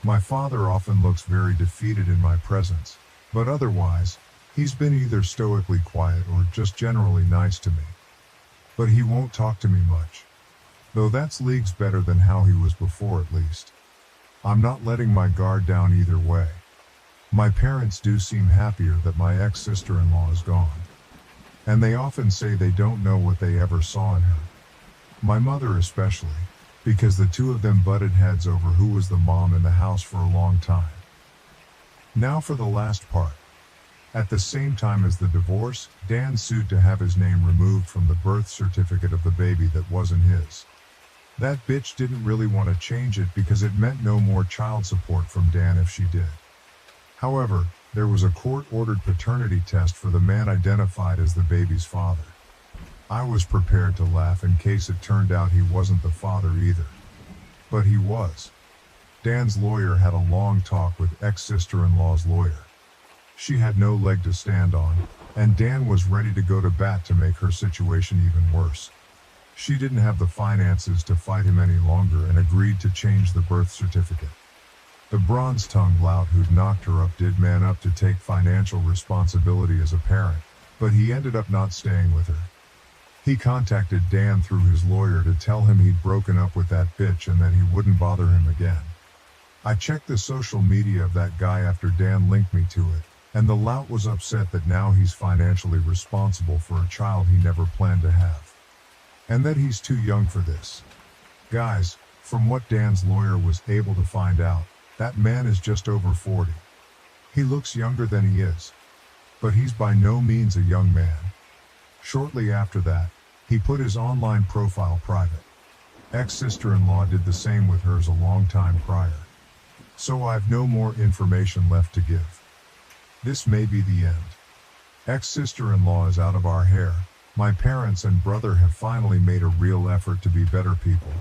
My father often looks very defeated in my presence, but otherwise, he's been either stoically quiet or just generally nice to me. But he won't talk to me much. Though that's leagues better than how he was before at least. I'm not letting my guard down either way. My parents do seem happier that my ex-sister-in-law is gone. And they often say they don't know what they ever saw in her. My mother especially, because the two of them butted heads over who was the mom in the house for a long time. Now for the last part. At the same time as the divorce, Dan sued to have his name removed from the birth certificate of the baby that wasn't his. That bitch didn't really want to change it because it meant no more child support from Dan if she did. However, there was a court-ordered paternity test for the man identified as the baby's father. I was prepared to laugh in case it turned out he wasn't the father either. But he was. Dan's lawyer had a long talk with ex-sister-in-law's lawyer. She had no leg to stand on, and Dan was ready to go to bat to make her situation even worse. She didn't have the finances to fight him any longer and agreed to change the birth certificate. The bronze-tongued lout who'd knocked her up did man up to take financial responsibility as a parent, but he ended up not staying with her. He contacted Dan through his lawyer to tell him he'd broken up with that bitch and that he wouldn't bother him again. I checked the social media of that guy after Dan linked me to it, and the lout was upset that now he's financially responsible for a child he never planned to have. And that he's too young for this. Guys, from what Dan's lawyer was able to find out, that man is just over 40. He looks younger than he is. But he's by no means a young man. Shortly after that, he put his online profile private. Ex-sister-in-law did the same with hers a long time prior. So I've no more information left to give. This may be the end. Ex-sister-in-law is out of our hair. My parents and brother have finally made a real effort to be better people.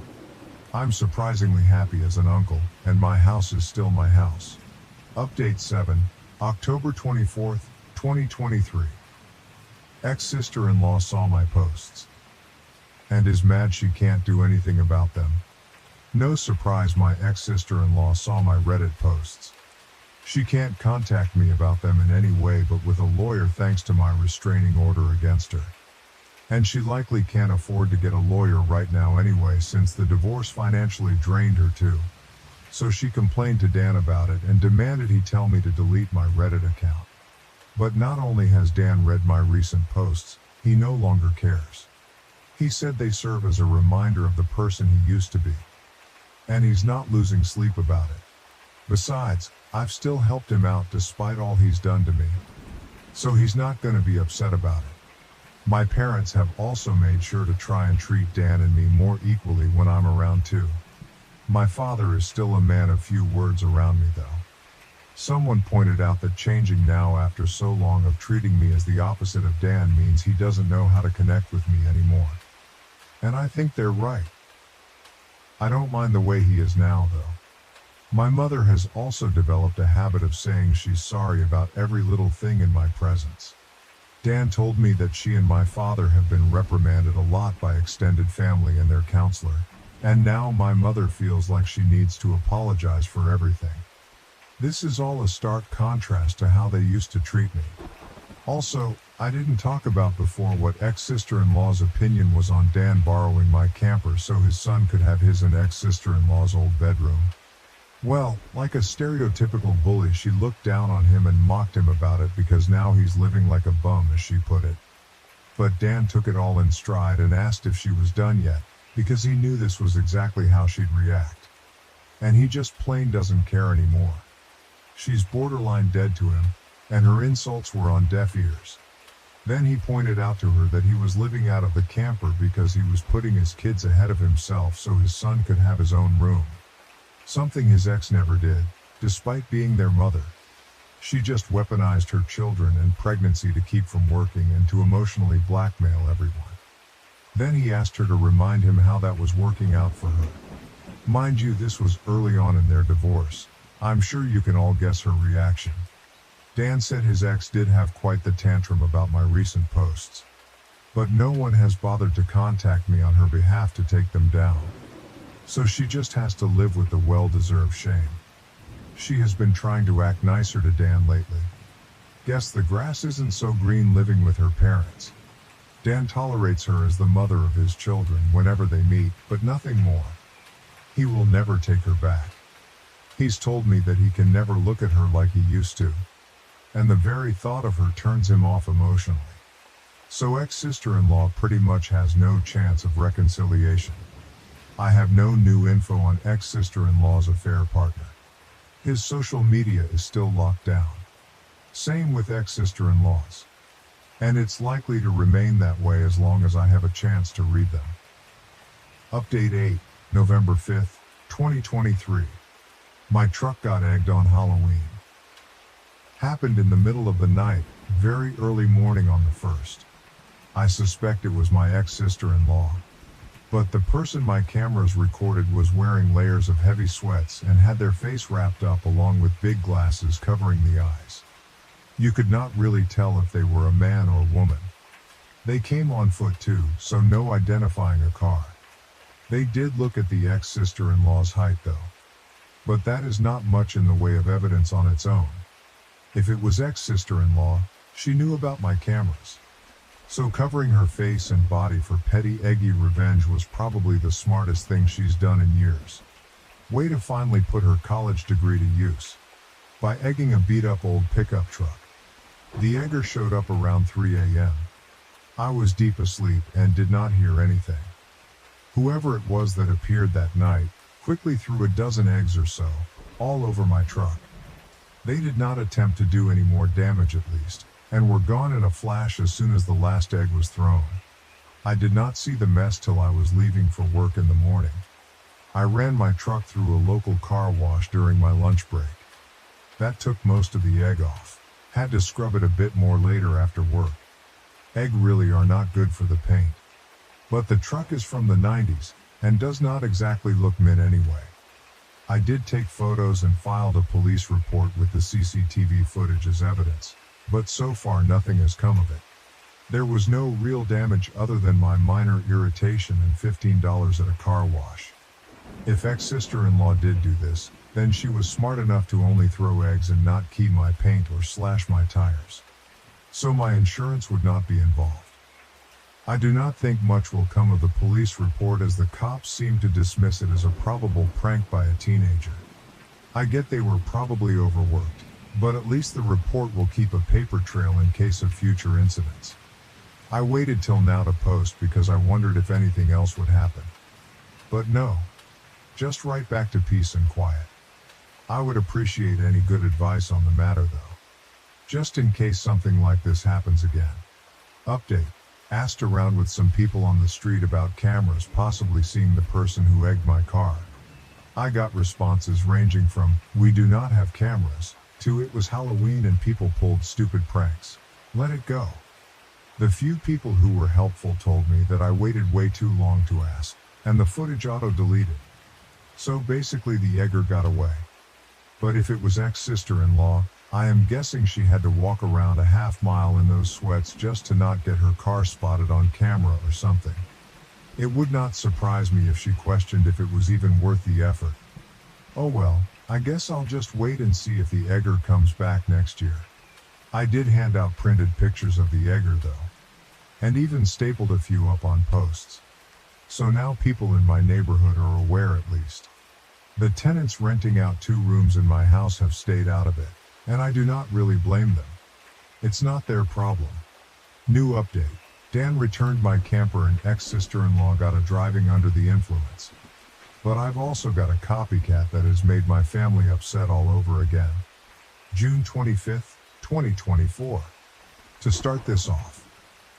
I'm surprisingly happy as an uncle, and my house is still my house. Update 7, October 24th, 2023. Ex-sister-in-law saw my posts. And is mad she can't do anything about them. No surprise my ex-sister-in-law saw my Reddit posts. She can't contact me about them in any way but with a lawyer thanks to my restraining order against her. And she likely can't afford to get a lawyer right now anyway since the divorce financially drained her too. So she complained to Dan about it and demanded he tell me to delete my Reddit account. But not only has Dan read my recent posts, he no longer cares. He said they serve as a reminder of the person he used to be. And he's not losing sleep about it. Besides, I've still helped him out despite all he's done to me. So he's not going to be upset about it. My parents have also made sure to try and treat Dan and me more equally when I'm around too. My father is still a man of few words around me though. Someone pointed out that changing now after so long of treating me as the opposite of Dan means he doesn't know how to connect with me anymore. And I think they're right. I don't mind the way he is now though. My mother has also developed a habit of saying she's sorry about every little thing in my presence. Dan told me that she and my father have been reprimanded a lot by extended family and their counselor, and now my mother feels like she needs to apologize for everything. This is all a stark contrast to how they used to treat me. Also, I didn't talk about before what ex-sister-in-law's opinion was on Dan borrowing my camper so his son could have his and ex-sister-in-law's old bedroom. Well, like a stereotypical bully, she looked down on him and mocked him about it because now he's living like a bum, as she put it. But Dan took it all in stride and asked if she was done yet, because he knew this was exactly how she'd react. And he just plain doesn't care anymore. She's borderline dead to him, and her insults were on deaf ears. Then he pointed out to her that he was living out of the camper because he was putting his kids ahead of himself so his son could have his own room. Something his ex never did, despite being their mother. She just weaponized her children and pregnancy to keep from working and to emotionally blackmail everyone. Then he asked her to remind him how that was working out for her. Mind you, this was early on in their divorce. I'm sure you can all guess her reaction. Dan said his ex did have quite the tantrum about my recent posts. But no one has bothered to contact me on her behalf to take them down. So she just has to live with the well-deserved shame. She has been trying to act nicer to Dan lately. Guess the grass isn't so green living with her parents. Dan tolerates her as the mother of his children whenever they meet, but nothing more. He will never take her back. He's told me that he can never look at her like he used to. And the very thought of her turns him off emotionally. So ex-sister-in-law pretty much has no chance of reconciliation. I have no new info on ex-sister-in-law's affair partner. His social media is still locked down. Same with ex-sister-in-laws. And it's likely to remain that way as long as I have a chance to read them. Update 8, November 5th, 2023. My truck got egged on Halloween. Happened in the middle of the night, very early morning on the 1st. I suspect it was my ex-sister-in-law. But the person my cameras recorded was wearing layers of heavy sweats and had their face wrapped up along with big glasses covering the eyes. You could not really tell if they were a man or woman. They came on foot too, so no identifying a car. They did look at the ex-sister-in-law's height though. But that is not much in the way of evidence on its own. If it was ex-sister-in-law, she knew about my cameras. So covering her face and body for petty eggy revenge was probably the smartest thing she's done in years. Way to finally put her college degree to use. By egging a beat-up old pickup truck. The egger showed up around 3 a.m. I was deep asleep and did not hear anything. Whoever it was that appeared that night quickly threw a dozen eggs or so, all over my truck. They did not attempt to do any more damage at least, and were gone in a flash as soon as the last egg was thrown. I did not see the mess till I was leaving for work in the morning. I ran my truck through a local car wash during my lunch break. That took most of the egg off. Had to scrub it a bit more later after work. Egg really are not good for the paint. But the truck is from the 90s, and does not exactly look mint anyway. I did take photos and filed a police report with the CCTV footage as evidence. But so far nothing has come of it. There was no real damage other than my minor irritation and $15 at a car wash. If ex-sister-in-law did do this, Then she was smart enough to only throw eggs and not key my paint or slash my tires. So my insurance would not be involved. I do not think much will come of the police report, as the cops seem to dismiss it as a probable prank by a teenager. I get they were probably overworked, but at least the report will keep a paper trail in case of future incidents. I waited till now to post because I wondered if anything else would happen. But no. Just right back to peace and quiet. I would appreciate any good advice on the matter though. Just in case something like this happens again. Update. Asked around with some people on the street about cameras possibly seeing the person who egged my car. I got responses ranging from, "We do not have cameras," to "It was Halloween and people pulled stupid pranks. Let it go." The few people who were helpful told me that I waited way too long to ask, and the footage auto-deleted. So basically the egger got away. But if it was ex-sister-in-law, I am guessing she had to walk around a half-mile in those sweats just to not get her car spotted on camera or something. It would not surprise me if she questioned if it was even worth the effort. Oh well, I guess I'll just wait and see if the egger comes back next year. I did hand out printed pictures of the egger though, and even stapled a few up on posts. So now people in my neighborhood are aware at least. The tenants renting out 2 rooms in my house have stayed out of it, and I do not really blame them. It's not their problem. New update. Dan returned my camper and ex-sister-in-law got a driving under the influence. But I've also got a copycat that has made my family upset all over again. June 25th, 2024. To start this off,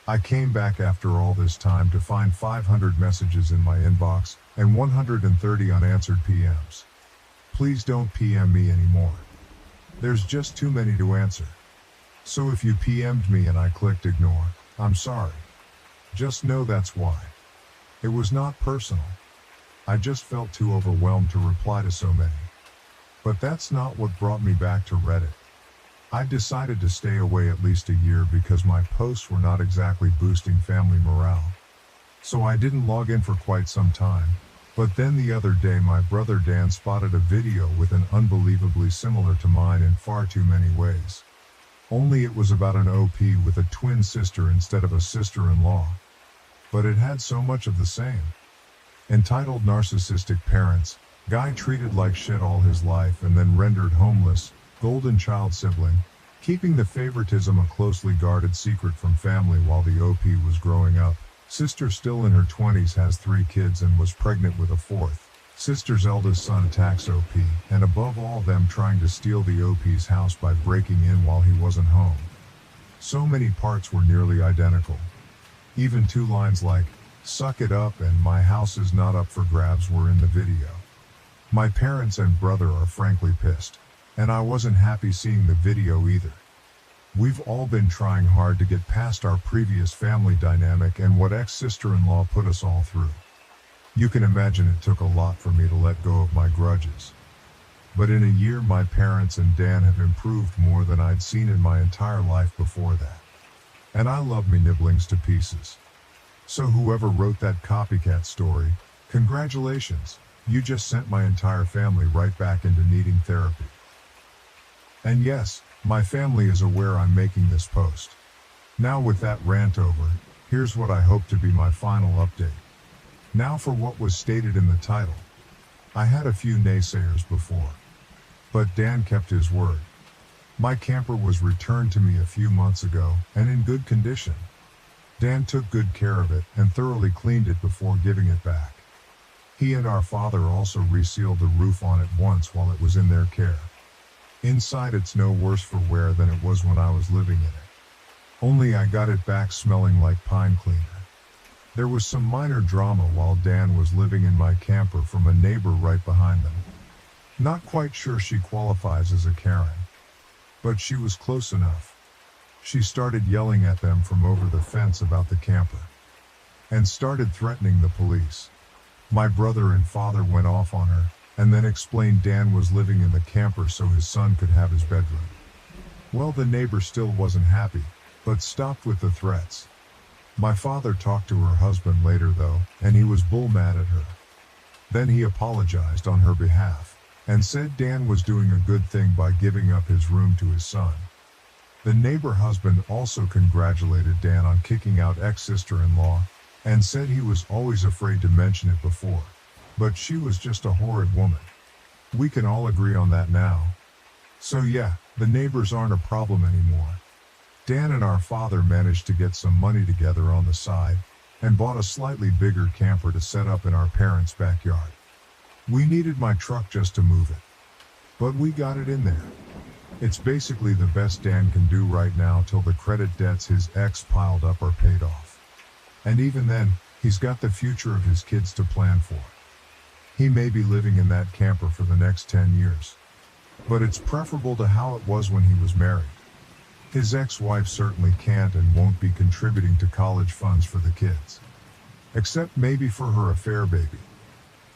I came back after all this time to find 500 messages in my inbox and 130 unanswered PMs. Please don't PM me anymore. There's just too many to answer. So if you PM'd me and I clicked ignore, I'm sorry. Just know that's why. It was not personal. I just felt too overwhelmed to reply to so many. But that's not what brought me back to Reddit. I decided to stay away at least a year because my posts were not exactly boosting family morale. So I didn't log in for quite some time. But then the other day my brother Dan spotted a video with an unbelievably similar to mine in far too many ways. Only it was about an OP with a twin sister instead of a sister-in-law. But it had so much of the same. Entitled Narcissistic Parents, guy treated like shit all his life and then rendered homeless, golden child sibling, keeping the favoritism a closely guarded secret from family while the OP was growing up. Sister still in her 20s has 3 kids and was pregnant with a 4th. Sister's eldest son attacks OP, and above all them trying to steal the OP's house by breaking in while he wasn't home. So many parts were nearly identical. Even 2 lines like, "Suck it up" and "My house is not up for grabs" were in the video. My parents and brother are frankly pissed, and I wasn't happy seeing the video either. We've all been trying hard to get past our previous family dynamic and what ex-sister-in-law put us all through. You can imagine it took a lot for me to let go of my grudges. But in a year my parents and Dan have improved more than I'd seen in my entire life before that. And I love me nibblings to pieces. So whoever wrote that copycat story, congratulations, you just sent my entire family right back into needing therapy. And yes, my family is aware I'm making this post. Now with that rant over, here's what I hope to be my final update. Now for what was stated in the title. I had a few naysayers before. But Dan kept his word. My camper was returned to me a few months ago, and in good condition. Dan took good care of it and thoroughly cleaned it before giving it back. He and our father also resealed the roof on it once while it was in their care. Inside it's no worse for wear than it was when I was living in it. Only I got it back smelling like pine cleaner. There was some minor drama while Dan was living in my camper from a neighbor right behind them. Not quite sure she qualifies as a Karen. But she was close enough. She started yelling at them from over the fence about the camper. And started threatening the police. My brother and father went off on her, and then explained Dan was living in the camper so his son could have his bedroom. Well, the neighbor still wasn't happy, but stopped with the threats. My father talked to her husband later though, and he was bull mad at her. Then he apologized on her behalf, and said Dan was doing a good thing by giving up his room to his son. The neighbor husband also congratulated Dan on kicking out ex-sister-in-law, and said he was always afraid to mention it before, but she was just a horrid woman. We can all agree on that now. So yeah, the neighbors aren't a problem anymore. Dan and our father managed to get some money together on the side, and bought a slightly bigger camper to set up in our parents' backyard. We needed my truck just to move it, but we got it in there. It's basically the best Dan can do right now till the credit debts his ex piled up are paid off. And even then, he's got the future of his kids to plan for. He may be living in that camper for the next 10 years. But it's preferable to how it was when he was married. His ex-wife certainly can't and won't be contributing to college funds for the kids. Except maybe for her affair baby.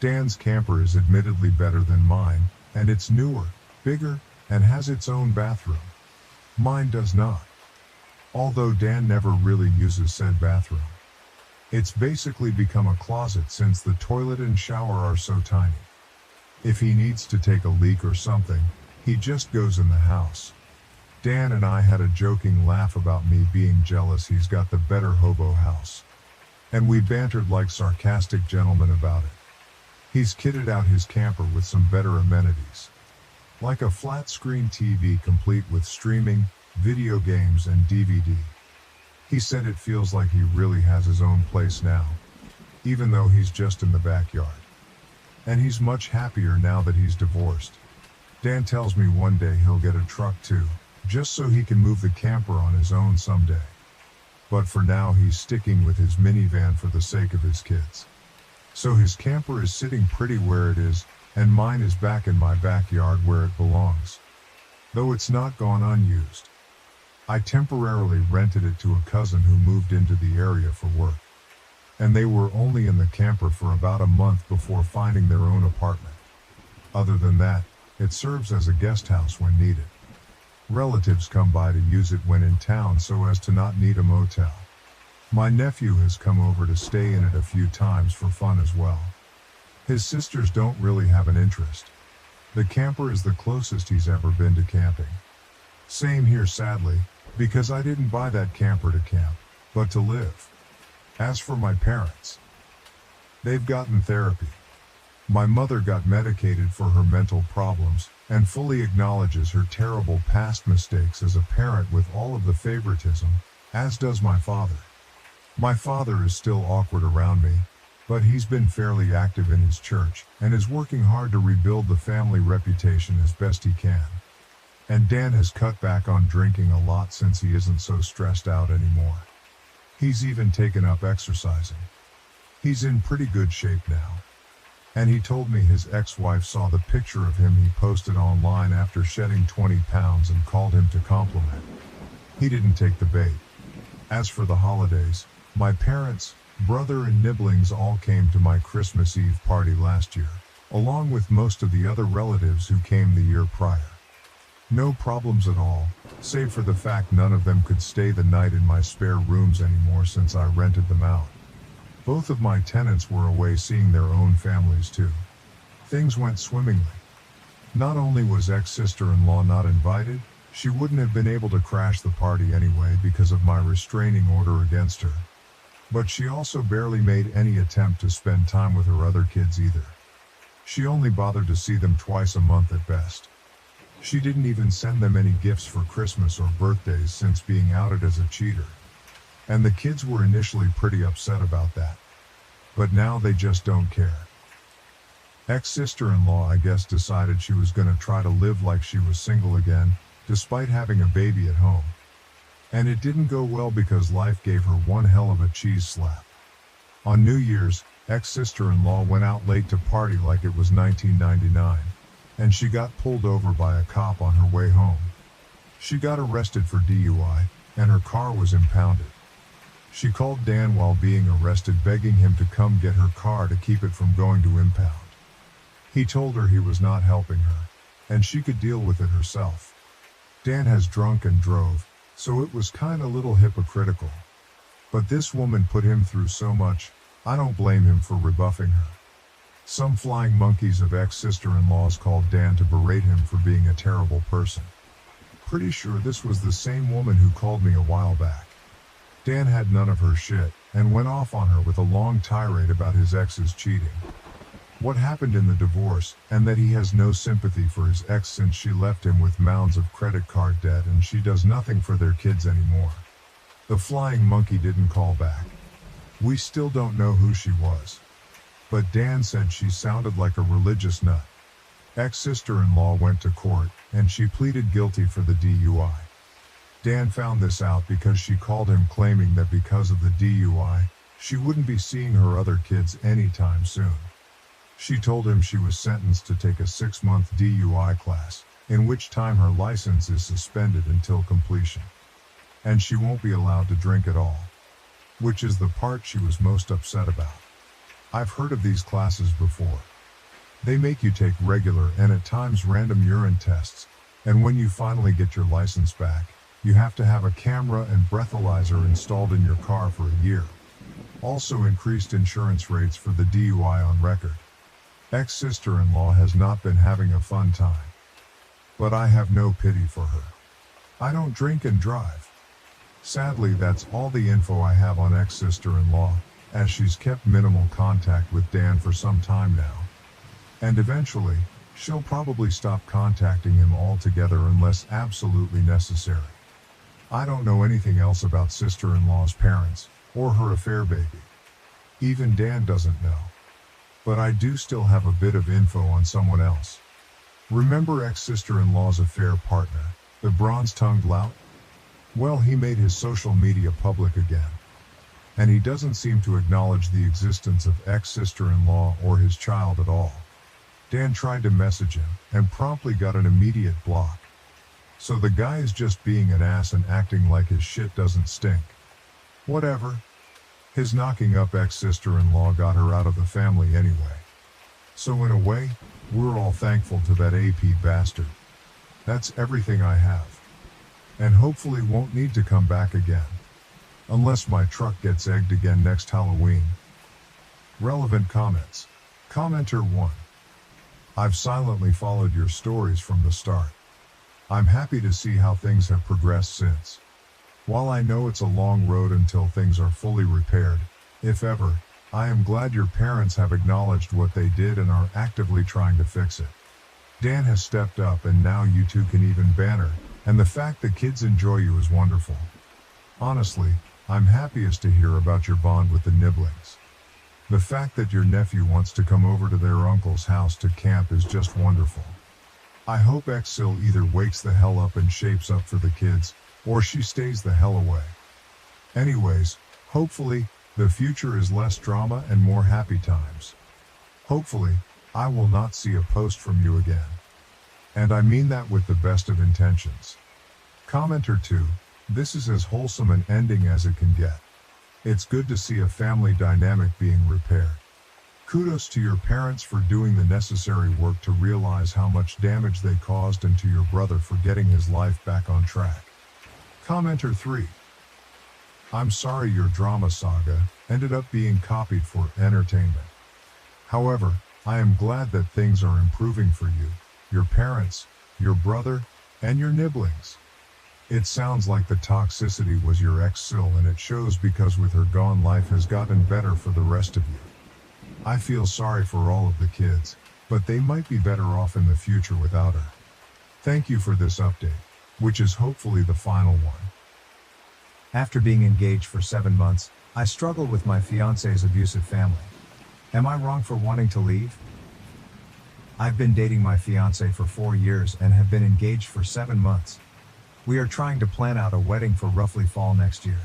Dan's camper is admittedly better than mine, and it's newer, bigger, and has its own bathroom. Mine does not. Although Dan never really uses said bathroom. It's basically become a closet since the toilet and shower are so tiny. If he needs to take a leak or something, he just goes in the house. Dan and I had a joking laugh about me being jealous he's got the better hobo house. And we bantered like sarcastic gentlemen about it. He's kitted out his camper with some better amenities. Like a flat-screen TV complete with streaming, video games, and DVD. He said it feels like he really has his own place now, even though he's just in the backyard. And he's much happier now that he's divorced. Dan tells me one day he'll get a truck too, just so he can move the camper on his own someday. But for now he's sticking with his minivan for the sake of his kids. So his camper is sitting pretty where it is, and mine is back in my backyard where it belongs. Though it's not gone unused. I temporarily rented it to a cousin who moved into the area for work. And they were only in the camper for about a month before finding their own apartment. Other than that, it serves as a guest house when needed. Relatives come by to use it when in town so as to not need a motel. My nephew has come over to stay in it a few times for fun as well. His sisters don't really have an interest. The camper is the closest he's ever been to camping. Same here sadly, because I didn't buy that camper to camp, but to live. As for my parents, they've gotten therapy. My mother got medicated for her mental problems, and fully acknowledges her terrible past mistakes as a parent with all of the favoritism, as does my father. My father is still awkward around me, but he's been fairly active in his church, and is working hard to rebuild the family reputation as best he can. And Dan has cut back on drinking a lot since he isn't so stressed out anymore. He's even taken up exercising. He's in pretty good shape now. And he told me his ex-wife saw the picture of him he posted online after shedding 20 pounds and called him to compliment. He didn't take the bait. As for the holidays, my parents, brother and nibblings all came to my Christmas Eve party last year, along with most of the other relatives who came the year prior. No problems at all, save for the fact none of them could stay the night in my spare rooms anymore since I rented them out. Both of my tenants were away seeing their own families too. Things went swimmingly. Not only was ex-sister-in-law not invited, she wouldn't have been able to crash the party anyway because of my restraining order against her. But she also barely made any attempt to spend time with her other kids either. She only bothered to see them twice a month at best. She didn't even send them any gifts for Christmas or birthdays since being outed as a cheater. And the kids were initially pretty upset about that. But now they just don't care. Ex-sister-in-law I guess decided she was gonna try to live like she was single again, despite having a baby at home. And it didn't go well because life gave her one hell of a cheese slap. On New Year's, ex-sister-in-law went out late to party like it was 1999, and she got pulled over by a cop on her way home. She got arrested for DUI, and her car was impounded. She called Dan while being arrested begging him to come get her car to keep it from going to impound. He told her he was not helping her, and she could deal with it herself. Dan has drunk and drove, so it was kinda little hypocritical. But this woman put him through so much, I don't blame him for rebuffing her. Some flying monkeys of ex-sister-in-laws called Dan to berate him for being a terrible person. Pretty sure this was the same woman who called me a while back. Dan had none of her shit, and went off on her with a long tirade about his ex's cheating. What happened in the divorce, and that he has no sympathy for his ex since she left him with mounds of credit card debt and she does nothing for their kids anymore. The flying monkey didn't call back. We still don't know who she was. But Dan said she sounded like a religious nut. Ex-sister-in-law went to court, and she pleaded guilty for the DUI. Dan found this out because she called him claiming that because of the DUI, she wouldn't be seeing her other kids anytime soon. She told him she was sentenced to take a 6-month DUI class, in which time her license is suspended until completion. And she won't be allowed to drink at all. Which is the part she was most upset about. I've heard of these classes before. They make you take regular and at times random urine tests, and when you finally get your license back, you have to have a camera and breathalyzer installed in your car for a year. Also increased insurance rates for the DUI on record. Ex-sister-in-law has not been having a fun time. But I have no pity for her. I don't drink and drive. Sadly, that's all the info I have on ex-sister-in-law, as she's kept minimal contact with Dan for some time now. And eventually, she'll probably stop contacting him altogether unless absolutely necessary. I don't know anything else about sister-in-law's parents, or her affair baby. Even Dan doesn't know. But I do still have a bit of info on someone else. Remember ex-sister-in-law's affair partner, the bronze-tongued lout? Well, he made his social media public again. And he doesn't seem to acknowledge the existence of ex-sister-in-law or his child at all. Dan tried to message him, and promptly got an immediate block. So the guy is just being an ass and acting like his shit doesn't stink. Whatever. His knocking up ex-sister-in-law got her out of the family anyway. So in a way, we're all thankful to that AP bastard. That's everything I have. And hopefully won't need to come back again. Unless my truck gets egged again next Halloween. Relevant comments. Commenter 1. I've silently followed your stories from the start. I'm happy to see how things have progressed since. While I know it's a long road until things are fully repaired, if ever, I am glad your parents have acknowledged what they did and are actively trying to fix it. Dan has stepped up and now you two can even banter, and the fact that kids enjoy you is wonderful. Honestly, I'm happiest to hear about your bond with the Nibblings. The fact that your nephew wants to come over to their uncle's house to camp is just wonderful. I hope Exil either wakes the hell up and shapes up for the kids, or she stays the hell away. Anyways, hopefully, the future is less drama and more happy times. Hopefully, I will not see a post from you again. And I mean that with the best of intentions. Commenter 2, this is as wholesome an ending as it can get. It's good to see a family dynamic being repaired. Kudos to your parents for doing the necessary work to realize how much damage they caused, and to your brother for getting his life back on track. Commenter 3. I'm sorry your drama saga ended up being copied for entertainment. However, I am glad that things are improving for you, your parents, your brother, and your Nibblings. It sounds like the toxicity was your ex-Sil, and it shows because with her gone, life has gotten better for the rest of you. I feel sorry for all of the kids, but they might be better off in the future without her. Thank you for this update, which is hopefully the final one. After being engaged for 7 months, I struggle with my fiance's abusive family. Am I wrong for wanting to leave? I've been dating my fiance for 4 years and have been engaged for 7 months. We are trying to plan out a wedding for roughly fall next year.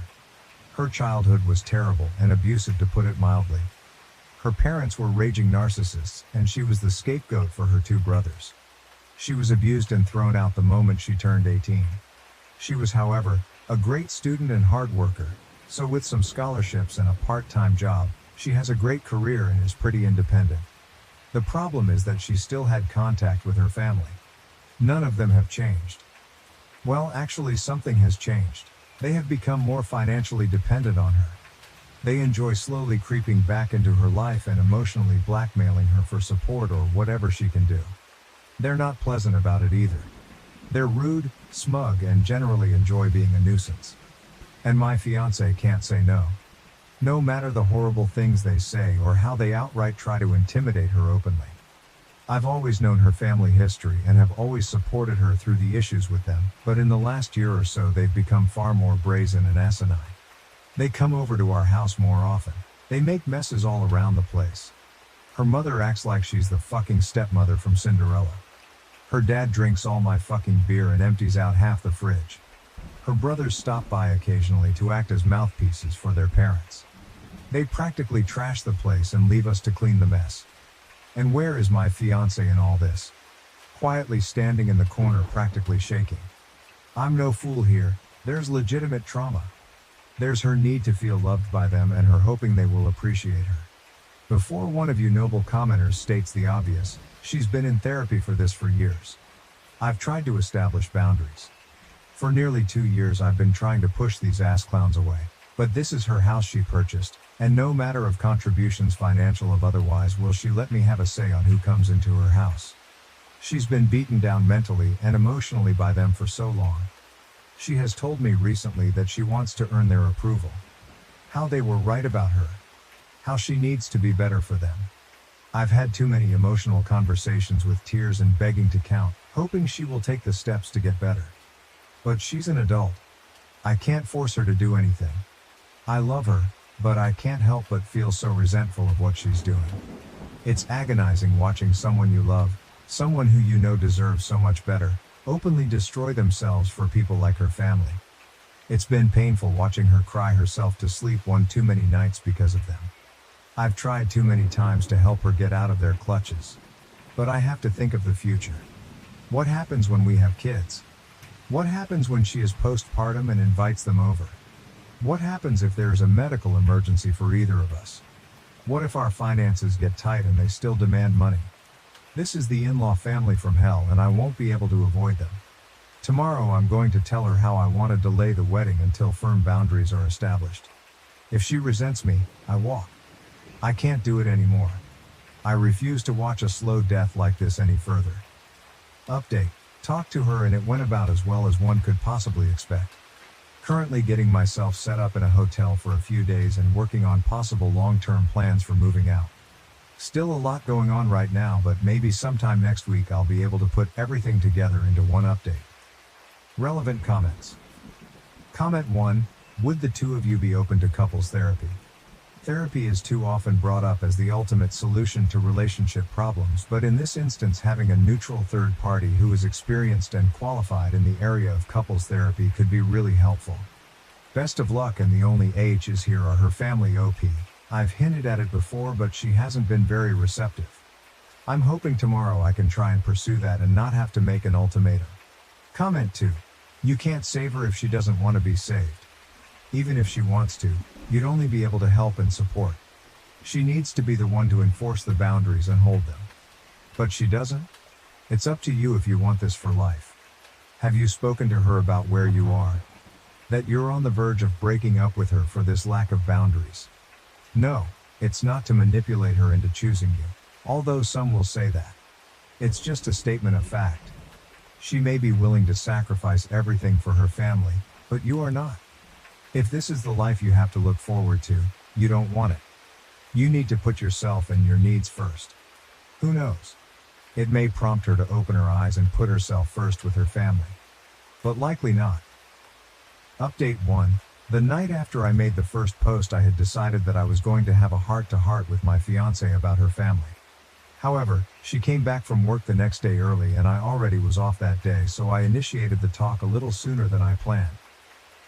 Her childhood was terrible and abusive, to put it mildly. Her parents were raging narcissists, and she was the scapegoat for her 2 brothers. She was abused and thrown out the moment she turned 18. She was, however, a great student and hard worker, so with some scholarships and a part-time job, she has a great career and is pretty independent. The problem is that she still had contact with her family. None of them have changed. Well, actually something has changed. They have become more financially dependent on her. They enjoy slowly creeping back into her life and emotionally blackmailing her for support or whatever she can do. They're not pleasant about it either. They're rude, smug, and generally enjoy being a nuisance. And my fiancé can't say no. No matter the horrible things they say or how they outright try to intimidate her openly. I've always known her family history and have always supported her through the issues with them, but in the last year or so they've become far more brazen and asinine. They come over to our house more often. They make messes all around the place. Her mother acts like she's the fucking stepmother from Cinderella. Her dad drinks all my fucking beer and empties out half the fridge. Her brothers stop by occasionally to act as mouthpieces for their parents. They practically trash the place and leave us to clean the mess. And where is my fiancé in all this? Quietly standing in the corner, practically shaking. I'm no fool here. There's legitimate trauma. There's her need to feel loved by them and her hoping they will appreciate her. Before one of you noble commenters states the obvious, she's been in therapy for this for years. I've tried to establish boundaries. For nearly 2 years I've been trying to push these ass clowns away. But this is her house she purchased, and no matter of contributions, financial or otherwise, will she let me have a say on who comes into her house. She's been beaten down mentally and emotionally by them for so long. She has told me recently that she wants to earn their approval. How they were right about her. How she needs to be better for them. I've had too many emotional conversations with tears and begging to count, hoping she will take the steps to get better. But she's an adult. I can't force her to do anything. I love her, but I can't help but feel so resentful of what she's doing. It's agonizing watching someone you love, someone who you know deserves so much better, openly destroy themselves for people like her family. It's been painful watching her cry herself to sleep one too many nights because of them. I've tried too many times to help her get out of their clutches. But I have to think of the future. What happens when we have kids? What happens when she is postpartum and invites them over? What happens if there is a medical emergency for either of us? What if our finances get tight and they still demand money? This is the in-law family from hell and I won't be able to avoid them. Tomorrow I'm going to tell her how I want to delay the wedding until firm boundaries are established. If she resents me, I walk. I can't do it anymore. I refuse to watch a slow death like this any further. Update. Talked to her and it went about as well as one could possibly expect. Currently getting myself set up in a hotel for a few days and working on possible long-term plans for moving out. Still a lot going on right now, but maybe sometime next week I'll be able to put everything together into one update. Relevant comments. Comment 1. Would the two of you be open to couples therapy? Therapy is too often brought up as the ultimate solution to relationship problems, but in this instance having a neutral third party who is experienced and qualified in the area of couples therapy could be really helpful. Best of luck, and the only H's here are her family OP. I've hinted at it before, but she hasn't been very receptive. I'm hoping tomorrow I can try and pursue that and not have to make an ultimatum. Comment 2. You can't save her if she doesn't want to be saved. Even if she wants to, you'd only be able to help and support. She needs to be the one to enforce the boundaries and hold them. But she doesn't? It's up to you if you want this for life. Have you spoken to her about where you are? That you're on the verge of breaking up with her for this lack of boundaries? No, it's not to manipulate her into choosing you, although some will say that. It's just a statement of fact. She may be willing to sacrifice everything for her family, but you are not. If this is the life you have to look forward to, you don't want it. You need to put yourself and your needs first. Who knows? It may prompt her to open her eyes and put herself first with her family. But likely not. Update 1. The night after I made the first post, I had decided that I was going to have a heart-to-heart with my fiancée about her family. However, she came back from work the next day early and I already was off that day, so I initiated the talk a little sooner than I planned.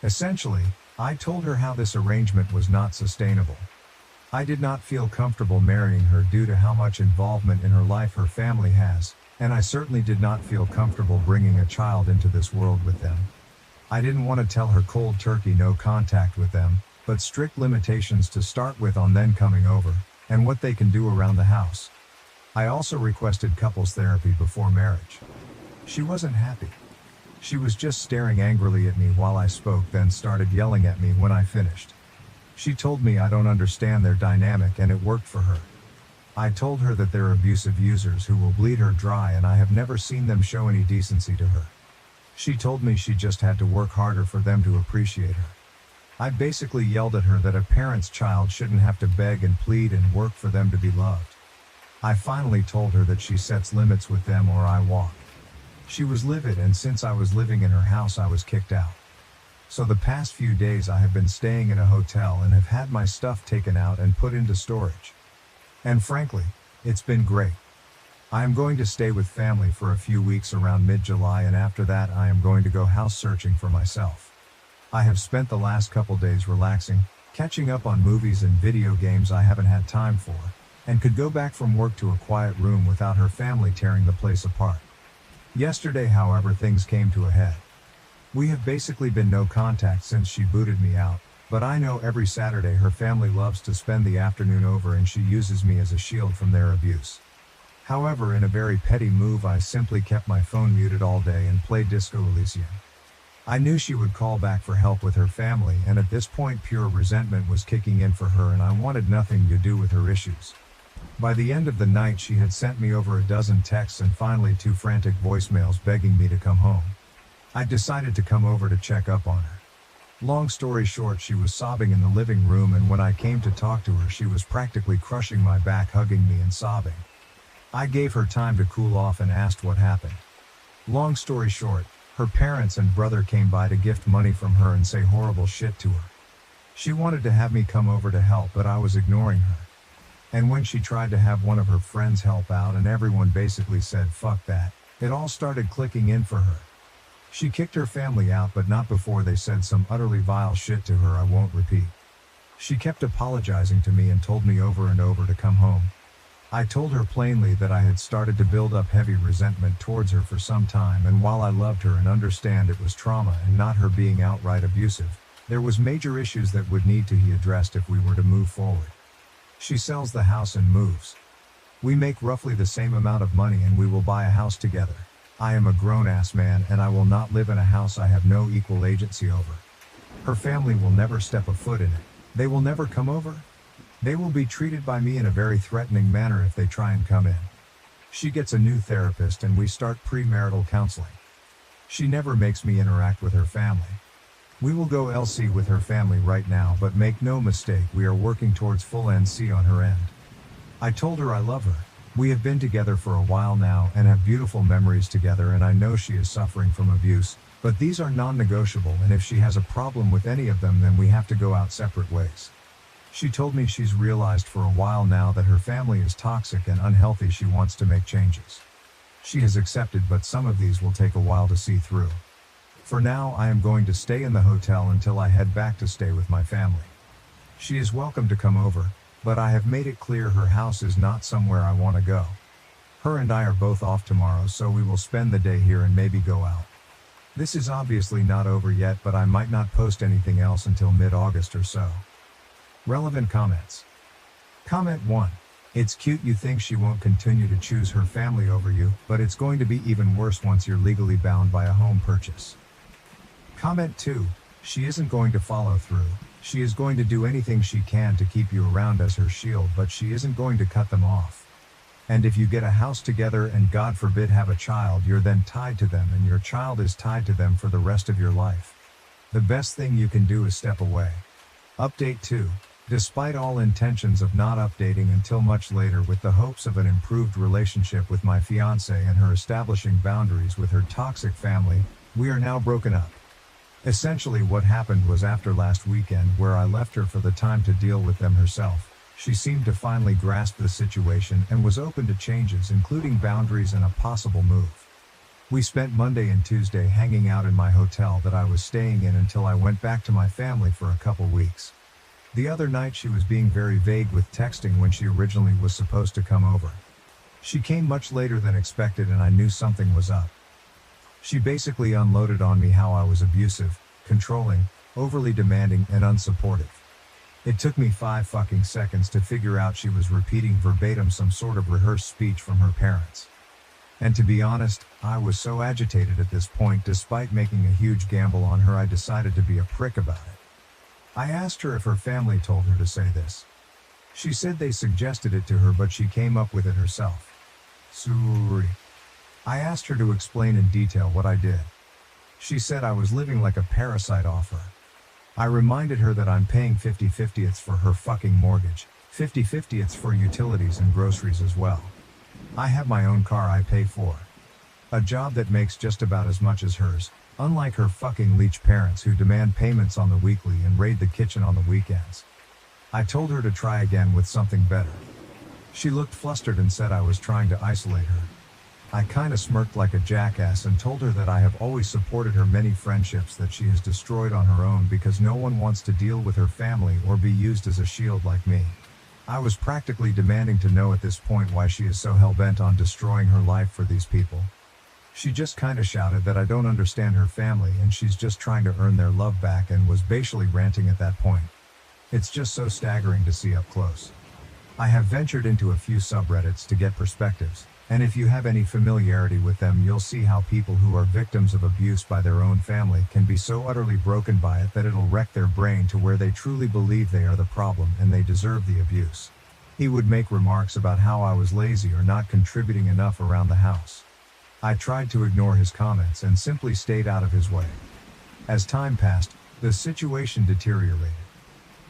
Essentially, I told her how this arrangement was not sustainable. I did not feel comfortable marrying her due to how much involvement in her life her family has, and I certainly did not feel comfortable bringing a child into this world with them. I didn't want to tell her cold turkey no contact with them, but strict limitations to start with on then coming over, and what they can do around the house. I also requested couples therapy before marriage. She wasn't happy. She was just staring angrily at me while I spoke, then started yelling at me when I finished. She told me I don't understand their dynamic and it worked for her. I told her that they're abusive users who will bleed her dry and I have never seen them show any decency to her. She told me she just had to work harder for them to appreciate her. I basically yelled at her that a parent's child shouldn't have to beg and plead and work for them to be loved. I finally told her that she sets limits with them or I walk. She was livid, and since I was living in her house I was kicked out. So the past few days I have been staying in a hotel and have had my stuff taken out and put into storage. And frankly, it's been great. I am going to stay with family for a few weeks around mid-July, and after that I am going to go house searching for myself. I have spent the last couple days relaxing, catching up on movies and video games I haven't had time for, and could go back from work to a quiet room without her family tearing the place apart. Yesterday, however, things came to a head. We have basically been no contact since she booted me out, but I know every Saturday her family loves to spend the afternoon over and she uses me as a shield from their abuse. However, in a very petty move, I simply kept my phone muted all day and played Disco Elysium. I knew she would call back for help with her family, and at this point pure resentment was kicking in for her and I wanted nothing to do with her issues. By the end of the night she had sent me over a dozen texts and finally 2 frantic voicemails begging me to come home. I decided to come over to check up on her. Long story short, she was sobbing in the living room, and when I came to talk to her she was practically crushing my back, hugging me and sobbing. I gave her time to cool off and asked what happened. Long story short, her parents and brother came by to gift money from her and say horrible shit to her. She wanted to have me come over to help, but I was ignoring her. And when she tried to have one of her friends help out and everyone basically said fuck that, it all started clicking in for her. She kicked her family out, but not before they said some utterly vile shit to her I won't repeat. She kept apologizing to me and told me over and over to come home. I told her plainly that I had started to build up heavy resentment towards her for some time, and while I loved her and understand it was trauma and not her being outright abusive, there was major issues that would need to be addressed if we were to move forward. She sells the house and moves. We make roughly the same amount of money and we will buy a house together. I am a grown-ass man and I will not live in a house I have no equal agency over. Her family will never step a foot in it. They will never come over. They will be treated by me in a very threatening manner if they try and come in. She gets a new therapist and we start premarital counseling. She never makes me interact with her family. We will go LC with her family right now, but make no mistake, we are working towards full NC on her end. I told her I love her. We have been together for a while now and have beautiful memories together, and I know she is suffering from abuse, but these are non-negotiable, and if she has a problem with any of them then we have to go out separate ways. She told me she's realized for a while now that her family is toxic and unhealthy. She wants to make changes. She has accepted, but some of these will take a while to see through. For now, I am going to stay in the hotel until I head back to stay with my family. She is welcome to come over, but I have made it clear her house is not somewhere I want to go. Her and I are both off tomorrow, so we will spend the day here and maybe go out. This is obviously not over yet, but I might not post anything else until mid-August or so. Relevant comments. Comment 1. It's cute you think she won't continue to choose her family over you, but it's going to be even worse once you're legally bound by a home purchase. Comment 2. She isn't going to follow through. She is going to do anything she can to keep you around as her shield, but she isn't going to cut them off. And if you get a house together and God forbid have a child, you're then tied to them and your child is tied to them for the rest of your life. The best thing you can do is step away. Update 2. Despite all intentions of not updating until much later with the hopes of an improved relationship with my fiancée and her establishing boundaries with her toxic family, we are now broken up. Essentially what happened was, after last weekend where I left her for the time to deal with them herself, she seemed to finally grasp the situation and was open to changes, including boundaries and a possible move. We spent Monday and Tuesday hanging out in my hotel that I was staying in until I went back to my family for a couple weeks. The other night she was being very vague with texting when she originally was supposed to come over. She came much later than expected and I knew something was up. She basically unloaded on me how I was abusive, controlling, overly demanding, and unsupportive. It took me 5 fucking seconds to figure out she was repeating verbatim some sort of rehearsed speech from her parents. And to be honest, I was so agitated at this point, despite making a huge gamble on her, I decided to be a prick about it. I asked her if her family told her to say this. She said they suggested it to her, but she came up with it herself. Sorry. I asked her to explain in detail what I did. She said I was living like a parasite off her. I reminded her that I'm paying 50/50ths for her fucking mortgage, 50/50ths for utilities and groceries as well. I have my own car I pay for. A job that makes just about as much as hers, unlike her fucking leech parents who demand payments on the weekly and raid the kitchen on the weekends. I told her to try again with something better. She looked flustered and said I was trying to isolate her. I kinda smirked like a jackass and told her that I have always supported her many friendships that she has destroyed on her own because no one wants to deal with her family or be used as a shield like me. I was practically demanding to know at this point why she is so hell-bent on destroying her life for these people. She just kinda shouted that I don't understand her family and she's just trying to earn their love back and was basically ranting at that point. It's just so staggering to see up close. I have ventured into a few subreddits to get perspectives, and if you have any familiarity with them you'll see how people who are victims of abuse by their own family can be so utterly broken by it that it'll wreck their brain to where they truly believe they are the problem and they deserve the abuse. He would make remarks about how I was lazy or not contributing enough around the house. I tried to ignore his comments and simply stayed out of his way. As time passed, the situation deteriorated.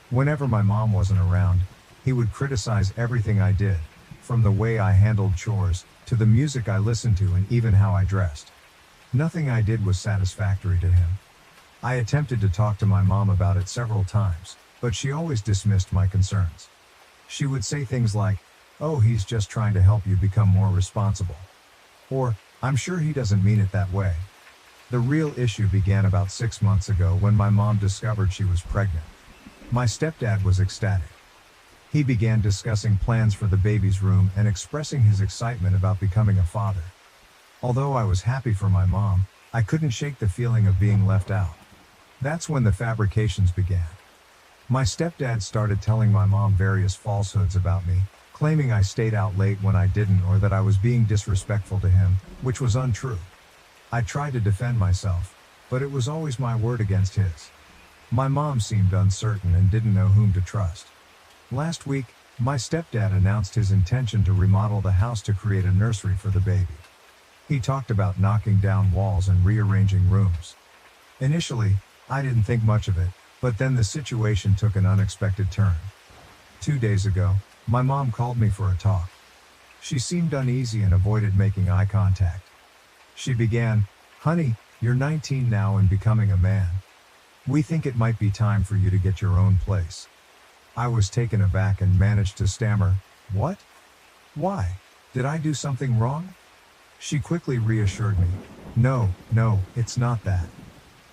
Whenever my mom wasn't around, he would criticize everything I did, from the way I handled chores, to the music I listened to and even how I dressed. Nothing I did was satisfactory to him. I attempted to talk to my mom about it several times, but she always dismissed my concerns. She would say things like, "Oh, he's just trying to help you become more responsible." Or, "I'm sure he doesn't mean it that way." The real issue began about 6 months ago when my mom discovered she was pregnant. My stepdad was ecstatic. He began discussing plans for the baby's room and expressing his excitement about becoming a father. Although I was happy for my mom, I couldn't shake the feeling of being left out. That's when the fabrications began. My stepdad started telling my mom various falsehoods about me, claiming I stayed out late when I didn't or that I was being disrespectful to him, which was untrue. I tried to defend myself, but it was always my word against his. My mom seemed uncertain and didn't know whom to trust. Last week, my stepdad announced his intention to remodel the house to create a nursery for the baby. He talked about knocking down walls and rearranging rooms. Initially, I didn't think much of it, but then the situation took an unexpected turn. 2 days ago, my mom called me for a talk. She seemed uneasy and avoided making eye contact. She began, "Honey, you're 19 now and becoming a man. We think it might be time for you to get your own place." I was taken aback and managed to stammer, "What? Why? Did I do something wrong?" She quickly reassured me, No, it's not that.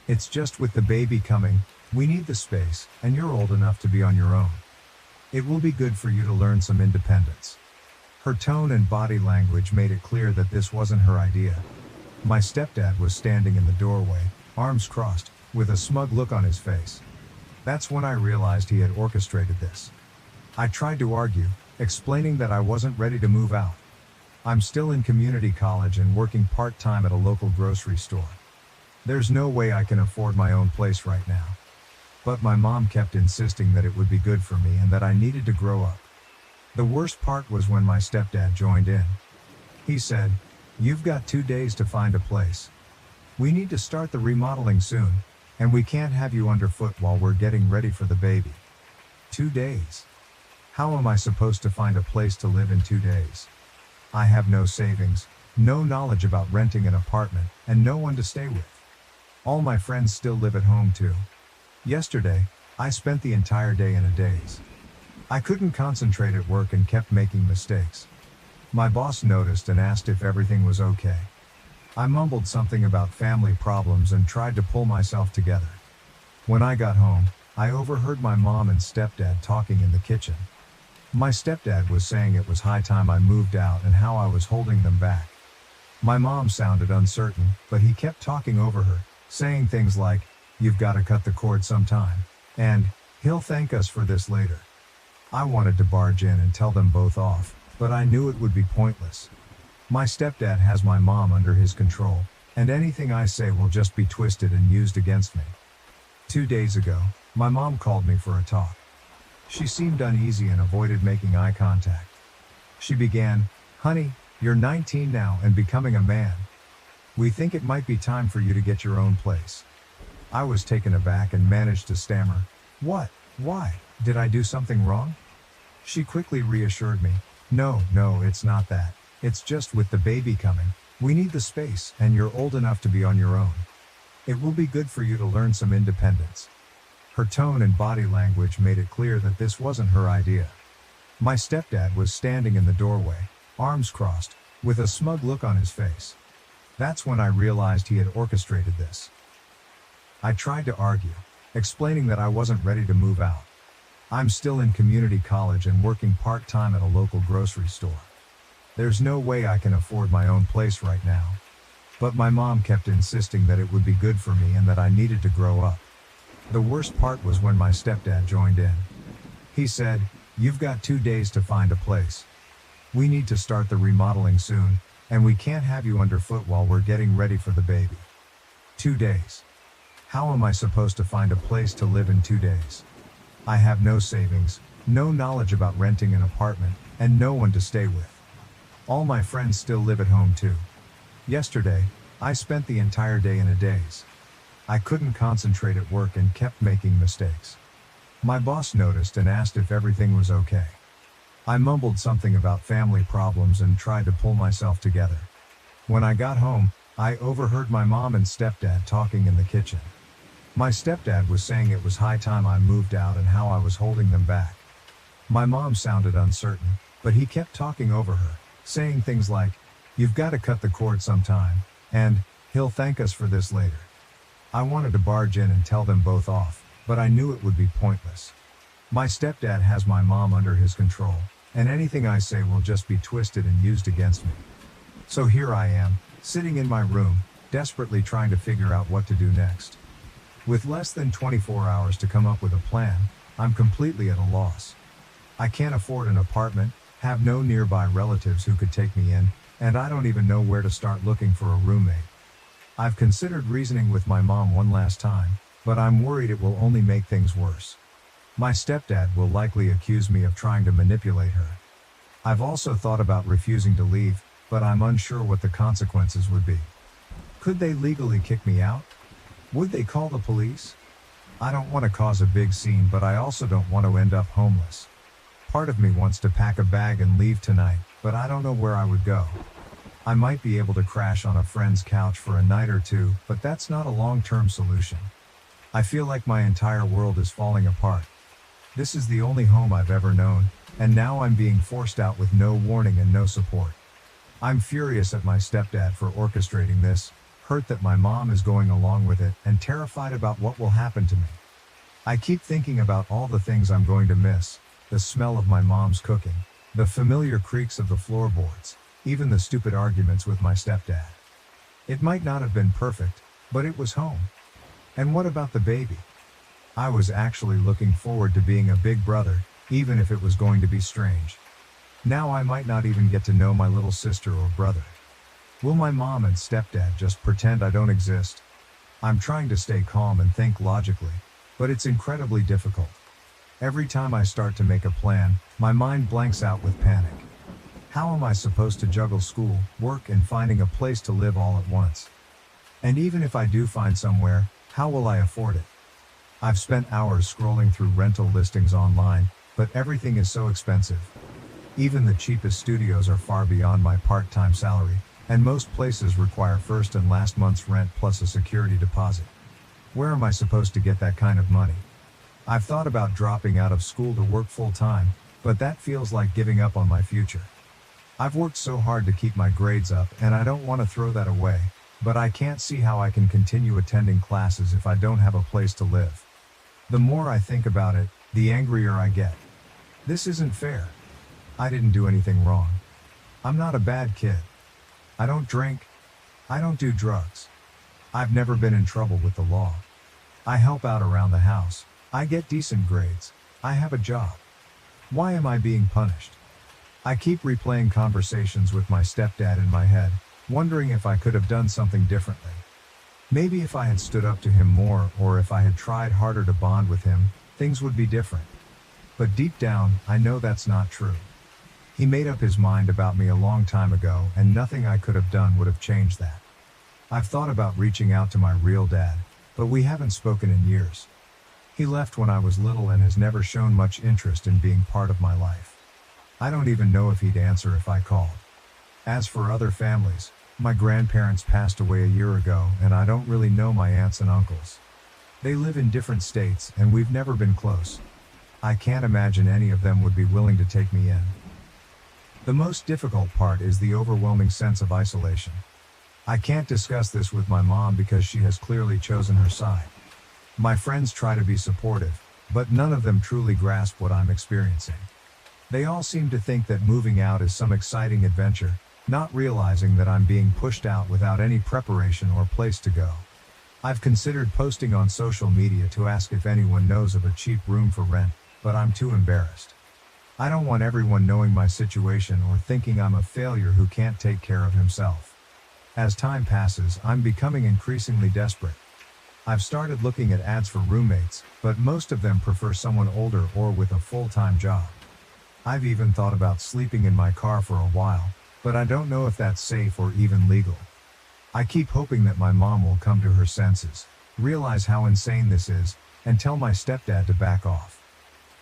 It's just with the baby coming, we need the space, and you're old enough to be on your own. It will be good for you to learn some independence." Her tone and body language made it clear that this wasn't her idea. My stepdad was standing in the doorway, arms crossed, with a smug look on his face. That's when I realized he had orchestrated this. I tried to argue, explaining that I wasn't ready to move out. I'm still in community college and working part-time at a local grocery store. There's no way I can afford my own place right now. But my mom kept insisting that it would be good for me and that I needed to grow up. The worst part was when my stepdad joined in. He said, "You've got 2 days to find a place. We need to start the remodeling soon, and we can't have you underfoot while we're getting ready for the baby." 2 days? How am I supposed to find a place to live in 2 days? I have no savings, no knowledge about renting an apartment, and no one to stay with. All my friends still live at home too. Yesterday, I spent the entire day in a daze. I couldn't concentrate at work and kept making mistakes. My boss noticed and asked if everything was okay. I mumbled something about family problems and tried to pull myself together. When I got home, I overheard my mom and stepdad talking in the kitchen. My stepdad was saying it was high time I moved out and how I was holding them back. My mom sounded uncertain, but he kept talking over her, saying things like, "You've got to cut the cord sometime," and, "He'll thank us for this later." I wanted to barge in and tell them both off, but I knew it would be pointless. My stepdad has my mom under his control, and anything I say will just be twisted and used against me. 2 days ago, My mom called me for a talk. She seemed uneasy and avoided making eye contact. She began, "Honey, you're 19 now and becoming a man. We think it might be time for you to get your own place." I was taken aback and managed to stammer, "What? Why? Did I do something wrong?" She quickly reassured me, No, it's not that. It's just with the baby coming, we need the space, and you're old enough to be on your own. It will be good for you to learn some independence." Her tone and body language made it clear that this wasn't her idea. My stepdad was standing in the doorway, arms crossed, with a smug look on his face. That's when I realized he had orchestrated this. I tried to argue, explaining that I wasn't ready to move out. I'm still in community college and working part-time at a local grocery store. There's no way I can afford my own place right now. But my mom kept insisting that it would be good for me and that I needed to grow up. The worst part was when my stepdad joined in. He said, "You've got 2 days to find a place. We need to start the remodeling soon, and we can't have you underfoot while we're getting ready for the baby." 2 days. How am I supposed to find a place to live in 2 days? I have no savings, no knowledge about renting an apartment, and no one to stay with. All my friends still live at home too. Yesterday, I spent the entire day in a daze. I couldn't concentrate at work and kept making mistakes. My boss noticed and asked if everything was okay. I mumbled something about family problems and tried to pull myself together. When I got home, I overheard my mom and stepdad talking in the kitchen. My stepdad was saying it was high time I moved out and how I was holding them back. My mom sounded uncertain, but he kept talking over her, saying things like, "You've got to cut the cord sometime," and "He'll thank us for this later." I wanted to barge in and tell them both off, but I knew it would be pointless. My stepdad has my mom under his control, and anything I say will just be twisted and used against me. So here I am, sitting in my room, desperately trying to figure out what to do next. With less than 24 hours to come up with a plan, I'm completely at a loss. I can't afford an apartment, have no nearby relatives who could take me in, and I don't even know where to start looking for a roommate. I've considered reasoning with my mom one last time, but I'm worried it will only make things worse. My stepdad will likely accuse me of trying to manipulate her. I've also thought about refusing to leave, but I'm unsure what the consequences would be. Could they legally kick me out? Would they call the police? I don't want to cause a big scene, but I also don't want to end up homeless. Part of me wants to pack a bag and leave tonight, but I don't know where I would go. I might be able to crash on a friend's couch for a night or two, but that's not a long-term solution. I feel like my entire world is falling apart. This is the only home I've ever known, and now I'm being forced out with no warning and no support. I'm furious at my stepdad for orchestrating this, hurt that my mom is going along with it, and terrified about what will happen to me. I keep thinking about all the things I'm going to miss, the smell of my mom's cooking, the familiar creaks of the floorboards, even the stupid arguments with my stepdad. It might not have been perfect, but it was home. And what about the baby? I was actually looking forward to being a big brother, even if it was going to be strange. Now I might not even get to know my little sister or brother. Will my mom and stepdad just pretend I don't exist? I'm trying to stay calm and think logically, but it's incredibly difficult. Every time I start to make a plan, my mind blanks out with panic. How am I supposed to juggle school, work, and finding a place to live all at once? And even if I do find somewhere, how will I afford it? I've spent hours scrolling through rental listings online, but everything is so expensive. Even the cheapest studios are far beyond my part-time salary, and most places require first and last month's rent plus a security deposit. Where am I supposed to get that kind of money? I've thought about dropping out of school to work full-time, but that feels like giving up on my future. I've worked so hard to keep my grades up, and I don't want to throw that away, but I can't see how I can continue attending classes if I don't have a place to live. The more I think about it, the angrier I get. This isn't fair. I didn't do anything wrong. I'm not a bad kid. I don't drink. I don't do drugs. I've never been in trouble with the law. I help out around the house. I get decent grades. I have a job. Why am I being punished? I keep replaying conversations with my stepdad in my head, wondering if I could have done something differently. Maybe if I had stood up to him more, or if I had tried harder to bond with him, things would be different. But deep down, I know that's not true. He made up his mind about me a long time ago, and nothing I could have done would have changed that. I've thought about reaching out to my real dad, but we haven't spoken in years. He left when I was little and has never shown much interest in being part of my life. I don't even know if he'd answer if I called. As for other families, my grandparents passed away a year ago, and I don't really know my aunts and uncles. They live in different states, and we've never been close. I can't imagine any of them would be willing to take me in. The most difficult part is the overwhelming sense of isolation. I can't discuss this with my mom because she has clearly chosen her side. My friends try to be supportive, but none of them truly grasp what I'm experiencing. They all seem to think that moving out is some exciting adventure, not realizing that I'm being pushed out without any preparation or place to go. I've considered posting on social media to ask if anyone knows of a cheap room for rent, but I'm too embarrassed. I don't want everyone knowing my situation or thinking I'm a failure who can't take care of himself. As time passes, I'm becoming increasingly desperate. I've started looking at ads for roommates, but most of them prefer someone older or with a full-time job. I've even thought about sleeping in my car for a while, but I don't know if that's safe or even legal. I keep hoping that my mom will come to her senses, realize how insane this is, and tell my stepdad to back off.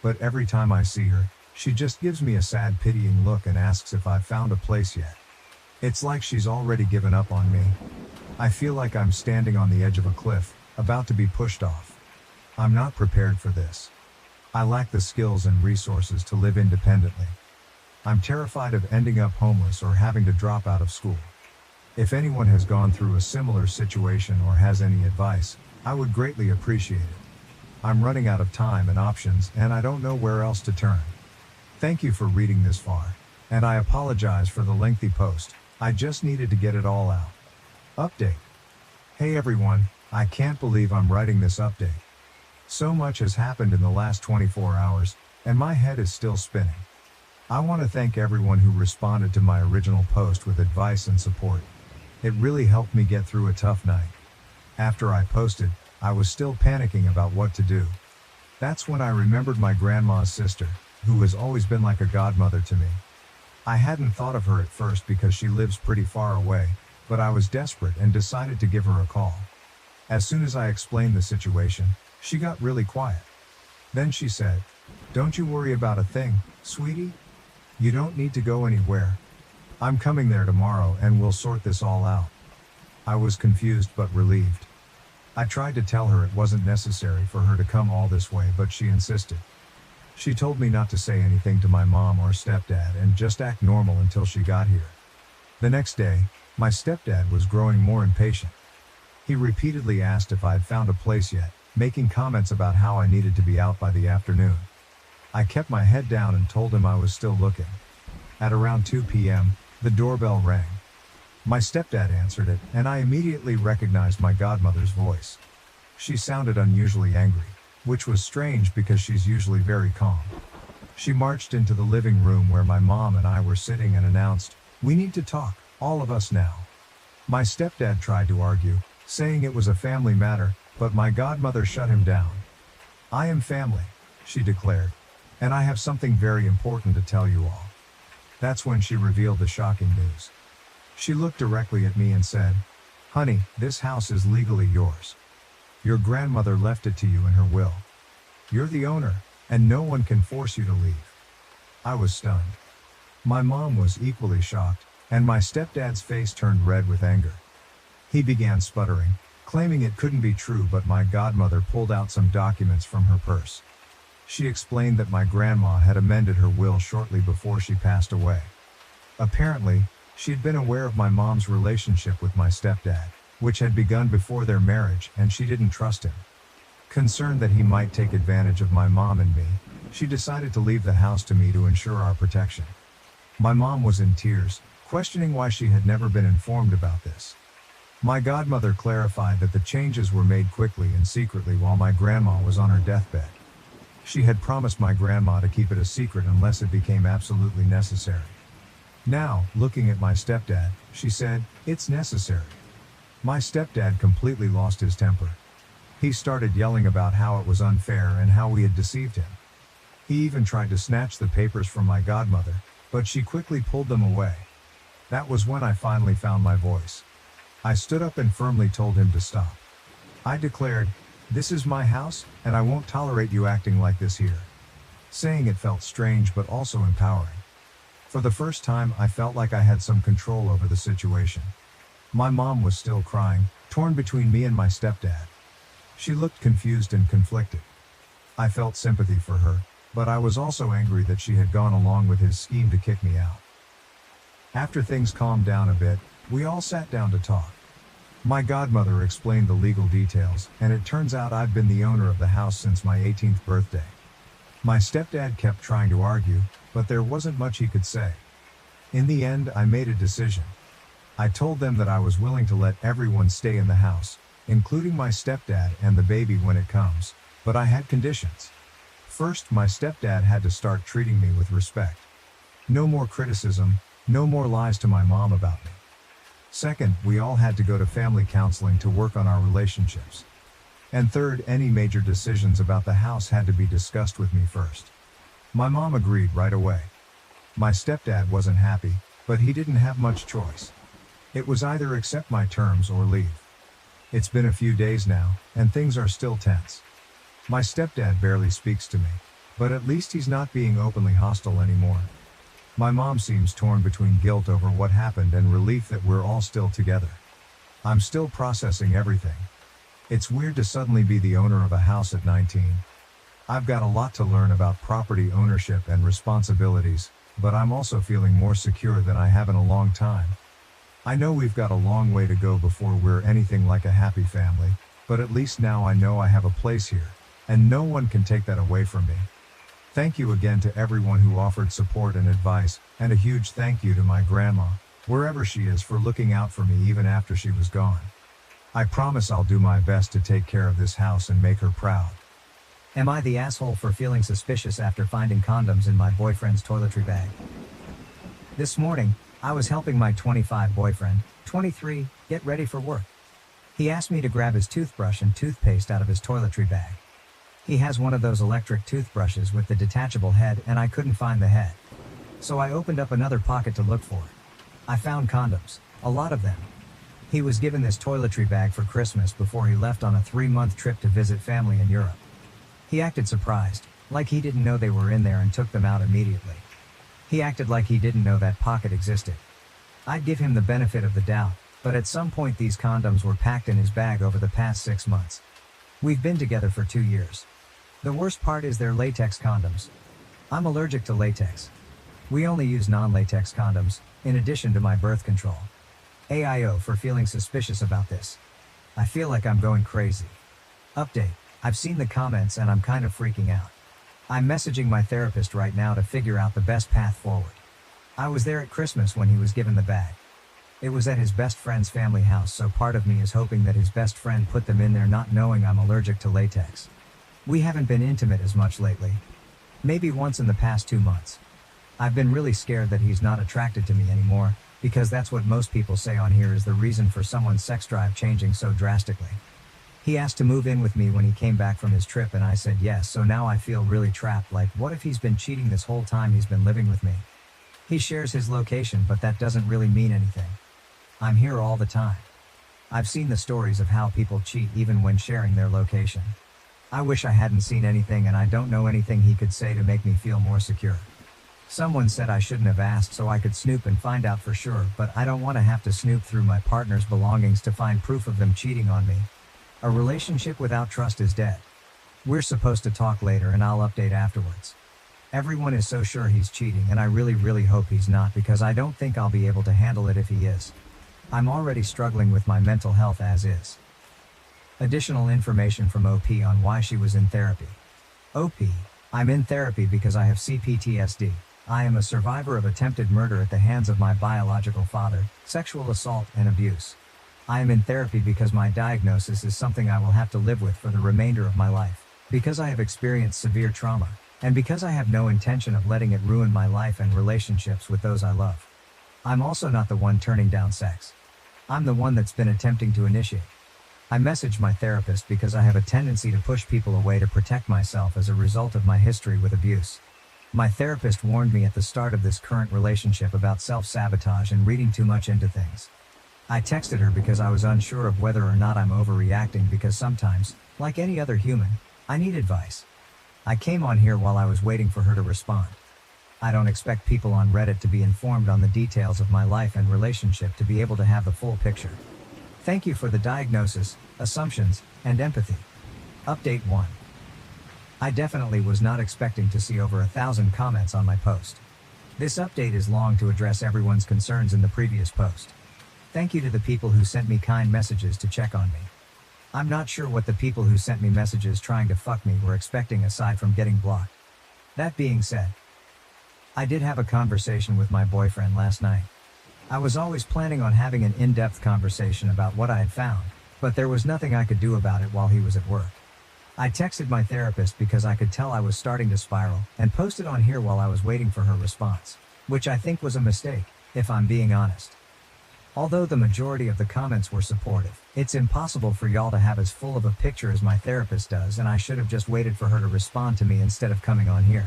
But every time I see her, she just gives me a sad, pitying look and asks if I've found a place yet. It's like she's already given up on me. I feel like I'm standing on the edge of a cliff, about to be pushed off. I'm not prepared for this. I lack the skills and resources to live independently. I'm terrified of ending up homeless or having to drop out of school. If anyone has gone through a similar situation or has any advice, I would greatly appreciate it. I'm running out of time and options, and I don't know where else to turn. Thank you for reading this far, and I apologize for the lengthy post. I just needed to get it all out. Update. Hey everyone, I can't believe I'm writing this update. So much has happened in the last 24 hours, and my head is still spinning. I want to thank everyone who responded to my original post with advice and support. It really helped me get through a tough night. After I posted, I was still panicking about what to do. That's when I remembered my grandma's sister, who has always been like a godmother to me. I hadn't thought of her at first because she lives pretty far away, but I was desperate and decided to give her a call. As soon as I explained the situation, she got really quiet. Then she said, "Don't you worry about a thing, sweetie. You don't need to go anywhere. I'm coming there tomorrow and we'll sort this all out." I was confused but relieved. I tried to tell her it wasn't necessary for her to come all this way, but she insisted. She told me not to say anything to my mom or stepdad and just act normal until she got here. The next day, my stepdad was growing more impatient. He repeatedly asked if I'd found a place yet, making comments about how I needed to be out by the afternoon. I kept my head down and told him I was still looking. At around 2 p.m., the doorbell rang. My stepdad answered it, and I immediately recognized my godmother's voice. She sounded unusually angry, which was strange because she's usually very calm. She marched into the living room where my mom and I were sitting and announced, "We need to talk, all of us now." My stepdad tried to argue, saying it was a family matter, but my godmother shut him down. "I am family," she declared, "and I have something very important to tell you all." That's when she revealed the shocking news. She looked directly at me and said, "Honey, this house is legally yours. Your grandmother left it to you in her will. You're the owner, and no one can force you to leave." I was stunned. My mom was equally shocked, and my stepdad's face turned red with anger. He began sputtering, claiming it couldn't be true, but my godmother pulled out some documents from her purse. She explained that my grandma had amended her will shortly before she passed away. Apparently, she had been aware of my mom's relationship with my stepdad, which had begun before their marriage, and she didn't trust him. Concerned that he might take advantage of my mom and me, she decided to leave the house to me to ensure our protection. My mom was in tears, questioning why she had never been informed about this. My godmother clarified that the changes were made quickly and secretly while my grandma was on her deathbed. She had promised my grandma to keep it a secret unless it became absolutely necessary. Now, looking at my stepdad, she said, "It's necessary. My stepdad completely lost his temper. He started yelling about how it was unfair and how we had deceived him. He even tried to snatch the papers from my godmother, but she quickly pulled them away. That was when I finally found my voice. I stood up and firmly told him to stop. I declared, "This is my house, and I won't tolerate you acting like this here." Saying it felt strange but also empowering. For the first time, I felt like I had some control over the situation. My mom was still crying, torn between me and my stepdad. She looked confused and conflicted. I felt sympathy for her, but I was also angry that she had gone along with his scheme to kick me out. After things calmed down a bit, we all sat down to talk. My godmother explained the legal details, and it turns out I've been the owner of the house since my 18th birthday. My stepdad kept trying to argue, but there wasn't much he could say. In the end, I made a decision. I told them that I was willing to let everyone stay in the house, including my stepdad and the baby when it comes, but I had conditions. First, my stepdad had to start treating me with respect. No more criticism, no more lies to my mom about me. Second, we all had to go to family counseling to work on our relationships. And third, any major decisions about the house had to be discussed with me first. My mom agreed right away. My stepdad wasn't happy, but he didn't have much choice. It was either accept my terms or leave. It's been a few days now, and things are still tense. My stepdad barely speaks to me, but at least he's not being openly hostile anymore. My mom seems torn between guilt over what happened and relief that we're all still together. I'm still processing everything. It's weird to suddenly be the owner of a house at 19. I've got a lot to learn about property ownership and responsibilities, but I'm also feeling more secure than I have in a long time. I know we've got a long way to go before we're anything like a happy family, but at least now I know I have a place here, and no one can take that away from me. Thank you again to everyone who offered support and advice, and a huge thank you to my grandma, wherever she is, for looking out for me even after she was gone. I promise I'll do my best to take care of this house and make her proud. Am I the asshole for feeling suspicious after finding condoms in my boyfriend's toiletry bag? This morning, I was helping my 25 boyfriend, 23, get ready for work. He asked me to grab his toothbrush and toothpaste out of his toiletry bag. He has one of those electric toothbrushes with the detachable head, and I couldn't find the head. So I opened up another pocket to look for it. I found condoms, a lot of them. He was given this toiletry bag for Christmas before he left on a 3-month trip to visit family in Europe. He acted surprised, like he didn't know they were in there, and took them out immediately. He acted like he didn't know that pocket existed. I'd give him the benefit of the doubt, but at some point these condoms were packed in his bag over the past 6 months. We've been together for 2 years. The worst part is they're latex condoms. I'm allergic to latex. We only use non-latex condoms, in addition to my birth control. AIO for feeling suspicious about this. I feel like I'm going crazy. Update. I've seen the comments and I'm kind of freaking out. I'm messaging my therapist right now to figure out the best path forward. I was there at Christmas when he was given the bag. It was at his best friend's family house, so part of me is hoping that his best friend put them in there not knowing I'm allergic to latex. We haven't been intimate as much lately. Maybe once in the past 2 months. I've been really scared that he's not attracted to me anymore, because that's what most people say on here is the reason for someone's sex drive changing so drastically. He asked to move in with me when he came back from his trip and I said yes, so now I feel really trapped, like what if he's been cheating this whole time he's been living with me? He shares his location, but that doesn't really mean anything. I'm here all the time. I've seen the stories of how people cheat even when sharing their location. I wish I hadn't seen anything, and I don't know anything he could say to make me feel more secure. Someone said I shouldn't have asked so I could snoop and find out for sure, but I don't want to have to snoop through my partner's belongings to find proof of them cheating on me. A relationship without trust is dead. We're supposed to talk later and I'll update afterwards. Everyone is so sure he's cheating, and I really hope he's not, because I don't think I'll be able to handle it if he is. I'm already struggling with my mental health as is. Additional information from OP on why she was in therapy. OP, I'm in therapy because I have CPTSD. I am a survivor of attempted murder at the hands of my biological father, sexual assault and abuse. I am in therapy because my diagnosis is something I will have to live with for the remainder of my life, because I have experienced severe trauma, and because I have no intention of letting it ruin my life and relationships with those I love. I'm also not the one turning down sex. I'm the one that's been attempting to initiate. I messaged my therapist because I have a tendency to push people away to protect myself as a result of my history with abuse. My therapist warned me at the start of this current relationship about self-sabotage and reading too much into things. I texted her because I was unsure of whether or not I'm overreacting because sometimes, like any other human, I need advice. I came on here while I was waiting for her to respond. I don't expect people on Reddit to be informed on the details of my life and relationship to be able to have the full picture. Thank you for the diagnosis, assumptions, and empathy. Update 1. I definitely was not expecting to see over 1,000 comments on my post. This update is long to address everyone's concerns in the previous post. Thank you to the people who sent me kind messages to check on me. I'm not sure what the people who sent me messages trying to fuck me were expecting aside from getting blocked. That being said, I did have a conversation with my boyfriend last night. I was always planning on having an in-depth conversation about what I had found, but there was nothing I could do about it while he was at work. I texted my therapist because I could tell I was starting to spiral and posted on here while I was waiting for her response, which I think was a mistake, if I'm being honest. Although the majority of the comments were supportive, it's impossible for y'all to have as full of a picture as my therapist does, and I should have just waited for her to respond to me instead of coming on here.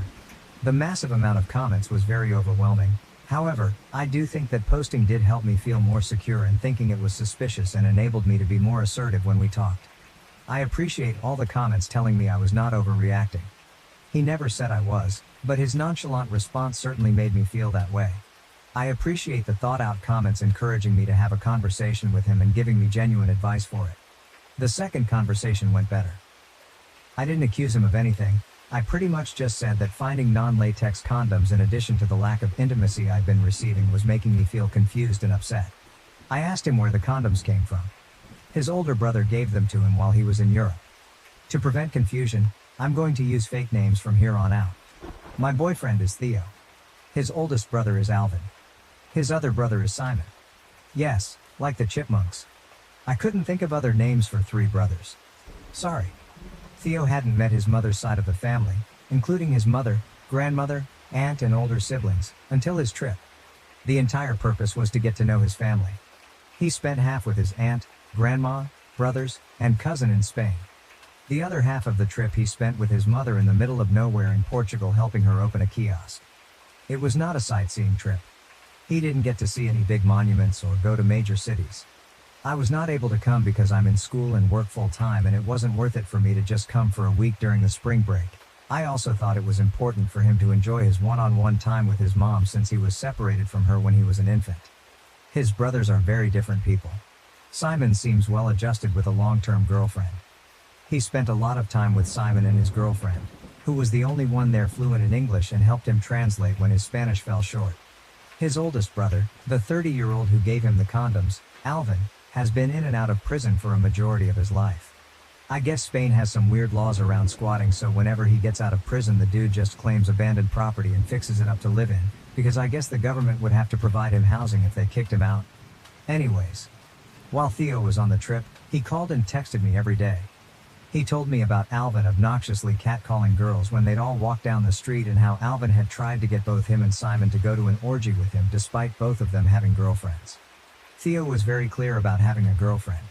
The massive amount of comments was very overwhelming. However, I do think that posting did help me feel more secure and thinking it was suspicious and enabled me to be more assertive when we talked. I appreciate all the comments telling me I was not overreacting. He never said I was, but his nonchalant response certainly made me feel that way. I appreciate the thought-out comments encouraging me to have a conversation with him and giving me genuine advice for it. The second conversation went better. I didn't accuse him of anything. I pretty much just said that finding non-latex condoms in addition to the lack of intimacy I'd been receiving was making me feel confused and upset. I asked him where the condoms came from. His older brother gave them to him while he was in Europe. To prevent confusion, I'm going to use fake names from here on out. My boyfriend is Theo. His oldest brother is Alvin. His other brother is Simon. Yes, like the Chipmunks. I couldn't think of other names for 3 brothers. Sorry. Theo hadn't met his mother's side of the family, including his mother, grandmother, aunt and older siblings, until his trip. The entire purpose was to get to know his family. He spent half with his aunt, grandma, brothers, and cousin in Spain. The other half of the trip he spent with his mother in the middle of nowhere in Portugal helping her open a kiosk. It was not a sightseeing trip. He didn't get to see any big monuments or go to major cities. I was not able to come because I'm in school and work full time, and it wasn't worth it for me to just come for a week during the spring break. I also thought it was important for him to enjoy his one-on-one time with his mom since he was separated from her when he was an infant. His brothers are very different people. Simon seems well adjusted with a long-term girlfriend. He spent a lot of time with Simon and his girlfriend, who was the only one there fluent in English and helped him translate when his Spanish fell short. His oldest brother, the 30-year-old who gave him the condoms, Alvin, has been in and out of prison for a majority of his life. I guess Spain has some weird laws around squatting, so whenever he gets out of prison the dude just claims abandoned property and fixes it up to live in, because I guess the government would have to provide him housing if they kicked him out. Anyways, while Theo was on the trip, he called and texted me every day. He told me about Alvin obnoxiously catcalling girls when they'd all walk down the street and how Alvin had tried to get both him and Simon to go to an orgy with him despite both of them having girlfriends. Theo was very clear about having a girlfriend.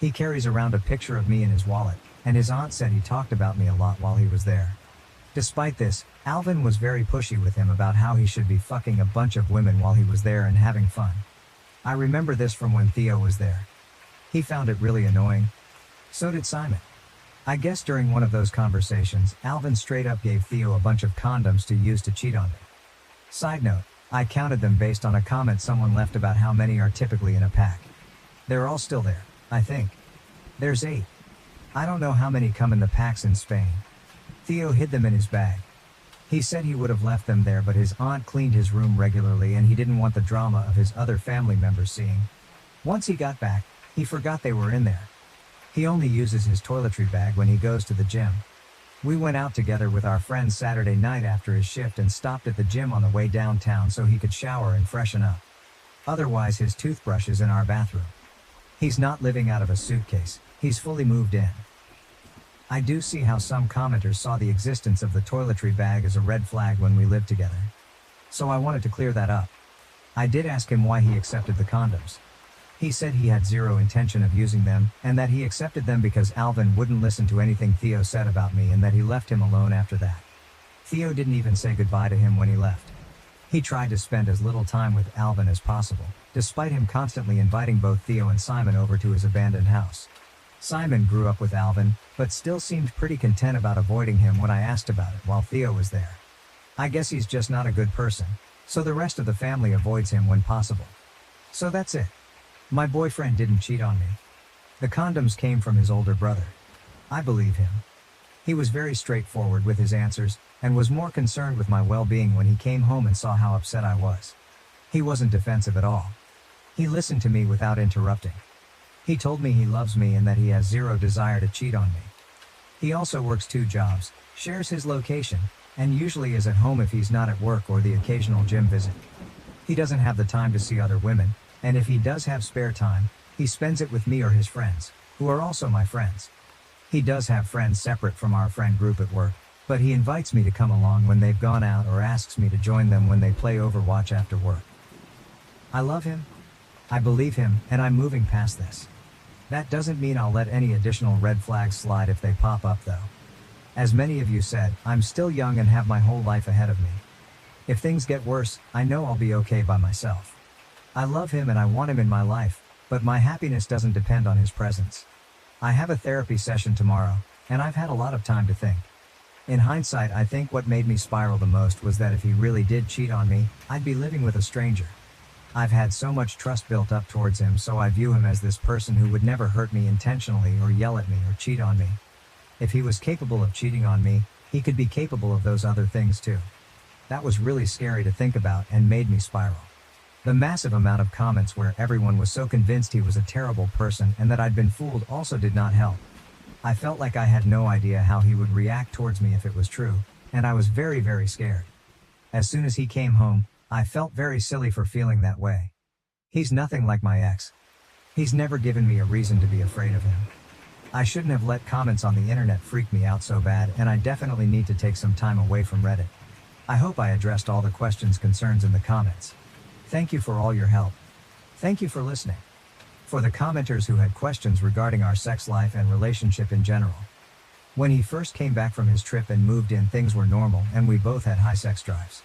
He carries around a picture of me in his wallet, and his aunt said he talked about me a lot while he was there. Despite this, Alvin was very pushy with him about how he should be fucking a bunch of women while he was there and having fun. I remember this from when Theo was there. He found it really annoying. So did Simon. I guess during one of those conversations, Alvin straight up gave Theo a bunch of condoms to use to cheat on me. Side note, I counted them based on a comment someone left about how many are typically in a pack. They're all still there, I think. There's 8. I don't know how many come in the packs in Spain. Theo hid them in his bag. He said he would have left them there, but his aunt cleaned his room regularly and he didn't want the drama of his other family members seeing. Once he got back, he forgot they were in there. He only uses his toiletry bag when he goes to the gym. We went out together with our friends Saturday night after his shift and stopped at the gym on the way downtown so he could shower and freshen up. Otherwise, his toothbrush is in our bathroom. He's not living out of a suitcase, he's fully moved in. I do see how some commenters saw the existence of the toiletry bag as a red flag when we lived together. So I wanted to clear that up. I did ask him why he accepted the condoms. He said he had zero intention of using them, and that he accepted them because Alvin wouldn't listen to anything Theo said about me and that he left him alone after that. Theo didn't even say goodbye to him when he left. He tried to spend as little time with Alvin as possible, despite him constantly inviting both Theo and Simon over to his abandoned house. Simon grew up with Alvin, but still seemed pretty content about avoiding him when I asked about it while Theo was there. I guess he's just not a good person, so the rest of the family avoids him when possible. So that's it. My boyfriend didn't cheat on me. The condoms came from his older brother. I believe him. He was very straightforward with his answers, and was more concerned with my well-being when he came home and saw how upset I was. He wasn't defensive at all. He listened to me without interrupting. He told me he loves me and that he has zero desire to cheat on me. He also works 2 jobs, shares his location, and usually is at home if he's not at work or the occasional gym visit. He doesn't have the time to see other women, and if he does have spare time, he spends it with me or his friends, who are also my friends. He does have friends separate from our friend group at work, but he invites me to come along when they've gone out or asks me to join them when they play Overwatch after work. I love him. I believe him, and I'm moving past this. That doesn't mean I'll let any additional red flags slide if they pop up though. As many of you said, I'm still young and have my whole life ahead of me. If things get worse, I know I'll be okay by myself. I love him and I want him in my life, but my happiness doesn't depend on his presence. I have a therapy session tomorrow, and I've had a lot of time to think. In hindsight, I think what made me spiral the most was that if he really did cheat on me, I'd be living with a stranger. I've had so much trust built up towards him, so I view him as this person who would never hurt me intentionally or yell at me or cheat on me. If he was capable of cheating on me, he could be capable of those other things too. That was really scary to think about and made me spiral. The massive amount of comments where everyone was so convinced he was a terrible person and that I'd been fooled also did not help. I felt like I had no idea how he would react towards me if it was true, and I was very, very scared. As soon as he came home, I felt very silly for feeling that way. He's nothing like my ex. He's never given me a reason to be afraid of him. I shouldn't have let comments on the internet freak me out so bad, and I definitely need to take some time away from Reddit. I hope I addressed all the questions, concerns in the comments. Thank you for all your help. Thank you for listening. For the commenters who had questions regarding our sex life and relationship in general. When he first came back from his trip and moved in, things were normal and we both had high sex drives.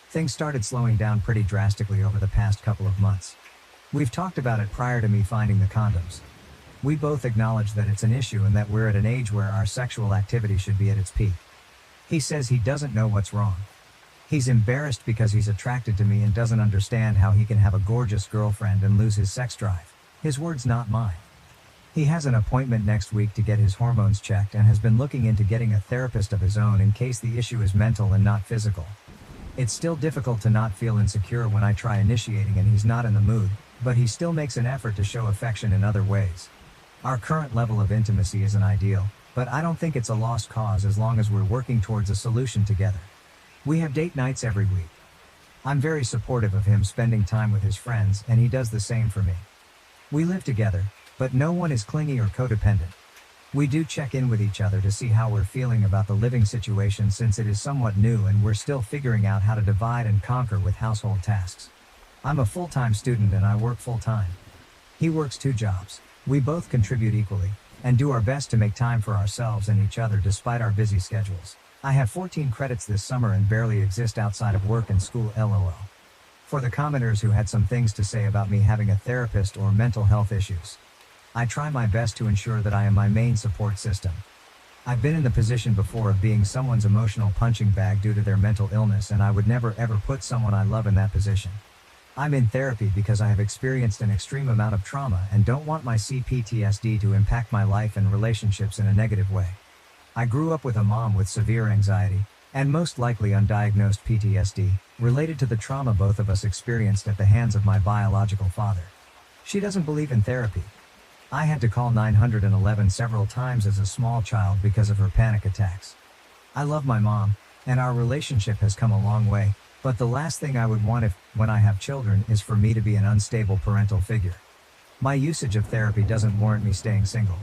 Things started slowing down pretty drastically over the past couple of months. We've talked about it prior to me finding the condoms. We both acknowledge that it's an issue and that we're at an age where our sexual activity should be at its peak. He says he doesn't know what's wrong. He's embarrassed because he's attracted to me and doesn't understand how he can have a gorgeous girlfriend and lose his sex drive. His words, not mine. He has an appointment next week to get his hormones checked and has been looking into getting a therapist of his own in case the issue is mental and not physical. It's still difficult to not feel insecure when I try initiating and he's not in the mood, but he still makes an effort to show affection in other ways. Our current level of intimacy isn't ideal, but I don't think it's a lost cause as long as we're working towards a solution together. We have date nights every week. I'm very supportive of him spending time with his friends, and he does the same for me. We live together, but no one is clingy or codependent. We do check in with each other to see how we're feeling about the living situation since it is somewhat new and we're still figuring out how to divide and conquer with household tasks. I'm a full-time student and I work full-time. He works 2 jobs. We both contribute equally, and do our best to make time for ourselves and each other despite our busy schedules. I have 14 credits this summer and barely exist outside of work and school, lol. For the commenters who had some things to say about me having a therapist or mental health issues, I try my best to ensure that I am my main support system. I've been in the position before of being someone's emotional punching bag due to their mental illness, and I would never ever put someone I love in that position. I'm in therapy because I have experienced an extreme amount of trauma and don't want my CPTSD to impact my life and relationships in a negative way. I grew up with a mom with severe anxiety, and most likely undiagnosed PTSD, related to the trauma both of us experienced at the hands of my biological father. She doesn't believe in therapy. I had to call 911 several times as a small child because of her panic attacks. I love my mom, and our relationship has come a long way, but the last thing I would want when I have children is for me to be an unstable parental figure. My usage of therapy doesn't warrant me staying single.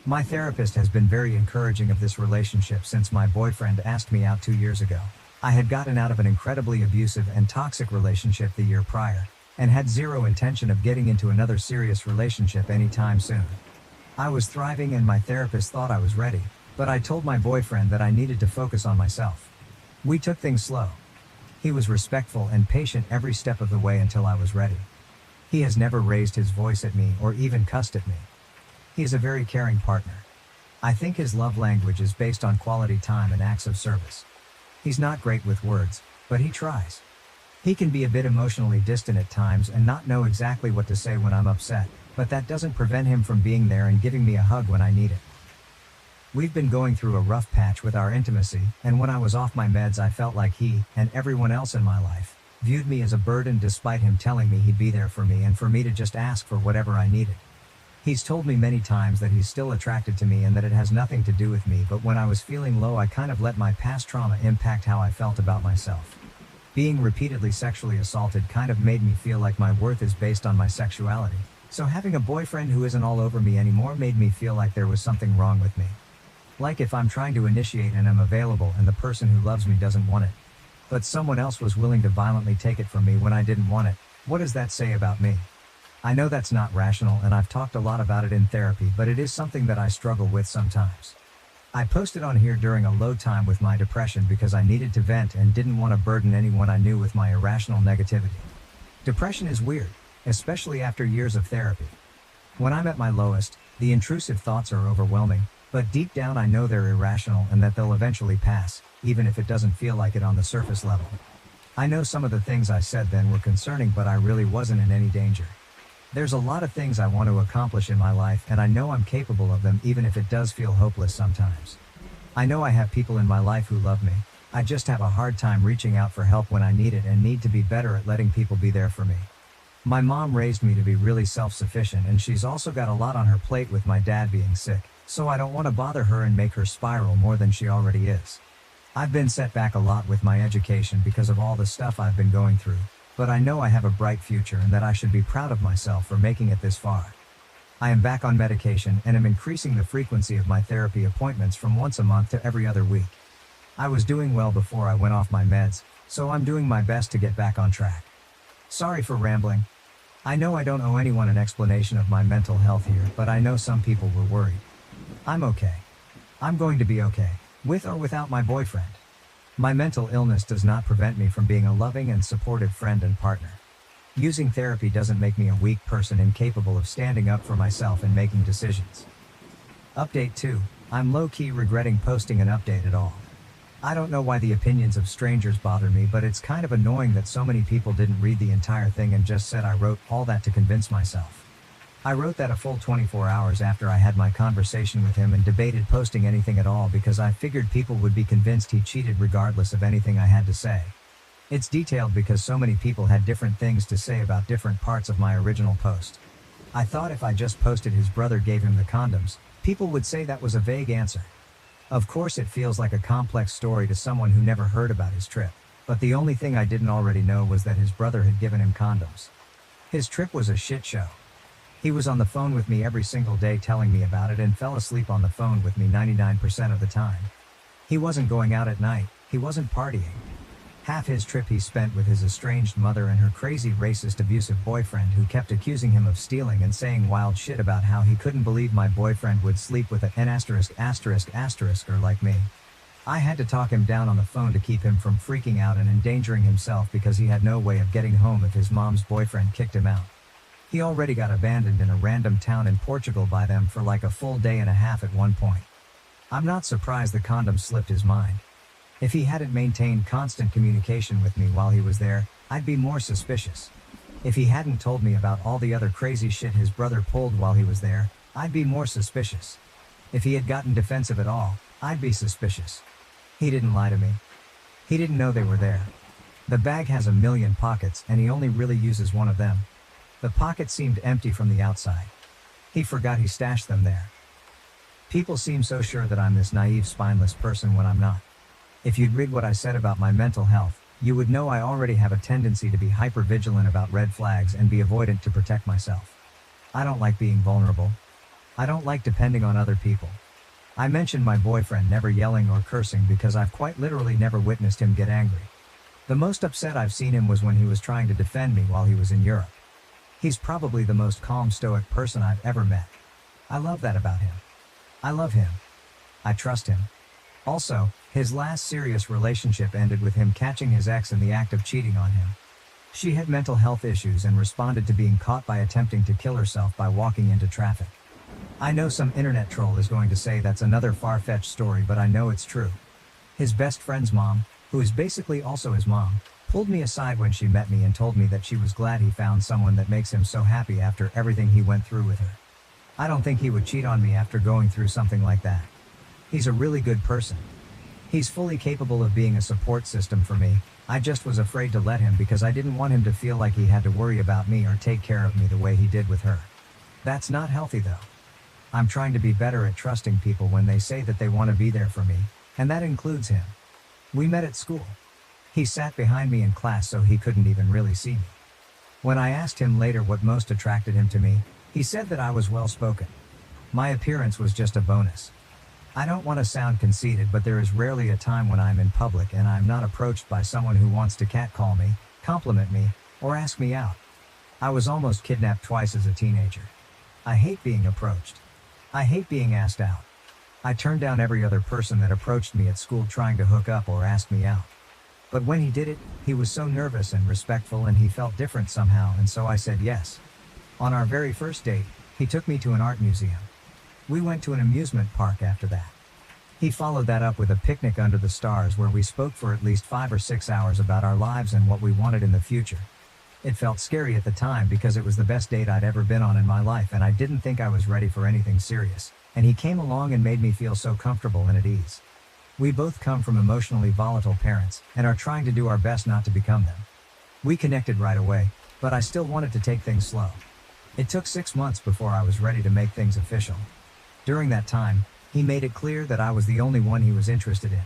My therapist has been very encouraging of this relationship since my boyfriend asked me out 2 years ago. I had gotten out of an incredibly abusive and toxic relationship the year prior, and had zero intention of getting into another serious relationship anytime soon. I was thriving and my therapist thought I was ready, but I told my boyfriend that I needed to focus on myself. We took things slow. He was respectful and patient every step of the way until I was ready. He has never raised his voice at me or even cussed at me. He is a very caring partner. I think his love language is based on quality time and acts of service. He's not great with words, but he tries. He can be a bit emotionally distant at times and not know exactly what to say when I'm upset, but that doesn't prevent him from being there and giving me a hug when I need it. We've been going through a rough patch with our intimacy, and when I was off my meds I felt like he, and everyone else in my life, viewed me as a burden despite him telling me he'd be there for me and for me to just ask for whatever I needed. He's told me many times that he's still attracted to me and that it has nothing to do with me, but when I was feeling low I kind of let my past trauma impact how I felt about myself. Being repeatedly sexually assaulted kind of made me feel like my worth is based on my sexuality, so having a boyfriend who isn't all over me anymore made me feel like there was something wrong with me. Like if I'm trying to initiate and I'm available and the person who loves me doesn't want it, but someone else was willing to violently take it from me when I didn't want it, what does that say about me? I know that's not rational and I've talked a lot about it in therapy, but it is something that I struggle with sometimes. I posted on here during a low time with my depression because I needed to vent and didn't want to burden anyone I knew with my irrational negativity. Depression is weird, especially after years of therapy. When I'm at my lowest, the intrusive thoughts are overwhelming, but deep down I know they're irrational and that they'll eventually pass, even if it doesn't feel like it on the surface level. I know some of the things I said then were concerning, but I really wasn't in any danger. There's a lot of things I want to accomplish in my life and I know I'm capable of them even if it does feel hopeless sometimes. I know I have people in my life who love me, I just have a hard time reaching out for help when I need it and need to be better at letting people be there for me. My mom raised me to be really self-sufficient and she's also got a lot on her plate with my dad being sick, so I don't want to bother her and make her spiral more than she already is. I've been set back a lot with my education because of all the stuff I've been going through, but I know I have a bright future and that I should be proud of myself for making it this far. I am back on medication and am increasing the frequency of my therapy appointments from once a month to every other week. I was doing well before I went off my meds, so I'm doing my best to get back on track. Sorry for rambling. I know I don't owe anyone an explanation of my mental health here, but I know some people were worried. I'm okay. I'm going to be okay, with or without my boyfriend. My mental illness does not prevent me from being a loving and supportive friend and partner. Using therapy doesn't make me a weak person incapable of standing up for myself and making decisions. Update 2. I'm low-key regretting posting an update at all. I don't know why the opinions of strangers bother me, but it's kind of annoying that so many people didn't read the entire thing and just said I wrote all that to convince myself. I wrote that a full 24 hours after I had my conversation with him and debated posting anything at all because I figured people would be convinced he cheated regardless of anything I had to say. It's detailed because so many people had different things to say about different parts of my original post. I thought if I just posted his brother gave him the condoms, people would say that was a vague answer. Of course it feels like a complex story to someone who never heard about his trip, but the only thing I didn't already know was that his brother had given him condoms. His trip was a shit show. He was on the phone with me every single day telling me about it and fell asleep on the phone with me 99% of the time. He wasn't going out at night, he wasn't partying. Half his trip he spent with his estranged mother and her crazy racist abusive boyfriend who kept accusing him of stealing and saying wild shit about how he couldn't believe my boyfriend would sleep with an *****er like me. I had to talk him down on the phone to keep him from freaking out and endangering himself because he had no way of getting home if his mom's boyfriend kicked him out. He already got abandoned in a random town in Portugal by them for like a full day and a half at one point. I'm not surprised the condom slipped his mind. If he hadn't maintained constant communication with me while he was there, I'd be more suspicious. If he hadn't told me about all the other crazy shit his brother pulled while he was there, I'd be more suspicious. If he had gotten defensive at all, I'd be suspicious. He didn't lie to me. He didn't know they were there. The bag has 1,000,000 pockets and he only really uses one of them. The pocket seemed empty from the outside. He forgot he stashed them there. People seem so sure that I'm this naive, spineless person when I'm not. If you'd read what I said about my mental health, you would know I already have a tendency to be hyper-vigilant about red flags and be avoidant to protect myself. I don't like being vulnerable. I don't like depending on other people. I mentioned my boyfriend never yelling or cursing because I've quite literally never witnessed him get angry. The most upset I've seen him was when he was trying to defend me while he was in Europe. He's probably the most calm, stoic person I've ever met. I love that about him. I love him. I trust him. Also, his last serious relationship ended with him catching his ex in the act of cheating on him. She had mental health issues and responded to being caught by attempting to kill herself by walking into traffic. I know some internet troll is going to say that's another far-fetched story, but I know it's true. His best friend's mom, who is basically also his mom, pulled me aside when she met me and told me that she was glad he found someone that makes him so happy after everything he went through with her. I don't think he would cheat on me after going through something like that. He's a really good person. He's fully capable of being a support system for me. I just was afraid to let him because I didn't want him to feel like he had to worry about me or take care of me the way he did with her. That's not healthy though. I'm trying to be better at trusting people when they say that they want to be there for me, and that includes him. We met at school. He sat behind me in class so he couldn't even really see me. When I asked him later what most attracted him to me, he said that I was well-spoken. My appearance was just a bonus. I don't want to sound conceited, but there is rarely a time when I'm in public and I'm not approached by someone who wants to catcall me, compliment me, or ask me out. I was almost kidnapped twice as a teenager. I hate being approached. I hate being asked out. I turned down every other person that approached me at school trying to hook up or ask me out. But when he did it, he was so nervous and respectful and he felt different somehow, and so I said yes. On our very first date, he took me to an art museum. We went to an amusement park after that. He followed that up with a picnic under the stars where we spoke for at least 5 or 6 hours about our lives and what we wanted in the future. It felt scary at the time because it was the best date I'd ever been on in my life and I didn't think I was ready for anything serious, and he came along and made me feel so comfortable and at ease. We both come from emotionally volatile parents and are trying to do our best not to become them. We connected right away, but I still wanted to take things slow. It took 6 months before I was ready to make things official. During that time, he made it clear that I was the only one he was interested in.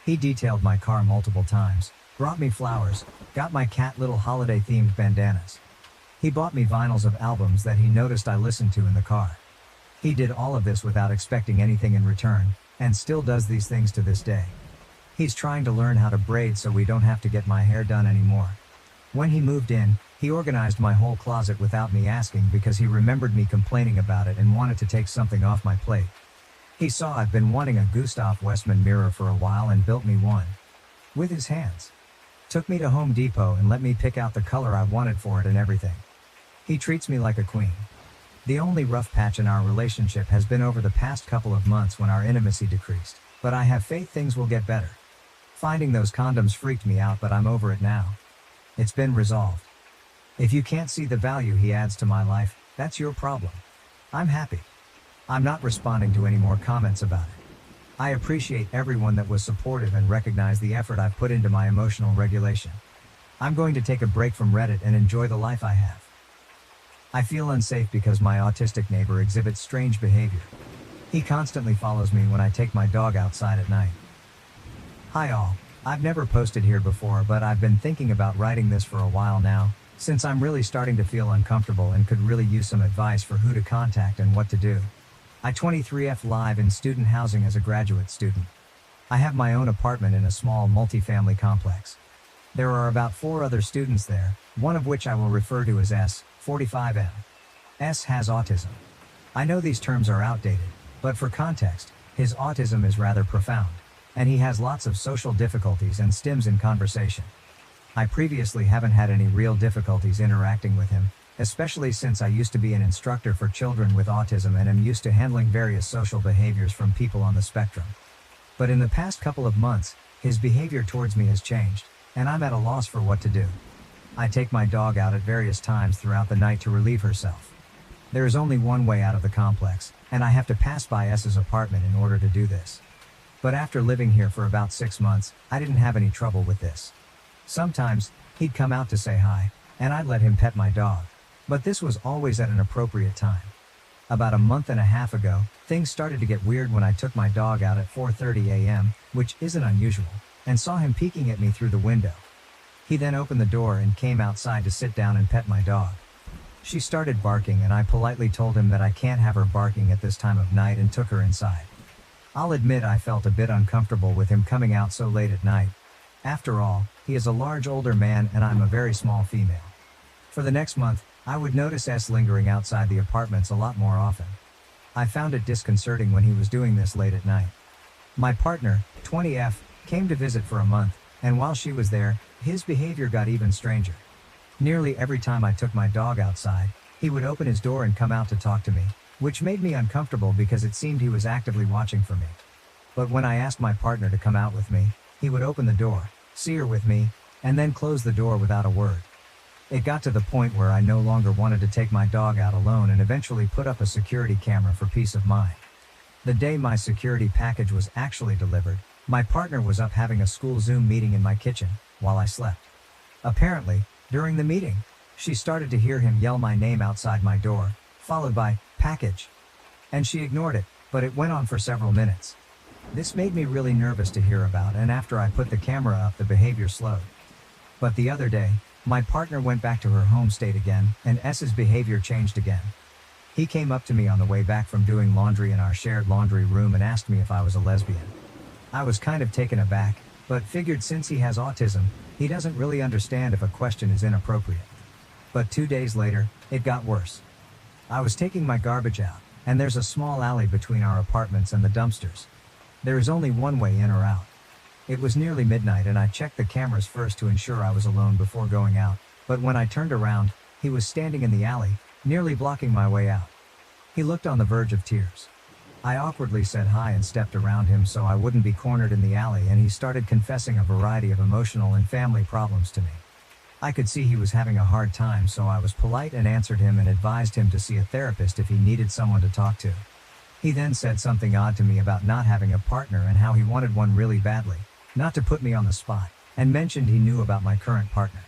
He detailed my car multiple times, brought me flowers, got my cat little holiday-themed bandanas. He bought me vinyls of albums that he noticed I listened to in the car. He did all of this without expecting anything in return, and still does these things to this day. He's trying to learn how to braid so we don't have to get my hair done anymore. When he moved in, he organized my whole closet without me asking because he remembered me complaining about it and wanted to take something off my plate. He saw I've been wanting a Gustav Westman mirror for a while and built me one. With his hands. Took me to Home Depot and let me pick out the color I wanted for it and everything. He treats me like a queen. The only rough patch in our relationship has been over the past couple of months when our intimacy decreased, but I have faith things will get better. Finding those condoms freaked me out, but I'm over it now. It's been resolved. If you can't see the value he adds to my life, that's your problem. I'm happy. I'm not responding to any more comments about it. I appreciate everyone that was supportive and recognized the effort I've put into my emotional regulation. I'm going to take a break from Reddit and enjoy the life I have. I feel unsafe because my autistic neighbor exhibits strange behavior. He constantly follows me when I take my dog outside at night. Hi all, I've never posted here before, but I've been thinking about writing this for a while now, since I'm really starting to feel uncomfortable and could really use some advice for who to contact and what to do. I 23F live in student housing as a graduate student. I have my own apartment in a small multifamily complex. There are about 4 other students there, one of which I will refer to as S, 45M. S has autism. I know these terms are outdated, but for context, his autism is rather profound, and he has lots of social difficulties and stims in conversation. I previously haven't had any real difficulties interacting with him, especially since I used to be an instructor for children with autism and am used to handling various social behaviors from people on the spectrum. But in the past couple of months, his behavior towards me has changed, and I'm at a loss for what to do. I take my dog out at various times throughout the night to relieve herself. There is only one way out of the complex, and I have to pass by S's apartment in order to do this. But after living here for about 6 months, I didn't have any trouble with this. Sometimes, he'd come out to say hi, and I'd let him pet my dog. But this was always at an appropriate time. About a month and a half ago, things started to get weird when I took my dog out at 4:30 a.m., which isn't unusual, and saw him peeking at me through the window. He then opened the door and came outside to sit down and pet my dog. She started barking and I politely told him that I can't have her barking at this time of night and took her inside. I'll admit I felt a bit uncomfortable with him coming out so late at night. After all, he is a large older man and I'm a very small female. For the next month, I would notice S lingering outside the apartments a lot more often. I found it disconcerting when he was doing this late at night. My partner, 20F, came to visit for a month, and while she was there, his behavior got even stranger. Nearly every time I took my dog outside, he would open his door and come out to talk to me, which made me uncomfortable because it seemed he was actively watching for me. But when I asked my partner to come out with me, he would open the door, see her with me, and then close the door without a word. It got to the point where I no longer wanted to take my dog out alone and eventually put up a security camera for peace of mind. The day my security package was actually delivered, my partner was up having a school Zoom meeting in my kitchen, while I slept. Apparently, during the meeting, she started to hear him yell my name outside my door, followed by, "Package." And she ignored it, but it went on for several minutes. This made me really nervous to hear about, and after I put the camera up, the behavior slowed. But the other day, my partner went back to her home state again, and S's behavior changed again. He came up to me on the way back from doing laundry in our shared laundry room and asked me if I was a lesbian. I was kind of taken aback, but figured since he has autism, he doesn't really understand if a question is inappropriate. But 2 days later, it got worse. I was taking my garbage out, and there's a small alley between our apartments and the dumpsters. There is only one way in or out. It was nearly midnight and I checked the cameras first to ensure I was alone before going out, but when I turned around, he was standing in the alley, nearly blocking my way out. He looked on the verge of tears. I awkwardly said hi and stepped around him so I wouldn't be cornered in the alley, and he started confessing a variety of emotional and family problems to me. I could see he was having a hard time, so I was polite and answered him and advised him to see a therapist if he needed someone to talk to. He then said something odd to me about not having a partner and how he wanted one really badly, not to put me on the spot, and mentioned he knew about my current partner.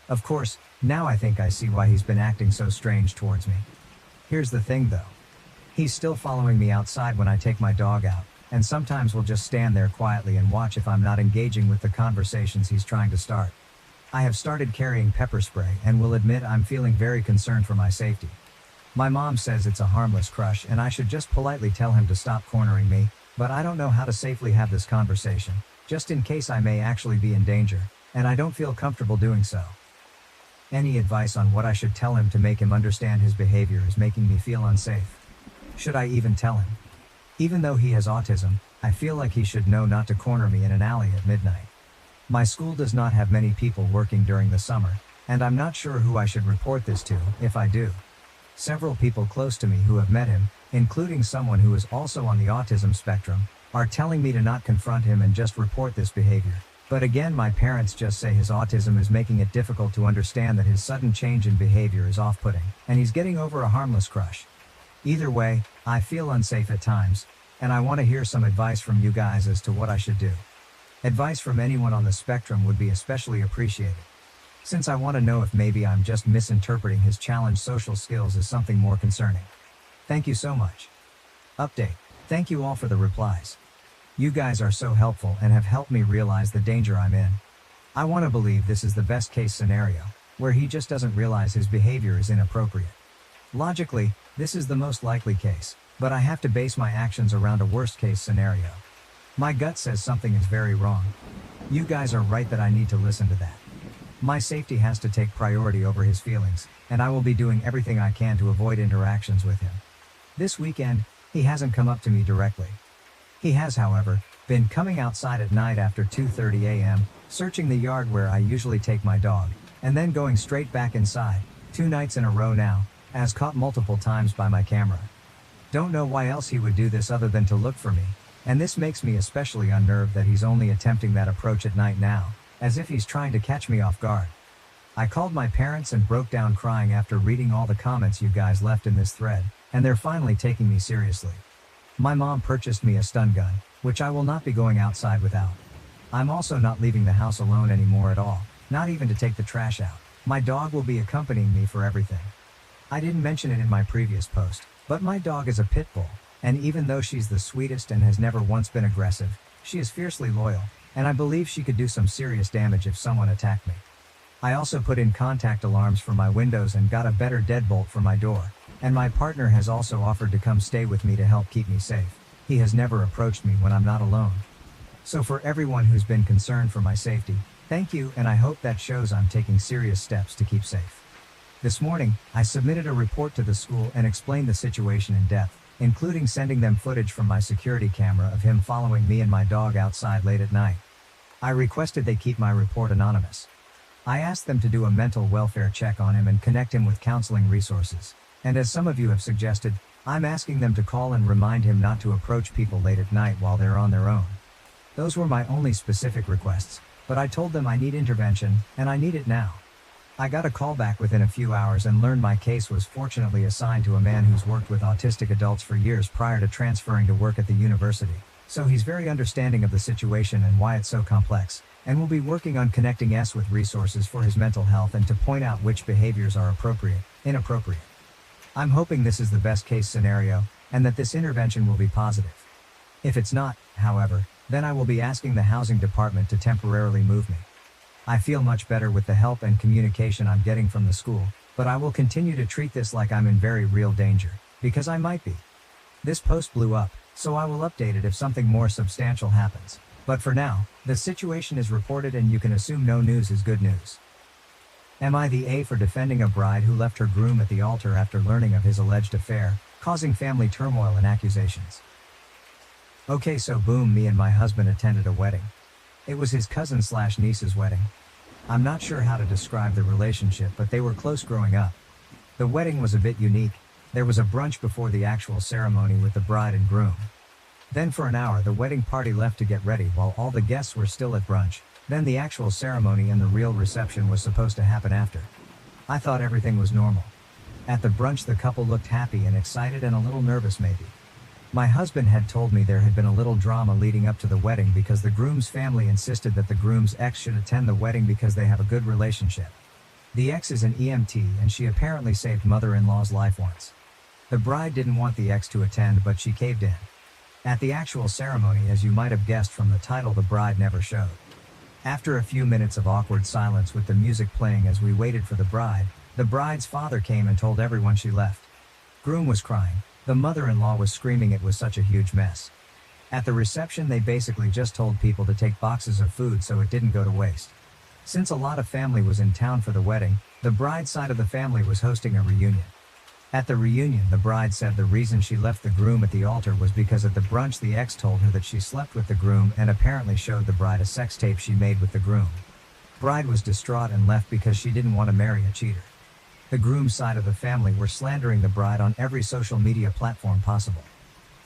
Of course, now I think I see why he's been acting so strange towards me. Here's the thing though. He's still following me outside when I take my dog out, and sometimes will just stand there quietly and watch if I'm not engaging with the conversations he's trying to start. I have started carrying pepper spray and will admit I'm feeling very concerned for my safety. My mom says it's a harmless crush and I should just politely tell him to stop cornering me, but I don't know how to safely have this conversation, just in case I may actually be in danger, and I don't feel comfortable doing so. Any advice on what I should tell him to make him understand his behavior is making me feel unsafe. Should I even tell him? Even though he has autism, I feel like he should know not to corner me in an alley at midnight. My school does not have many people working during the summer, and I'm not sure who I should report this to, if I do. Several people close to me who have met him, including someone who is also on the autism spectrum, are telling me to not confront him and just report this behavior. But again, my parents just say his autism is making it difficult to understand that his sudden change in behavior is off-putting, and he's getting over a harmless crush. Either way, I feel unsafe at times, and I want to hear some advice from you guys as to what I should do. Advice from anyone on the spectrum would be especially appreciated, since I want to know if maybe I'm just misinterpreting his challenged social skills as something more concerning. Thank you so much. Update. Thank you all for the replies. You guys are so helpful and have helped me realize the danger I'm in. I want to believe this is the best case scenario, where he just doesn't realize his behavior is inappropriate. Logically, this is the most likely case, but I have to base my actions around a worst case scenario. My gut says something is very wrong. You guys are right that I need to listen to that. My safety has to take priority over his feelings, and I will be doing everything I can to avoid interactions with him. This weekend, he hasn't come up to me directly. He has, however, been coming outside at night after 2:30 a.m., searching the yard where I usually take my dog, and then going straight back inside, 2 nights in a row now, as caught multiple times by my camera. Don't know why else he would do this other than to look for me, and this makes me especially unnerved that he's only attempting that approach at night now, as if he's trying to catch me off guard. I called my parents and broke down crying after reading all the comments you guys left in this thread, and they're finally taking me seriously. My mom purchased me a stun gun, which I will not be going outside without. I'm also not leaving the house alone anymore at all, not even to take the trash out. My dog will be accompanying me for everything. I didn't mention it in my previous post, but my dog is a pit bull, and even though she's the sweetest and has never once been aggressive, she is fiercely loyal, and I believe she could do some serious damage if someone attacked me. I also put in contact alarms for my windows and got a better deadbolt for my door, and my partner has also offered to come stay with me to help keep me safe. He has never approached me when I'm not alone. So for everyone who's been concerned for my safety, thank you, and I hope that shows I'm taking serious steps to keep safe. This morning, I submitted a report to the school and explained the situation in depth, including sending them footage from my security camera of him following me and my dog outside late at night. I requested they keep my report anonymous. I asked them to do a mental welfare check on him and connect him with counseling resources. And as some of you have suggested, I'm asking them to call and remind him not to approach people late at night while they're on their own. Those were my only specific requests, but I told them I need intervention, and I need it now. I got a call back within a few hours and learned my case was fortunately assigned to a man who's worked with autistic adults for years prior to transferring to work at the university. So he's very understanding of the situation and why it's so complex, and will be working on connecting us with resources for his mental health and to point out which behaviors are appropriate, inappropriate. I'm hoping this is the best case scenario, and that this intervention will be positive. If it's not, however, then I will be asking the housing department to temporarily move me. I feel much better with the help and communication I'm getting from the school, but I will continue to treat this like I'm in very real danger, because I might be. This post blew up, so I will update it if something more substantial happens. But for now, the situation is reported and you can assume no news is good news. Am I the A for defending a bride who left her groom at the altar after learning of his alleged affair, causing family turmoil and accusations? Okay, so boom, me and my husband attended a wedding. It was his cousin/niece's wedding. I'm not sure how to describe the relationship, but they were close growing up. The wedding was a bit unique. There was a brunch before the actual ceremony with the bride and groom. Then for an hour the wedding party left to get ready while all the guests were still at brunch. Then the actual ceremony and the real reception was supposed to happen after. I thought everything was normal. At the brunch the couple looked happy and excited and a little nervous maybe. My husband had told me there had been a little drama leading up to the wedding because the groom's family insisted that the groom's ex should attend the wedding because they have a good relationship. The ex is an EMT and she apparently saved mother-in-law's life once. The bride didn't want the ex to attend, but she caved in. At the actual ceremony, as you might have guessed from the title, the bride never showed. After a few minutes of awkward silence with the music playing as we waited for the bride's father came and told everyone she left. Groom was crying. The mother-in-law was screaming it was such a huge mess. At the reception they basically just told people to take boxes of food so it didn't go to waste. Since a lot of family was in town for the wedding, the bride's side of the family was hosting a reunion. At the reunion the bride said the reason she left the groom at the altar was because at the brunch the ex told her that she slept with the groom and apparently showed the bride a sex tape she made with the groom. Bride was distraught and left because she didn't want to marry a cheater. The groom's side of the family were slandering the bride on every social media platform possible.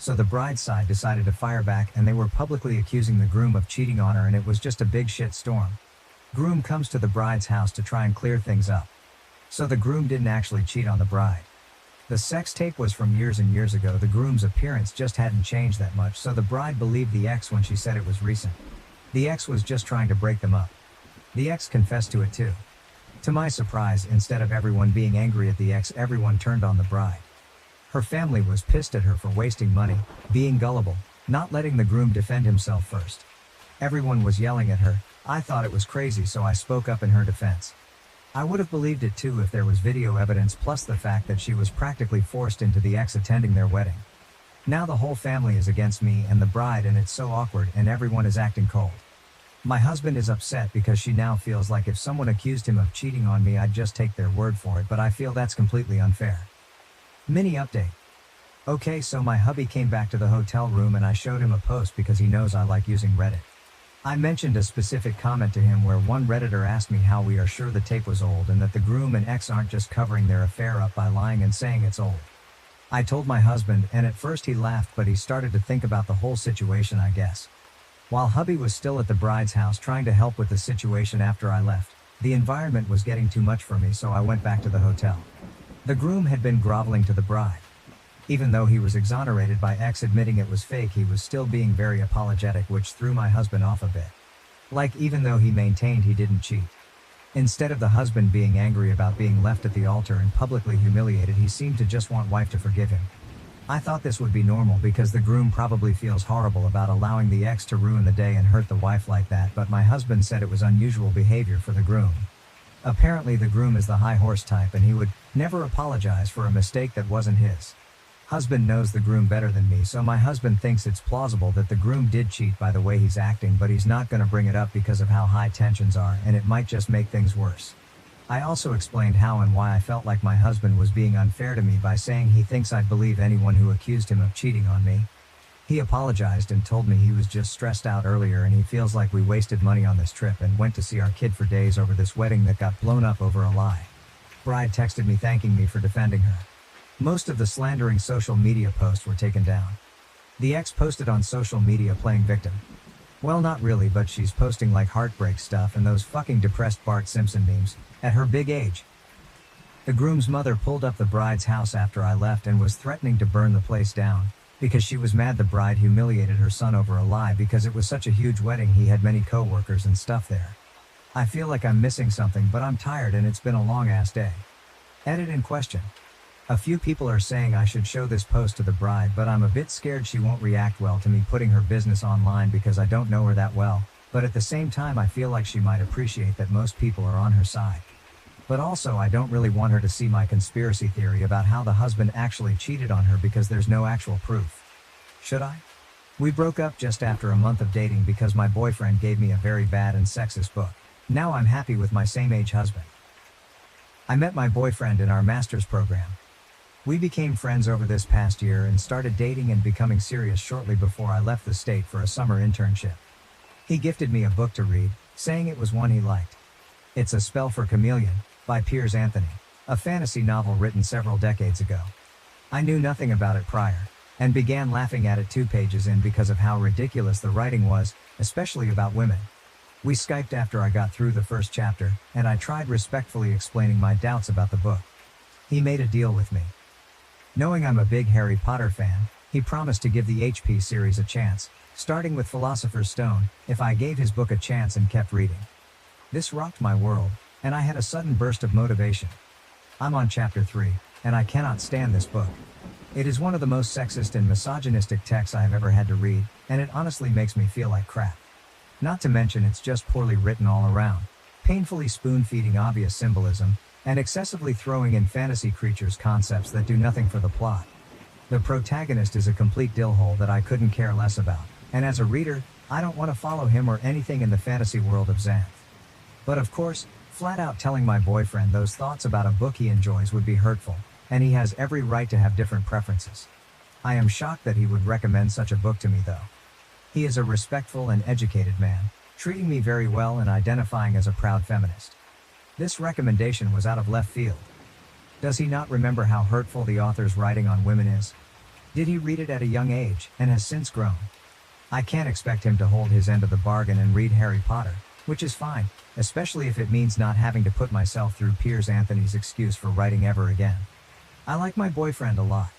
So the bride's side decided to fire back and they were publicly accusing the groom of cheating on her, and it was just a big shit storm. Groom comes to the bride's house to try and clear things up. So the groom didn't actually cheat on the bride. The sex tape was from years and years ago. The groom's appearance just hadn't changed that much, so the bride believed the ex when she said it was recent. The ex was just trying to break them up. The ex confessed to it too. To my surprise, instead of everyone being angry at the ex, everyone turned on the bride. Her family was pissed at her for wasting money, being gullible, not letting the groom defend himself first. Everyone was yelling at her. I thought it was crazy, so I spoke up in her defense. I would have believed it too if there was video evidence plus the fact that she was practically forced into the ex attending their wedding. Now the whole family is against me and the bride, and it's so awkward and everyone is acting cold. My husband is upset because she now feels like if someone accused him of cheating on me I'd just take their word for it, but I feel that's completely unfair. Mini update. Okay, so my hubby came back to the hotel room and I showed him a post because he knows I like using Reddit. I mentioned a specific comment to him where one Redditor asked me how we are sure the tape was old and that the groom and ex aren't just covering their affair up by lying and saying it's old. I told my husband, and at first he laughed, but he started to think about the whole situation, I guess. While hubby was still at the bride's house trying to help with the situation after I left, the environment was getting too much for me, so I went back to the hotel. The groom had been groveling to the bride. Even though he was exonerated by ex admitting it was fake, he was still being very apologetic, which threw my husband off a bit. Like, even though he maintained he didn't cheat. Instead of the husband being angry about being left at the altar and publicly humiliated, he seemed to just want wife to forgive him. I thought this would be normal because the groom probably feels horrible about allowing the ex to ruin the day and hurt the wife like that, but my husband said it was unusual behavior for the groom. Apparently the groom is the high horse type and he would never apologize for a mistake that wasn't his. Husband knows the groom better than me, so my husband thinks it's plausible that the groom did cheat by the way he's acting, but he's not gonna bring it up because of how high tensions are, and it might just make things worse. I also explained how and why I felt like my husband was being unfair to me by saying he thinks I'd believe anyone who accused him of cheating on me. He apologized and told me he was just stressed out earlier and he feels like we wasted money on this trip and went to see our kid for days over this wedding that got blown up over a lie. Bride texted me thanking me for defending her. Most of the slandering social media posts were taken down. The ex posted on social media playing victim. Well, not really, but she's posting like heartbreak stuff and those fucking depressed Bart Simpson memes, at her big age. The groom's mother pulled up the bride's house after I left and was threatening to burn the place down, because she was mad the bride humiliated her son over a lie because it was such a huge wedding he had many co-workers and stuff there. I feel like I'm missing something, but I'm tired and it's been a long ass day. Edit in question. A few people are saying I should show this post to the bride, but I'm a bit scared she won't react well to me putting her business online because I don't know her that well, but at the same time I feel like she might appreciate that most people are on her side. But also I don't really want her to see my conspiracy theory about how the husband actually cheated on her because there's no actual proof. Should I? We broke up just after a month of dating because my boyfriend gave me a very bad and sexist book. Now I'm happy with my same-age husband. I met my boyfriend in our master's program. We became friends over this past year and started dating and becoming serious shortly before I left the state for a summer internship. He gifted me a book to read, saying it was one he liked. It's A Spell for Chameleon, by Piers Anthony, a fantasy novel written several decades ago. I knew nothing about it prior, and began laughing at it 2 pages in because of how ridiculous the writing was, especially about women. We Skyped after I got through the first chapter, and I tried respectfully explaining my doubts about the book. He made a deal with me. Knowing I'm a big Harry Potter fan, he promised to give the HP series a chance, starting with Philosopher's Stone, if I gave his book a chance and kept reading. This rocked my world, and I had a sudden burst of motivation. I'm on chapter 3, and I cannot stand this book. It is one of the most sexist and misogynistic texts I have ever had to read, and it honestly makes me feel like crap. Not to mention it's just poorly written all around, painfully spoon-feeding obvious symbolism, and excessively throwing in fantasy creatures concepts that do nothing for the plot. The protagonist is a complete dillhole that I couldn't care less about, and as a reader, I don't want to follow him or anything in the fantasy world of Xanth. But of course, flat out telling my boyfriend those thoughts about a book he enjoys would be hurtful, and he has every right to have different preferences. I am shocked that he would recommend such a book to me though. He is a respectful and educated man, treating me very well and identifying as a proud feminist. This recommendation was out of left field. Does he not remember how hurtful the author's writing on women is? Did he read it at a young age, and has since grown? I can't expect him to hold his end of the bargain and read Harry Potter, which is fine, especially if it means not having to put myself through Piers Anthony's excuse for writing ever again. I like my boyfriend a lot.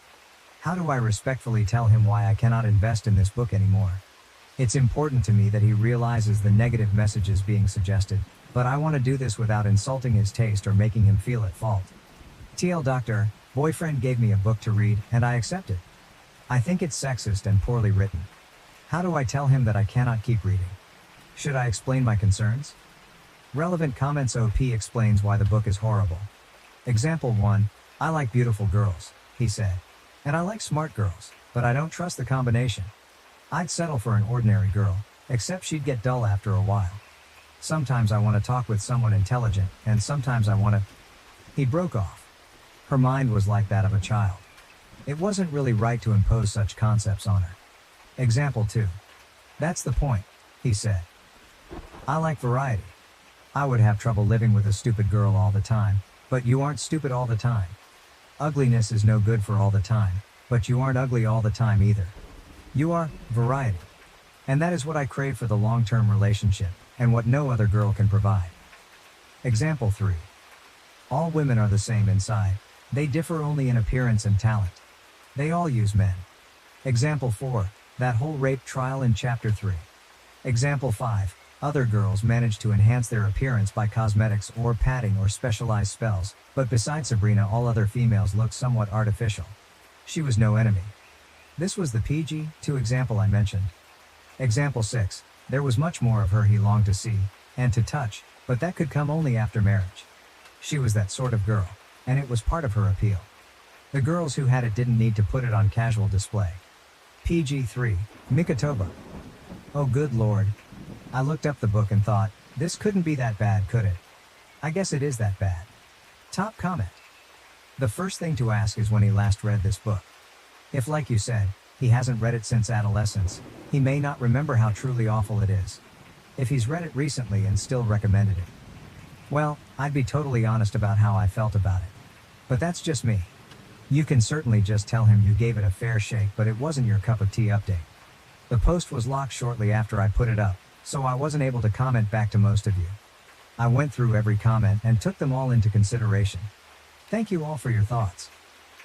How do I respectfully tell him why I cannot invest in this book anymore? It's important to me that he realizes the negative messages being suggested, but I want to do this without insulting his taste or making him feel at fault. TL Doctor, boyfriend gave me a book to read, and I accepted. I think it's sexist and poorly written. How do I tell him that I cannot keep reading? Should I explain my concerns? Relevant comments. OP explains why the book is horrible. Example 1, I like beautiful girls, he said. And I like smart girls, but I don't trust the combination. I'd settle for an ordinary girl, except she'd get dull after a while. Sometimes I want to talk with someone intelligent, and sometimes I want to... He broke off. Her mind was like that of a child. It wasn't really right to impose such concepts on her. Example 2. That's the point, he said. I like variety. I would have trouble living with a stupid girl all the time, but you aren't stupid all the time. Ugliness is no good for all the time, but you aren't ugly all the time either. You are variety. And that is what I crave for the long-term relationship, and what no other girl can provide. Example 3. All women are the same inside. They differ only in appearance and talent. They all use men. Example 4. That whole rape trial in chapter 3. Example 5. Other girls manage to enhance their appearance by cosmetics or padding or specialized spells, but besides Sabrina all other females look somewhat artificial. She was no enemy. This was the PG-2 example I mentioned. Example 6. There was much more of her he longed to see, and to touch, but that could come only after marriage. She was that sort of girl, and it was part of her appeal. The girls who had it didn't need to put it on casual display. PG-3, Mikotoba. Oh good lord. I looked up the book and thought, this couldn't be that bad, could it? I guess it is that bad. Top comment. The first thing to ask is when he last read this book. If, like you said, he hasn't read it since adolescence, he may not remember how truly awful it is. If he's read it recently and still recommended it, well, I'd be totally honest about how I felt about it. But that's just me. You can certainly just tell him you gave it a fair shake, but it wasn't your cup of tea. Update. The post was locked shortly after I put it up, so I wasn't able to comment back to most of you. I went through every comment and took them all into consideration. Thank you all for your thoughts.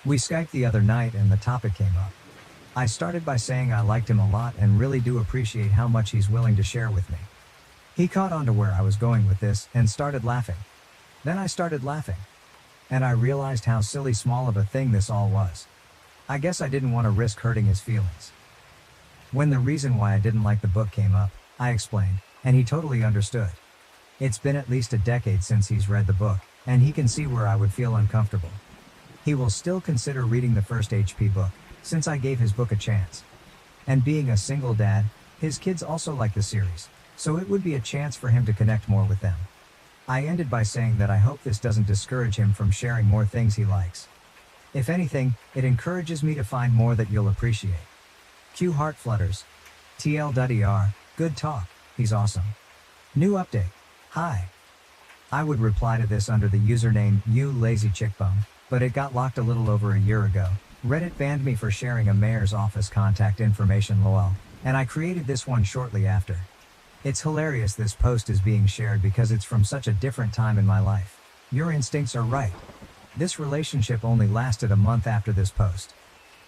We Skyped the other night and the topic came up. I started by saying I liked him a lot and really do appreciate how much he's willing to share with me. He caught on to where I was going with this and started laughing. Then I started laughing. And I realized how silly small of a thing this all was. I guess I didn't want to risk hurting his feelings. When the reason why I didn't like the book came up, I explained, and he totally understood. It's been at least a decade since he's read the book, and he can see where I would feel uncomfortable. He will still consider reading the first HP book, since I gave his book a chance. And being a single dad, his kids also like the series, so it would be a chance for him to connect more with them. I ended by saying that I hope this doesn't discourage him from sharing more things he likes. If anything, it encourages me to find more that you'll appreciate. Q heart flutters. TL.ER, good talk, he's awesome. New update. Hi. I would reply to this under the username you lazy chickbum, but it got locked a little over a year ago. Reddit banned me for sharing a mayor's office contact information lol, and I created this one shortly after. It's hilarious this post is being shared because it's from such a different time in my life. Your instincts are right. This relationship only lasted a month after this post.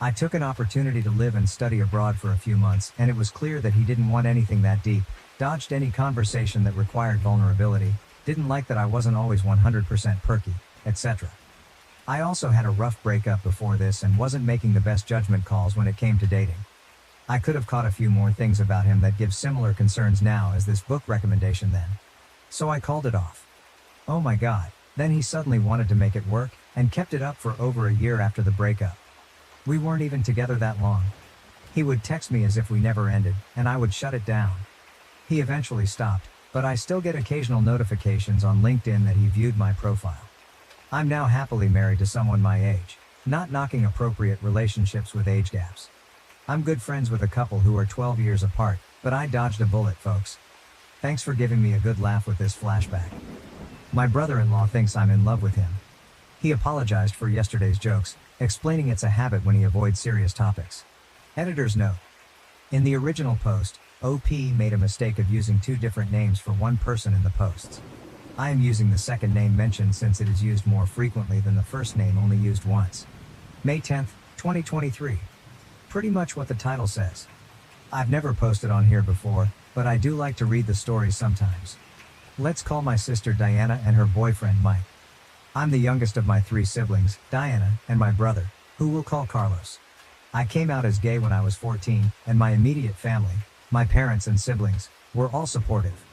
I took an opportunity to live and study abroad for a few months, and it was clear that he didn't want anything that deep, dodged any conversation that required vulnerability, didn't like that I wasn't always 100% perky, etc. I also had a rough breakup before this and wasn't making the best judgment calls when it came to dating. I could have caught a few more things about him that give similar concerns now as this book recommendation then. So I called it off. Oh my god, then he suddenly wanted to make it work, and kept it up for over a year after the breakup. We weren't even together that long. He would text me as if we never ended, and I would shut it down. He eventually stopped, but I still get occasional notifications on LinkedIn that he viewed my profile. I'm now happily married to someone my age, not knocking appropriate relationships with age gaps. I'm good friends with a couple who are 12 years apart, but I dodged a bullet, folks. Thanks for giving me a good laugh with this flashback. My brother-in-law thinks I'm in love with him. He apologized for yesterday's jokes, explaining it's a habit when he avoids serious topics. Editor's note. In the original post, OP made a mistake of using two different names for one person in the posts. I am using the second name mentioned since it is used more frequently than the first name only used once. May 10th, 2023. Pretty much what the title says. I've never posted on here before, but I do like to read the stories sometimes. Let's call my sister Diana and her boyfriend Mike. I'm the youngest of my 3 siblings, Diana, and my brother, who we'll call Carlos. I came out as gay when I was 14, and my immediate family, my parents and siblings, were all supportive.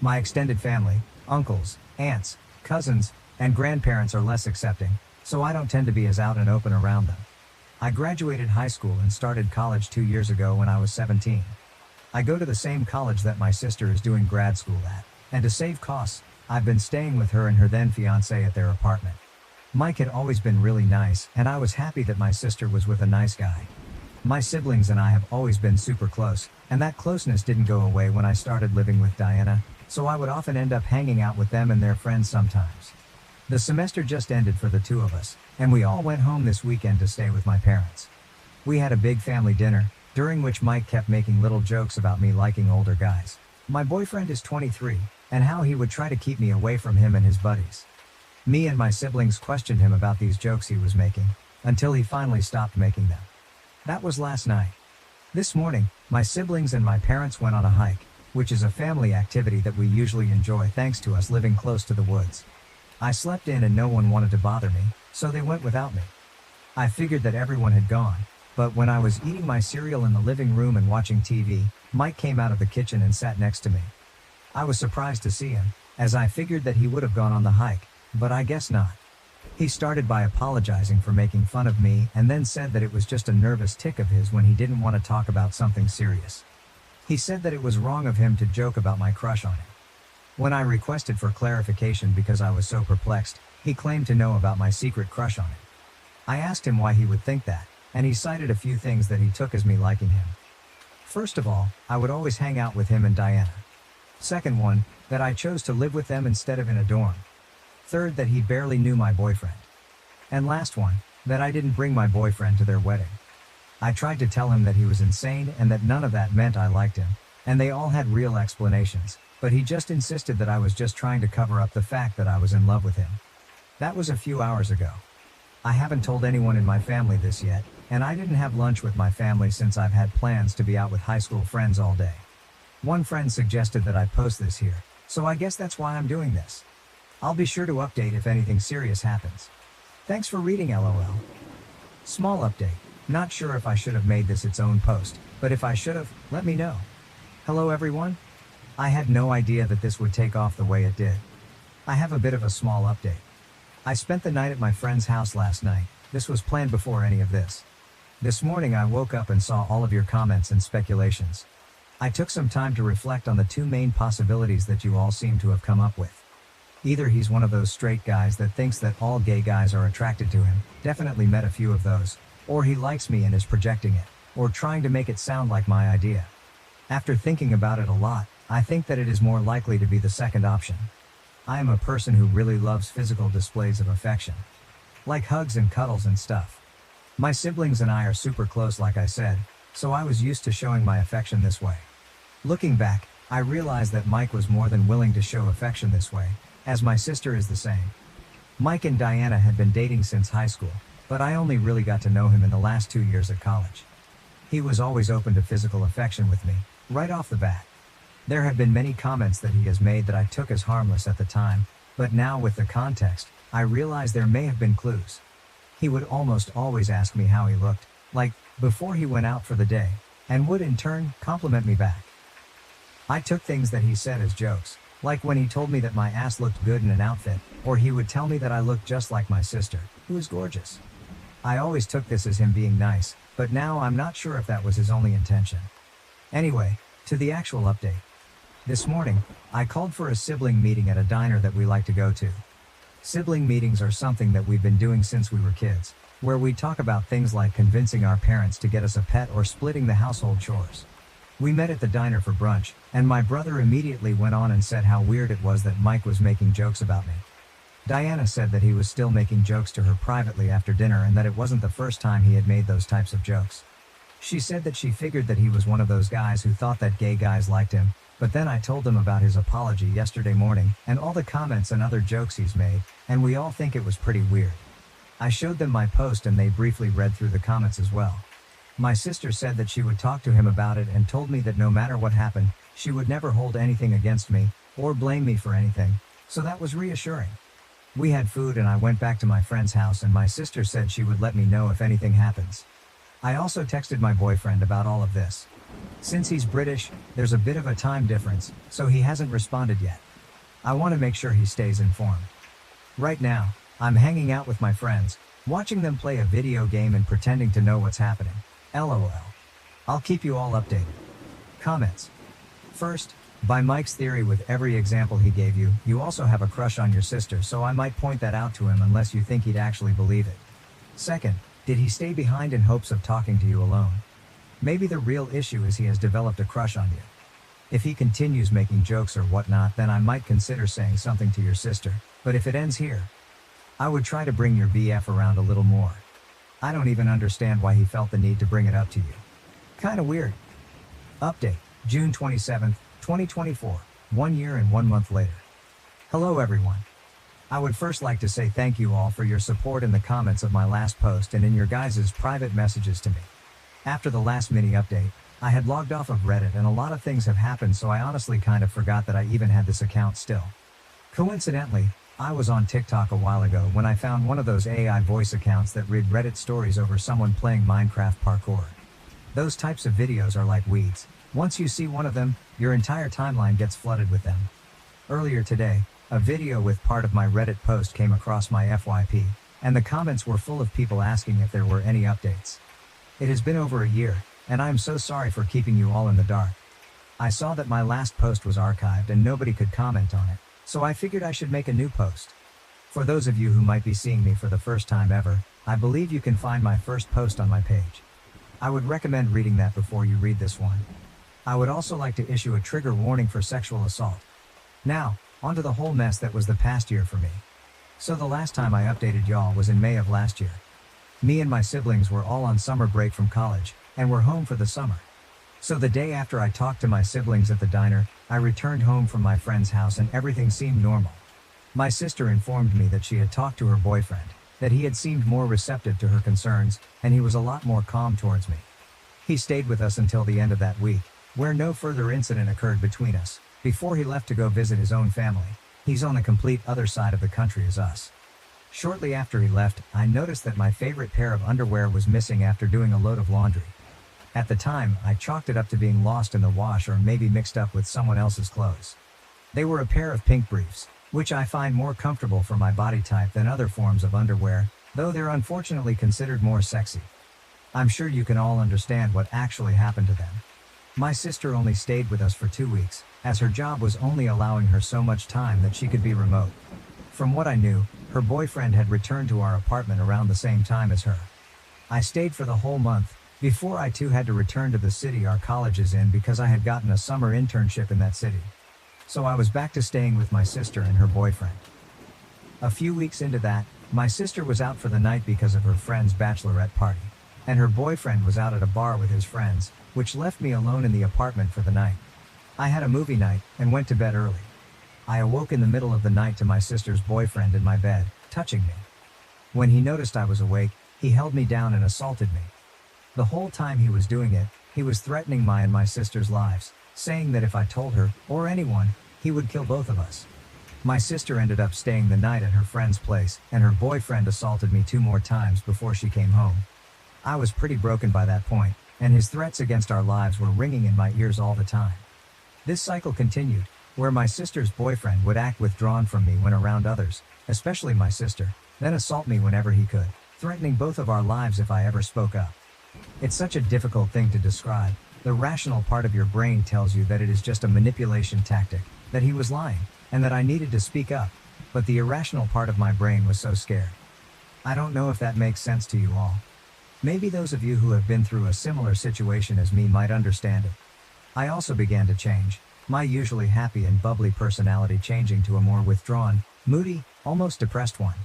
My extended family, uncles, aunts, cousins, and grandparents are less accepting, so I don't tend to be as out and open around them. I graduated high school and started college 2 years ago when I was 17. I go to the same college that my sister is doing grad school at, and to save costs, I've been staying with her and her then fiancé at their apartment. Mike had always been really nice, and I was happy that my sister was with a nice guy. My siblings and I have always been super close, and that closeness didn't go away when I started living with Diana, so I would often end up hanging out with them and their friends sometimes. The semester just ended for the two of us, and we all went home this weekend to stay with my parents. We had a big family dinner, during which Mike kept making little jokes about me liking older guys. My boyfriend is 23, and how he would try to keep me away from him and his buddies. Me and my siblings questioned him about these jokes he was making, until he finally stopped making them. That was last night. This morning, my siblings and my parents went on a hike, which is a family activity that we usually enjoy thanks to us living close to the woods. I slept in and no one wanted to bother me, so they went without me. I figured that everyone had gone, but when I was eating my cereal in the living room and watching TV, Mike came out of the kitchen and sat next to me. I was surprised to see him, as I figured that he would have gone on the hike, but I guess not. He started by apologizing for making fun of me and then said that it was just a nervous tick of his when he didn't want to talk about something serious. He said that it was wrong of him to joke about my crush on him. When I requested for clarification because I was so perplexed, he claimed to know about my secret crush on him. I asked him why he would think that, and he cited a few things that he took as me liking him. First of all, I would always hang out with him and Diana. Second one, that I chose to live with them instead of in a dorm. Third, that he barely knew my boyfriend. And last one, that I didn't bring my boyfriend to their wedding. I tried to tell him that he was insane and that none of that meant I liked him, and they all had real explanations, but he just insisted that I was just trying to cover up the fact that I was in love with him. That was a few hours ago. I haven't told anyone in my family this yet, and I didn't have lunch with my family since I've had plans to be out with high school friends all day. One friend suggested that I post this here, so I guess that's why I'm doing this. I'll be sure to update if anything serious happens. Thanks for reading, LOL. Small update. Not sure if I should have made this its own post, but if I should have, let me know. Hello everyone. I had no idea that this would take off the way it did. I have a bit of a small update. I spent the night at my friend's house last night. This was planned before any of this. This morning I woke up and saw all of your comments and speculations. I took some time to reflect on the two main possibilities that you all seem to have come up with. Either he's one of those straight guys that thinks that all gay guys are attracted to him, definitely met a few of those, or he likes me and is projecting it, or trying to make it sound like my idea. After thinking about it a lot, I think that it is more likely to be the second option. I am a person who really loves physical displays of affection. Like hugs and cuddles and stuff. My siblings and I are super close like I said, so I was used to showing my affection this way. Looking back, I realized that Mike was more than willing to show affection this way, as my sister is the same. Mike and Diana had been dating since high school, but I only really got to know him in the last 2 years at college. He was always open to physical affection with me, right off the bat. There have been many comments that he has made that I took as harmless at the time, but now with the context, I realize there may have been clues. He would almost always ask me how he looked, like, before he went out for the day, and would in turn compliment me back. I took things that he said as jokes, like when he told me that my ass looked good in an outfit, or he would tell me that I looked just like my sister, who is gorgeous. I always took this as him being nice, but now I'm not sure if that was his only intention. Anyway, to the actual update. This morning, I called for a sibling meeting at a diner that we like to go to. Sibling meetings are something that we've been doing since we were kids, where we talk about things like convincing our parents to get us a pet or splitting the household chores. We met at the diner for brunch, and my brother immediately went on and said how weird it was that Mike was making jokes about me. Diana said that he was still making jokes to her privately after dinner and that it wasn't the first time he had made those types of jokes. She said that she figured that he was one of those guys who thought that gay guys liked him, but then I told them about his apology yesterday morning and all the comments and other jokes he's made, and we all think it was pretty weird. I showed them my post and they briefly read through the comments as well. My sister said that she would talk to him about it and told me that no matter what happened, she would never hold anything against me, or blame me for anything, so that was reassuring. We had food and I went back to my friend's house and my sister said she would let me know if anything happens. I also texted my boyfriend about all of this. Since he's British, there's a bit of a time difference, so he hasn't responded yet. I want to make sure he stays informed. Right now, I'm hanging out with my friends, watching them play a video game and pretending to know what's happening. LOL. I'll keep you all updated. Comments. First, by Mike's theory with every example he gave you, you also have a crush on your sister, so I might point that out to him unless you think he'd actually believe it. Second, did he stay behind in hopes of talking to you alone? Maybe the real issue is he has developed a crush on you. If he continues making jokes or whatnot, then I might consider saying something to your sister, but if it ends here, I would try to bring your BF around a little more. I don't even understand why he felt the need to bring it up to you. Kinda weird. Update, June 27th, 2024, 1 year and 1 month later. Hello everyone. I would first like to say thank you all for your support in the comments of my last post and in your guys' private messages to me. After the last mini update, I had logged off of Reddit and a lot of things have happened, so I honestly kind of forgot that I even had this account still. Coincidentally, I was on TikTok a while ago when I found one of those AI voice accounts that read Reddit stories over someone playing Minecraft parkour. Those types of videos are like weeds. Once you see one of them, your entire timeline gets flooded with them. Earlier today, a video with part of my Reddit post came across my FYP. and the comments were full of people asking if there were any updates. It has been over a year, and I am so sorry for keeping you all in the dark. I saw that my last post was archived and nobody could comment on it, so I figured I should make a new post. For those of you who might be seeing me for the first time ever, I believe you can find my first post on my page. I would recommend reading that before you read this one. I would also like to issue a trigger warning for sexual assault. Now, onto the whole mess that was the past year for me. So the last time I updated y'all was in May of last year. Me and my siblings were all on summer break from college, and were home for the summer. So the day after I talked to my siblings at the diner, I returned home from my friend's house and everything seemed normal. My sister informed me that she had talked to her boyfriend, that he had seemed more receptive to her concerns, and he was a lot more calm towards me. He stayed with us until the end of that week, where no further incident occurred between us, before he left to go visit his own family. He's on the complete other side of the country as us. Shortly after he left, I noticed that my favorite pair of underwear was missing after doing a load of laundry. At the time, I chalked it up to being lost in the wash or maybe mixed up with someone else's clothes. They were a pair of pink briefs, which I find more comfortable for my body type than other forms of underwear, though they're unfortunately considered more sexy. I'm sure you can all understand what actually happened to them. My sister only stayed with us for 2 weeks, as her job was only allowing her so much time that she could be remote. From what I knew, her boyfriend had returned to our apartment around the same time as her. I stayed for the whole month, before I too had to return to the city our college is in because I had gotten a summer internship in that city. So I was back to staying with my sister and her boyfriend. A few weeks into that, my sister was out for the night because of her friend's bachelorette party, and her boyfriend was out at a bar with his friends, which left me alone in the apartment for the night. I had a movie night and went to bed early. I awoke in the middle of the night to my sister's boyfriend in my bed, touching me. When he noticed I was awake, he held me down and assaulted me. The whole time he was doing it, he was threatening my and my sister's lives, saying that if I told her, or anyone, he would kill both of us. My sister ended up staying the night at her friend's place, and her boyfriend assaulted me 2 more times before she came home. I was pretty broken by that point, and his threats against our lives were ringing in my ears all the time. This cycle continued, where my sister's boyfriend would act withdrawn from me when around others, especially my sister, then assault me whenever he could, threatening both of our lives if I ever spoke up. It's such a difficult thing to describe. The rational part of your brain tells you that it is just a manipulation tactic, that he was lying, and that I needed to speak up, but the irrational part of my brain was so scared. I don't know if that makes sense to you all. Maybe those of you who have been through a similar situation as me might understand it. I also began to change, my usually happy and bubbly personality changing to a more withdrawn, moody, almost depressed one.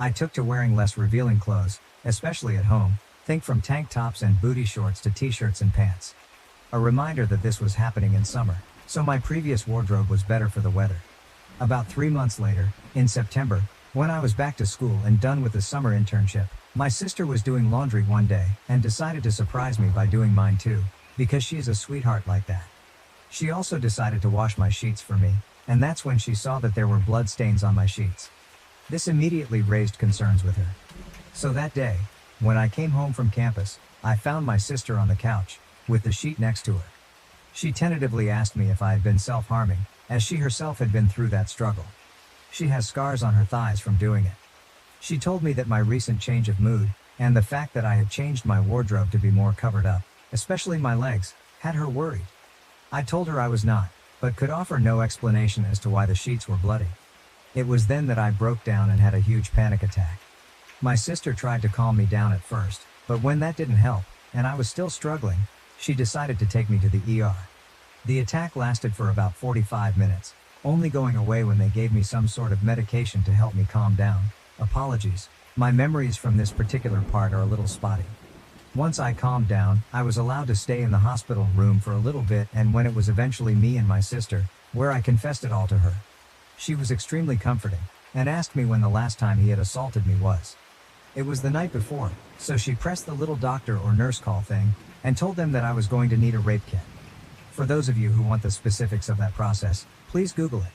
I took to wearing less revealing clothes, especially at home, think from tank tops and booty shorts to t-shirts and pants. A reminder that this was happening in summer, so my previous wardrobe was better for the weather. About 3 months later, in September, when I was back to school and done with the summer internship, my sister was doing laundry one day and decided to surprise me by doing mine too, because she is a sweetheart like that. She also decided to wash my sheets for me, and that's when she saw that there were blood stains on my sheets. This immediately raised concerns with her. So that day, when I came home from campus, I found my sister on the couch, with the sheet next to her. She tentatively asked me if I had been self-harming, as she herself had been through that struggle. She has scars on her thighs from doing it. She told me that my recent change of mood, and the fact that I had changed my wardrobe to be more covered up, especially my legs, had her worried. I told her I was not, but could offer no explanation as to why the sheets were bloody. It was then that I broke down and had a huge panic attack. My sister tried to calm me down at first, but when that didn't help, and I was still struggling, she decided to take me to the ER. The attack lasted for about 45 minutes, only going away when they gave me some sort of medication to help me calm down. Apologies, my memories from this particular part are a little spotty. Once I calmed down, I was allowed to stay in the hospital room for a little bit, and when it was eventually me and my sister, where I confessed it all to her. She was extremely comforting, and asked me when the last time he had assaulted me was. It was the night before, so she pressed the little doctor or nurse call thing, and told them that I was going to need a rape kit. For those of you who want the specifics of that process, please Google it.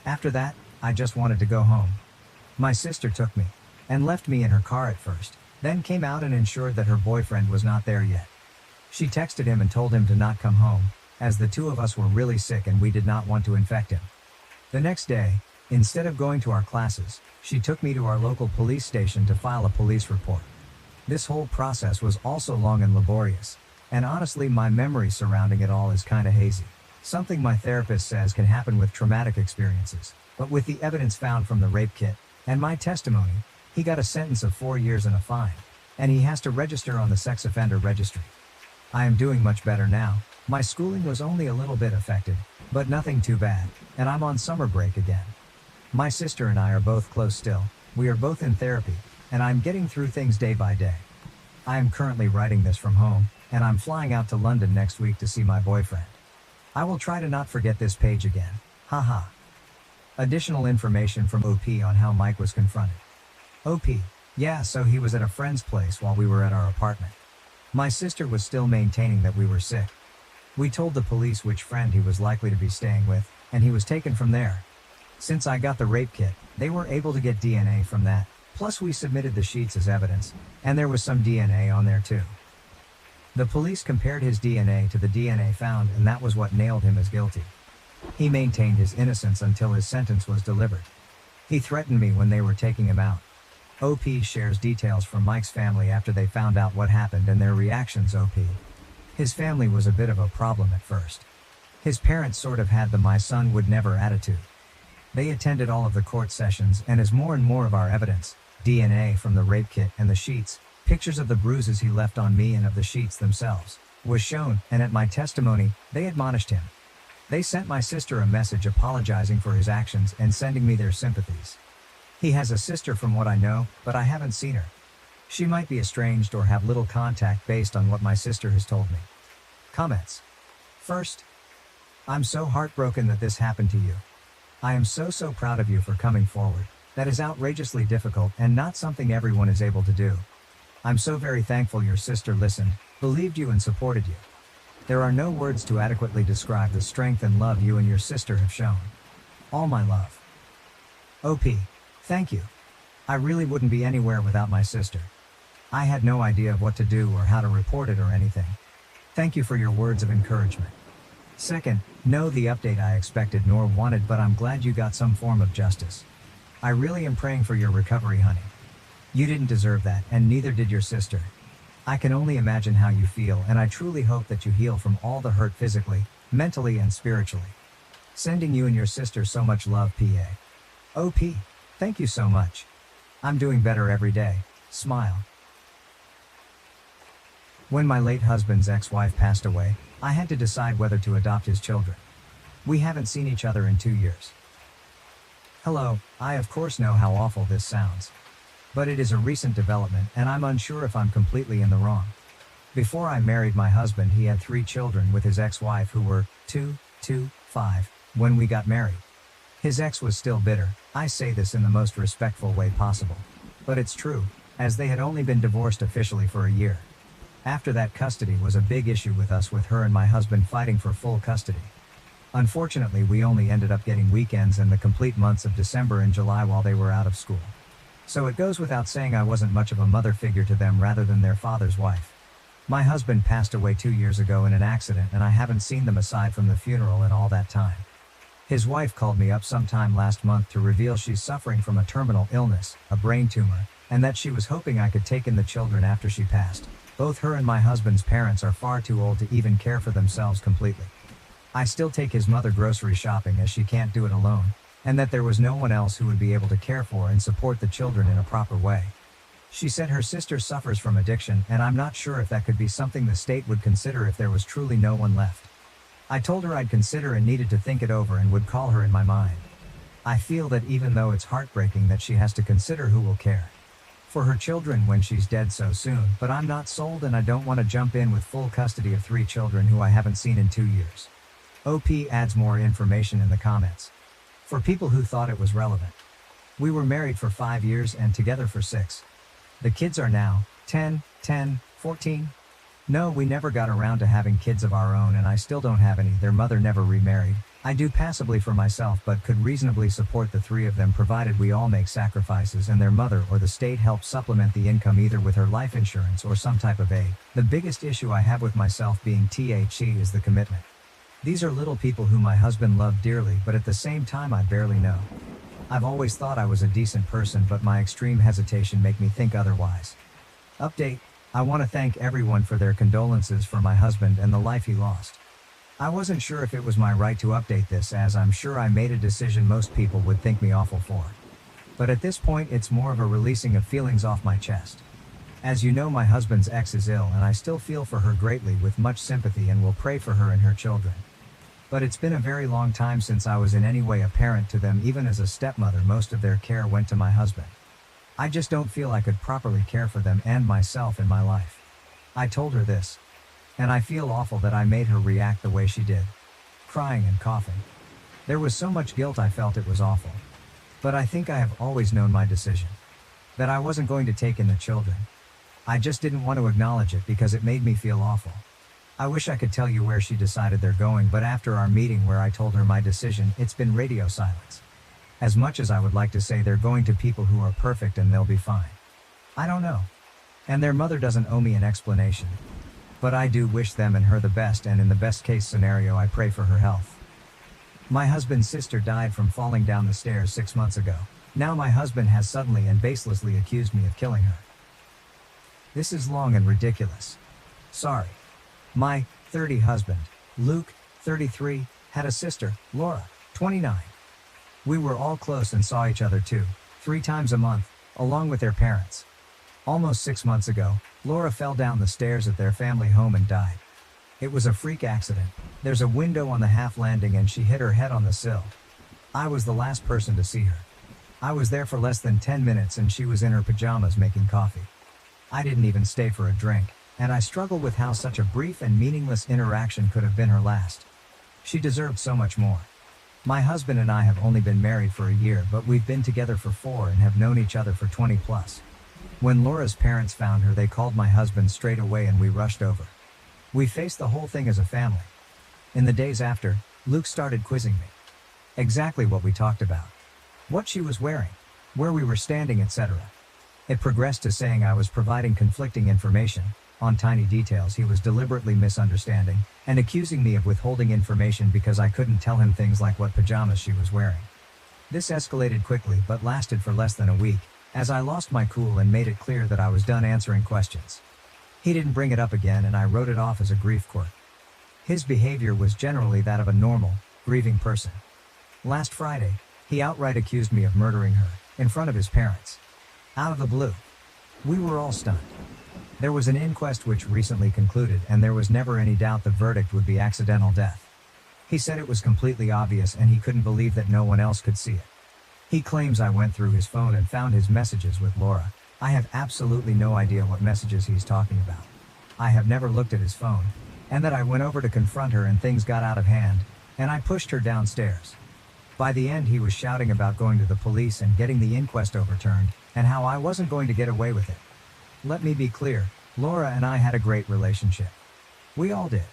After that, I just wanted to go home. My sister took me, and left me in her car at first, then came out and ensured that her boyfriend was not there yet. She texted him and told him to not come home, as the 2 of us were really sick and we did not want to infect him. The next day, Instead of going to our classes, she took me to our local police station to file a police report. This whole process was also long and laborious, and honestly my memory surrounding it all is kinda hazy. Something my therapist says can happen with traumatic experiences, but with the evidence found from the rape kit, and my testimony, he got a sentence of 4 years and a fine, and he has to register on the sex offender registry. I am doing much better now. My schooling was only a little bit affected, but nothing too bad, and I'm on summer break again. My sister and I are both close still, we are both in therapy, and I'm getting through things day by day. I am currently writing this from home, and I'm flying out to London next week to see my boyfriend. I will try to not forget this page again, haha. Additional information from OP on how Mike was confronted. OP, yeah, so he was at a friend's place while we were at our apartment. My sister was still maintaining that we were sick. We told the police which friend he was likely to be staying with, and he was taken from there. Since I got the rape kit, they were able to get DNA from that, plus we submitted the sheets as evidence, and there was some DNA on there too. The police compared his DNA to the DNA found, and that was what nailed him as guilty. He maintained his innocence until his sentence was delivered. He threatened me when they were taking him out. OP shares details from Mike's family after they found out what happened and their reactions. OP. His family was a bit of a problem at first. His parents sort of had the "my son would never" attitude. They attended all of the court sessions, and as more and more of our evidence, DNA from the rape kit and the sheets, pictures of the bruises he left on me and of the sheets themselves, was shown, and at my testimony, they admonished him. They sent my sister a message apologizing for his actions and sending me their sympathies. He has a sister from what I know, but I haven't seen her. She might be estranged or have little contact based on what my sister has told me. Comments. First, I'm so heartbroken that this happened to you. I am so proud of you for coming forward. That is outrageously difficult and not something everyone is able to do. I'm so very thankful your sister listened, believed you and supported you. There are no words to adequately describe the strength and love you and your sister have shown. All my love. OP, thank you. I really wouldn't be anywhere without my sister. I had no idea of what to do or how to report it or anything. Thank you for your words of encouragement. Second, no the update I expected nor wanted, but I'm glad you got some form of justice. I really am praying for your recovery, honey. You didn't deserve that, and neither did your sister. I can only imagine how you feel, and I truly hope that you heal from all the hurt physically, mentally and spiritually. Sending you and your sister so much love, PA. OP, thank you so much. I'm doing better every day. Smile. When my late husband's ex-wife passed away, I had to decide whether to adopt his children. We haven't seen each other in 2 years. Hello, I of course know how awful this sounds. But it is a recent development, and I'm unsure if I'm completely in the wrong. Before I married my husband, he had 3 children with his ex-wife who were 2, 5, when we got married. His ex was still bitter. I say this in the most respectful way possible. But it's true, as they had only been divorced officially for a year. After that, custody was a big issue with us, with her and my husband fighting for full custody. Unfortunately, we only ended up getting weekends and the complete months of December and July while they were out of school. So it goes without saying I wasn't much of a mother figure to them rather than their father's wife. My husband passed away 2 years ago in an accident, and I haven't seen them aside from the funeral in all that time. His wife called me up sometime last month to reveal she's suffering from a terminal illness, a brain tumor, and that she was hoping I could take in the children after she passed. Both her and my husband's parents are far too old to even care for themselves completely. I still take his mother grocery shopping as she can't do it alone, and that there was no one else who would be able to care for and support the children in a proper way. She said her sister suffers from addiction, and I'm not sure if that could be something the state would consider if there was truly no one left. I told her I'd consider and needed to think it over and would call her in my mind. I feel that even though it's heartbreaking that she has to consider who will care for her children when she's dead so soon, but I'm not sold, and I don't want to jump in with full custody of 3 children who I haven't seen in 2 years. OP adds more information in the comments. For people who thought it was relevant. We were married for 5 years and together for 6. The kids are now 10, 14. No, we never got around to having kids of our own, and I still don't have any. Their mother never remarried. I do passively for myself, but could reasonably support the 3 of them provided we all make sacrifices and their mother or the state helps supplement the income either with her life insurance or some type of aid. The biggest issue I have with myself being THE is the commitment. These are little people who my husband loved dearly, but at the same time I barely know. I've always thought I was a decent person, but my extreme hesitation make me think otherwise. Update: I want to thank everyone for their condolences for my husband and the life he lost. I wasn't sure if it was my right to update this, as I'm sure I made a decision most people would think me awful for. But at this point it's more of a releasing of feelings off my chest. As you know, my husband's ex is ill and I still feel for her greatly, with much sympathy, and will pray for her and her children. But it's been a very long time since I was in any way a parent to them. Even as a stepmother, most of their care went to my husband. I just don't feel I could properly care for them and myself in my life. I told her this. And I feel awful that I made her react the way she did. Crying and coughing. There was so much guilt, I felt it was awful. But I think I have always known my decision. That I wasn't going to take in the children. I just didn't want to acknowledge it because it made me feel awful. I wish I could tell you where she decided they're going, but after our meeting where I told her my decision, it's been radio silence. As much as I would like to say they're going to people who are perfect and they'll be fine. I don't know. And their mother doesn't owe me an explanation. But I do wish them and her the best, and in the best case scenario I pray for her health. My husband's sister died from falling down the stairs 6 months ago. Now my husband has suddenly and baselessly accused me of killing her. This is long and ridiculous. Sorry. My 30 husband, Luke, 33, had a sister, Laura, 29. We were all close and saw each other 2-3 times a month, along with their parents. Almost 6 months ago, Laura fell down the stairs at their family home and died. It was a freak accident. There's a window on the half landing and she hit her head on the sill. I was the last person to see her. I was there for less than 10 minutes and she was in her pajamas making coffee. I didn't even stay for a drink. And I struggle with how such a brief and meaningless interaction could have been her last. She deserved so much more. My husband and I have only been married for a year, but we've been together for 4 and have known each other for 20 plus. When Laura's parents found her, they called my husband straight away and we rushed over. We faced the whole thing as a family. In the days after, Luke started quizzing me. Exactly what we talked about. What she was wearing, where we were standing, etc. It progressed to saying I was providing conflicting information. On tiny details he was deliberately misunderstanding, and accusing me of withholding information because I couldn't tell him things like what pajamas she was wearing. This escalated quickly but lasted for less than a week, as I lost my cool and made it clear that I was done answering questions. He didn't bring it up again and I wrote it off as a grief quirk. His behavior was generally that of a normal, grieving person. Last Friday, he outright accused me of murdering her, in front of his parents. Out of the blue. We were all stunned. There was an inquest which recently concluded, and there was never any doubt the verdict would be accidental death. He said it was completely obvious and he couldn't believe that no one else could see it. He claims I went through his phone and found his messages with Laura. I have absolutely no idea what messages he's talking about. I have never looked at his phone, and that I went over to confront her and things got out of hand, and I pushed her downstairs. By the end he was shouting about going to the police and getting the inquest overturned, and how I wasn't going to get away with it. Let me be clear, Laura and I had a great relationship. We all did.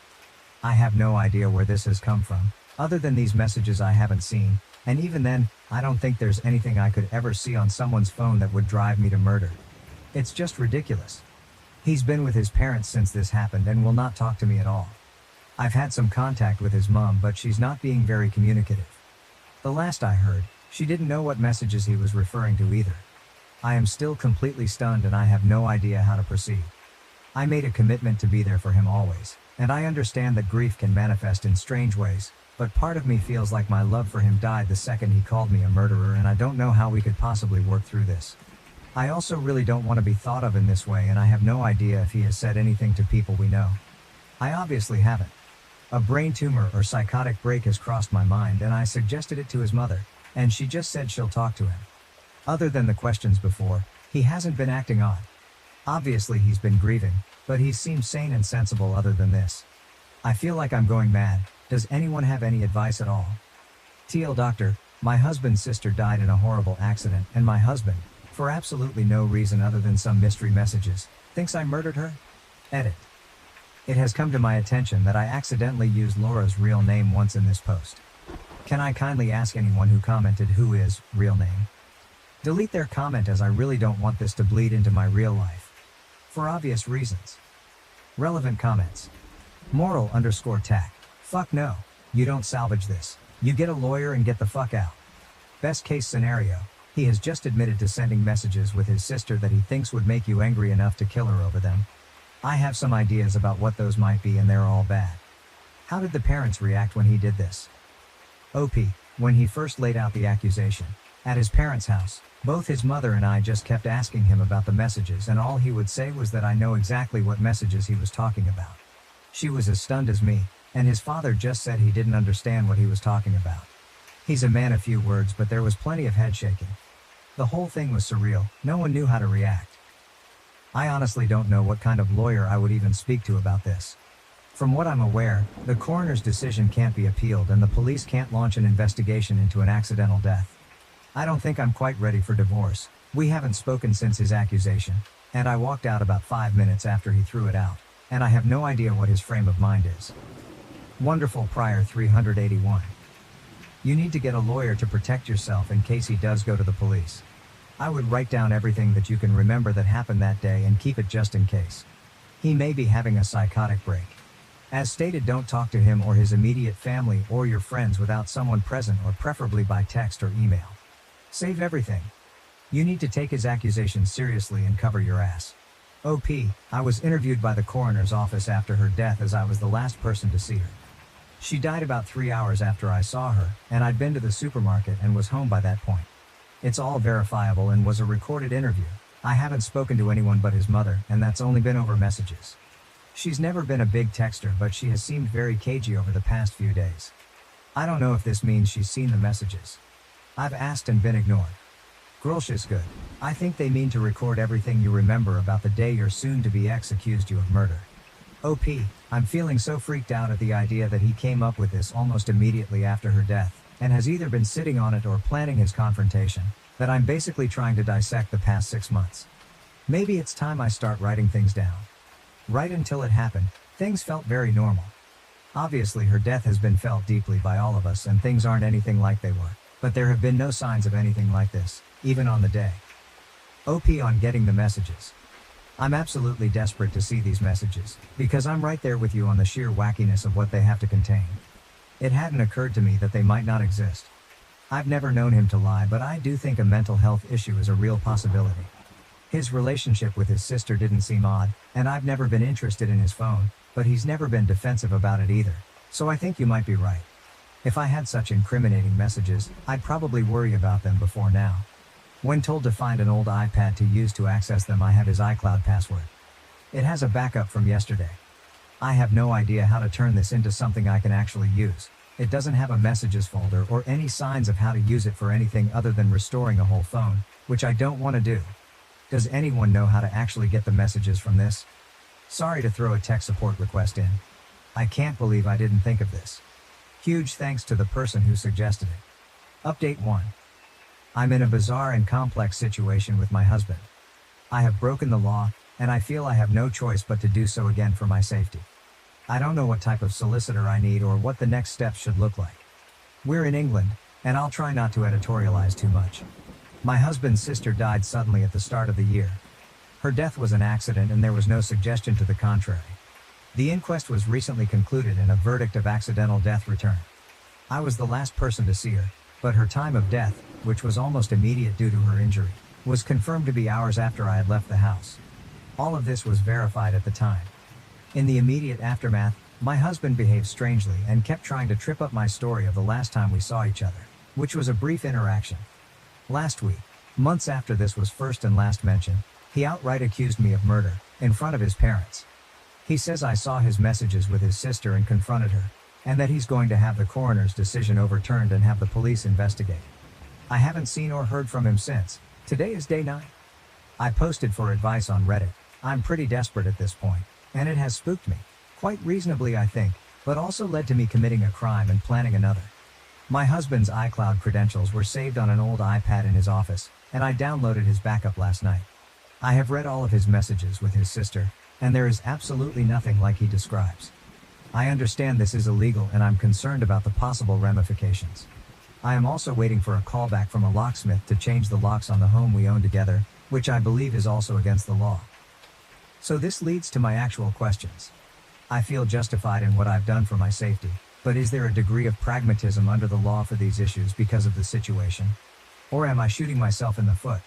I have no idea where this has come from, other than these messages I haven't seen, and even then, I don't think there's anything I could ever see on someone's phone that would drive me to murder. It's just ridiculous. He's been with his parents since this happened and will not talk to me at all. I've had some contact with his mom, but she's not being very communicative. The last I heard, she didn't know what messages he was referring to either. I am still completely stunned and I have no idea how to proceed. I made a commitment to be there for him always, and I understand that grief can manifest in strange ways, but part of me feels like my love for him died the second he called me a murderer, and I don't know how we could possibly work through this. I also really don't want to be thought of in this way, and I have no idea if he has said anything to people we know. I obviously haven't. A brain tumor or psychotic break has crossed my mind, and I suggested it to his mother, and she just said she'll talk to him. Other than the questions before, he hasn't been acting odd. Obviously he's been grieving, but he seems sane and sensible other than this. I feel like I'm going mad. Does anyone have any advice at all? TL Doctor, my husband's sister died in a horrible accident, and my husband, for absolutely no reason other than some mystery messages, thinks I murdered her? Edit. It has come to my attention that I accidentally used Laura's real name once in this post. Can I kindly ask anyone who commented who is real name? Delete their comment, as I really don't want this to bleed into my real life. For obvious reasons. Relevant comments. Moral_tack. Fuck no. You don't salvage this. You get a lawyer and get the fuck out. Best case scenario, he has just admitted to sending messages with his sister that he thinks would make you angry enough to kill her over them. I have some ideas about what those might be and they're all bad. How did the parents react when he did this? OP, when he first laid out the accusation, at his parents' house, both his mother and I just kept asking him about the messages and all he would say was that I know exactly what messages he was talking about. She was as stunned as me, and his father just said he didn't understand what he was talking about. He's a man of few words, but there was plenty of head shaking. The whole thing was surreal, no one knew how to react. I honestly don't know what kind of lawyer I would even speak to about this. From what I'm aware, the coroner's decision can't be appealed and the police can't launch an investigation into an accidental death. I don't think I'm quite ready for divorce. We haven't spoken since his accusation, and I walked out about 5 minutes after he threw it out, and I have no idea what his frame of mind is. Wonderful Prior 381. You need to get a lawyer to protect yourself in case he does go to the police. I would write down everything that you can remember that happened that day and keep it just in case. He may be having a psychotic break. As stated, don't talk to him or his immediate family or your friends without someone present or preferably by text or email. Save everything. You need to take his accusations seriously and cover your ass. OP, I was interviewed by the coroner's office after her death as I was the last person to see her. She died about 3 hours after I saw her, and I'd been to the supermarket and was home by that point. It's all verifiable and was a recorded interview. I haven't spoken to anyone but his mother, and that's only been over messages. She's never been a big texter, but she has seemed very cagey over the past few days. I don't know if this means she's seen the messages. I've asked and been ignored. Grulsh's good. I think they mean to record everything you remember about the day your soon-to-be ex accused you of murder. OP, I'm feeling so freaked out at the idea that he came up with this almost immediately after her death, and has either been sitting on it or planning his confrontation, that I'm basically trying to dissect the past 6 months. Maybe it's time I start writing things down. Right until it happened, things felt very normal. Obviously her death has been felt deeply by all of us and things aren't anything like they were, but there have been no signs of anything like this, even on the day. OP on getting the messages. I'm absolutely desperate to see these messages, because I'm right there with you on the sheer wackiness of what they have to contain. It hadn't occurred to me that they might not exist. I've never known him to lie, but I do think a mental health issue is a real possibility. His relationship with his sister didn't seem odd, and I've never been interested in his phone, but he's never been defensive about it either, so I think you might be right. If I had such incriminating messages, I'd probably worry about them before now. When told to find an old iPad to use to access them, I have his iCloud password. It has a backup from yesterday. I have no idea how to turn this into something I can actually use. It doesn't have a messages folder or any signs of how to use it for anything other than restoring a whole phone, which I don't want to do. Does anyone know how to actually get the messages from this? Sorry to throw a tech support request in. I can't believe I didn't think of this. Huge thanks to the person who suggested it. Update 1. I'm in a bizarre and complex situation with my husband. I have broken the law, and I feel I have no choice but to do so again for my safety. I don't know what type of solicitor I need or what the next steps should look like. We're in England, and I'll try not to editorialize too much. My husband's sister died suddenly at the start of the year. Her death was an accident and there was no suggestion to the contrary. The inquest was recently concluded and a verdict of accidental death returned. I was the last person to see her, but her time of death, which was almost immediate due to her injury, was confirmed to be hours after I had left the house. All of this was verified at the time. In the immediate aftermath, my husband behaved strangely and kept trying to trip up my story of the last time we saw each other, which was a brief interaction. Last week, months after this was first and last mentioned, he outright accused me of murder, in front of his parents. He says I saw his messages with his sister and confronted her, and that he's going to have the coroner's decision overturned and have the police investigate. I haven't seen or heard from him since. Today is day 9. I posted for advice on Reddit. I'm pretty desperate at this point, and it has spooked me, quite reasonably I think, but also led to me committing a crime and planning another. My husband's iCloud credentials were saved on an old iPad in his office, and I downloaded his backup last night. I have read all of his messages with his sister, and there is absolutely nothing like he describes. I understand this is illegal and I'm concerned about the possible ramifications. I am also waiting for a callback from a locksmith to change the locks on the home we own together, which I believe is also against the law. So this leads to my actual questions. I feel justified in what I've done for my safety, but is there a degree of pragmatism under the law for these issues because of the situation? Or am I shooting myself in the foot?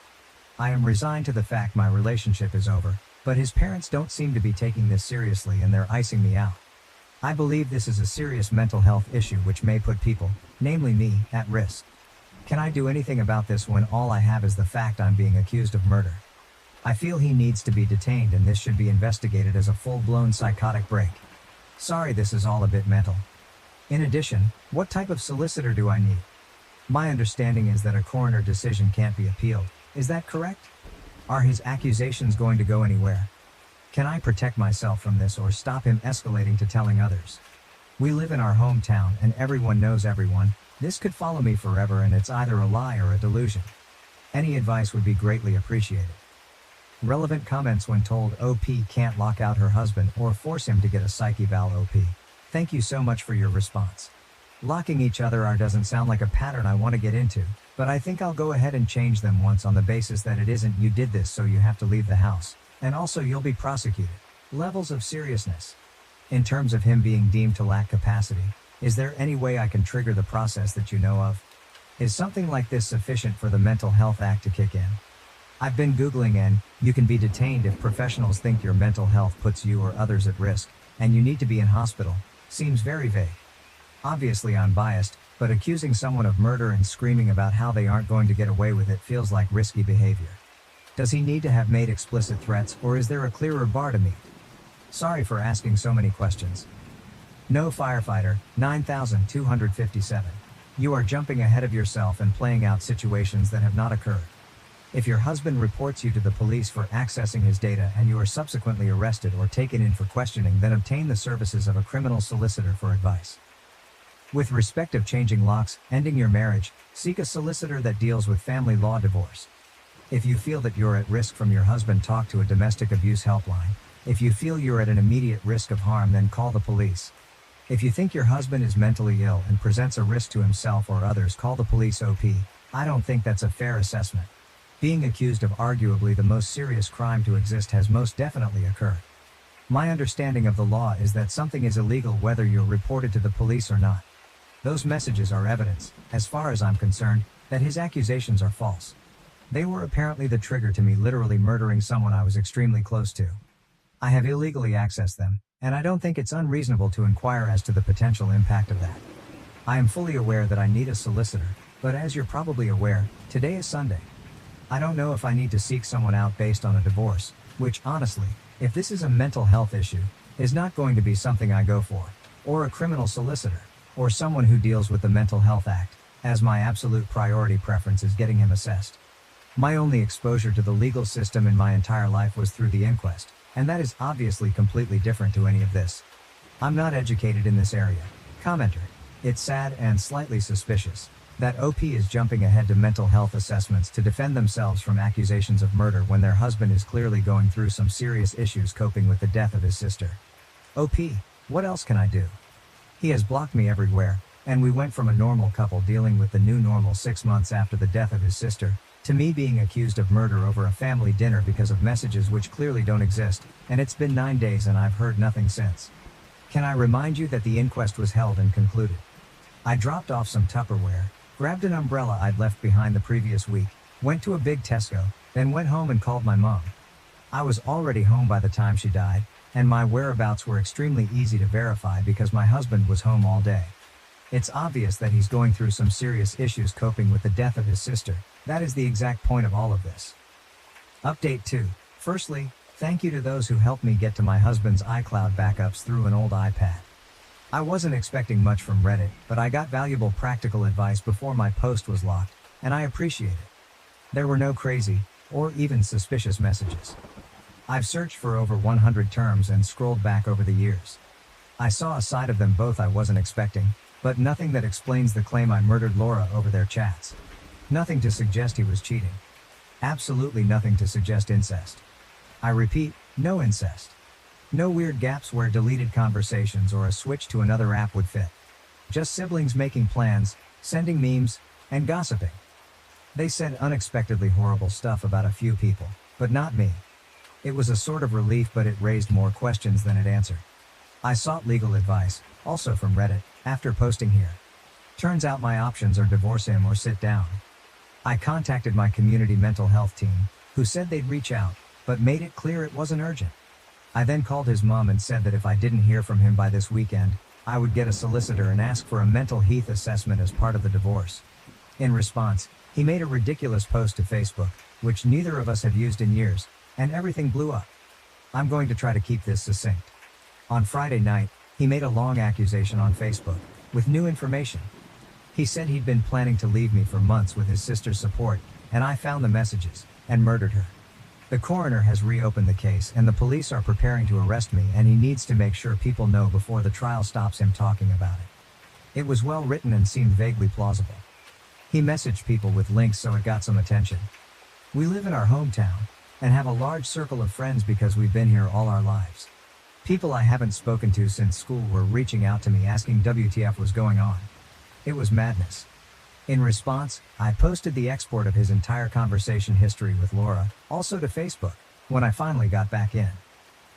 I am resigned to the fact my relationship is over, but his parents don't seem to be taking this seriously and they're icing me out. I believe this is a serious mental health issue which may put people, namely me, at risk. Can I do anything about this when all I have is the fact I'm being accused of murder? I feel he needs to be detained and this should be investigated as a full-blown psychotic break. Sorry, this is all a bit mental. In addition, what type of solicitor do I need? My understanding is that a coroner decision can't be appealed. Is that correct? Are his accusations going to go anywhere? Can I protect myself from this or stop him escalating to telling others? We live in our hometown and everyone knows everyone. This could follow me forever and it's either a lie or a delusion. Any advice would be greatly appreciated. Relevant comments when told OP can't lock out her husband or force him to get a psych eval. OP. Thank you so much for your response. Locking each other out doesn't sound like a pattern I want to get into, but I think I'll go ahead and change them once on the basis that it isn't you did this so you have to leave the house, and also you'll be prosecuted. Levels of seriousness. In terms of him being deemed to lack capacity, is there any way I can trigger the process that you know of? Is something like this sufficient for the Mental Health Act to kick in? I've been Googling and you can be detained if professionals think your mental health puts you or others at risk, and you need to be in hospital. Seems very vague. Obviously I'm biased, but accusing someone of murder and screaming about how they aren't going to get away with it feels like risky behavior. Does he need to have made explicit threats or is there a clearer bar to meet? Sorry for asking so many questions. No firefighter, 9257. You are jumping ahead of yourself and playing out situations that have not occurred. If your husband reports you to the police for accessing his data and you are subsequently arrested or taken in for questioning, then obtain the services of a criminal solicitor for advice. With respect of changing locks, ending your marriage, seek a solicitor that deals with family law divorce. If you feel that you're at risk from your husband, talk to a domestic abuse helpline. If you feel you're at an immediate risk of harm, then call the police. If you think your husband is mentally ill and presents a risk to himself or others, call the police. OP. I don't think that's a fair assessment. Being accused of arguably the most serious crime to exist has most definitely occurred. My understanding of the law is that something is illegal whether you're reported to the police or not. Those messages are evidence, as far as I'm concerned, that his accusations are false. They were apparently the trigger to me literally murdering someone I was extremely close to. I have illegally accessed them, and I don't think it's unreasonable to inquire as to the potential impact of that. I am fully aware that I need a solicitor, but as you're probably aware, today is Sunday. I don't know if I need to seek someone out based on a divorce, which honestly, if this is a mental health issue, is not going to be something I go for, or a criminal solicitor, or someone who deals with the Mental Health Act, as my absolute priority preference is getting him assessed. My only exposure to the legal system in my entire life was through the inquest, and that is obviously completely different to any of this. I'm not educated in this area. Commenter. It's sad and slightly suspicious that OP is jumping ahead to mental health assessments to defend themselves from accusations of murder when their husband is clearly going through some serious issues coping with the death of his sister. OP, what else can I do? He has blocked me everywhere, and we went from a normal couple dealing with the new normal 6 months after the death of his sister, to me being accused of murder over a family dinner because of messages which clearly don't exist, and it's been 9 days and I've heard nothing since. Can I remind you that the inquest was held and concluded? I dropped off some Tupperware, grabbed an umbrella I'd left behind the previous week, went to a big Tesco, then went home and called my mom. I was already home by the time she died, and my whereabouts were extremely easy to verify because my husband was home all day. It's obvious that he's going through some serious issues coping with the death of his sister. That is the exact point of all of this. Update 2. Firstly, thank you to those who helped me get to my husband's iCloud backups through an old iPad. I wasn't expecting much from Reddit, but I got valuable practical advice before my post was locked, and I appreciate it. There were no crazy, or even suspicious messages. I've searched for over 100 terms and scrolled back over the years. I saw a side of them both I wasn't expecting, but nothing that explains the claim I murdered Laura over their chats. Nothing to suggest he was cheating. Absolutely nothing to suggest incest. I repeat, no incest. No weird gaps where deleted conversations or a switch to another app would fit. Just siblings making plans, sending memes, and gossiping. They said unexpectedly horrible stuff about a few people, but not me. It was a sort of relief, but it raised more questions than it answered. I sought legal advice, also from Reddit, after posting here. Turns out my options are divorce him or sit down. I contacted my community mental health team, who said they'd reach out, but made it clear it wasn't urgent. I then called his mom and said that if I didn't hear from him by this weekend, I would get a solicitor and ask for a mental health assessment as part of the divorce. In response, he made a ridiculous post to Facebook, which neither of us have used in years, and everything blew up. I'm going to try to keep this succinct. On Friday night, he made a long accusation on Facebook, with new information. He said he'd been planning to leave me for months with his sister's support, and I found the messages, and murdered her. The coroner has reopened the case and the police are preparing to arrest me, and he needs to make sure people know before the trial stops him talking about it. It was well written and seemed vaguely plausible. He messaged people with links so it got some attention. We live in our hometown, and have a large circle of friends because we've been here all our lives. People I haven't spoken to since school were reaching out to me asking WTF was going on. It was madness. In response, I posted the export of his entire conversation history with Laura, also to Facebook, when I finally got back in.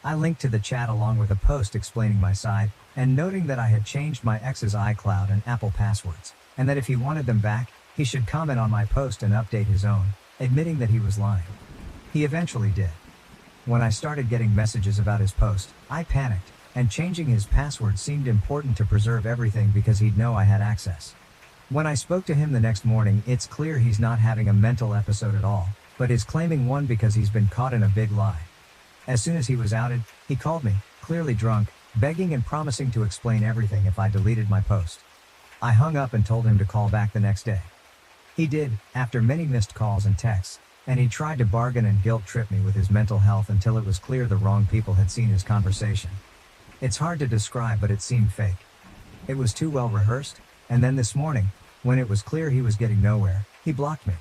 I linked to the chat along with a post explaining my side, and noting that I had changed my ex's iCloud and Apple passwords, and that if he wanted them back, he should comment on my post and update his own, admitting that he was lying. He eventually did. When I started getting messages about his post, I panicked, and changing his password seemed important to preserve everything because he'd know I had access. When I spoke to him the next morning, it's clear he's not having a mental episode at all, but is claiming one because he's been caught in a big lie. As soon as he was outed, he called me, clearly drunk, begging and promising to explain everything if I deleted my post. I hung up and told him to call back the next day. He did, after many missed calls and texts, and he tried to bargain and guilt trip me with his mental health until it was clear the wrong people had seen his conversation. It's hard to describe, but it seemed fake. It was too well rehearsed, and then this morning, when it was clear he was getting nowhere, he blocked me.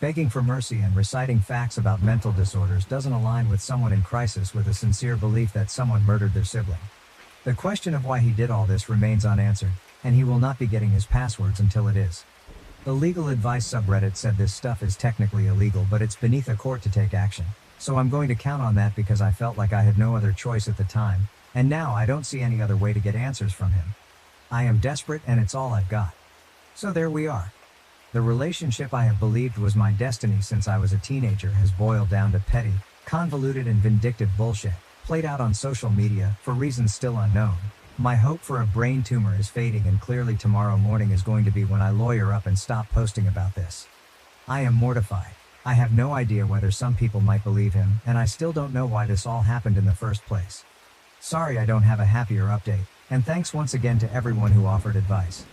Begging for mercy and reciting facts about mental disorders doesn't align with someone in crisis with a sincere belief that someone murdered their sibling. The question of why he did all this remains unanswered, and he will not be getting his passwords until it is. The legal advice subreddit said this stuff is technically illegal, but it's beneath a court to take action, so I'm going to count on that because I felt like I had no other choice at the time, and now I don't see any other way to get answers from him. I am desperate and it's all I've got. So there we are. The relationship I have believed was my destiny since I was a teenager has boiled down to petty, convoluted and vindictive bullshit, played out on social media for reasons still unknown. My hope for a brain tumor is fading, and clearly tomorrow morning is going to be when I lawyer up and stop posting about this. I am mortified. I have no idea whether some people might believe him, and I still don't know why this all happened in the first place. Sorry I don't have a happier update, and thanks once again to everyone who offered advice.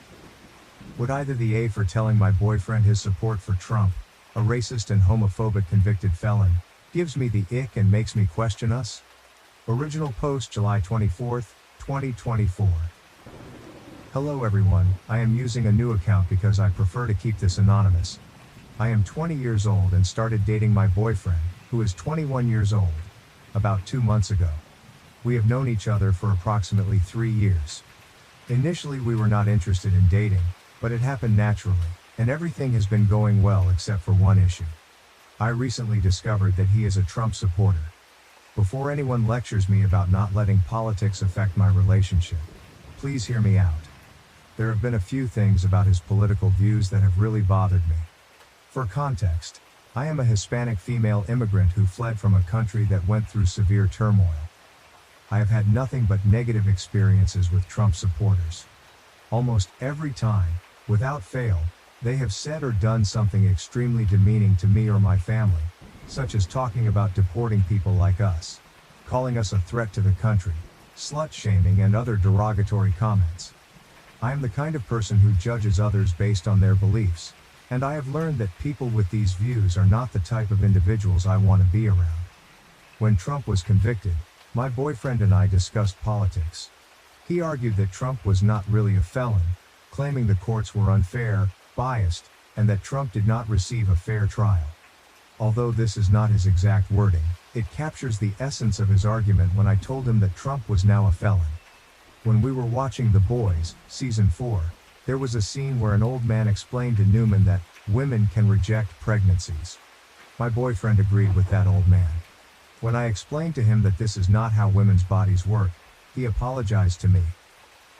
Would either the A for telling my boyfriend his support for Trump, a racist and homophobic convicted felon, gives me the ick and makes me question us? Original post July 24th, 2024. Hello everyone, I am using a new account because I prefer to keep this anonymous. I am 20 years old and started dating my boyfriend, who is 21 years old, about 2 months ago. We have known each other for approximately 3 years. Initially we were not interested in dating, but it happened naturally, and everything has been going well except for one issue. I recently discovered that he is a Trump supporter. Before anyone lectures me about not letting politics affect my relationship, please hear me out. There have been a few things about his political views that have really bothered me. For context, I am a Hispanic female immigrant who fled from a country that went through severe turmoil. I have had nothing but negative experiences with Trump supporters. Almost every time, without fail, they have said or done something extremely demeaning to me or my family, such as talking about deporting people like us, calling us a threat to the country, slut-shaming and other derogatory comments. I am the kind of person who judges others based on their beliefs, and I have learned that people with these views are not the type of individuals I want to be around. When Trump was convicted, my boyfriend and I discussed politics. He argued that Trump was not really a felon, claiming the courts were unfair, biased, and that Trump did not receive a fair trial. Although this is not his exact wording, it captures the essence of his argument when I told him that Trump was now a felon. When we were watching The Boys, Season 4, there was a scene where an old man explained to Newman that women can reject pregnancies. My boyfriend agreed with that old man. When I explained to him that this is not how women's bodies work, he apologized to me.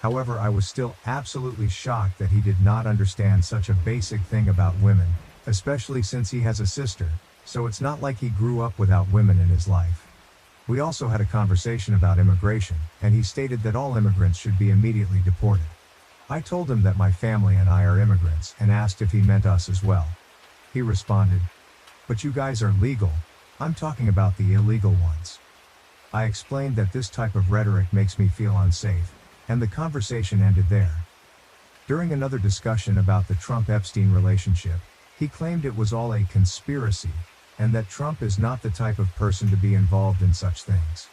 However, I was still absolutely shocked that he did not understand such a basic thing about women, especially since he has a sister, so it's not like he grew up without women in his life. We also had a conversation about immigration, and he stated that all immigrants should be immediately deported. I told him that my family and I are immigrants and asked if he meant us as well. He responded, "But you guys are legal. I'm talking about the illegal ones." I explained that this type of rhetoric makes me feel unsafe, and the conversation ended there. During another discussion about the Trump-Epstein relationship, he claimed it was all a conspiracy, and that Trump is not the type of person to be involved in such things.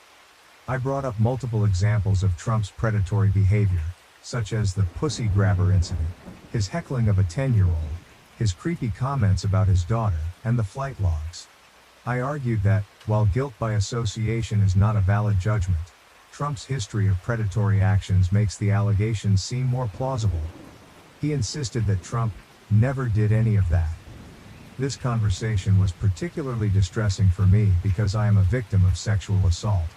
I brought up multiple examples of Trump's predatory behavior, such as the pussy grabber incident, his heckling of a 10-year-old, his creepy comments about his daughter, and the flight logs. I argued that, while guilt by association is not a valid judgment, Trump's history of predatory actions makes the allegations seem more plausible. He insisted that Trump never did any of that. This conversation was particularly distressing for me because I am a victim of sexual assault.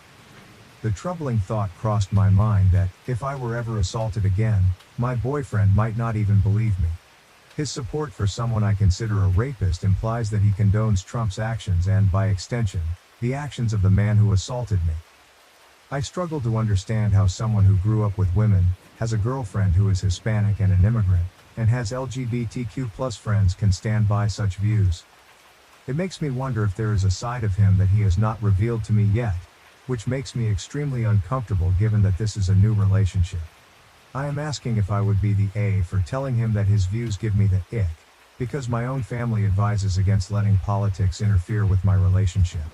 The troubling thought crossed my mind that, if I were ever assaulted again, my boyfriend might not even believe me. His support for someone I consider a rapist implies that he condones Trump's actions and, by extension, the actions of the man who assaulted me. I struggle to understand how someone who grew up with women, has a girlfriend who is Hispanic and an immigrant, and has LGBTQ+ friends can stand by such views. It makes me wonder if there is a side of him that he has not revealed to me yet, which makes me extremely uncomfortable given that this is a new relationship. I am asking if I would be the A for telling him that his views give me the ick, because my own family advises against letting politics interfere with my relationship.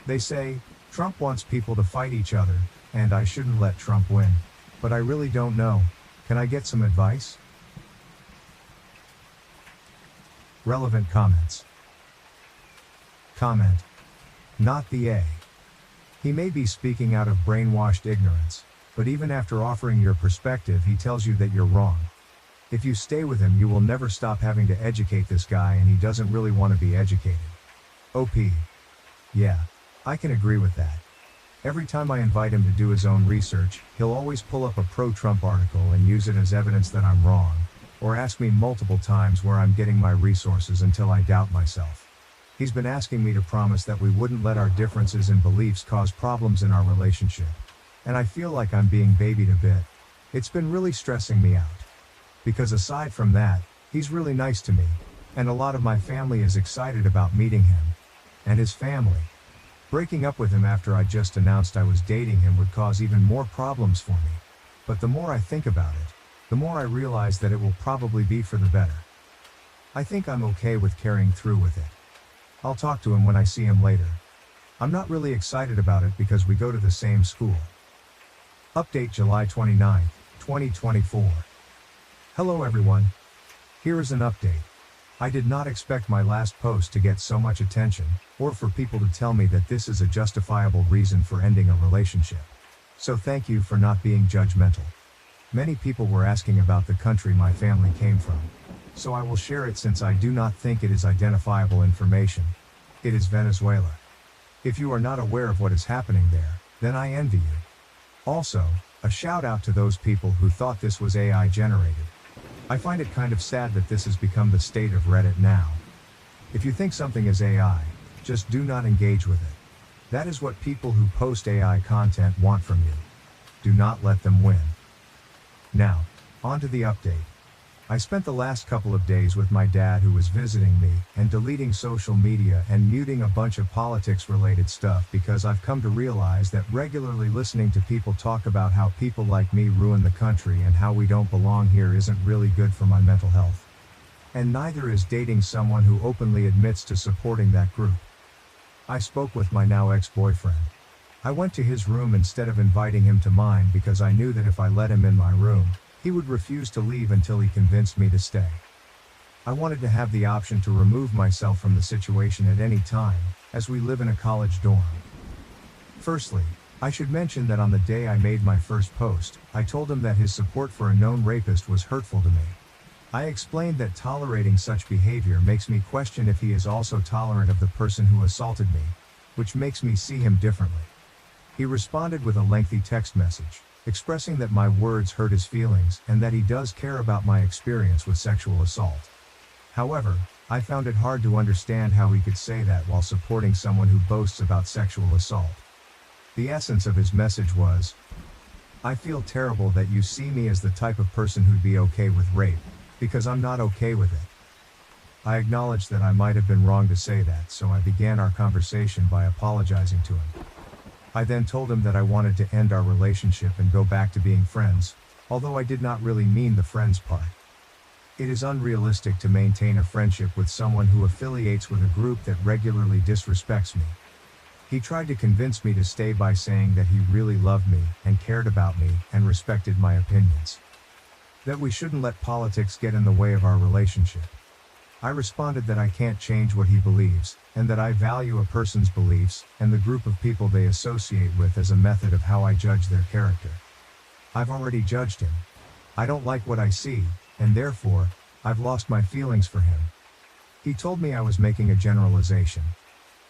They say, Trump wants people to fight each other, and I shouldn't let Trump win. But I really don't know. Can I get some advice? Relevant comments. Comment. Not the A. He may be speaking out of brainwashed ignorance, but even after offering your perspective, he tells you that you're wrong. If you stay with him, you will never stop having to educate this guy, and he doesn't really want to be educated. OP. Yeah, I can agree with that. Every time I invite him to do his own research, he'll always pull up a pro-Trump article and use it as evidence that I'm wrong, or ask me multiple times where I'm getting my resources until I doubt myself. He's been asking me to promise that we wouldn't let our differences in beliefs cause problems in our relationship. And I feel like I'm being babied a bit. It's been really stressing me out. Because aside from that, he's really nice to me, and a lot of my family is excited about meeting him. And his family. Breaking up with him after I just announced I was dating him would cause even more problems for me. But the more I think about it, the more I realize that it will probably be for the better. I think I'm okay with carrying through with it. I'll talk to him when I see him later. I'm not really excited about it because we go to the same school. Update July 29, 2024. Hello everyone. Here is an update. I did not expect my last post to get so much attention, or for people to tell me that this is a justifiable reason for ending a relationship. So thank you for not being judgmental. Many people were asking about the country my family came from. So I will share it since I do not think it is identifiable information. It is Venezuela. If you are not aware of what is happening there, then I envy you. Also, a shout out to those people who thought this was AI generated. I find it kind of sad that this has become the state of Reddit now. If you think something is AI, just do not engage with it. That is what people who post AI content want from you. Do not let them win. Now, on to the update. I spent the last couple of days with my dad who was visiting me, and deleting social media and muting a bunch of politics-related stuff because I've come to realize that regularly listening to people talk about how people like me ruin the country and how we don't belong here isn't really good for my mental health. And neither is dating someone who openly admits to supporting that group. I spoke with my now ex-boyfriend. I went to his room instead of inviting him to mine because I knew that if I let him in my room, he would refuse to leave until he convinced me to stay. I wanted to have the option to remove myself from the situation at any time, as we live in a college dorm. Firstly, I should mention that on the day I made my first post, I told him that his support for a known rapist was hurtful to me. I explained that tolerating such behavior makes me question if he is also tolerant of the person who assaulted me, which makes me see him differently. He responded with a lengthy text message, expressing that my words hurt his feelings and that he does care about my experience with sexual assault. However, I found it hard to understand how he could say that while supporting someone who boasts about sexual assault. The essence of his message was, I feel terrible that you see me as the type of person who'd be okay with rape, because I'm not okay with it. I acknowledged that I might have been wrong to say that, so I began our conversation by apologizing to him. I then told him that I wanted to end our relationship and go back to being friends, although I did not really mean the friends part. It is unrealistic to maintain a friendship with someone who affiliates with a group that regularly disrespects me. He tried to convince me to stay by saying that he really loved me and cared about me and respected my opinions. That we shouldn't let politics get in the way of our relationship. I responded that I can't change what he believes, and that I value a person's beliefs and the group of people they associate with as a method of how I judge their character. I've already judged him. I don't like what I see, and therefore, I've lost my feelings for him. He told me I was making a generalization.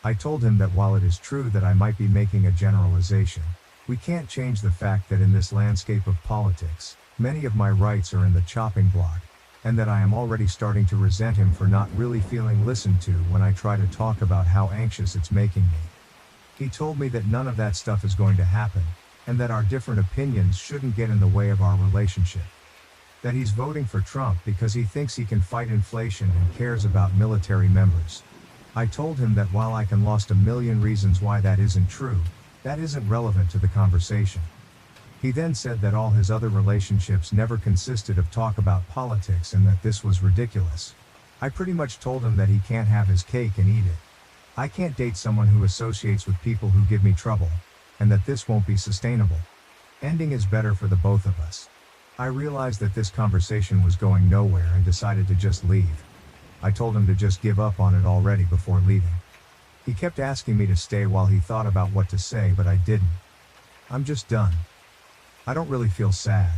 I told him that while it is true that I might be making a generalization, we can't change the fact that in this landscape of politics, many of my rights are in the chopping block, and that I am already starting to resent him for not really feeling listened to when I try to talk about how anxious it's making me. He told me that none of that stuff is going to happen, and that our different opinions shouldn't get in the way of our relationship. That he's voting for Trump because he thinks he can fight inflation and cares about military members. I told him that while I can list a million reasons why that isn't true, that isn't relevant to the conversation. He then said that all his other relationships never consisted of talk about politics and that this was ridiculous. I pretty much told him that he can't have his cake and eat it. I can't date someone who associates with people who give me trouble, and that this won't be sustainable. Ending is better for the both of us. I realized that this conversation was going nowhere and decided to just leave. I told him to just give up on it already before leaving. He kept asking me to stay while he thought about what to say, but I didn't. I'm just done. I don't really feel sad.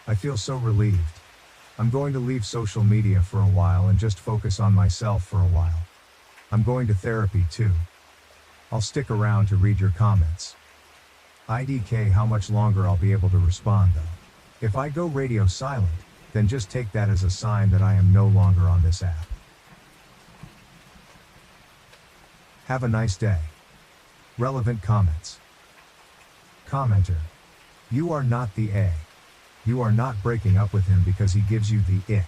I feel so relieved. I'm going to leave social media for a while and just focus on myself for a while. I'm going to therapy too. I'll stick around to read your comments. IDK, how much longer I'll be able to respond though. If I go radio silent, then just take that as a sign that I am no longer on this app. Have a nice day. Relevant comments. Commenter. You are not the A. You are not breaking up with him because he gives you the ick.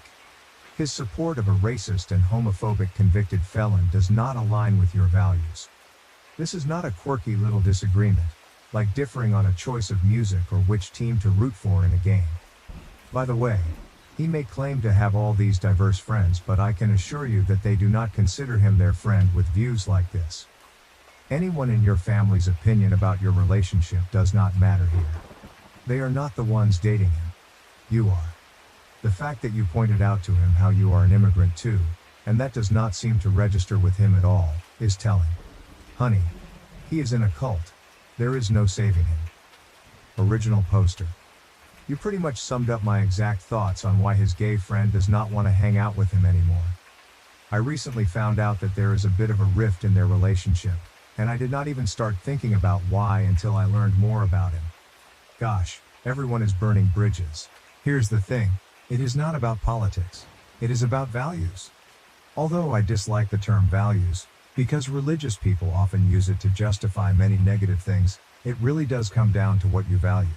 His support of a racist and homophobic convicted felon does not align with your values. This is not a quirky little disagreement, like differing on a choice of music or which team to root for in a game. By the way, he may claim to have all these diverse friends, but I can assure you that they do not consider him their friend with views like this. Anyone in your family's opinion about your relationship does not matter here. They are not the ones dating him. You are. The fact that you pointed out to him how you are an immigrant too, and that does not seem to register with him at all, is telling. Honey, he is in a cult. There is no saving him. Original poster. You pretty much summed up my exact thoughts on why his gay friend does not want to hang out with him anymore. I recently found out that there is a bit of a rift in their relationship, and I did not even start thinking about why until I learned more about him. Gosh, everyone is burning bridges. Here's the thing, it is not about politics. It is about values. Although I dislike the term values, because religious people often use it to justify many negative things, it really does come down to what you value.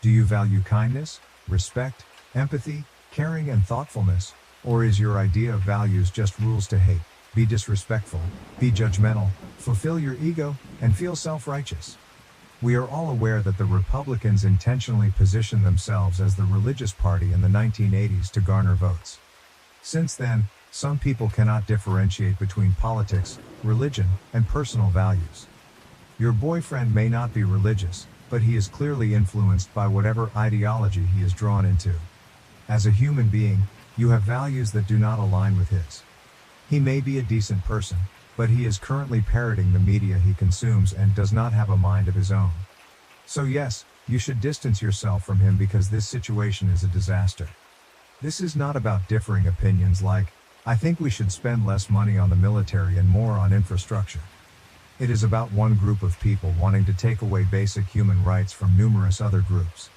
Do you value kindness, respect, empathy, caring and thoughtfulness, or is your idea of values just rules to hate, be disrespectful, be judgmental, fulfill your ego, and feel self-righteous? We are all aware that the Republicans intentionally positioned themselves as the religious party in the 1980s to garner votes. Since then, some people cannot differentiate between politics, religion, and personal values. Your boyfriend may not be religious, but he is clearly influenced by whatever ideology he is drawn into. As a human being, you have values that do not align with his. He may be a decent person, but he is currently parroting the media he consumes and does not have a mind of his own. So yes, you should distance yourself from him because this situation is a disaster. This is not about differing opinions like, I think we should spend less money on the military and more on infrastructure. It is about one group of people wanting to take away basic human rights from numerous other groups.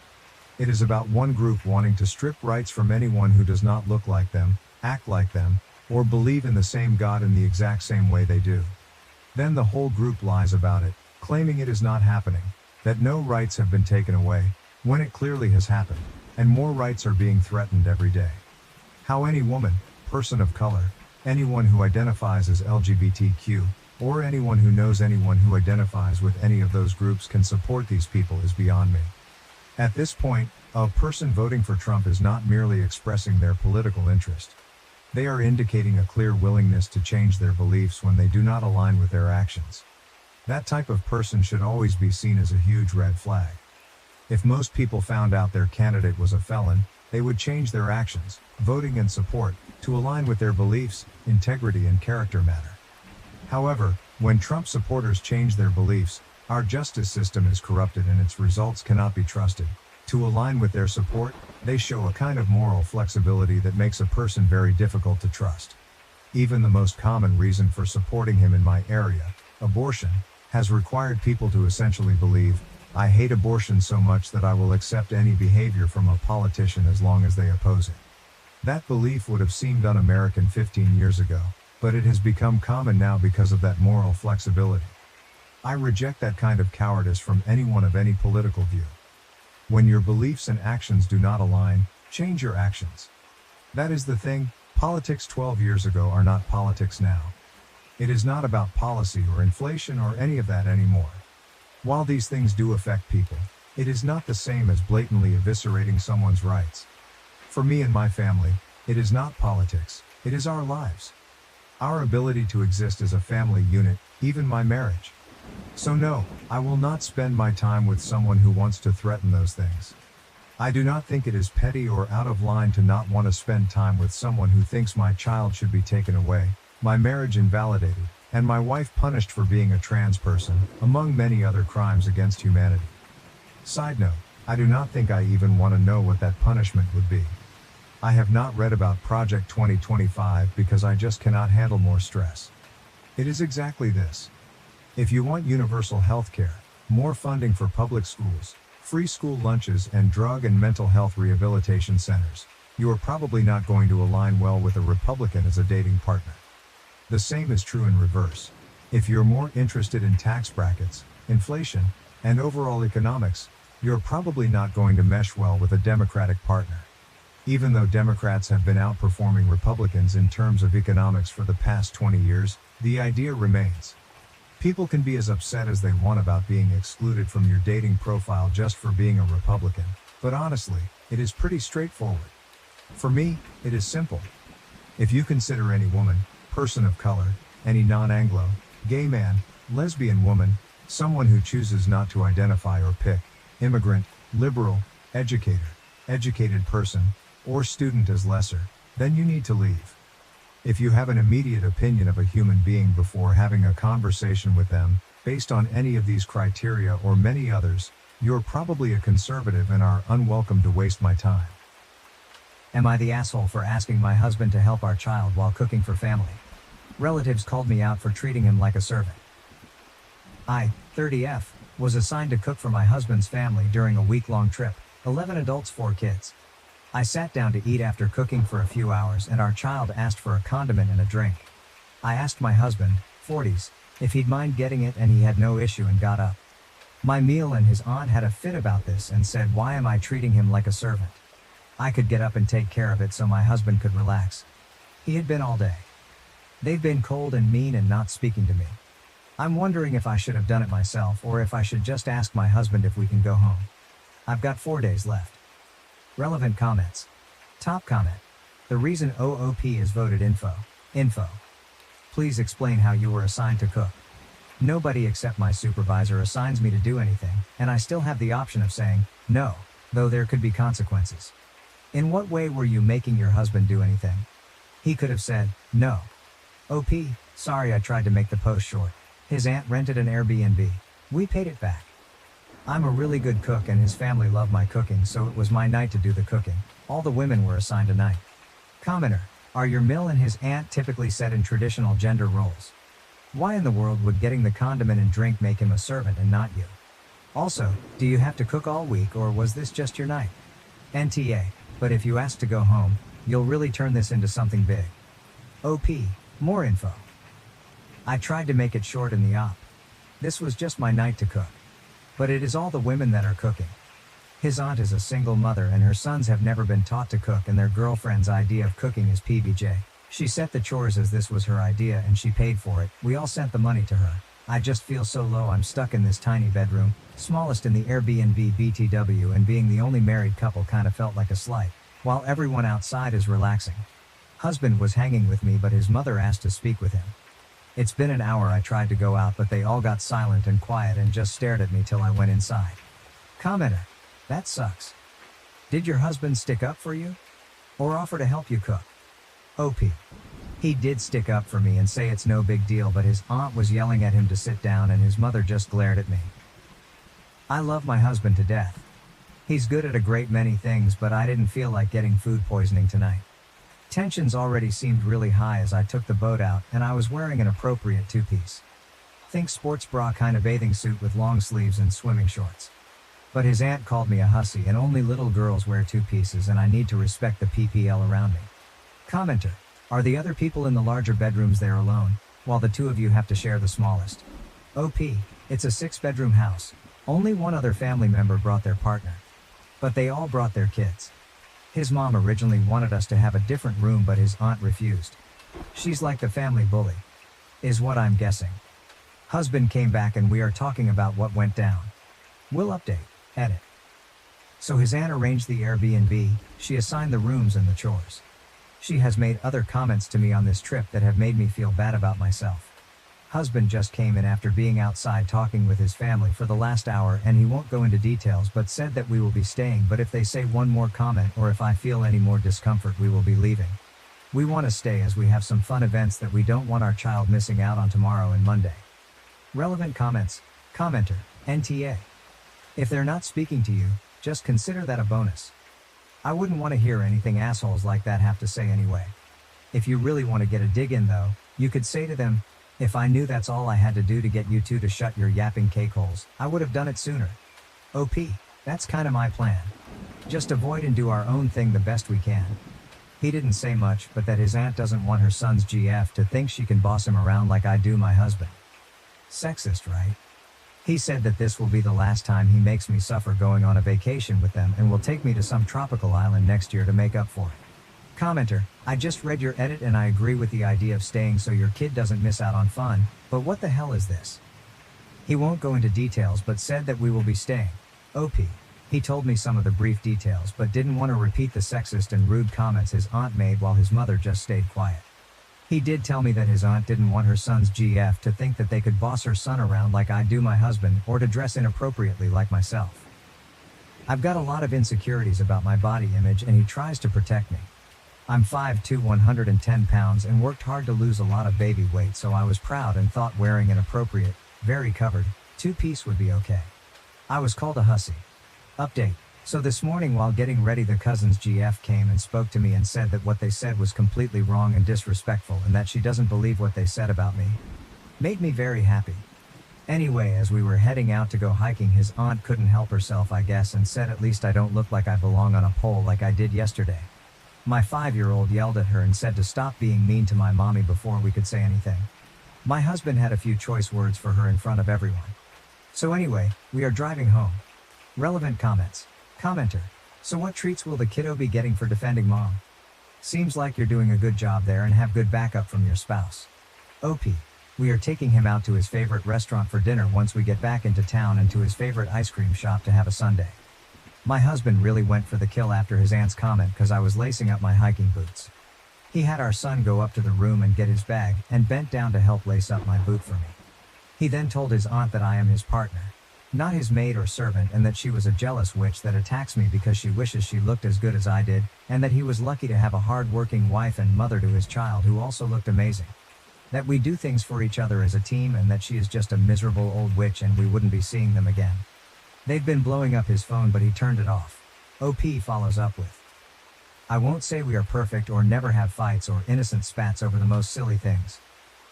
It is about one group wanting to strip rights from anyone who does not look like them, act like them, or believe in the same God in the exact same way they do. Then the whole group lies about it, claiming it is not happening, that no rights have been taken away, when it clearly has happened, and more rights are being threatened every day. How any woman, person of color, anyone who identifies as LGBTQ, or anyone who knows anyone who identifies with any of those groups can support these people is beyond me. At this point, a person voting for Trump is not merely expressing their political interest. They are indicating a clear willingness to change their beliefs when they do not align with their actions. That type of person should always be seen as a huge red flag. If most people found out their candidate was a felon, they would change their actions, voting and support, to align with their beliefs, integrity and character matter. However, when Trump supporters change their beliefs, our justice system is corrupted and its results cannot be trusted. To align with their support, they show a kind of moral flexibility that makes a person very difficult to trust. Even the most common reason for supporting him in my area, abortion, has required people to essentially believe, I hate abortion so much that I will accept any behavior from a politician as long as they oppose it. That belief would have seemed un-American 15 years ago, but it has become common now because of that moral flexibility. I reject that kind of cowardice from anyone of any political view. When your beliefs and actions do not align, change your actions. That is the thing, politics 12 years ago are not politics now. It is not about policy or inflation or any of that anymore. While these things do affect people, it is not the same as blatantly eviscerating someone's rights. For me and my family, it is not politics, it is our lives. Our ability to exist as a family unit, even my marriage. So no, I will not spend my time with someone who wants to threaten those things. I do not think it is petty or out of line to not want to spend time with someone who thinks my child should be taken away, my marriage invalidated, and my wife punished for being a trans person, among many other crimes against humanity. Side note, I do not think I even want to know what that punishment would be. I have not read about Project 2025 because I just cannot handle more stress. It is exactly this. If you want universal health care, more funding for public schools, free school lunches and drug and mental health rehabilitation centers, you are probably not going to align well with a Republican as a dating partner. The same is true in reverse. If you're more interested in tax brackets, inflation, and overall economics, you're probably not going to mesh well with a Democratic partner. Even though Democrats have been outperforming Republicans in terms of economics for the past 20 years, the idea remains. People can be as upset as they want about being excluded from your dating profile just for being a Republican, but honestly, it is pretty straightforward. For me, it is simple. If you consider any woman, person of color, any non-Anglo, gay man, lesbian woman, someone who chooses not to identify or pick, immigrant, liberal, educated person, or student as lesser, then you need to leave. If you have an immediate opinion of a human being before having a conversation with them, based on any of these criteria or many others, you're probably a conservative and are unwelcome to waste my time. Am I the asshole for asking my husband to help our child while cooking for family? Relatives called me out for treating him like a servant. I, 30F, was assigned to cook for my husband's family during a week-long trip, 11 adults, 4 kids. I sat down to eat after cooking for a few hours and our child asked for a condiment and a drink. I asked my husband, 40s, if he'd mind getting it and he had no issue and got up. My meal and his aunt had a fit about this and said, why am I treating him like a servant? I could get up and take care of it so my husband could relax. He had been all day. They've been cold and mean and not speaking to me. I'm wondering if I should have done it myself or if I should just ask my husband if we can go home. I've got 4 days left. Relevant comments. Top comment. The reason OOP is voted info. Please explain how you were assigned to cook. Nobody except my supervisor assigns me to do anything, and I still have the option of saying no, though there could be consequences. In what way were you making your husband do anything? He could have said, no. OP, sorry I tried to make the post short. His aunt rented an Airbnb. We paid it back. I'm a really good cook and his family loved my cooking, so it was my night to do the cooking. All the women were assigned a night. Commenter, are your mill and his aunt typically set in traditional gender roles? Why in the world would getting the condiment and drink make him a servant and not you? Also, do you have to cook all week or was this just your night? NTA, but if you ask to go home, you'll really turn this into something big. OP, more info. I tried to make it short in the op. This was just my night to cook. But it is all the women that are cooking. His aunt is a single mother and her sons have never been taught to cook, and their girlfriend's idea of cooking is PBJ. She set the chores as this was her idea and she paid for it. We all sent the money to her. I just feel so low. I'm stuck in this tiny bedroom, smallest in the Airbnb BTW, and being the only married couple kind of felt like a slight, while everyone outside is relaxing. Husband was hanging with me, but his mother asked to speak with him. It's been an hour. I tried to go out, but they all got silent and quiet and just stared at me till I went inside. Commenter: that sucks. Did your husband stick up for you? Or offer to help you cook? OP: he did stick up for me and say it's no big deal, but his aunt was yelling at him to sit down and his mother just glared at me. I love my husband to death. He's good at a great many things, but I didn't feel like getting food poisoning tonight. Tensions already seemed really high as I took the boat out, and I was wearing an appropriate two-piece. Think sports bra kind of bathing suit with long sleeves and swimming shorts. But his aunt called me a hussy, and only little girls wear two pieces, and I need to respect the PPL around me. Commenter: are the other people in the larger bedrooms there alone, while the two of you have to share the smallest? OP: it's a 6-bedroom house. Only one other family member brought their partner. But they all brought their kids. His mom originally wanted us to have a different room, but his aunt refused. She's like the family bully, is what I'm guessing. Husband came back and we are talking about what went down. Will update, edit. So his aunt arranged the Airbnb, she assigned the rooms and the chores. She has made other comments to me on this trip that have made me feel bad about myself. Husband just came in after being outside talking with his family for the last hour, and he won't go into details but said that we will be staying, but if they say one more comment or if I feel any more discomfort we will be leaving. We want to stay as we have some fun events that we don't want our child missing out on tomorrow and Monday. Relevant comments. Commenter: NTA. If they're not speaking to you, just consider that a bonus. I wouldn't want to hear anything assholes like that have to say anyway. If you really want to get a dig in though, you could say to them, if I knew that's all I had to do to get you two to shut your yapping cakeholes, I would have done it sooner. OP: that's kinda my plan. Just avoid and do our own thing the best we can. He didn't say much, but that his aunt doesn't want her son's GF to think she can boss him around like I do my husband. Sexist, right? He said that this will be the last time he makes me suffer going on a vacation with them and will take me to some tropical island next year to make up for it. Commenter: I just read your edit and I agree with the idea of staying so your kid doesn't miss out on fun, but what the hell is this? He won't go into details but said that we will be staying. OP: he told me some of the brief details but didn't want to repeat the sexist and rude comments his aunt made while his mother just stayed quiet. He did tell me that his aunt didn't want her son's GF to think that they could boss her son around like I do my husband or to dress inappropriately like myself. I've got a lot of insecurities about my body image and he tries to protect me. I'm 5'2", 110 pounds and worked hard to lose a lot of baby weight, so I was proud and thought wearing an appropriate, very covered, two-piece would be okay. I was called a hussy. Update: so this morning while getting ready the cousin's GF came and spoke to me and said that what they said was completely wrong and disrespectful and that she doesn't believe what they said about me. Made me very happy. Anyway, as we were heading out to go hiking, his aunt couldn't help herself I guess and said at least I don't look like I belong on a pole like I did yesterday. My 5-year-old yelled at her and said to stop being mean to my mommy before we could say anything. My husband had a few choice words for her in front of everyone. So anyway, we are driving home. Relevant comments. Commenter: so what treats will the kiddo be getting for defending mom? Seems like you're doing a good job there and have good backup from your spouse. OP: we are taking him out to his favorite restaurant for dinner once we get back into town and to his favorite ice cream shop to have a sundae. My husband really went for the kill after his aunt's comment cause I was lacing up my hiking boots. He had our son go up to the room and get his bag and bent down to help lace up my boot for me. He then told his aunt that I am his partner, not his maid or servant, and that she was a jealous witch that attacks me because she wishes she looked as good as I did, and that he was lucky to have a hard-working wife and mother to his child who also looked amazing. That we do things for each other as a team and that she is just a miserable old witch and we wouldn't be seeing them again. They've been blowing up his phone but he turned it off. OP follows up with: I won't say we are perfect or never have fights or innocent spats over the most silly things.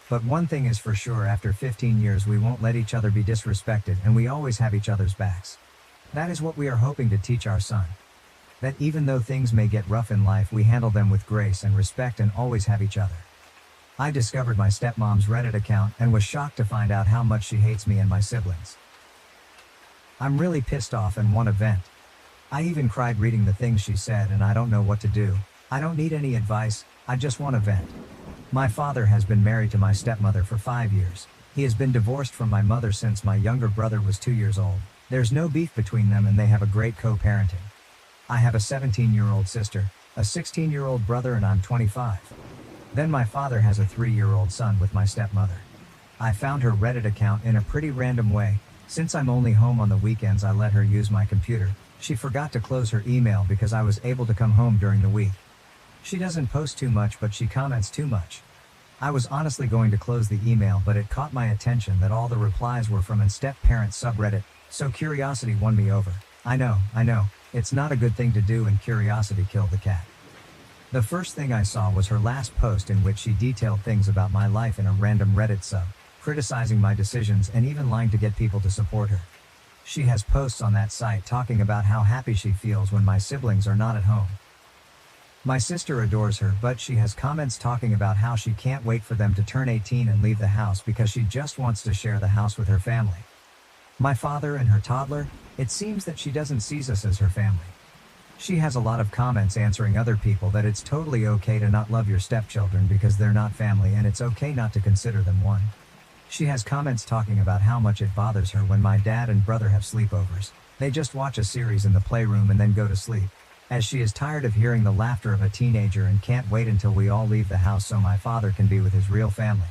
But one thing is for sure, after 15 years we won't let each other be disrespected and we always have each other's backs. That is what we are hoping to teach our son. That even though things may get rough in life we handle them with grace and respect and always have each other. I discovered my stepmom's Reddit account and was shocked to find out how much she hates me and my siblings. I'm really pissed off and want to vent. I even cried reading the things she said and I don't know what to do. I don't need any advice, I just want to vent. My father has been married to my stepmother for 5 years. He has been divorced from my mother since my younger brother was 2 years old. There's no beef between them and they have a great co-parenting. I have a 17-year-old sister, a 16-year-old brother and I'm 25. Then my father has a 3-year-old son with my stepmother. I found her Reddit account in a pretty random way. Since I'm only home on the weekends I let her use my computer. She forgot to close her email because I was able to come home during the week. She doesn't post too much but she comments too much. I was honestly going to close the email but it caught my attention that all the replies were from a step-parent subreddit, so curiosity won me over. I know, it's not a good thing to do and curiosity killed the cat. The first thing I saw was her last post in which she detailed things about my life in a random Reddit sub, criticizing my decisions and even lying to get people to support her. She has posts on that site talking about how happy she feels when my siblings are not at home. My sister adores her but she has comments talking about how she can't wait for them to turn 18 and leave the house because she just wants to share the house with her family. My father and her toddler, it seems that she doesn't see us as her family. She has a lot of comments answering other people that it's totally okay to not love your stepchildren because they're not family and it's okay not to consider them one. She has comments talking about how much it bothers her when my dad and brother have sleepovers. They just watch a series in the playroom and then go to sleep, as she is tired of hearing the laughter of a teenager and can't wait until we all leave the house so my father can be with his real family.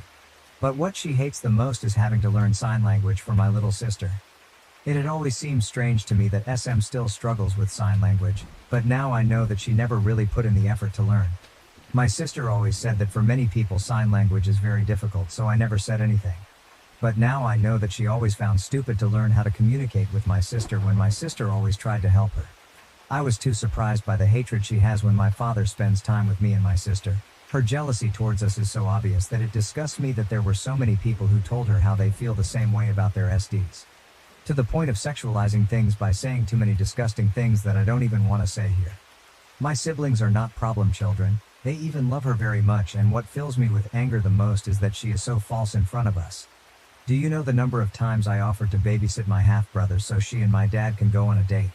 But what she hates the most is having to learn sign language for my little sister. It had always seemed strange to me that SM still struggles with sign language, but now I know that she never really put in the effort to learn. My sister always said that for many people sign language is very difficult, so I never said anything. But now I know that she always found stupid to learn how to communicate with my sister when my sister always tried to help her. I was too surprised by the hatred she has when my father spends time with me and my sister. Her jealousy towards us is so obvious that it disgusts me that there were so many people who told her how they feel the same way about their SDs. To the point of sexualizing things by saying too many disgusting things that I don't even want to say here. My siblings are not problem children, they even love her very much, and what fills me with anger the most is that she is so false in front of us. Do you know the number of times I offered to babysit my half-brother so she and my dad can go on a date?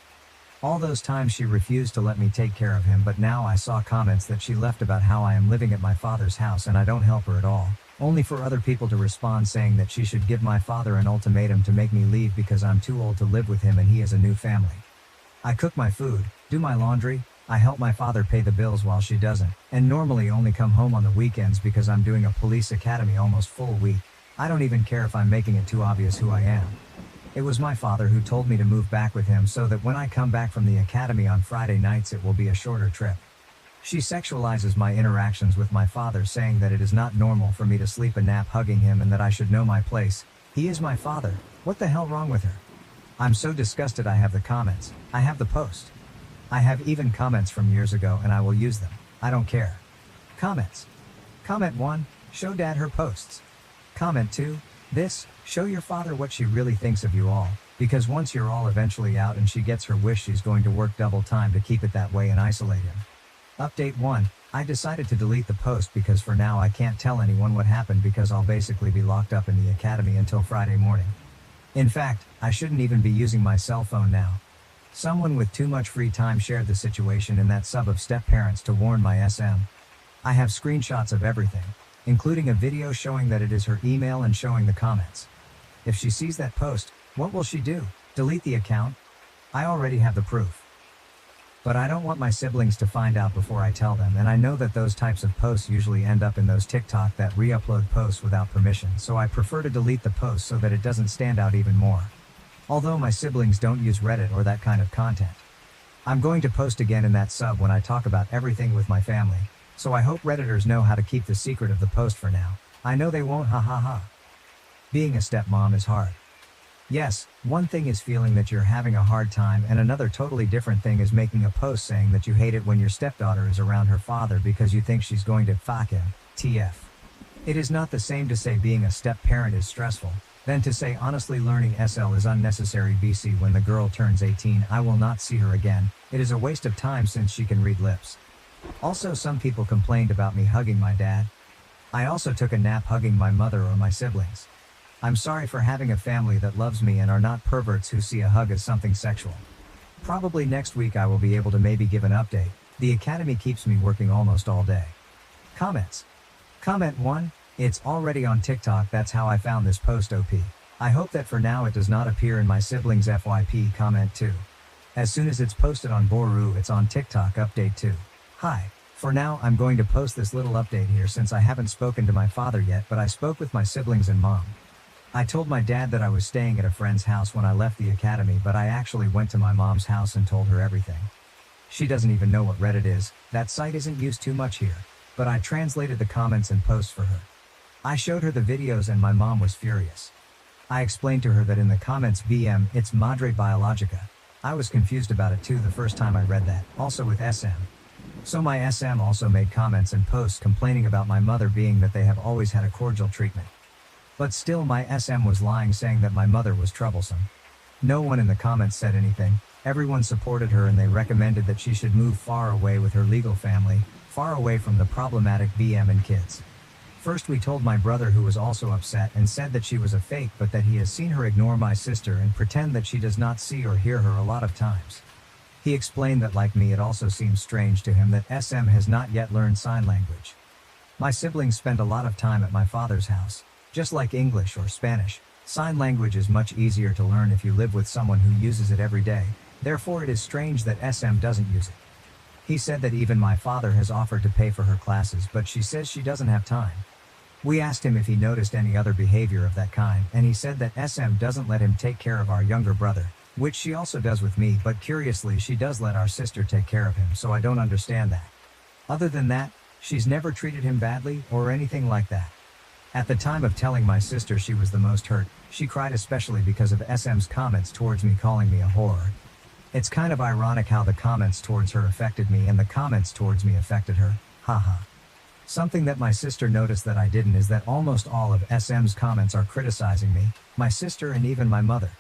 All those times she refused to let me take care of him, but now I saw comments that she left about how I am living at my father's house and I don't help her at all, only for other people to respond saying that she should give my father an ultimatum to make me leave because I'm too old to live with him and he has a new family. I cook my food, do my laundry, I help my father pay the bills while she doesn't, and normally only come home on the weekends because I'm doing a police academy almost full week. I don't even care if I'm making it too obvious who I am. It was my father who told me to move back with him so that when I come back from the academy on Friday nights it will be a shorter trip. She sexualizes my interactions with my father, saying that it is not normal for me to sleep a nap hugging him and that I should know my place. He is my father. What the hell wrong with her? I'm so disgusted. I have the comments. I have the post. I have even comments from years ago and I will use them. I don't care. Comments. Comment 1, show dad her posts. Comment 2, this, show your father what she really thinks of you all, because once you're all eventually out and she gets her wish she's going to work double time to keep it that way and isolate him. Update 1, I decided to delete the post because for now I can't tell anyone what happened because I'll basically be locked up in the academy until Friday morning. In fact, I shouldn't even be using my cell phone now. Someone with too much free time shared the situation in that sub of step-parents to warn my SM. I have screenshots of everything, including a video showing that it is her email and showing the comments. If she sees that post, what will she do? Delete the account? I already have the proof. But I don't want my siblings to find out before I tell them, and I know that those types of posts usually end up in those TikTok that re-upload posts without permission, so I prefer to delete the post so that it doesn't stand out even more. Although my siblings don't use Reddit or that kind of content. I'm going to post again in that sub when I talk about everything with my family, so I hope Redditors know how to keep the secret of the post for now. I know they won't, ha ha ha. Being a stepmom is hard. Yes, one thing is feeling that you're having a hard time, and another totally different thing is making a post saying that you hate it when your stepdaughter is around her father because you think she's going to fuck him, TF. It is not the same to say being a step-parent is stressful, than to say honestly learning SL is unnecessary. BC when the girl turns 18 I will not see her again, it is a waste of time since she can read lips. Also some people complained about me hugging my dad. I also took a nap hugging my mother or my siblings. I'm sorry for having a family that loves me and are not perverts who see a hug as something sexual. Probably next week I will be able to maybe give an update. The academy keeps me working almost all day. Comments. Comment 1. It's already on TikTok. That's how I found this post OP. I hope that for now it does not appear in my siblings FYP. Comment 2. As soon as it's posted on Boru, it's on TikTok. Update 2. Hi. For now I'm going to post this little update here since I haven't spoken to my father yet, but I spoke with my siblings and mom. I told my dad that I was staying at a friend's house when I left the academy, but I actually went to my mom's house and told her everything. She doesn't even know what Reddit is. That site isn't used too much here, but I translated the comments and posts for her. I showed her the videos and my mom was furious. I explained to her that in the comments BM, it's Madre Biologica. I was confused about it too the first time I read that, also with SM. So my SM also made comments and posts complaining about my mother, being that they have always had a cordial treatment. But still my SM was lying, saying that my mother was troublesome. No one in the comments said anything. Everyone supported her and they recommended that she should move far away with her legal family, far away from the problematic BM and kids. First we told my brother, who was also upset and said that she was a fake, but that he has seen her ignore my sister and pretend that she does not see or hear her a lot of times. He explained that like me it also seems strange to him that SM has not yet learned sign language. My siblings spend a lot of time at my father's house. Just like English or Spanish, sign language is much easier to learn if you live with someone who uses it every day. Therefore it is strange that SM doesn't use it. He said that even my father has offered to pay for her classes, but she says she doesn't have time. We asked him if he noticed any other behavior of that kind, and he said that SM doesn't let him take care of our younger brother, which she also does with me, but curiously she does let our sister take care of him, so I don't understand that. Other than that, she's never treated him badly or anything like that. At the time of telling my sister, she was the most hurt. She cried especially because of SM's comments towards me, calling me a whore. It's kind of ironic how the comments towards her affected me and the comments towards me affected her. Haha. Something that my sister noticed that I didn't is that almost all of SM's comments are criticizing me, my sister, and even my mother.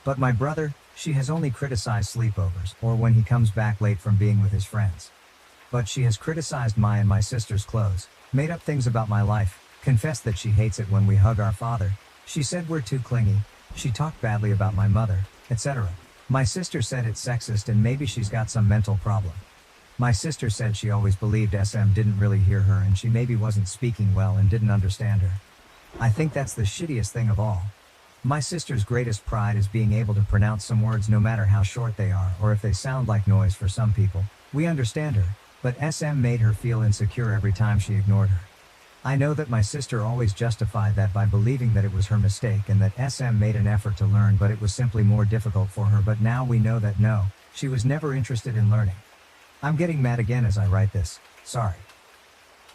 But my brother, she has only criticized sleepovers or when he comes back late from being with his friends. But she has criticized my and my sister's clothes, made up things about my life, confessed that she hates it when we hug our father. She said we're too clingy. She talked badly about my mother, etc. My sister said it's sexist and maybe she's got some mental problem. My sister said she always believed SM didn't really hear her and she maybe wasn't speaking well and didn't understand her. I think that's the shittiest thing of all. My sister's greatest pride is being able to pronounce some words no matter how short they are or if they sound like noise for some people. We understand her, but SM made her feel insecure every time she ignored her. I know that my sister always justified that by believing that it was her mistake and that SM made an effort to learn, but it was simply more difficult for her. But now we know that no, she was never interested in learning. I'm getting mad again as I write this, sorry.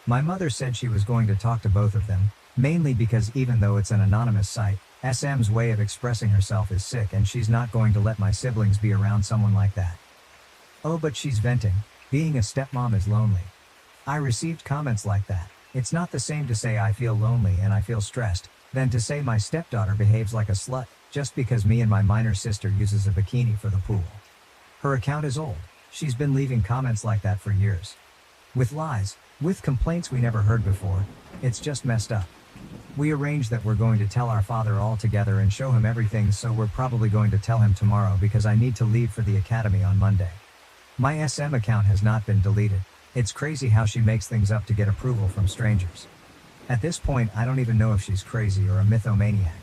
My mother said she was going to talk to both of them, mainly because even though it's an anonymous site, SM's way of expressing herself is sick and she's not going to let my siblings be around someone like that. Oh, but she's venting. Being a stepmom is lonely. I received comments like that. It's not the same to say I feel lonely and I feel stressed, than to say my stepdaughter behaves like a slut, just because me and my minor sister uses a bikini for the pool. Her account is old. She's been leaving comments like that for years. With lies, with complaints we never heard before. It's just messed up. We arranged that we're going to tell our father all together and show him everything, so we're probably going to tell him tomorrow because I need to leave for the academy on Monday. My SM account has not been deleted. It's crazy how she makes things up to get approval from strangers. At this point, I don't even know if she's crazy or a mythomaniac.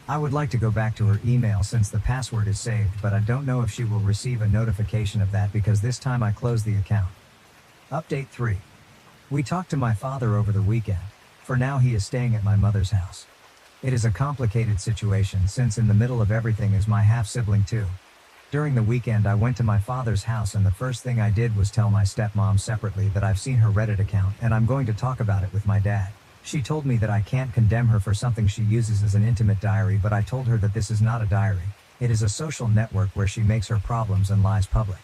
I would like to go back to her email since the password is saved, but I don't know if she will receive a notification of that because this time I closed the account. Update 3. We talked to my father over the weekend. For now he is staying at my mother's house. It is a complicated situation since in the middle of everything is my half-sibling too. During the weekend I went to my father's house and the first thing I did was tell my stepmom separately that I've seen her Reddit account and I'm going to talk about it with my dad. She told me that I can't condemn her for something she uses as an intimate diary, but I told her that this is not a diary. It is a social network where she makes her problems and lies public.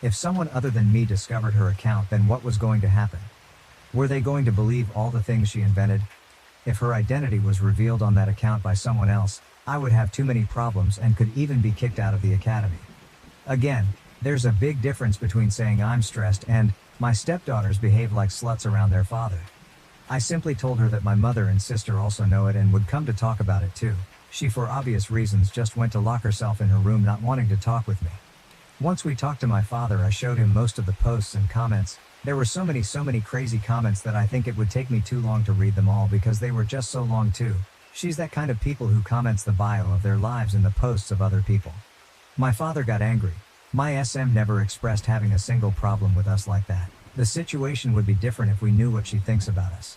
If someone other than me discovered her account, then what was going to happen? Were they going to believe all the things she invented? If her identity was revealed on that account by someone else, I would have too many problems and could even be kicked out of the academy. Again, there's a big difference between saying I'm stressed and my stepdaughters behave like sluts around their father. I simply told her that my mother and sister also know it and would come to talk about it too. She, for obvious reasons, just went to lock herself in her room, not wanting to talk with me. Once we talked to my father, I showed him most of the posts and comments. There were so many crazy comments that I think it would take me too long to read them all because they were just so long too. She's that kind of people who comments the bio of their lives in the posts of other people. My father got angry. My SM never expressed having a single problem with us like that. The situation would be different if we knew what she thinks about us.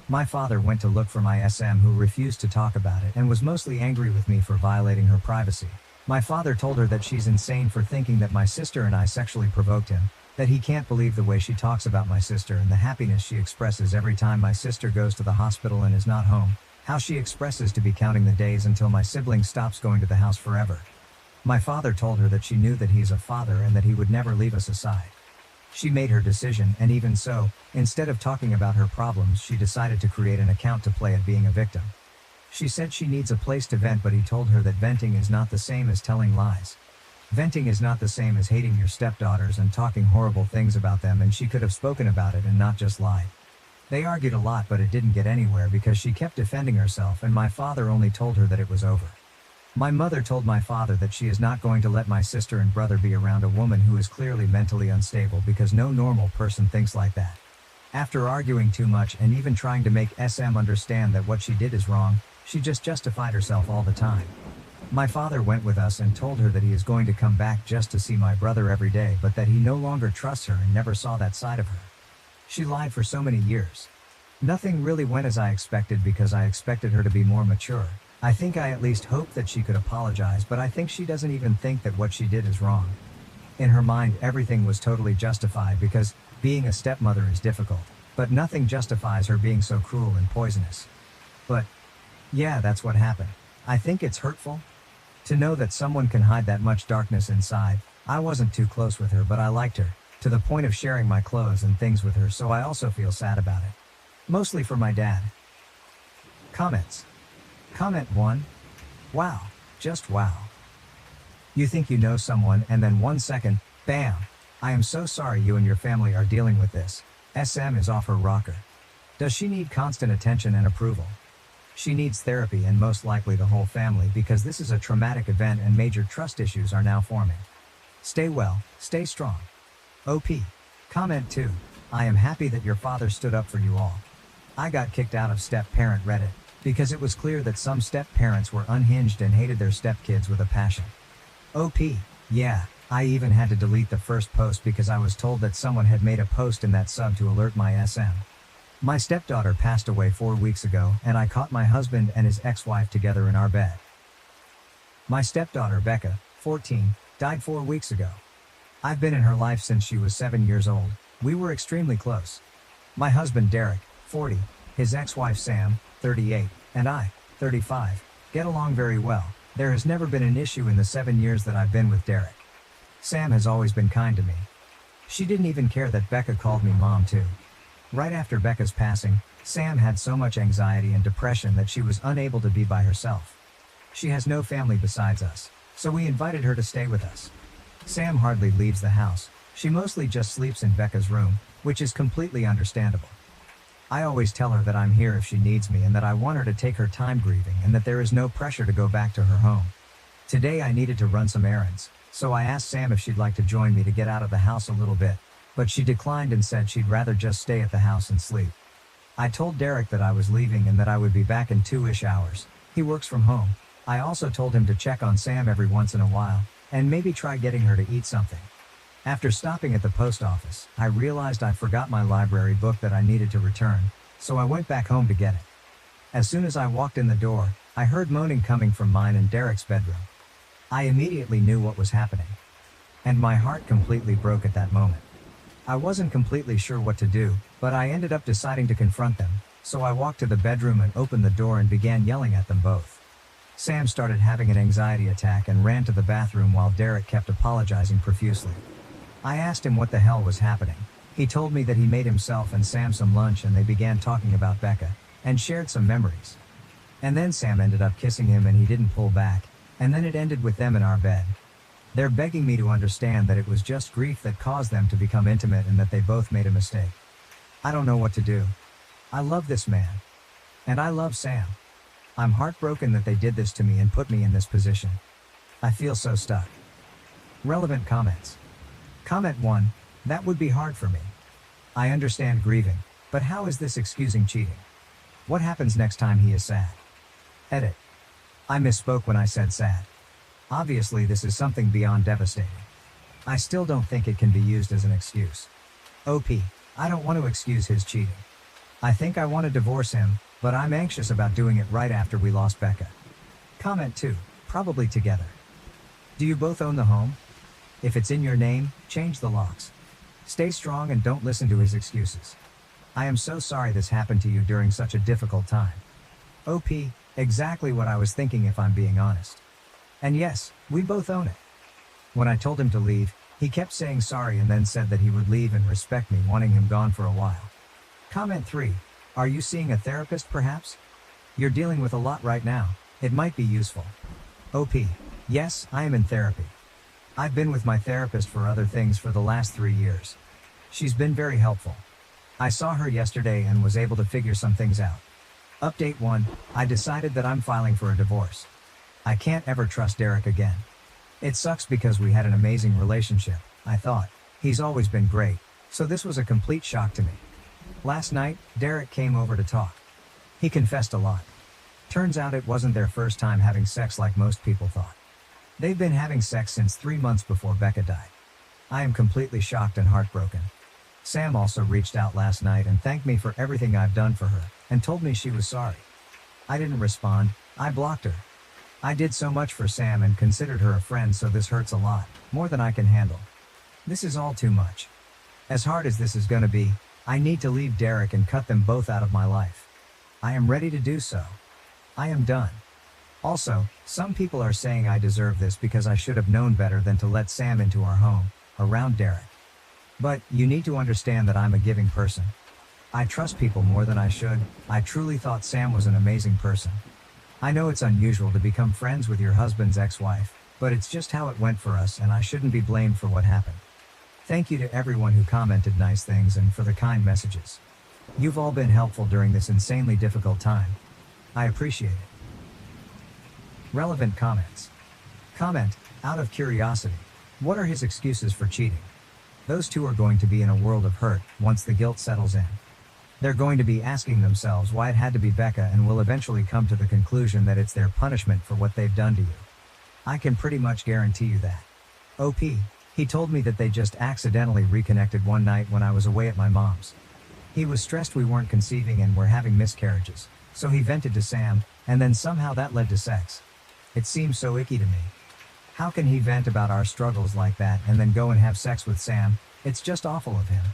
My father went to look for my SM, who refused to talk about it and was mostly angry with me for violating her privacy. My father told her that she's insane for thinking that my sister and I sexually provoked him, that he can't believe the way she talks about my sister and the happiness she expresses every time my sister goes to the hospital and is not home, how she expresses to be counting the days until my sibling stops going to the house forever. My father told her that she knew that he's a father and that he would never leave us aside. She made her decision, and even so, instead of talking about her problems, she decided to create an account to play at being a victim. She said she needs a place to vent, but he told her that venting is not the same as telling lies. Venting is not the same as hating your stepdaughters and talking horrible things about them, and she could have spoken about it and not just lied. They argued a lot, but it didn't get anywhere because she kept defending herself, and my father only told her that it was over. My mother told my father that she is not going to let my sister and brother be around a woman who is clearly mentally unstable because no normal person thinks like that. After arguing too much and even trying to make SM understand that what she did is wrong, she just justified herself all the time. My father went with us and told her that he is going to come back just to see my brother every day, but that he no longer trusts her and never saw that side of her. She lied for so many years. Nothing really went as I expected because I expected her to be more mature. I think I at least hoped that she could apologize, but I think she doesn't even think that what she did is wrong. In her mind, everything was totally justified because being a stepmother is difficult, but nothing justifies her being so cruel and poisonous. But yeah, that's what happened. I think it's hurtful to know that someone can hide that much darkness inside. I wasn't too close with her, but I liked her, to the point of sharing my clothes and things with her, so I also feel sad about it. Mostly for my dad. Comments. Comment 1. Wow. Just wow. You think you know someone and then 1 second, bam. I am so sorry you and your family are dealing with this. SM is off her rocker. Does she need constant attention and approval? She needs therapy and most likely the whole family because this is a traumatic event and major trust issues are now forming. Stay well, stay strong. OP. Comment 2. I am happy that your father stood up for you all. I got kicked out of step-parent Reddit because it was clear that some step-parents were unhinged and hated their step-kids with a passion. OP. Yeah, I even had to delete the first post because I was told that someone had made a post in that sub to alert my SM. My stepdaughter passed away 4 weeks ago, and I caught my husband and his ex-wife together in our bed. My stepdaughter, Becca, 14, died 4 weeks ago. I've been in her life since she was 7 years old. We were extremely close. My husband, Derek, 40, his ex-wife, Sam, 38, and I, 35, get along very well. There has never been an issue in the 7 years that I've been with Derek. Sam has always been kind to me. She didn't even care that Becca called me mom too. Right after Becca's passing, Sam had so much anxiety and depression that she was unable to be by herself. She has no family besides us, so we invited her to stay with us. Sam hardly leaves the house. She mostly just sleeps in Becca's room, which is completely understandable. I always tell her that I'm here if she needs me and that I want her to take her time grieving and that there is no pressure to go back to her home. Today I needed to run some errands, so I asked Sam if she'd like to join me to get out of the house a little bit, but she declined and said she'd rather just stay at the house and sleep. I told Derek that I was leaving and that I would be back in 2-ish hours. He works from home. I also told him to check on Sam every once in a while, and maybe try getting her to eat something. After stopping at the post office, I realized I forgot my library book that I needed to return, so I went back home to get it. As soon as I walked in the door, I heard moaning coming from mine and Derek's bedroom. I immediately knew what was happening. And my heart completely broke at that moment. I wasn't completely sure what to do, but I ended up deciding to confront them, so I walked to the bedroom and opened the door and began yelling at them both. Sam started having an anxiety attack and ran to the bathroom while Derek kept apologizing profusely. I asked him what the hell was happening. He told me that he made himself and Sam some lunch and they began talking about Becca, and shared some memories. And then Sam ended up kissing him and he didn't pull back, and then it ended with them in our bed. They're begging me to understand that it was just grief that caused them to become intimate and that they both made a mistake. I don't know what to do. I love this man. And I love Sam. I'm heartbroken that they did this to me and put me in this position. I feel so stuck. Relevant comments. Comment 1. That would be hard for me. I understand grieving, but how is this excusing cheating? What happens next time he is sad? Edit. I misspoke when I said sad. Obviously this is something beyond devastating. I still don't think it can be used as an excuse. OP. I don't want to excuse his cheating. I think I want to divorce him, but I'm anxious about doing it right after we lost Becca. Comment 2. Probably together. Do you both own the home? If it's in your name, change the locks. Stay strong and don't listen to his excuses. I am so sorry this happened to you during such a difficult time. OP. Exactly what I was thinking if I'm being honest. And yes, we both own it. When I told him to leave, he kept saying sorry and then said that he would leave and respect me wanting him gone for a while. Comment 3. Are you seeing a therapist perhaps? You're dealing with a lot right now, it might be useful. OP. Yes, I am in therapy. I've been with my therapist for other things for the last 3 years. She's been very helpful. I saw her yesterday and was able to figure some things out. Update 1. I decided that I'm filing for a divorce. I can't ever trust Derek again. It sucks because we had an amazing relationship, I thought. He's always been great, so this was a complete shock to me. Last night, Derek came over to talk. He confessed a lot. Turns out it wasn't their first time having sex like most people thought. They've been having sex since 3 months before Becca died. I am completely shocked and heartbroken. Sam also reached out last night and thanked me for everything I've done for her, and told me she was sorry. I didn't respond, I blocked her. I did so much for Sam and considered her a friend, so this hurts a lot, more than I can handle. This is all too much. As hard as this is gonna be, I need to leave Derek and cut them both out of my life. I am ready to do so. I am done. Also, some people are saying I deserve this because I should have known better than to let Sam into our home, around Derek. But, you need to understand that I'm a giving person. I trust people more than I should. I truly thought Sam was an amazing person. I know it's unusual to become friends with your husband's ex-wife, but it's just how it went for us and I shouldn't be blamed for what happened. Thank you to everyone who commented nice things and for the kind messages. You've all been helpful during this insanely difficult time. I appreciate it. Relevant comments. Comment, out of curiosity, what are his excuses for cheating? Those two are going to be in a world of hurt once the guilt settles in. They're going to be asking themselves why it had to be Becca and will eventually come to the conclusion that it's their punishment for what they've done to you. I can pretty much guarantee you that. OP, he told me that they just accidentally reconnected one night when I was away at my mom's. He was stressed we weren't conceiving and were having miscarriages, so he vented to Sam, and then somehow that led to sex. It seems so icky to me. How can he vent about our struggles like that and then go and have sex with Sam? It's just awful of him.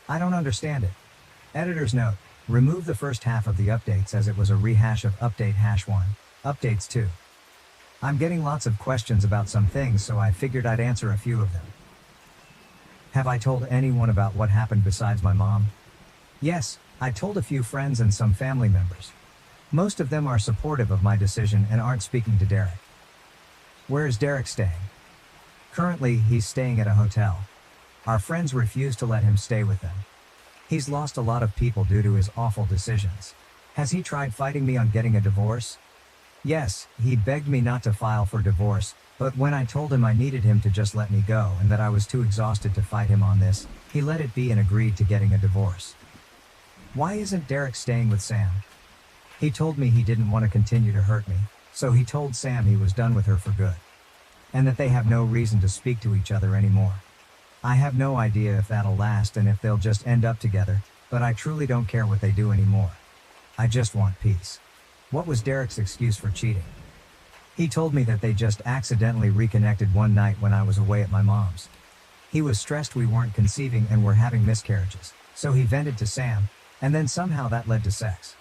I don't understand it. Editor's note, remove the first half of the updates as it was a rehash of update #1, updates 2. I'm getting lots of questions about some things, so I figured I'd answer a few of them. Have I told anyone about what happened besides my mom? Yes, I told a few friends and some family members. Most of them are supportive of my decision and aren't speaking to Derek. Where is Derek staying? Currently, he's staying at a hotel. Our friends refuse to let him stay with them. He's lost a lot of people due to his awful decisions. Has he tried fighting me on getting a divorce? Yes, he begged me not to file for divorce, but when I told him I needed him to just let me go and that I was too exhausted to fight him on this, he let it be and agreed to getting a divorce. Why isn't Derek staying with Sam? He told me he didn't want to continue to hurt me, so he told Sam he was done with her for good. And that they have no reason to speak to each other anymore. I have no idea if that'll last and if they'll just end up together, but I truly don't care what they do anymore. I just want peace. What was Derek's excuse for cheating? He told me that they just accidentally reconnected one night when I was away at my mom's. He was stressed we weren't conceiving and were having miscarriages, so he vented to Sam, and then somehow that led to sex.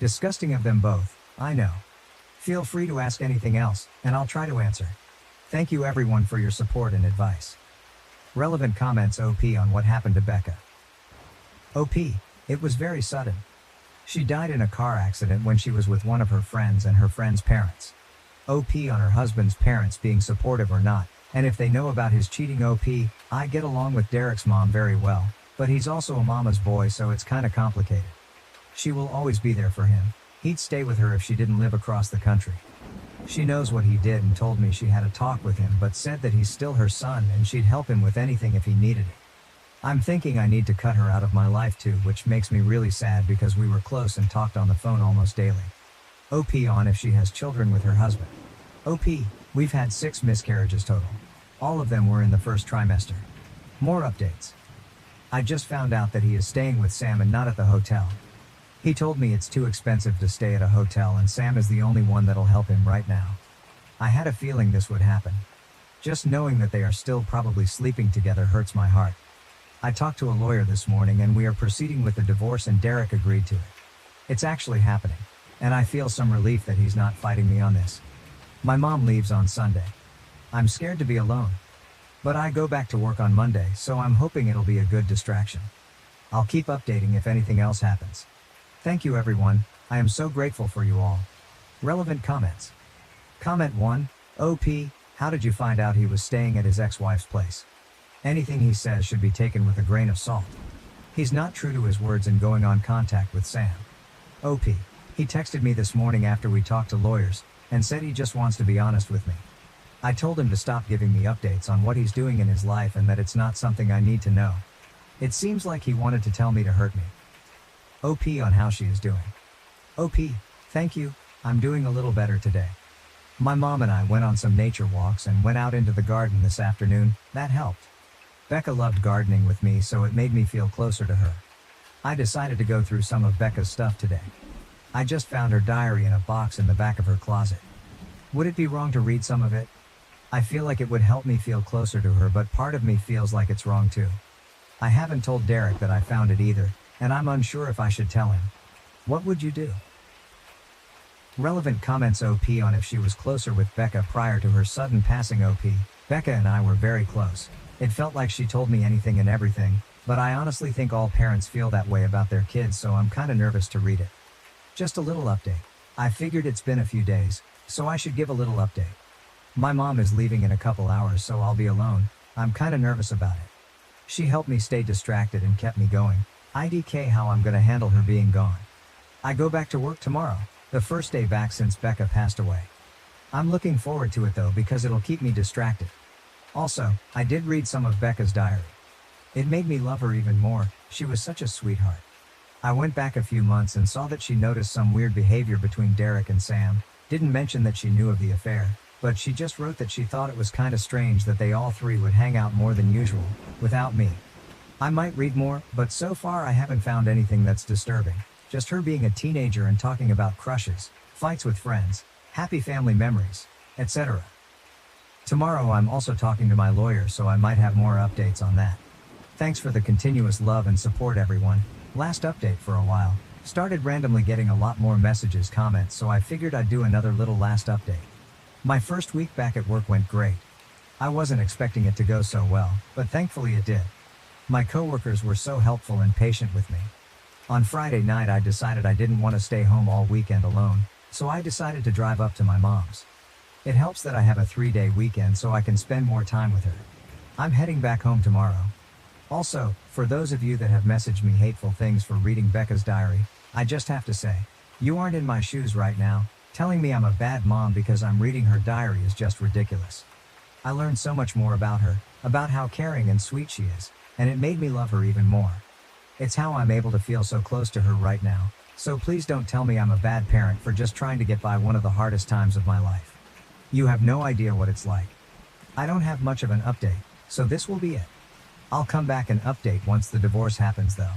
Disgusting of them both, I know. Feel free to ask anything else, and I'll try to answer. Thank you everyone for your support and advice. Relevant comments OP on what happened to Becca. OP, it was very sudden. She died in a car accident when she was with one of her friends and her friend's parents. OP on her husband's parents being supportive or not, and if they know about his cheating. OP, I get along with Derek's mom very well, but he's also a mama's boy, so it's kinda complicated. She will always be there for him. He'd stay with her if she didn't live across the country. She knows what he did and told me she had a talk with him but said that he's still her son and she'd help him with anything if he needed it. I'm thinking I need to cut her out of my life too, which makes me really sad because we were close and talked on the phone almost daily. OP on if she has children with her husband. OP, we've had 6 miscarriages total. All of them were in the first trimester. More updates. I just found out that he is staying with Sam and not at the hotel. He told me it's too expensive to stay at a hotel and Sam is the only one that'll help him right now. I had a feeling this would happen. Just knowing that they are still probably sleeping together hurts my heart. I talked to a lawyer this morning and we are proceeding with the divorce and Derek agreed to it. It's actually happening, and I feel some relief that he's not fighting me on this. My mom leaves on Sunday. I'm scared to be alone. But I go back to work on Monday, so I'm hoping it'll be a good distraction. I'll keep updating if anything else happens. Thank you everyone, I am so grateful for you all. Relevant comments. Comment 1, OP, how did you find out he was staying at his ex-wife's place? Anything he says should be taken with a grain of salt. He's not true to his words in going on contact with Sam. OP, he texted me this morning after we talked to lawyers, and said he just wants to be honest with me. I told him to stop giving me updates on what he's doing in his life and that it's not something I need to know. It seems like he wanted to tell me to hurt me. OP on how she is doing. OP, thank you, I'm doing a little better today. My mom and I went on some nature walks and went out into the garden this afternoon, that helped. Becca loved gardening with me, so it made me feel closer to her. I decided to go through some of Becca's stuff today. I just found her diary in a box in the back of her closet. Would it be wrong to read some of it? I feel like it would help me feel closer to her, but part of me feels like it's wrong too. I haven't told Derek that I found it either, and I'm unsure if I should tell him. What would you do? Relevant comments. OP on if she was closer with Becca prior to her sudden passing. OP, Becca and I were very close. It felt like she told me anything and everything, but I honestly think all parents feel that way about their kids, so I'm kinda nervous to read it. Just a little update. I figured it's been a few days, so I should give a little update. My mom is leaving in a couple hours, so I'll be alone. I'm kinda nervous about it. She helped me stay distracted and kept me going. IDK how I'm gonna handle her being gone. I go back to work tomorrow, the first day back since Becca passed away. I'm looking forward to it though because it'll keep me distracted. Also, I did read some of Becca's diary. It made me love her even more, she was such a sweetheart. I went back a few months and saw that she noticed some weird behavior between Derek and Sam, didn't mention that she knew of the affair, but she just wrote that she thought it was kinda strange that they all 3 would hang out more than usual, without me. I might read more, but so far I haven't found anything that's disturbing, just her being a teenager and talking about crushes, fights with friends, happy family memories, etc. Tomorrow I'm also talking to my lawyer, so I might have more updates on that. Thanks for the continuous love and support everyone. Last update for a while. Started randomly getting a lot more messages, comments, so I figured I'd do another little last update. My first week back at work went great. I wasn't expecting it to go so well, but thankfully it did. My coworkers were so helpful and patient with me. On Friday night I decided I didn't want to stay home all weekend alone, so I decided to drive up to my mom's. It helps that I have a 3-day weekend so I can spend more time with her. I'm heading back home tomorrow. Also, for those of you that have messaged me hateful things for reading Becca's diary, I just have to say, you aren't in my shoes right now. Telling me I'm a bad mom because I'm reading her diary is just ridiculous. I learned so much more about her, about how caring and sweet she is, and it made me love her even more. It's how I'm able to feel so close to her right now, so please don't tell me I'm a bad parent for just trying to get by one of the hardest times of my life. You have no idea what it's like. I don't have much of an update, so this will be it. I'll come back and update once the divorce happens though.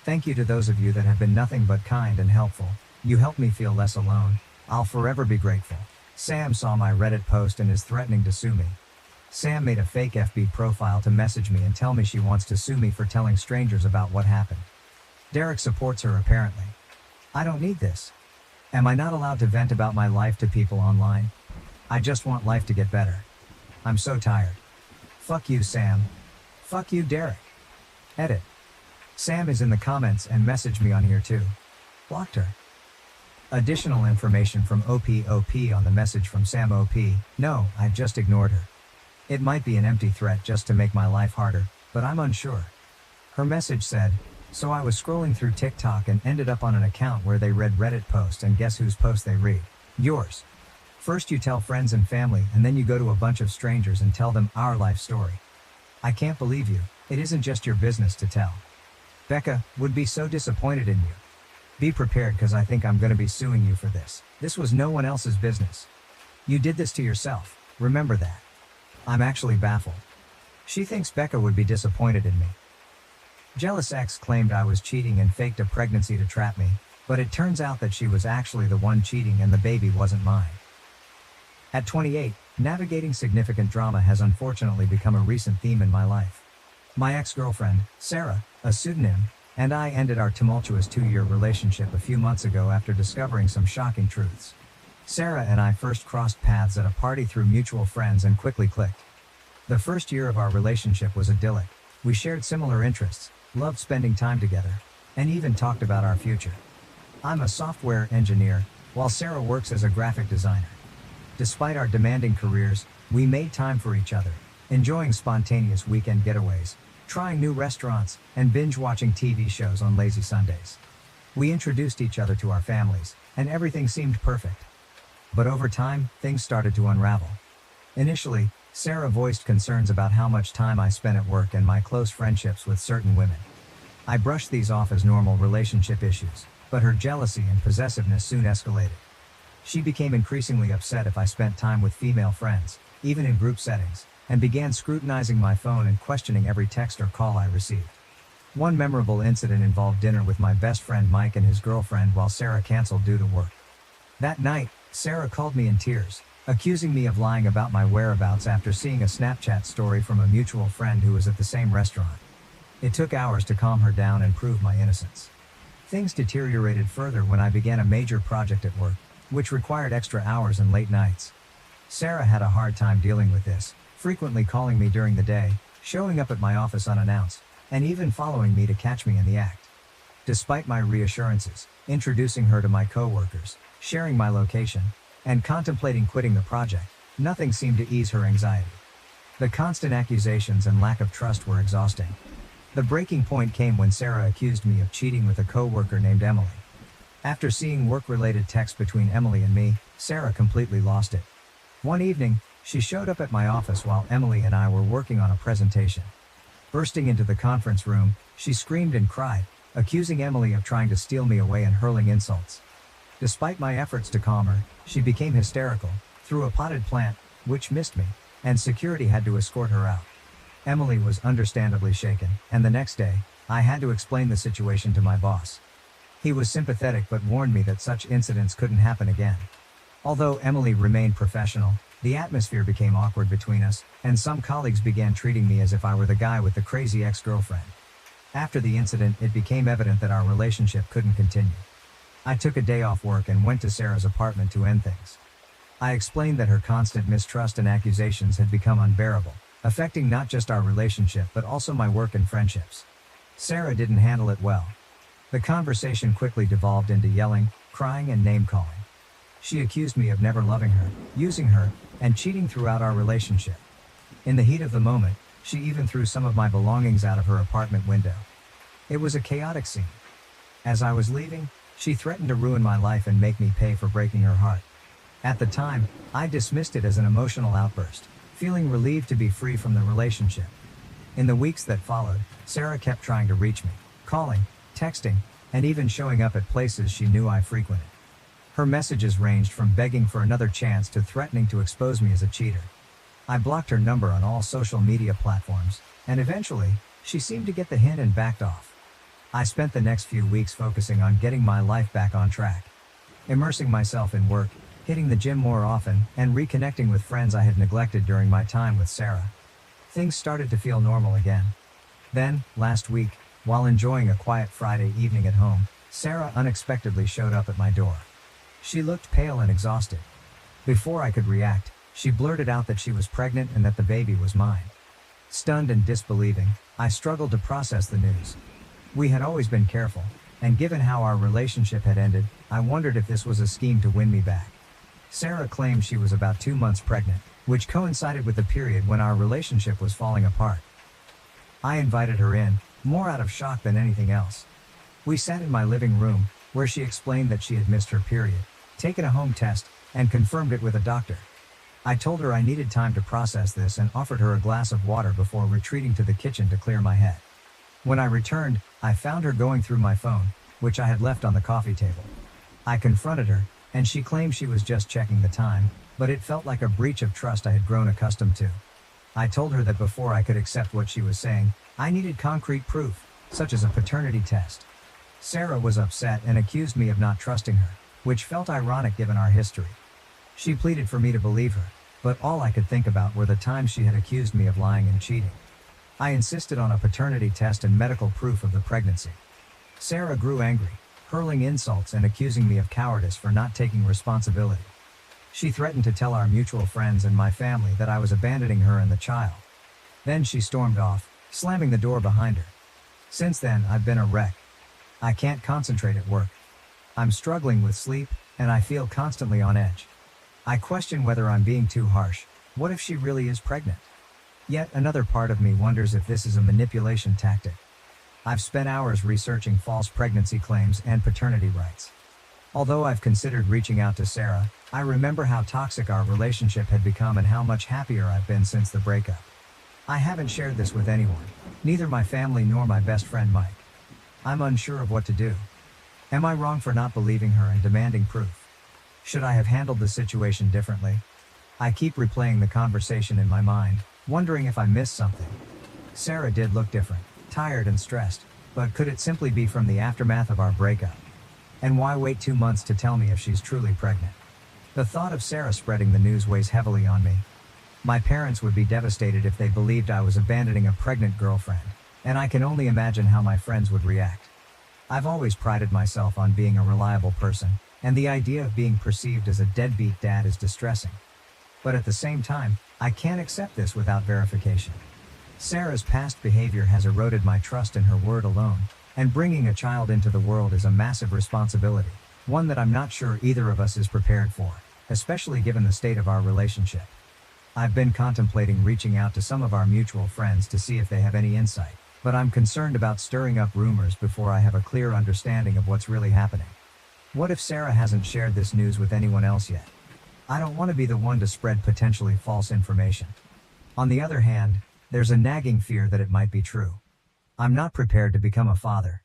Thank you to those of you that have been nothing but kind and helpful. You helped me feel less alone. I'll forever be grateful. Sam saw my Reddit post and is threatening to sue me. Sam made a fake FB profile to message me and tell me she wants to sue me for telling strangers about what happened. Derek supports her apparently. I don't need this. Am I not allowed to vent about my life to people online? I just want life to get better. I'm so tired. Fuck you, Sam. Fuck you, Derek. Edit. Sam is in the comments and messaged me on here too. Blocked her. Additional information from OP on the message from Sam. OP, no, I just ignored her. It might be an empty threat just to make my life harder, but I'm unsure. Her message said, So I was scrolling through TikTok and ended up on an account where they read Reddit posts, and guess whose post they read? Yours. First you tell friends and family, and then you go to a bunch of strangers and tell them our life story. I can't believe you. It isn't just your business to tell. Becca would be so disappointed in you. Be prepared, because I think I'm going to be suing you for this. This was no one else's business. You did this to yourself. Remember that. I'm actually baffled. She thinks Becca would be disappointed in me. Jealous ex claimed I was cheating and faked a pregnancy to trap me, but it turns out that she was actually the one cheating and the baby wasn't mine. At 28, navigating significant drama has unfortunately become a recent theme in my life. My ex-girlfriend, Sarah, a pseudonym, and I ended our tumultuous 2-year relationship a few months ago after discovering some shocking truths. Sarah and I first crossed paths at a party through mutual friends and quickly clicked. The first year of our relationship was idyllic. We shared similar interests, loved spending time together, and even talked about our future. I'm a software engineer, while Sarah works as a graphic designer. Despite our demanding careers, we made time for each other, enjoying spontaneous weekend getaways, trying new restaurants, and binge-watching TV shows on lazy Sundays. We introduced each other to our families, and everything seemed perfect. But over time, things started to unravel. Initially, Sarah voiced concerns about how much time I spent at work and my close friendships with certain women. I brushed these off as normal relationship issues, but her jealousy and possessiveness soon escalated. She became increasingly upset if I spent time with female friends, even in group settings, and began scrutinizing my phone and questioning every text or call I received. One memorable incident involved dinner with my best friend Mike and his girlfriend while Sarah canceled due to work. That night, Sarah called me in tears, accusing me of lying about my whereabouts after seeing a Snapchat story from a mutual friend who was at the same restaurant. It took hours to calm her down and prove my innocence. Things deteriorated further when I began a major project at work, which required extra hours and late nights. Sarah had a hard time dealing with this, frequently calling me during the day, showing up at my office unannounced, and even following me to catch me in the act. Despite my reassurances, introducing her to my coworkers, sharing my location, and contemplating quitting the project, nothing seemed to ease her anxiety. The constant accusations and lack of trust were exhausting. The breaking point came when Sarah accused me of cheating with a coworker named Emily. After seeing work-related texts between Emily and me, Sarah completely lost it. One evening, she showed up at my office while Emily and I were working on a presentation. Bursting into the conference room, she screamed and cried, accusing Emily of trying to steal me away and hurling insults. Despite my efforts to calm her, she became hysterical, threw a potted plant, which missed me, and security had to escort her out. Emily was understandably shaken, and the next day, I had to explain the situation to my boss. He was sympathetic but warned me that such incidents couldn't happen again. Although Emily remained professional, the atmosphere became awkward between us, and some colleagues began treating me as if I were the guy with the crazy ex-girlfriend. After the incident, it became evident that our relationship couldn't continue. I took a day off work and went to Sarah's apartment to end things. I explained that her constant mistrust and accusations had become unbearable, affecting not just our relationship but also my work and friendships. Sarah didn't handle it well. The conversation quickly devolved into yelling, crying, and name-calling. She accused me of never loving her, using her, and cheating throughout our relationship. In the heat of the moment, she even threw some of my belongings out of her apartment window. It was a chaotic scene. As I was leaving, she threatened to ruin my life and make me pay for breaking her heart. At the time, I dismissed it as an emotional outburst, feeling relieved to be free from the relationship. In the weeks that followed, Sarah kept trying to reach me, calling, texting, and even showing up at places she knew I frequented. Her messages ranged from begging for another chance to threatening to expose me as a cheater. I blocked her number on all social media platforms, and eventually, she seemed to get the hint and backed off. I spent the next few weeks focusing on getting my life back on track, immersing myself in work, hitting the gym more often, and reconnecting with friends I had neglected during my time with Sarah. Things started to feel normal again. Then, last week, while enjoying a quiet Friday evening at home, Sarah unexpectedly showed up at my door. She looked pale and exhausted. Before I could react, she blurted out that she was pregnant and that the baby was mine. Stunned and disbelieving, I struggled to process the news. We had always been careful, and given how our relationship had ended, I wondered if this was a scheme to win me back. Sarah claimed she was about 2 months pregnant, which coincided with the period when our relationship was falling apart. I invited her in, more out of shock than anything else. We sat in my living room, where she explained that she had missed her period, taken a home test, and confirmed it with a doctor. I told her I needed time to process this and offered her a glass of water before retreating to the kitchen to clear my head. When I returned, I found her going through my phone, which I had left on the coffee table. I confronted her, and she claimed she was just checking the time, but it felt like a breach of trust I had grown accustomed to. I told her that before I could accept what she was saying, I needed concrete proof, such as a paternity test. Sarah was upset and accused me of not trusting her, which felt ironic given our history. She pleaded for me to believe her, but all I could think about were the times she had accused me of lying and cheating. I insisted on a paternity test and medical proof of the pregnancy. Sarah grew angry, hurling insults and accusing me of cowardice for not taking responsibility. She threatened to tell our mutual friends and my family that I was abandoning her and the child. Then she stormed off, slamming the door behind her. Since then, I've been a wreck. I can't concentrate at work. I'm struggling with sleep, and I feel constantly on edge. I question whether I'm being too harsh. What if she really is pregnant? Yet another part of me wonders if this is a manipulation tactic. I've spent hours researching false pregnancy claims and paternity rights. Although I've considered reaching out to Sarah, I remember how toxic our relationship had become and how much happier I've been since the breakup. I haven't shared this with anyone, neither my family nor my best friend Mike. I'm unsure of what to do. Am I wrong for not believing her and demanding proof? Should I have handled the situation differently? I keep replaying the conversation in my mind, wondering if I missed something. Sarah did look different, tired and stressed, but could it simply be from the aftermath of our breakup? And why wait 2 months to tell me if she's truly pregnant? The thought of Sarah spreading the news weighs heavily on me. My parents would be devastated if they believed I was abandoning a pregnant girlfriend, and I can only imagine how my friends would react. I've always prided myself on being a reliable person, and the idea of being perceived as a deadbeat dad is distressing. But at the same time, I can't accept this without verification. Sarah's past behavior has eroded my trust in her word alone, and bringing a child into the world is a massive responsibility, one that I'm not sure either of us is prepared for, especially given the state of our relationship. I've been contemplating reaching out to some of our mutual friends to see if they have any insight, but I'm concerned about stirring up rumors before I have a clear understanding of what's really happening. What if Sarah hasn't shared this news with anyone else yet? I don't want to be the one to spread potentially false information. On the other hand, there's a nagging fear that it might be true. I'm not prepared to become a father.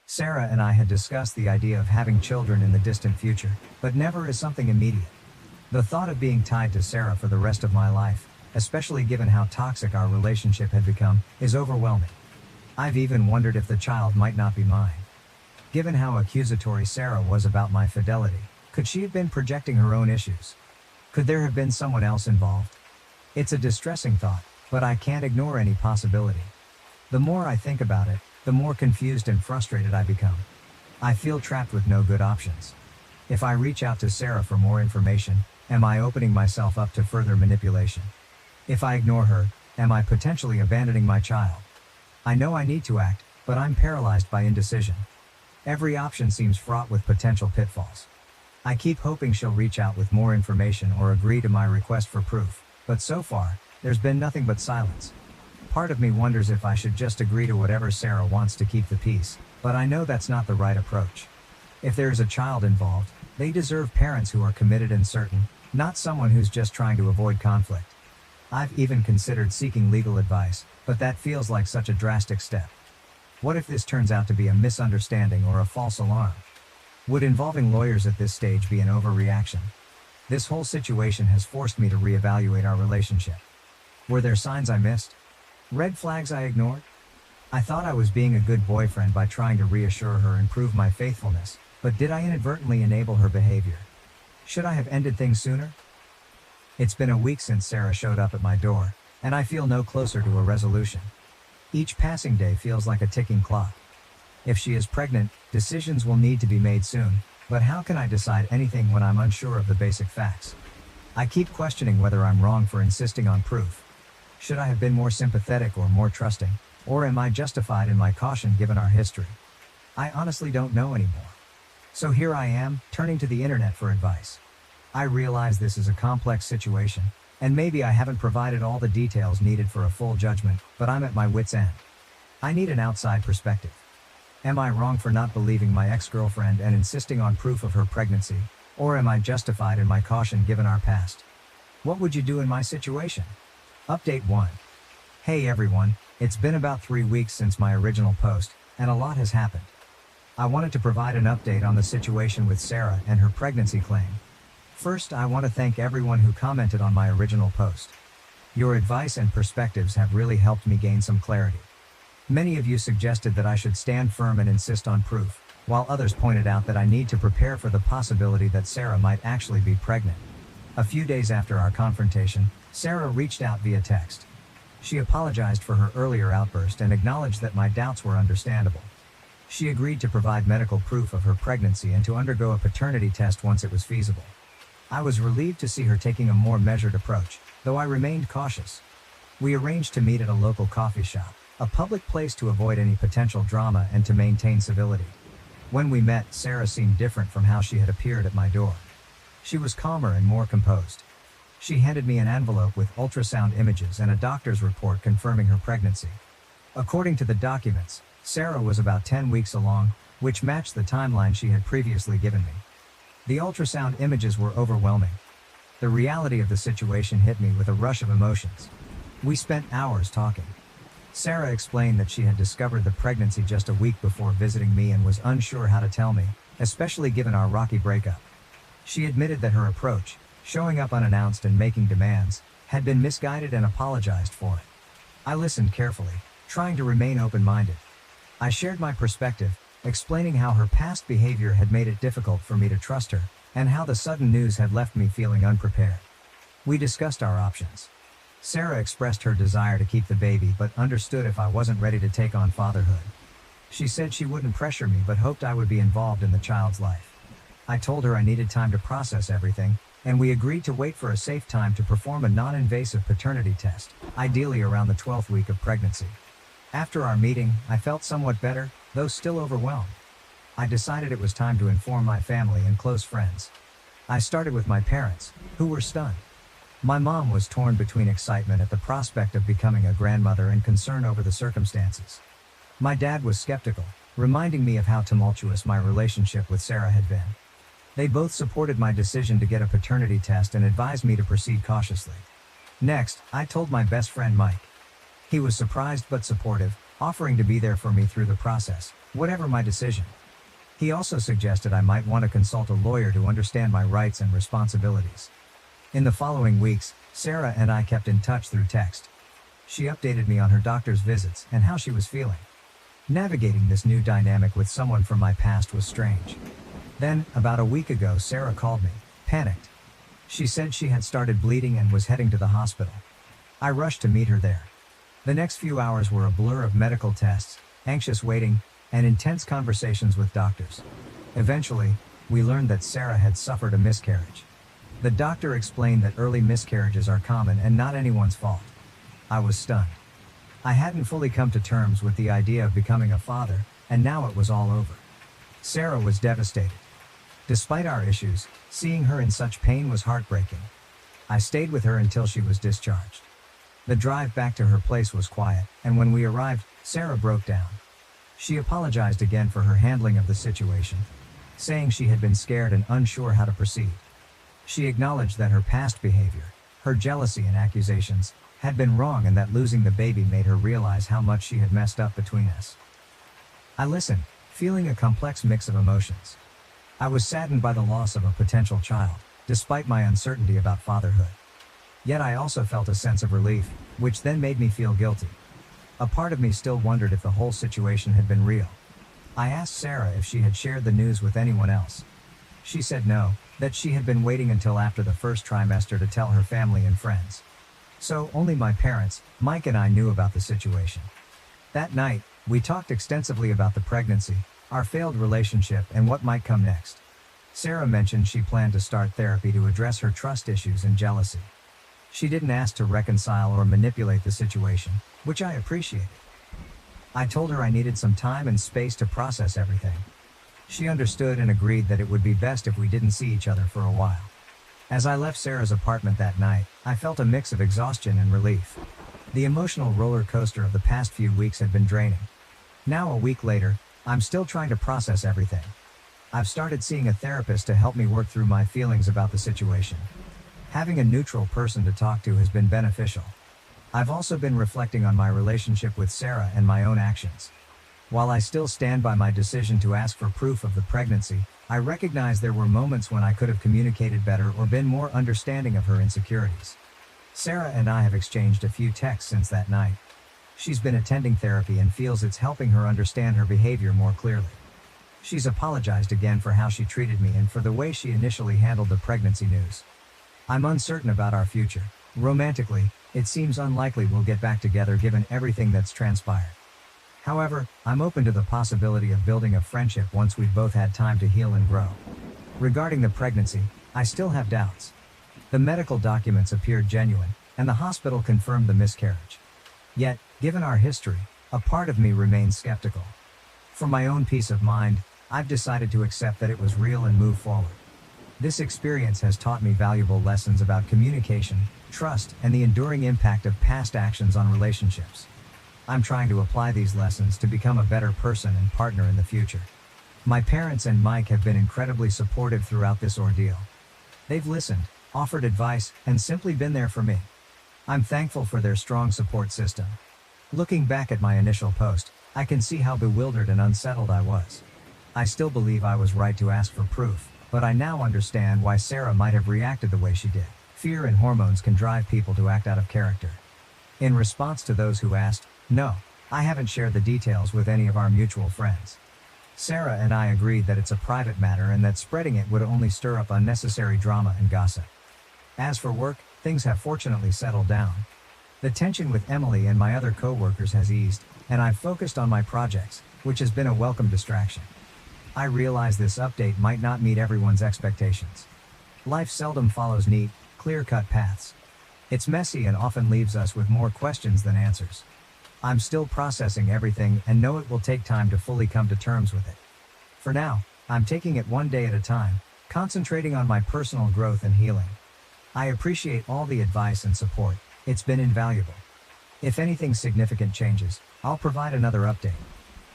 Sarah and I had discussed the idea of having children in the distant future, but never as something immediate. The thought of being tied to Sarah for the rest of my life, especially given how toxic our relationship had become, is overwhelming. I've even wondered if the child might not be mine. Given how accusatory Sarah was about my fidelity, could she have been projecting her own issues? Could there have been someone else involved? It's a distressing thought, but I can't ignore any possibility. The more I think about it, the more confused and frustrated I become. I feel trapped with no good options. If I reach out to Sarah for more information, am I opening myself up to further manipulation? If I ignore her, am I potentially abandoning my child? I know I need to act, but I'm paralyzed by indecision. Every option seems fraught with potential pitfalls. I keep hoping she'll reach out with more information or agree to my request for proof, but so far, there's been nothing but silence. Part of me wonders if I should just agree to whatever Sarah wants to keep the peace, but I know that's not the right approach. If there is a child involved, they deserve parents who are committed and certain, not someone who's just trying to avoid conflict. I've even considered seeking legal advice, but that feels like such a drastic step. What if this turns out to be a misunderstanding or a false alarm? Would involving lawyers at this stage be an overreaction? This whole situation has forced me to reevaluate our relationship. Were there signs I missed? Red flags I ignored? I thought I was being a good boyfriend by trying to reassure her and prove my faithfulness, but did I inadvertently enable her behavior? Should I have ended things sooner? It's been a week since Sarah showed up at my door, and I feel no closer to a resolution. Each passing day feels like a ticking clock. If she is pregnant, decisions will need to be made soon, but how can I decide anything when I'm unsure of the basic facts? I keep questioning whether I'm wrong for insisting on proof. Should I have been more sympathetic or more trusting, or am I justified in my caution given our history? I honestly don't know anymore. So here I am, turning to the internet for advice. I realize this is a complex situation, and maybe I haven't provided all the details needed for a full judgment, but I'm at my wit's end. I need an outside perspective. Am I wrong for not believing my ex-girlfriend and insisting on proof of her pregnancy, or am I justified in my caution given our past? What would you do in my situation? Update 1. Hey everyone, it's been about 3 weeks since my original post, and a lot has happened. I wanted to provide an update on the situation with Sarah and her pregnancy claim. First, I want to thank everyone who commented on my original post. Your advice and perspectives have really helped me gain some clarity. Many of you suggested that I should stand firm and insist on proof, while others pointed out that I need to prepare for the possibility that Sarah might actually be pregnant. A few days after our confrontation, Sarah reached out via text. She apologized for her earlier outburst and acknowledged that my doubts were understandable. She agreed to provide medical proof of her pregnancy and to undergo a paternity test once it was feasible. I was relieved to see her taking a more measured approach, though I remained cautious. We arranged to meet at a local coffee shop, a public place to avoid any potential drama and to maintain civility. When we met, Sarah seemed different from how she had appeared at my door. She was calmer and more composed. She handed me an envelope with ultrasound images and a doctor's report confirming her pregnancy. According to the documents, Sarah was about 10 weeks along, which matched the timeline she had previously given me. The ultrasound images were overwhelming. The reality of the situation hit me with a rush of emotions. We spent hours talking. Sarah explained that she had discovered the pregnancy just a week before visiting me and was unsure how to tell me, especially given our rocky breakup. She admitted that her approach, showing up unannounced and making demands, had been misguided and apologized for it. I listened carefully, trying to remain open-minded. I shared my perspective, explaining how her past behavior had made it difficult for me to trust her, and how the sudden news had left me feeling unprepared. We discussed our options. Sarah expressed her desire to keep the baby but understood if I wasn't ready to take on fatherhood. She said she wouldn't pressure me but hoped I would be involved in the child's life. I told her I needed time to process everything, and we agreed to wait for a safe time to perform a non-invasive paternity test, ideally around the 12th week of pregnancy. After our meeting, I felt somewhat better, though still overwhelmed. I decided it was time to inform my family and close friends. I started with my parents, who were stunned. My mom was torn between excitement at the prospect of becoming a grandmother and concern over the circumstances. My dad was skeptical, reminding me of how tumultuous my relationship with Sarah had been. They both supported my decision to get a paternity test and advised me to proceed cautiously. Next, I told my best friend Mike. He was surprised but supportive, offering to be there for me through the process, whatever my decision. He also suggested I might want to consult a lawyer to understand my rights and responsibilities. In the following weeks, Sarah and I kept in touch through text. She updated me on her doctor's visits and how she was feeling. Navigating this new dynamic with someone from my past was strange. Then, about a week ago, Sarah called me, panicked. She said she had started bleeding and was heading to the hospital. I rushed to meet her there. The next few hours were a blur of medical tests, anxious waiting, and intense conversations with doctors. Eventually, we learned that Sarah had suffered a miscarriage. The doctor explained that early miscarriages are common and not anyone's fault. I was stunned. I hadn't fully come to terms with the idea of becoming a father, and now it was all over. Sarah was devastated. Despite our issues, seeing her in such pain was heartbreaking. I stayed with her until she was discharged. The drive back to her place was quiet, and when we arrived, Sarah broke down. She apologized again for her handling of the situation, saying she had been scared and unsure how to proceed. She acknowledged that her past behavior, her jealousy and accusations, had been wrong and that losing the baby made her realize how much she had messed up between us. I listened, feeling a complex mix of emotions. I was saddened by the loss of a potential child, despite my uncertainty about fatherhood. Yet I also felt a sense of relief, which then made me feel guilty. A part of me still wondered if the whole situation had been real. I asked Sarah if she had shared the news with anyone else. She said no, that she had been waiting until after the first trimester to tell her family and friends. So only my parents, Mike and I knew about the situation. That night, we talked extensively about the pregnancy, our failed relationship, and what might come next. Sarah mentioned she planned to start therapy to address her trust issues and jealousy. She didn't ask to reconcile or manipulate the situation, which I appreciated. I told her I needed some time and space to process everything. She understood and agreed that it would be best if we didn't see each other for a while. As I left Sarah's apartment that night, I felt a mix of exhaustion and relief. The emotional roller coaster of the past few weeks had been draining. Now a week later, I'm still trying to process everything. I've started seeing a therapist to help me work through my feelings about the situation. Having a neutral person to talk to has been beneficial. I've also been reflecting on my relationship with Sarah and my own actions. While I still stand by my decision to ask for proof of the pregnancy, I recognize there were moments when I could have communicated better or been more understanding of her insecurities. Sarah and I have exchanged a few texts since that night. She's been attending therapy and feels it's helping her understand her behavior more clearly. She's apologized again for how she treated me and for the way she initially handled the pregnancy news. I'm uncertain about our future. Romantically, it seems unlikely we'll get back together given everything that's transpired. However, I'm open to the possibility of building a friendship once we've both had time to heal and grow. Regarding the pregnancy, I still have doubts. The medical documents appeared genuine, and the hospital confirmed the miscarriage. Yet, given our history, a part of me remains skeptical. For my own peace of mind, I've decided to accept that it was real and move forward. This experience has taught me valuable lessons about communication, trust, and the enduring impact of past actions on relationships. I'm trying to apply these lessons to become a better person and partner in the future. My parents and Mike have been incredibly supportive throughout this ordeal. They've listened, offered advice, and simply been there for me. I'm thankful for their strong support system. Looking back at my initial post, I can see how bewildered and unsettled I was. I still believe I was right to ask for proof, but I now understand why Sarah might have reacted the way she did. Fear and hormones can drive people to act out of character. In response to those who asked, no, I haven't shared the details with any of our mutual friends. Sarah and I agreed that it's a private matter and that spreading it would only stir up unnecessary drama and gossip. As for work, things have fortunately settled down. The tension with Emily and my other co-workers has eased, and I've focused on my projects, which has been a welcome distraction. I realize this update might not meet everyone's expectations. Life seldom follows neat, clear-cut paths. It's messy and often leaves us with more questions than answers. I'm still processing everything and know it will take time to fully come to terms with it. For now, I'm taking it one day at a time, concentrating on my personal growth and healing. I appreciate all the advice and support. It's been invaluable. If anything significant changes, I'll provide another update.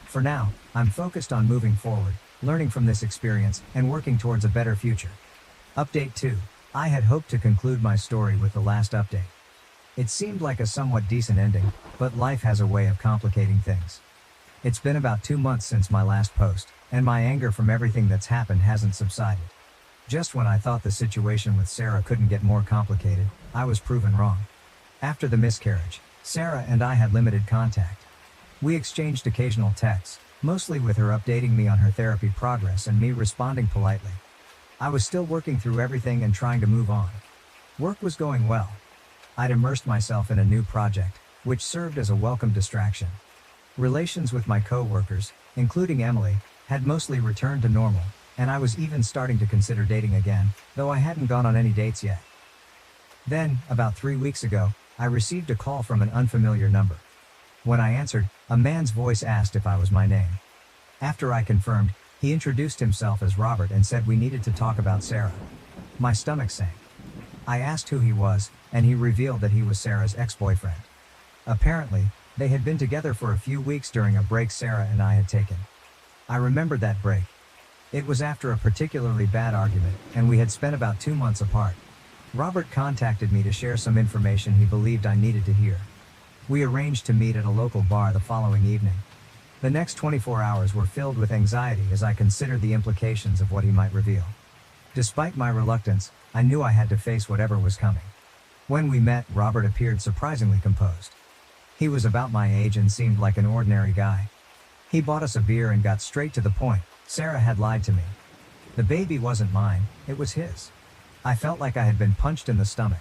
For now, I'm focused on moving forward, learning from this experience, and working towards a better future. Update 2. I had hoped to conclude my story with the last update. It seemed like a somewhat decent ending, but life has a way of complicating things. It's been about 2 months since my last post, and my anger from everything that's happened hasn't subsided. Just when I thought the situation with Sarah couldn't get more complicated, I was proven wrong. After the miscarriage, Sarah and I had limited contact. We exchanged occasional texts, mostly with her updating me on her therapy progress and me responding politely. I was still working through everything and trying to move on. Work was going well. I'd immersed myself in a new project, which served as a welcome distraction. Relations with my co-workers, including Emily, had mostly returned to normal, and I was even starting to consider dating again, though I hadn't gone on any dates yet. Then, about 3 weeks ago, I received a call from an unfamiliar number. When I answered, a man's voice asked if I was my name. After I confirmed, he introduced himself as Robert and said we needed to talk about Sarah. My stomach sank. I asked who he was, and he revealed that he was Sarah's ex-boyfriend. Apparently, they had been together for a few weeks during a break Sarah and I had taken. I remembered that break. It was after a particularly bad argument, and we had spent about 2 months apart. Robert contacted me to share some information he believed I needed to hear. We arranged to meet at a local bar the following evening. The next 24 hours were filled with anxiety as I considered the implications of what he might reveal. Despite my reluctance, I knew I had to face whatever was coming. When we met, Robert appeared surprisingly composed. He was about my age and seemed like an ordinary guy. He bought us a beer and got straight to the point. Sarah had lied to me. The baby wasn't mine, it was his. I felt like I had been punched in the stomach.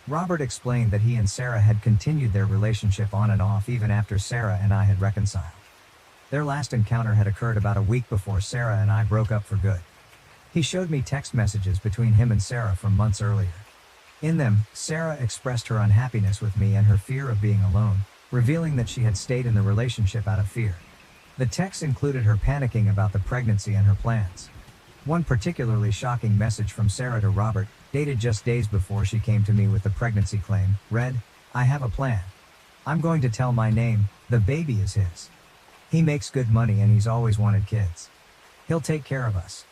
Robert explained that he and Sarah had continued their relationship on and off even after Sarah and I had reconciled. Their last encounter had occurred about a week before Sarah and I broke up for good. He showed me text messages between him and Sarah from months earlier. In them, Sarah expressed her unhappiness with me and her fear of being alone, revealing that she had stayed in the relationship out of fear. The texts included her panicking about the pregnancy and her plans. One particularly shocking message from Sarah to Robert, dated just days before she came to me with the pregnancy claim, read, "I have a plan. I'm going to tell my name, the baby is his." He makes good money and he's always wanted kids. He'll take care of us.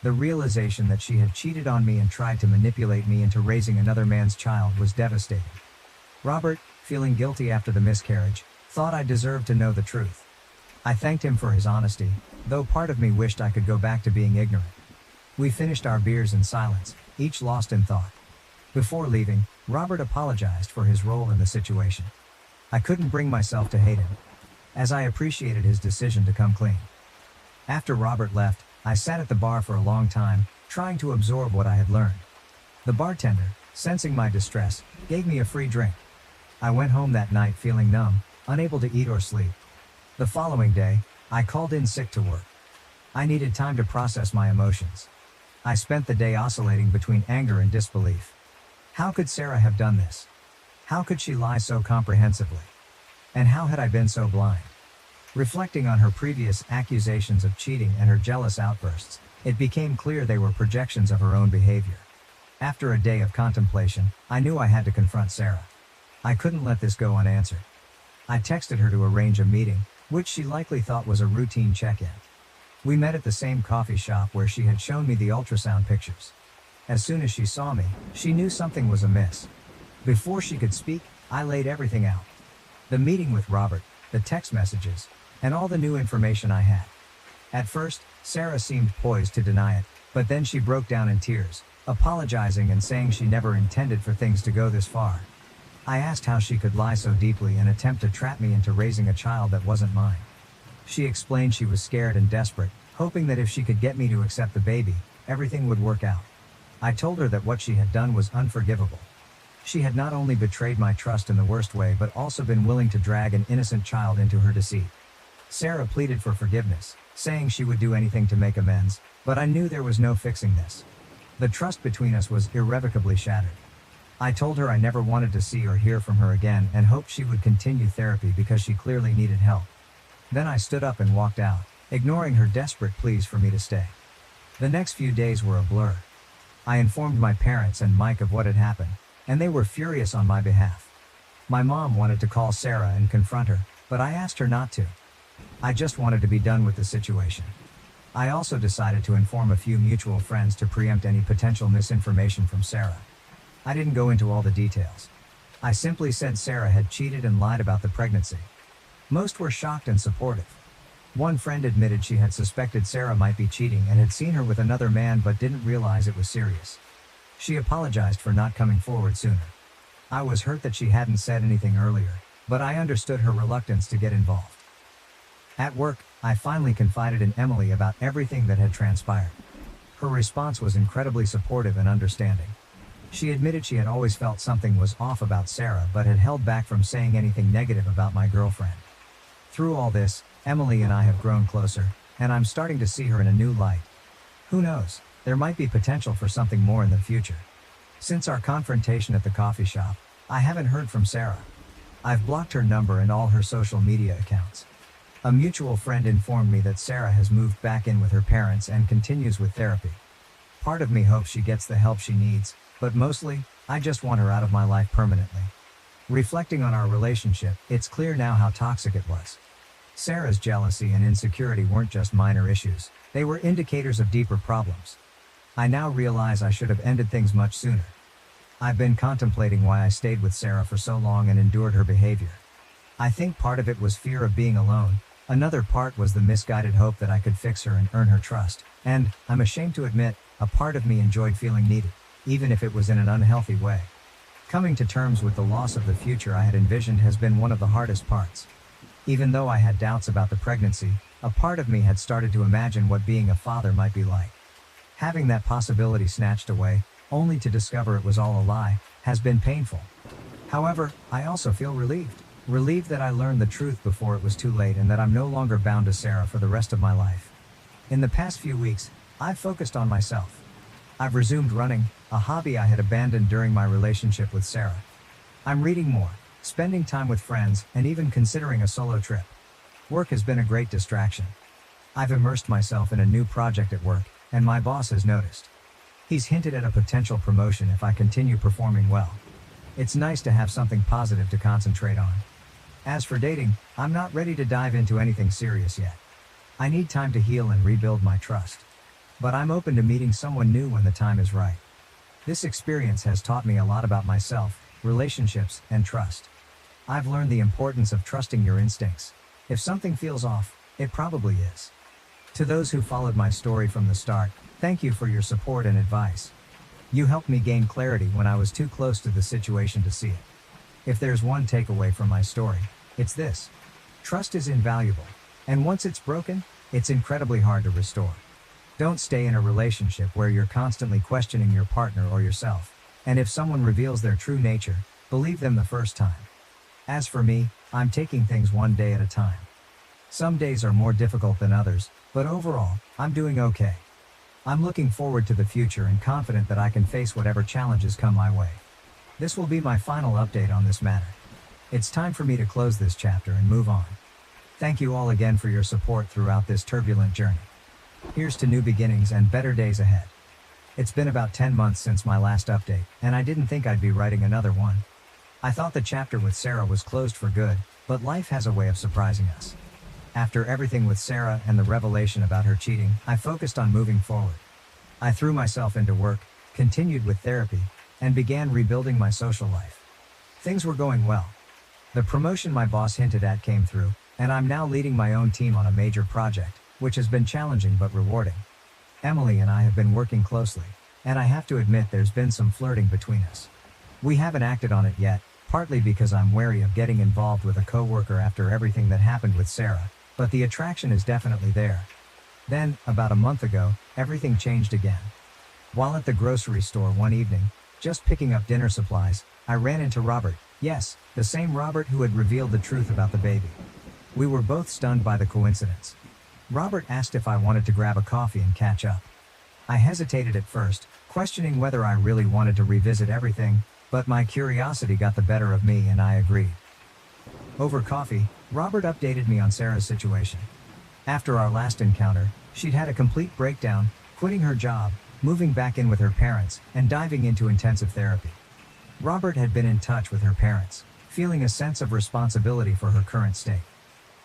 The realization that she had cheated on me and tried to manipulate me into raising another man's child was devastating. Robert, feeling guilty after the miscarriage, thought I deserved to know the truth. I thanked him for his honesty, though part of me wished I could go back to being ignorant. We finished our beers in silence, each lost in thought. Before leaving, Robert apologized for his role in the situation. I couldn't bring myself to hate him, as I appreciated his decision to come clean. After Robert left, I sat at the bar for a long time, trying to absorb what I had learned. The bartender, sensing my distress, gave me a free drink. I went home that night feeling numb, unable to eat or sleep. The following day, I called in sick to work. I needed time to process my emotions. I spent the day oscillating between anger and disbelief. How could Sarah have done this? How could she lie so comprehensively? And how had I been so blind? Reflecting on her previous accusations of cheating and her jealous outbursts, it became clear they were projections of her own behavior. After a day of contemplation, I knew I had to confront Sarah. I couldn't let this go unanswered. I texted her to arrange a meeting, which she likely thought was a routine check-in. We met at the same coffee shop where she had shown me the ultrasound pictures. As soon as she saw me, she knew something was amiss. Before she could speak, I laid everything out. The meeting with Robert, the text messages, and all the new information I had. At first, Sarah seemed poised to deny it, but then she broke down in tears, apologizing and saying she never intended for things to go this far. I asked how she could lie so deeply and attempt to trap me into raising a child that wasn't mine. She explained she was scared and desperate, hoping that if she could get me to accept the baby, everything would work out. I told her that what she had done was unforgivable. She had not only betrayed my trust in the worst way but also been willing to drag an innocent child into her deceit. Sarah pleaded for forgiveness, saying she would do anything to make amends, but I knew there was no fixing this. The trust between us was irrevocably shattered. I told her I never wanted to see or hear from her again and hoped she would continue therapy because she clearly needed help. Then I stood up and walked out, ignoring her desperate pleas for me to stay. The next few days were a blur. I informed my parents and Mike of what had happened, and they were furious on my behalf. My mom wanted to call Sarah and confront her, but I asked her not to. I just wanted to be done with the situation. I also decided to inform a few mutual friends to preempt any potential misinformation from Sarah. I didn't go into all the details. I simply said Sarah had cheated and lied about the pregnancy. Most were shocked and supportive. One friend admitted she had suspected Sarah might be cheating and had seen her with another man but didn't realize it was serious. She apologized for not coming forward sooner. I was hurt that she hadn't said anything earlier, but I understood her reluctance to get involved. At work, I finally confided in Emily about everything that had transpired. Her response was incredibly supportive and understanding. She admitted she had always felt something was off about Sarah but had held back from saying anything negative about my girlfriend. Through all this, Emily and I have grown closer, and I'm starting to see her in a new light. Who knows, there might be potential for something more in the future. Since our confrontation at the coffee shop, I haven't heard from Sarah. I've blocked her number and all her social media accounts. A mutual friend informed me that Sarah has moved back in with her parents and continues with therapy. Part of me hopes she gets the help she needs, but mostly, I just want her out of my life permanently. Reflecting on our relationship, it's clear now how toxic it was. Sarah's jealousy and insecurity weren't just minor issues, they were indicators of deeper problems. I now realize I should have ended things much sooner. I've been contemplating why I stayed with Sarah for so long and endured her behavior. I think part of it was fear of being alone, another part was the misguided hope that I could fix her and earn her trust, and, I'm ashamed to admit, a part of me enjoyed feeling needed, even if it was in an unhealthy way. Coming to terms with the loss of the future I had envisioned has been one of the hardest parts. Even though I had doubts about the pregnancy, a part of me had started to imagine what being a father might be like. Having that possibility snatched away, only to discover it was all a lie, has been painful. However, I also feel relieved. Relieved that I learned the truth before it was too late and that I'm no longer bound to Sarah for the rest of my life. In the past few weeks, I've focused on myself. I've resumed running, a hobby I had abandoned during my relationship with Sarah. I'm reading more, spending time with friends, and even considering a solo trip. Work has been a great distraction. I've immersed myself in a new project at work, and my boss has noticed. He's hinted at a potential promotion if I continue performing well. It's nice to have something positive to concentrate on. As for dating, I'm not ready to dive into anything serious yet. I need time to heal and rebuild my trust. But I'm open to meeting someone new when the time is right. This experience has taught me a lot about myself, relationships, and trust. I've learned the importance of trusting your instincts. If something feels off, it probably is. To those who followed my story from the start, thank you for your support and advice. You helped me gain clarity when I was too close to the situation to see it. If there's one takeaway from my story, it's this. Trust is invaluable, and once it's broken, it's incredibly hard to restore. Don't stay in a relationship where you're constantly questioning your partner or yourself, and if someone reveals their true nature, believe them the first time. As for me, I'm taking things one day at a time. Some days are more difficult than others, but overall, I'm doing okay. I'm looking forward to the future and confident that I can face whatever challenges come my way. This will be my final update on this matter. It's time for me to close this chapter and move on. Thank you all again for your support throughout this turbulent journey. Here's to new beginnings and better days ahead. It's been about 10 months since my last update, and I didn't think I'd be writing another one. I thought the chapter with Sarah was closed for good, but life has a way of surprising us. After everything with Sarah and the revelation about her cheating, I focused on moving forward. I threw myself into work, continued with therapy, and began rebuilding my social life. Things were going well. The promotion my boss hinted at came through, and I'm now leading my own team on a major project, which has been challenging but rewarding. Emily and I have been working closely, and I have to admit there's been some flirting between us. We haven't acted on it yet, partly because I'm wary of getting involved with a coworker after everything that happened with Sarah, but the attraction is definitely there. Then, about a month ago, everything changed again. While at the grocery store one evening, just picking up dinner supplies, I ran into Robert, yes, the same Robert who had revealed the truth about the baby. We were both stunned by the coincidence. Robert asked if I wanted to grab a coffee and catch up. I hesitated at first, questioning whether I really wanted to revisit everything, but my curiosity got the better of me and I agreed. Over coffee, Robert updated me on Sarah's situation. After our last encounter, she'd had a complete breakdown, quitting her job, moving back in with her parents, and diving into intensive therapy. Robert had been in touch with her parents, feeling a sense of responsibility for her current state.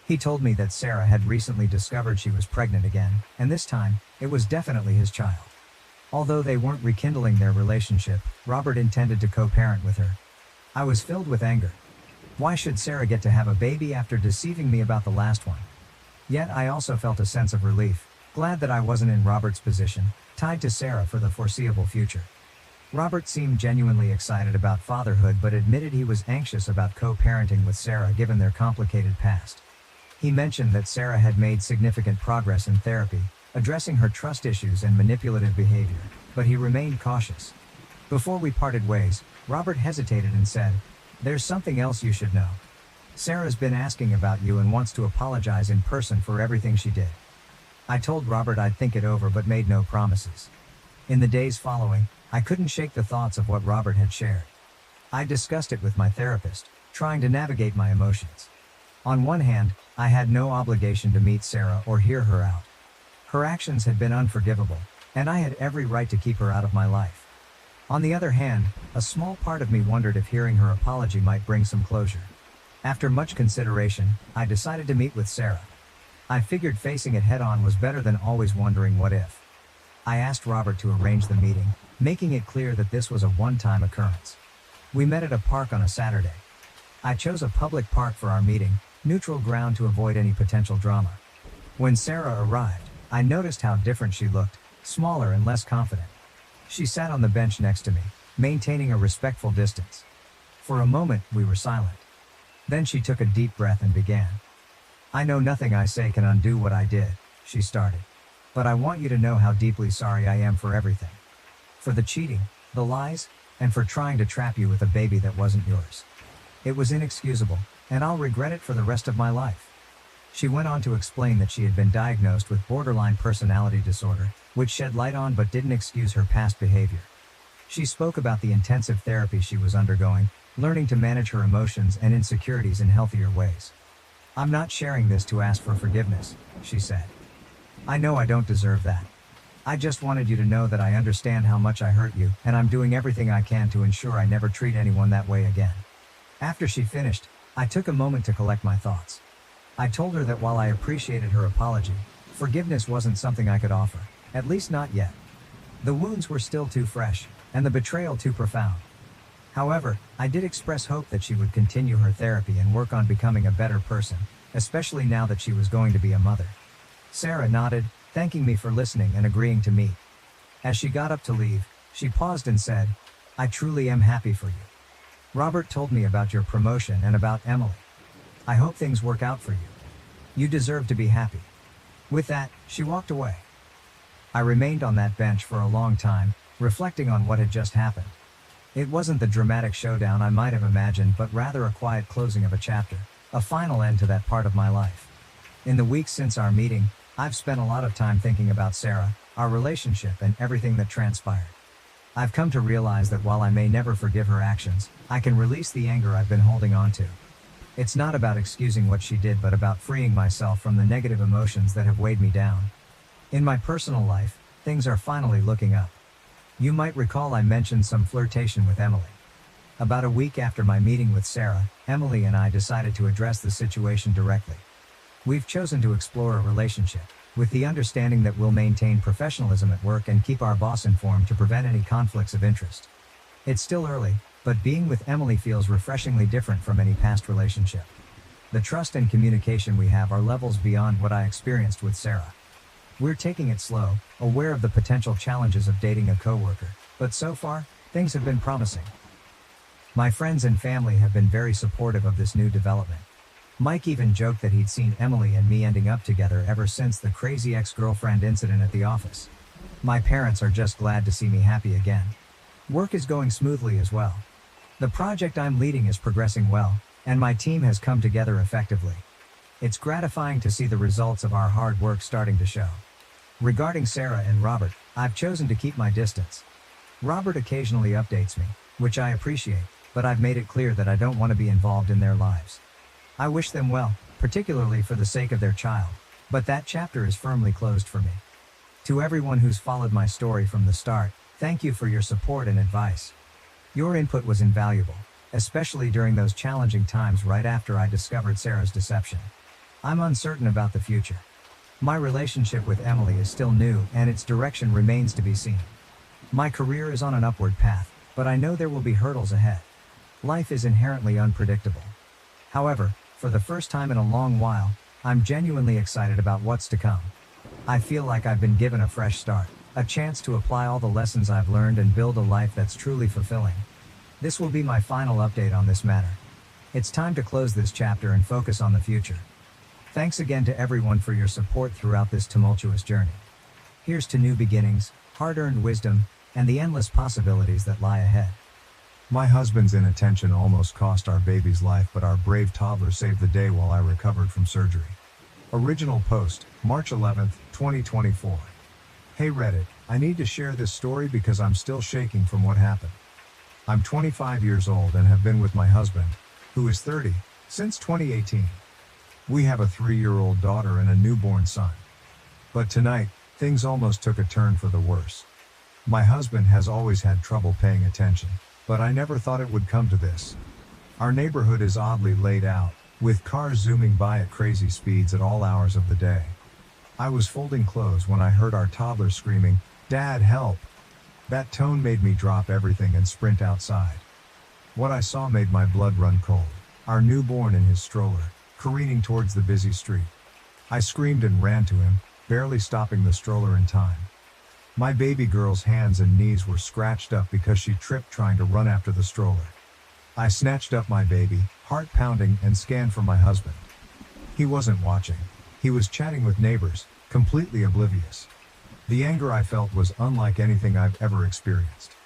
He told me that Sarah had recently discovered she was pregnant again, and this time, it was definitely his child. Although they weren't rekindling their relationship, Robert intended to co-parent with her. I was filled with anger. Why should Sarah get to have a baby after deceiving me about the last one? Yet I also felt a sense of relief, glad that I wasn't in Robert's position, tied to Sarah for the foreseeable future. Robert seemed genuinely excited about fatherhood but admitted he was anxious about co-parenting with Sarah given their complicated past. He mentioned that Sarah had made significant progress in therapy, addressing her trust issues and manipulative behavior, but he remained cautious. Before we parted ways, Robert hesitated and said, "There's something else you should know. Sarah's been asking about you and wants to apologize in person for everything she did." I told Robert I'd think it over but made no promises. In the days following, I couldn't shake the thoughts of what Robert had shared. I discussed it with my therapist, trying to navigate my emotions. On one hand, I had no obligation to meet Sarah or hear her out. Her actions had been unforgivable, and I had every right to keep her out of my life. On the other hand, a small part of me wondered if hearing her apology might bring some closure. After much consideration, I decided to meet with Sarah. I figured facing it head-on was better than always wondering what if. I asked Robert to arrange the meeting, making it clear that this was a one-time occurrence. We met at a park on a Saturday. I chose a public park for our meeting, neutral ground to avoid any potential drama. When Sarah arrived, I noticed how different she looked, smaller and less confident. She sat on the bench next to me, maintaining a respectful distance. For a moment, we were silent. Then she took a deep breath and began. "I know nothing I say can undo what I did," she started. "But I want you to know how deeply sorry I am for everything. For the cheating, the lies, and for trying to trap you with a baby that wasn't yours. It was inexcusable, and I'll regret it for the rest of my life." She went on to explain that she had been diagnosed with borderline personality disorder, which shed light on but didn't excuse her past behavior. She spoke about the intensive therapy she was undergoing, learning to manage her emotions and insecurities in healthier ways. "I'm not sharing this to ask for forgiveness," she said. "I know I don't deserve that. I just wanted you to know that I understand how much I hurt you, and I'm doing everything I can to ensure I never treat anyone that way again." After she finished, I took a moment to collect my thoughts. I told her that while I appreciated her apology, forgiveness wasn't something I could offer, at least not yet. The wounds were still too fresh, and the betrayal too profound. However, I did express hope that she would continue her therapy and work on becoming a better person, especially now that she was going to be a mother. Sarah nodded, thanking me for listening and agreeing to meet. As she got up to leave, she paused and said, "I truly am happy for you. Robert told me about your promotion and about Emily. I hope things work out for you. You deserve to be happy." With that, she walked away. I remained on that bench for a long time, reflecting on what had just happened. It wasn't the dramatic showdown I might have imagined, but rather a quiet closing of a chapter, a final end to that part of my life. In the weeks since our meeting, I've spent a lot of time thinking about Sarah, our relationship, and everything that transpired. I've come to realize that while I may never forgive her actions, I can release the anger I've been holding on to. It's not about excusing what she did, but about freeing myself from the negative emotions that have weighed me down. In my personal life, things are finally looking up. You might recall I mentioned some flirtation with Emily. About a week after my meeting with Sarah, Emily and I decided to address the situation directly. We've chosen to explore a relationship, with the understanding that we'll maintain professionalism at work and keep our boss informed to prevent any conflicts of interest. It's still early, but being with Emily feels refreshingly different from any past relationship. The trust and communication we have are levels beyond what I experienced with Sarah. We're taking it slow, aware of the potential challenges of dating a coworker, but so far, things have been promising. My friends and family have been very supportive of this new development. Mike even joked that he'd seen Emily and me ending up together ever since the crazy ex-girlfriend incident at the office. My parents are just glad to see me happy again. Work is going smoothly as well. The project I'm leading is progressing well, and my team has come together effectively. It's gratifying to see the results of our hard work starting to show. Regarding Sarah and Robert, I've chosen to keep my distance. Robert occasionally updates me, which I appreciate, but I've made it clear that I don't want to be involved in their lives. I wish them well, particularly for the sake of their child, but that chapter is firmly closed for me. To everyone who's followed my story from the start, thank you for your support and advice. Your input was invaluable, especially during those challenging times right after I discovered Sarah's deception. I'm uncertain about the future. My relationship with Emily is still new, and its direction remains to be seen. My career is on an upward path, but I know there will be hurdles ahead. Life is inherently unpredictable. However, for the first time in a long while, I'm genuinely excited about what's to come. I feel like I've been given a fresh start, a chance to apply all the lessons I've learned and build a life that's truly fulfilling. This will be my final update on this matter. It's time to close this chapter and focus on the future. Thanks again to everyone for your support throughout this tumultuous journey. Here's to new beginnings, hard-earned wisdom, and the endless possibilities that lie ahead. My husband's inattention almost cost our baby's life, but our brave toddler saved the day while I recovered from surgery. Original post, March 11th, 2024. Hey Reddit, I need to share this story because I'm still shaking from what happened. I'm 25 years old and have been with my husband, who is 30, since 2018. We have a 3-year-old daughter and a newborn son. But tonight, things almost took a turn for the worse. My husband has always had trouble paying attention, but I never thought it would come to this. Our neighborhood is oddly laid out, with cars zooming by at crazy speeds at all hours of the day. I was folding clothes when I heard our toddler screaming, "Dad, help!" That tone made me drop everything and sprint outside. What I saw made my blood run cold. Our newborn in his stroller, careening towards the busy street. I screamed and ran to him, barely stopping the stroller in time. My baby girl's hands and knees were scratched up because she tripped trying to run after the stroller. I snatched up my baby, heart pounding, and scanned for my husband. He wasn't watching. He was chatting with neighbors, completely oblivious. The anger I felt was unlike anything I've ever experienced.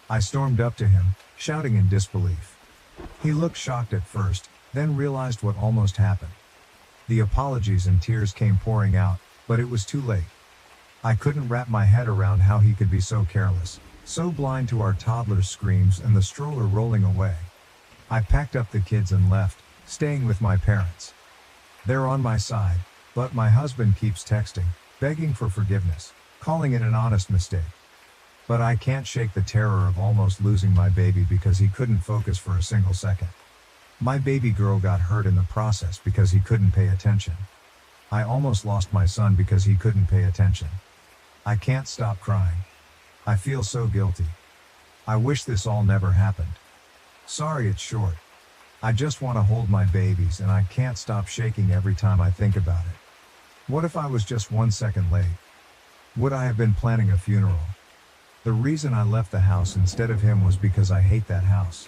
I stormed up to him, shouting in disbelief. He looked shocked at first, then realized what almost happened. The apologies and tears came pouring out, but it was too late. I couldn't wrap my head around how he could be so careless, so blind to our toddler's screams and the stroller rolling away. I packed up the kids and left, staying with my parents. They're on my side, but my husband keeps texting, begging for forgiveness, calling it an honest mistake. But I can't shake the terror of almost losing my baby because he couldn't focus for a single second. My baby girl got hurt in the process because he couldn't pay attention. I almost lost my son because he couldn't pay attention. I can't stop crying. I feel so guilty. I wish this all never happened. Sorry it's short. I just want to hold my babies and I can't stop shaking every time I think about it. What if I was just 1 second late? Would I have been planning a funeral? The reason I left the house instead of him was because I hate that house.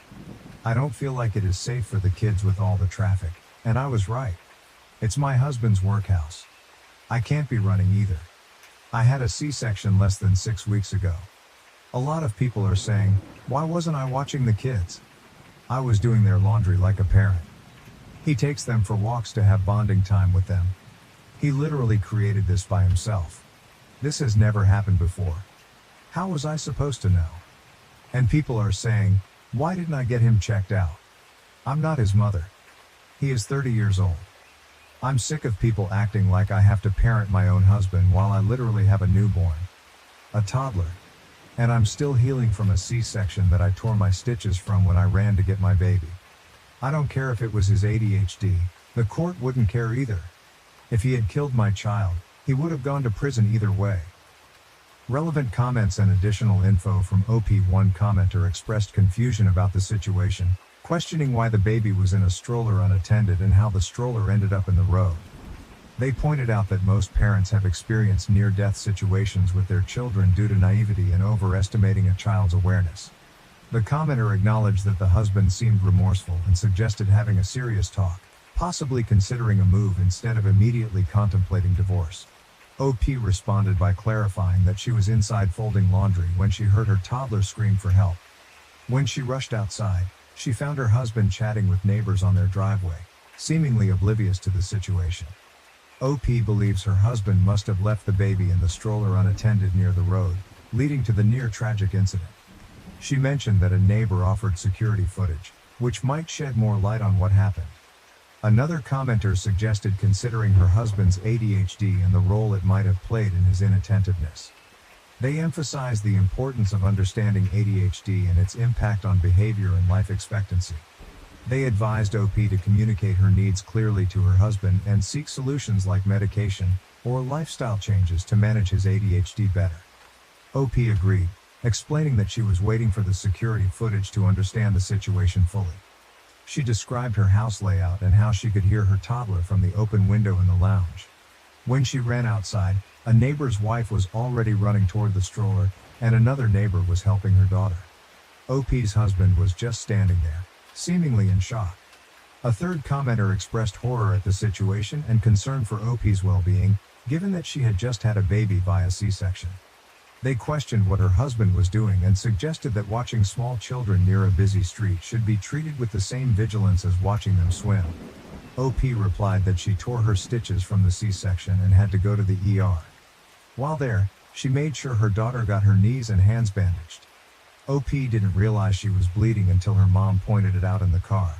I don't feel like it is safe for the kids with all the traffic, and I was right. It's my husband's workhouse. I can't be running either. I had a C-section less than 6 weeks ago. A lot of people are saying, why wasn't I watching the kids? I was doing their laundry like a parent. He takes them for walks to have bonding time with them. He literally created this by himself. This has never happened before. How was I supposed to know? And people are saying, why didn't I get him checked out? I'm not his mother. He is 30 years old. I'm sick of people acting like I have to parent my own husband while I literally have a newborn. A toddler. And I'm still healing from a C-section that I tore my stitches from when I ran to get my baby. I don't care if it was his ADHD, the court wouldn't care either. If he had killed my child, he would have gone to prison either way. Relevant comments and additional info from OP1 commenter expressed confusion about the situation, questioning why the baby was in a stroller unattended and how the stroller ended up in the road. They pointed out that most parents have experienced near-death situations with their children due to naivety and overestimating a child's awareness. The commenter acknowledged that the husband seemed remorseful and suggested having a serious talk, possibly considering a move instead of immediately contemplating divorce. OP responded by clarifying that she was inside folding laundry when she heard her toddler scream for help. When she rushed outside, she found her husband chatting with neighbors on their driveway, seemingly oblivious to the situation. OP believes her husband must have left the baby in the stroller unattended near the road, leading to the near-tragic incident. She mentioned that a neighbor offered security footage, which might shed more light on what happened. Another commenter suggested considering her husband's ADHD and the role it might have played in his inattentiveness. They emphasized the importance of understanding ADHD and its impact on behavior and life expectancy. They advised OP to communicate her needs clearly to her husband and seek solutions like medication or lifestyle changes to manage his ADHD better. OP agreed, explaining that she was waiting for the security footage to understand the situation fully. She described her house layout and how she could hear her toddler from the open window in the lounge. When she ran outside, a neighbor's wife was already running toward the stroller, and another neighbor was helping her daughter. OP's husband was just standing there, seemingly in shock. A third commenter expressed horror at the situation and concern for OP's well-being, given that she had just had a baby via C-section. They questioned what her husband was doing and suggested that watching small children near a busy street should be treated with the same vigilance as watching them swim. OP replied that she tore her stitches from the C-section and had to go to the ER. While there, she made sure her daughter got her knees and hands bandaged. OP didn't realize she was bleeding until her mom pointed it out in the car.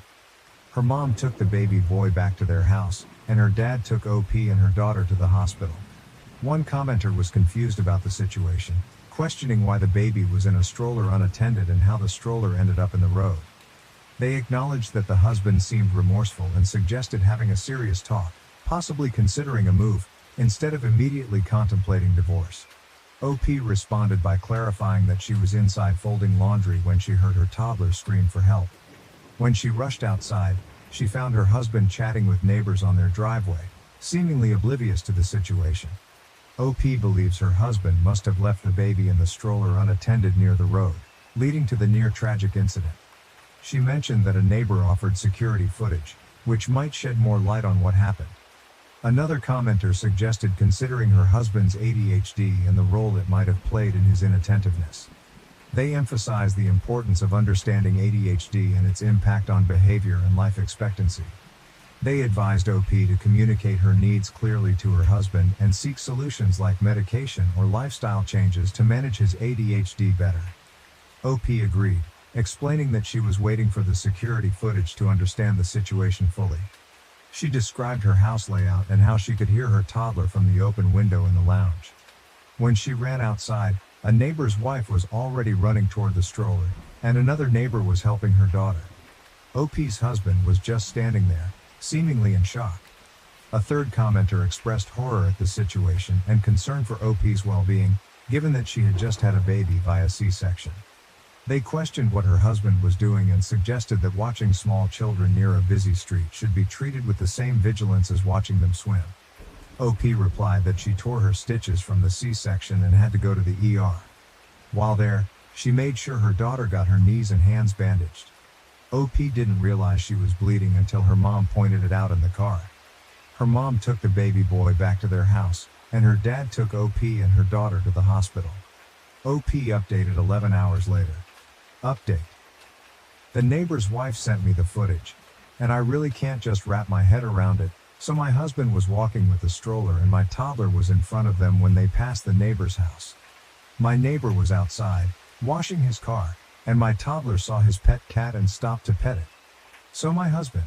Her mom took the baby boy back to their house, and her dad took OP and her daughter to the hospital. One commenter was confused about the situation, questioning why the baby was in a stroller unattended and how the stroller ended up in the road. They acknowledged that the husband seemed remorseful and suggested having a serious talk, possibly considering a move, instead of immediately contemplating divorce. OP responded by clarifying that she was inside folding laundry when she heard her toddler scream for help. When she rushed outside, she found her husband chatting with neighbors on their driveway, seemingly oblivious to the situation. OP believes her husband must have left the baby in the stroller unattended near the road, leading to the near-tragic incident. She mentioned that a neighbor offered security footage, which might shed more light on what happened. Another commenter suggested considering her husband's ADHD and the role it might have played in his inattentiveness. They emphasized the importance of understanding ADHD and its impact on behavior and life expectancy. They advised OP to communicate her needs clearly to her husband and seek solutions like medication or lifestyle changes to manage his ADHD better. OP agreed, explaining that she was waiting for the security footage to understand the situation fully. She described her house layout and how she could hear her toddler from the open window in the lounge. When she ran outside, a neighbor's wife was already running toward the stroller, and another neighbor was helping her daughter. OP's husband was just standing there, seemingly in shock. A third commenter expressed horror at the situation and concern for OP's well-being, given that she had just had a baby via C-section. They questioned what her husband was doing and suggested that watching small children near a busy street should be treated with the same vigilance as watching them swim. OP replied that she tore her stitches from the C-section and had to go to the ER. While there, she made sure her daughter got her knees and hands bandaged. OP didn't realize she was bleeding until her mom pointed it out in the car. Her mom took the baby boy back to their house, and her dad took OP and her daughter to the hospital. OP updated 11 hours later. Update. The neighbor's wife sent me the footage, and I really can't just wrap my head around it, so my husband was walking with a stroller and my toddler was in front of them when they passed the neighbor's house. My neighbor was outside, washing his car, and my toddler saw his pet cat and stopped to pet it. So my husband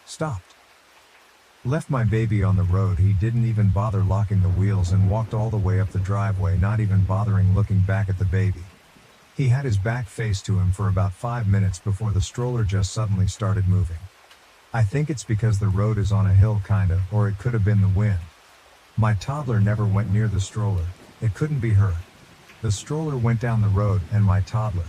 stopped. Left my baby on the road. He didn't even bother locking the wheels and walked all the way up the driveway, not even bothering looking back at the baby. He had his back faced to him for about 5 minutes before the stroller just suddenly started moving. I think it's because the road is on a hill kinda, or it could have been the wind. My toddler never went near the stroller. It couldn't be her. The stroller went down the road and my toddler.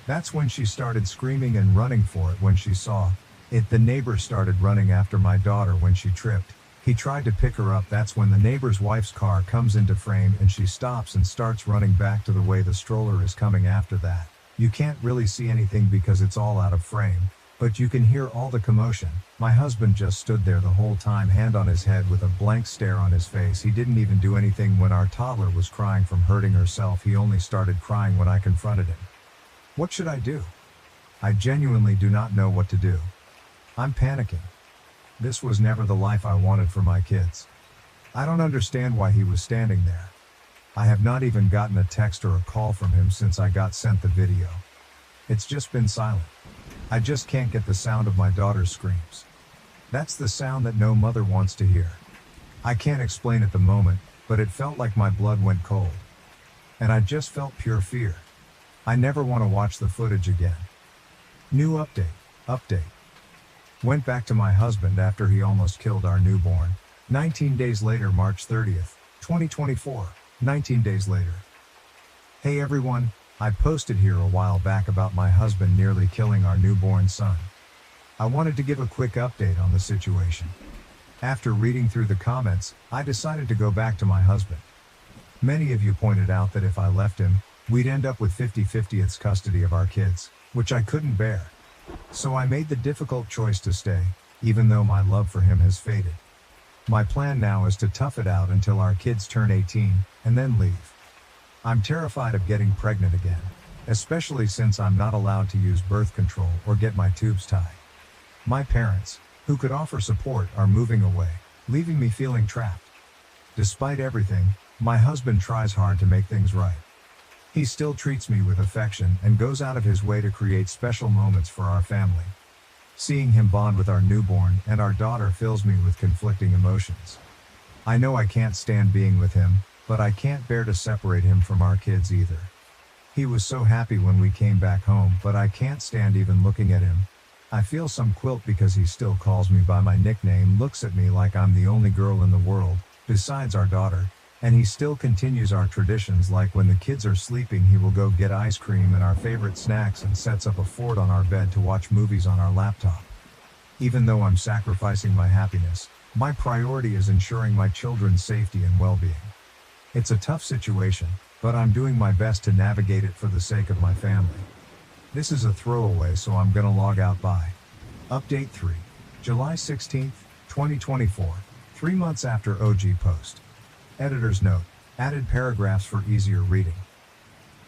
That's when she started screaming and running for it when she saw it. The neighbor started running after my daughter when she tripped. He tried to pick her up. That's when the neighbor's wife's car comes into frame and she stops and starts running back to the way the stroller is coming. After that, you can't really see anything because it's all out of frame, but you can hear all the commotion. My husband just stood there the whole time, hand on his head with a blank stare on his face. He didn't even do anything when our toddler was crying from hurting herself. He only started crying when I confronted him. What should I do? I genuinely do not know what to do. I'm panicking. This was never the life I wanted for my kids. I don't understand why he was standing there. I have not even gotten a text or a call from him since I got sent the video. It's just been silent. I just can't get the sound of my daughter's screams. That's the sound that no mother wants to hear. I can't explain at the moment, but it felt like my blood went cold. And I just felt pure fear. I never want to watch the footage again. New update. Update. Went back to my husband after he almost killed our newborn. 19 days later, March 30th, 2024. 19 days later. Hey everyone, I posted here a while back about my husband nearly killing our newborn son. I wanted to give a quick update on the situation. After reading through the comments, I decided to go back to my husband. Many of you pointed out that if I left him, we'd end up with 50-50 custody of our kids, which I couldn't bear. So I made the difficult choice to stay, even though my love for him has faded. My plan now is to tough it out until our kids turn 18, and then leave. I'm terrified of getting pregnant again, especially since I'm not allowed to use birth control or get my tubes tied. My parents, who could offer support, are moving away, leaving me feeling trapped. Despite everything, my husband tries hard to make things right. He still treats me with affection and goes out of his way to create special moments for our family. Seeing him bond with our newborn and our daughter fills me with conflicting emotions. I know I can't stand being with him, but I can't bear to separate him from our kids either. He was so happy when we came back home, but I can't stand even looking at him. I feel some guilt because he still calls me by my nickname, looks at me like I'm the only girl in the world, besides our daughter. And he still continues our traditions, like when the kids are sleeping he will go get ice cream and our favorite snacks and sets up a fort on our bed to watch movies on our laptop. Even though I'm sacrificing my happiness, my priority is ensuring my children's safety and well-being. It's a tough situation, but I'm doing my best to navigate it for the sake of my family. This is a throwaway, so I'm gonna log out. Bye. Update 3. July 16th, 2024, 3 months after OG post. Editor's note, added paragraphs for easier reading.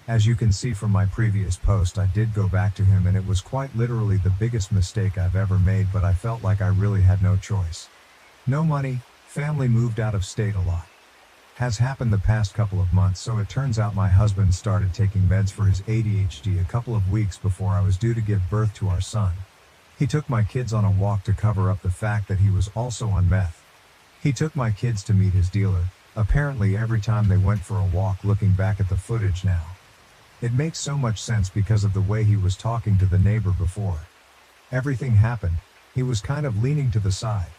As you can see from my previous post, I did go back to him and it was quite literally the biggest mistake I've ever made, but I felt like I really had no choice. No money, family moved out of state a lot. Has happened the past couple of months, so it turns out my husband started taking meds for his ADHD a couple of weeks before I was due to give birth to our son. He took my kids on a walk to cover up the fact that he was also on meth. He took my kids to meet his dealer, apparently every time they went for a walk. Looking back at the footage now, it makes so much sense because of the way he was talking to the neighbor before. Everything happened, he was kind of leaning to the side.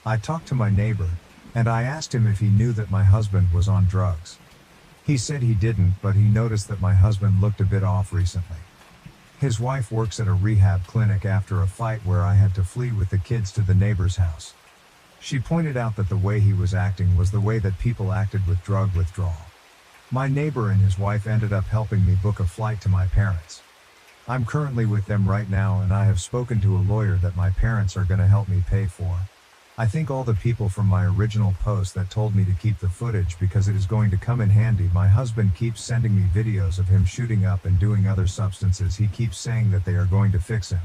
I talked to my neighbor, and I asked him if he knew that my husband was on drugs. He said he didn't, but he noticed that my husband looked a bit off recently. His wife works at a rehab clinic after a fight where I had to flee with the kids to the neighbor's house. She pointed out that the way he was acting was the way that people acted with drug withdrawal. My neighbor and his wife ended up helping me book a flight to my parents. I'm currently with them right now, and I have spoken to a lawyer that my parents are going to help me pay for. I think all the people from my original post that told me to keep the footage because it is going to come in handy. My husband keeps sending me videos of him shooting up and doing other substances. He keeps saying that they are going to fix him.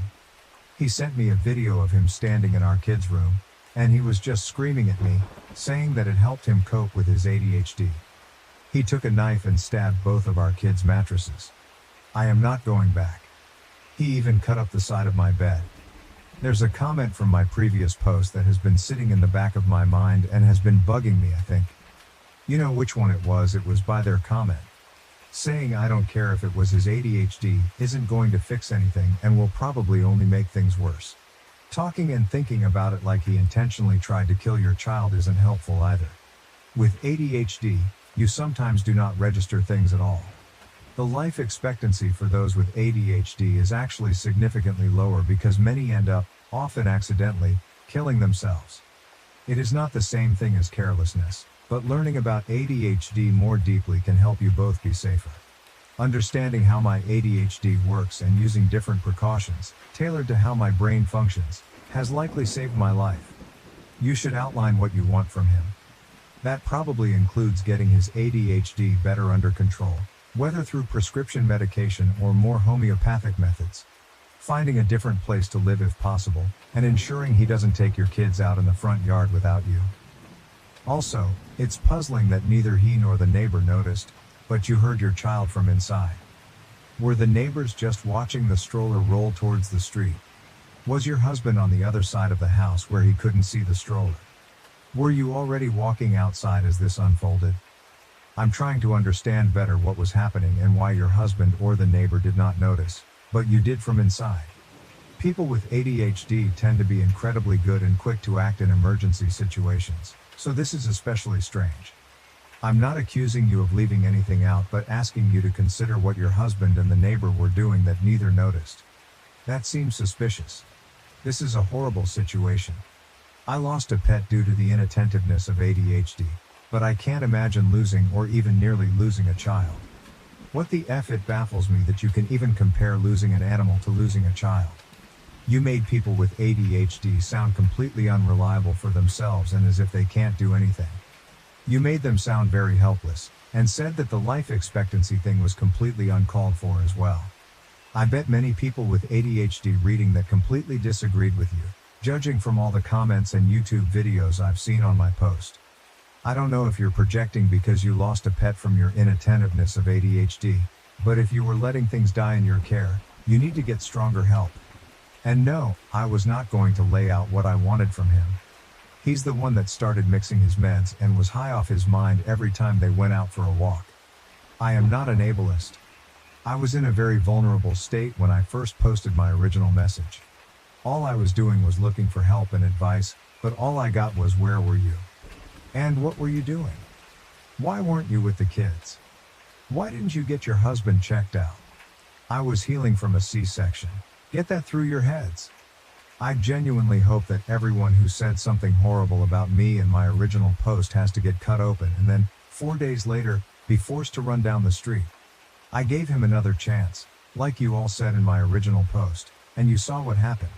He sent me a video of him standing in our kids' room, and he was just screaming at me, saying that it helped him cope with his ADHD. He took a knife and stabbed both of our kids' mattresses. I am not going back. He even cut up the side of my bed. There's a comment from my previous post that has been sitting in the back of my mind and has been bugging me, I think. You know which one it was by their comment. Saying I don't care if it was his ADHD, isn't going to fix anything and will probably only make things worse. Talking and thinking about it like he intentionally tried to kill your child isn't helpful either. With ADHD, you sometimes do not register things at all. The life expectancy for those with ADHD is actually significantly lower because many end up, often accidentally, killing themselves. It is not the same thing as carelessness, but learning about ADHD more deeply can help you both be safer. Understanding how my ADHD works and using different precautions, tailored to how my brain functions, has likely saved my life. You should outline what you want from him. That probably includes getting his ADHD better under control, whether through prescription medication or more homeopathic methods. Finding a different place to live if possible, and ensuring he doesn't take your kids out in the front yard without you. Also, it's puzzling that neither he nor the neighbor noticed, but you heard your child from inside. Were the neighbors just watching the stroller roll towards the street? Was your husband on the other side of the house where he couldn't see the stroller? Were you already walking outside as this unfolded? I'm trying to understand better what was happening and why your husband or the neighbor did not notice, but you did from inside. People with ADHD tend to be incredibly good and quick to act in emergency situations, so this is especially strange. I'm not accusing you of leaving anything out, but asking you to consider what your husband and the neighbor were doing that neither noticed. That seems suspicious. This is a horrible situation. I lost a pet due to the inattentiveness of ADHD, but I can't imagine losing or even nearly losing a child. What the F, it baffles me that you can even compare losing an animal to losing a child. You made people with ADHD sound completely unreliable for themselves and as if they can't do anything. You made them sound very helpless, and said that the life expectancy thing was completely uncalled for as well. I bet many people with ADHD reading that completely disagreed with you, judging from all the comments and YouTube videos I've seen on my post. I don't know if you're projecting because you lost a pet from your inattentiveness of ADHD, but if you were letting things die in your care, you need to get stronger help. And no, I was not going to lay out what I wanted from him. He's the one that started mixing his meds and was high off his mind every time they went out for a walk. I am not an ableist. I was in a very vulnerable state when I first posted my original message. All I was doing was looking for help and advice, but all I got was "Where were you? And what were you doing? Why weren't you with the kids? Why didn't you get your husband checked out? I was healing from a C-section. Get that through your heads. I genuinely hope that everyone who said something horrible about me in my original post has to get cut open and then, 4 days later, be forced to run down the street. I gave him another chance, like you all said in my original post, and you saw what happened.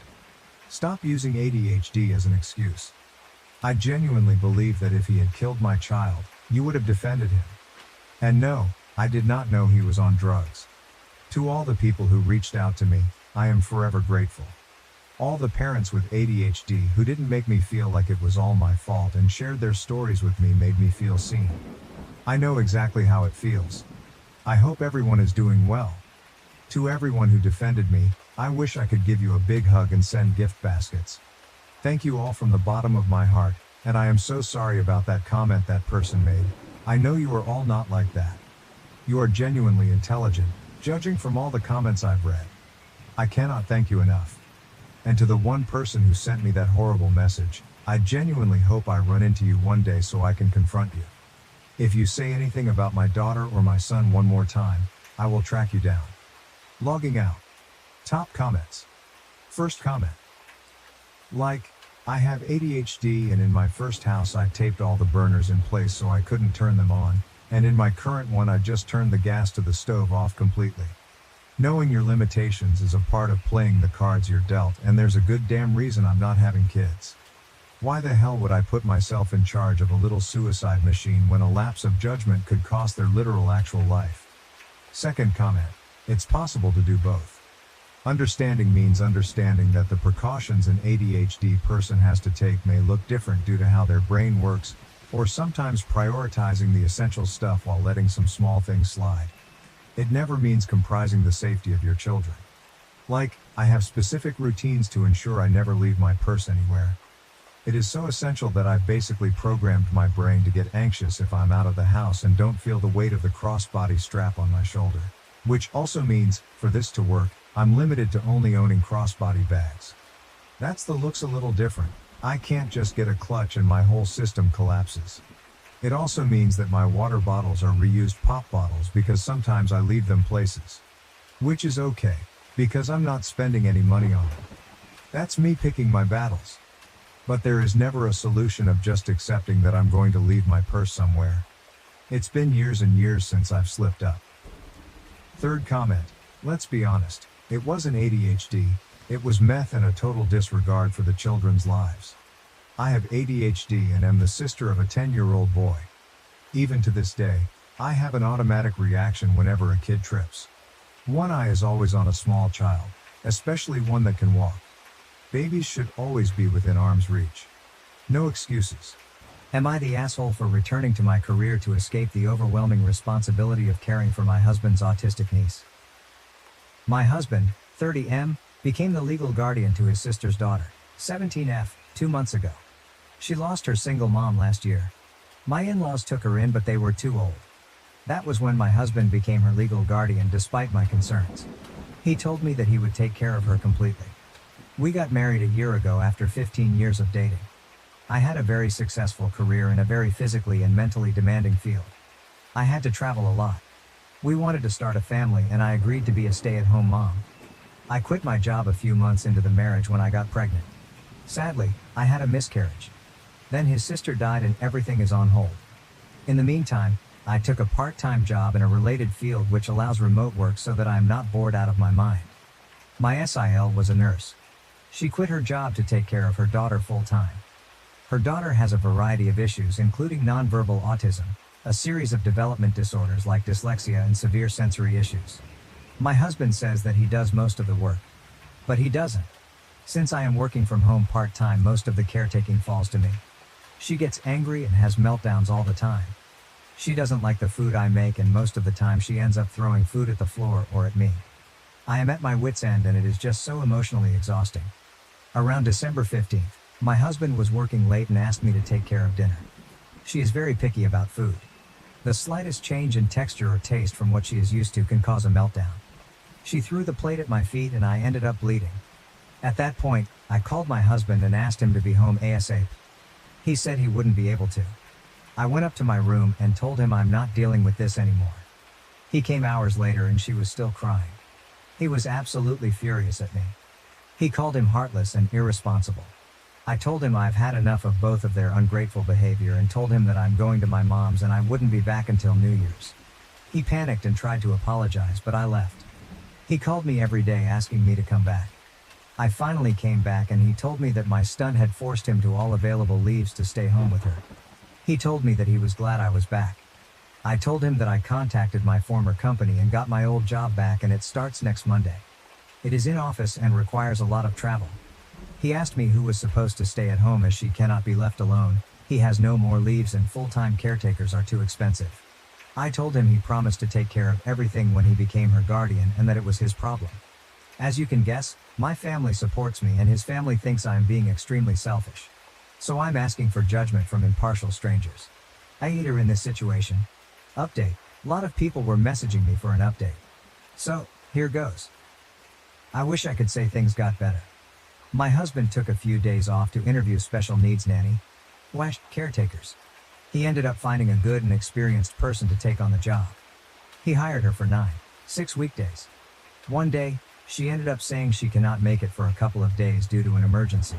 Stop using ADHD as an excuse. I genuinely believe that if he had killed my child, you would have defended him. And no, I did not know he was on drugs. To all the people who reached out to me, I am forever grateful. All the parents with ADHD who didn't make me feel like it was all my fault and shared their stories with me made me feel seen. I know exactly how it feels. I hope everyone is doing well. To everyone who defended me, I wish I could give you a big hug and send gift baskets. Thank you all from the bottom of my heart, and I am so sorry about that comment that person made. I know you are all not like that. You are genuinely intelligent, judging from all the comments I've read. I cannot thank you enough. And to the one person who sent me that horrible message, I genuinely hope I run into you one day so I can confront you. If you say anything about my daughter or my son one more time, I will track you down. Logging out. Top comments. First comment. Like, I have ADHD and in my first house I taped all the burners in place so I couldn't turn them on, and in my current one I just turned the gas to the stove off completely. Knowing your limitations is a part of playing the cards you're dealt, and there's a good damn reason I'm not having kids. Why the hell would I put myself in charge of a little suicide machine when a lapse of judgment could cost their literal actual life? Second comment. It's possible to do both. Understanding means understanding that the precautions an ADHD person has to take may look different due to how their brain works, or sometimes prioritizing the essential stuff while letting some small things slide. It never means comprising the safety of your children. Like, I have specific routines to ensure I never leave my purse anywhere. It is so essential that I've basically programmed my brain to get anxious if I'm out of the house and don't feel the weight of the crossbody strap on my shoulder. Which also means, for this to work, I'm limited to only owning crossbody bags. That's the looks a little different. I can't just get a clutch and my whole system collapses. It also means that my water bottles are reused pop bottles because sometimes I leave them places. Which is okay, because I'm not spending any money on them. That's me picking my battles. But there is never a solution of just accepting that I'm going to leave my purse somewhere. It's been years and years since I've slipped up. Third comment. Let's be honest, it wasn't ADHD, it was meth and a total disregard for the children's lives. I have ADHD and am the sister of a 10-year-old boy. Even to this day, I have an automatic reaction whenever a kid trips. One eye is always on a small child, especially one that can walk. Babies should always be within arm's reach. No excuses. Am I the asshole for returning to my career to escape the overwhelming responsibility of caring for my husband's autistic niece? My husband, 30M, became the legal guardian to his sister's daughter, 17F, 2 months ago. She lost her single mom last year. My in-laws took her in, but they were too old. That was when my husband became her legal guardian despite my concerns. He told me that he would take care of her completely. We got married a year ago after 15 years of dating. I had a very successful career in a very physically and mentally demanding field. I had to travel a lot. We wanted to start a family and I agreed to be a stay-at-home mom. I quit my job a few months into the marriage when I got pregnant. Sadly, I had a miscarriage. Then his sister died and everything is on hold. In the meantime, I took a part-time job in a related field which allows remote work so that I am not bored out of my mind. My SIL was a nurse. She quit her job to take care of her daughter full-time. Her daughter has a variety of issues including nonverbal autism, a series of development disorders like dyslexia and severe sensory issues. My husband says that he does most of the work. But he doesn't. Since I am working from home part-time, most of the caretaking falls to me. She gets angry and has meltdowns all the time. She doesn't like the food I make and most of the time she ends up throwing food at the floor or at me. I am at my wit's end and it is just so emotionally exhausting. Around December 15th, my husband was working late and asked me to take care of dinner. She is very picky about food. The slightest change in texture or taste from what she is used to can cause a meltdown. She threw the plate at my feet and I ended up bleeding. At that point, I called my husband and asked him to be home ASAP. He said he wouldn't be able to. I went up to my room and told him I'm not dealing with this anymore. He came hours later and she was still crying. He was absolutely furious at me. He called him heartless and irresponsible. I told him I've had enough of both of their ungrateful behavior and told him that I'm going to my mom's and I wouldn't be back until New Year's. He panicked and tried to apologize, but I left. He called me every day asking me to come back. I finally came back and he told me that my stunt had forced him to all available leaves to stay home with her. He told me that he was glad I was back. I told him that I contacted my former company and got my old job back and it starts next Monday. It is in office and requires a lot of travel. He asked me who was supposed to stay at home as she cannot be left alone. He has no more leaves and full-time caretakers are too expensive. I told him he promised to take care of everything when he became her guardian and that it was his problem. As you can guess, my family supports me and his family thinks I am being extremely selfish. So I'm asking for judgment from impartial strangers. AITA in this situation. Update. A lot of people were messaging me for an update. So, here goes. I wish I could say things got better. My husband took a few days off to interview special needs nanny caretakers. He ended up finding a good and experienced person to take on the job. He hired her for 6 weekdays. One day, she ended up saying she cannot make it for a couple of days due to an emergency.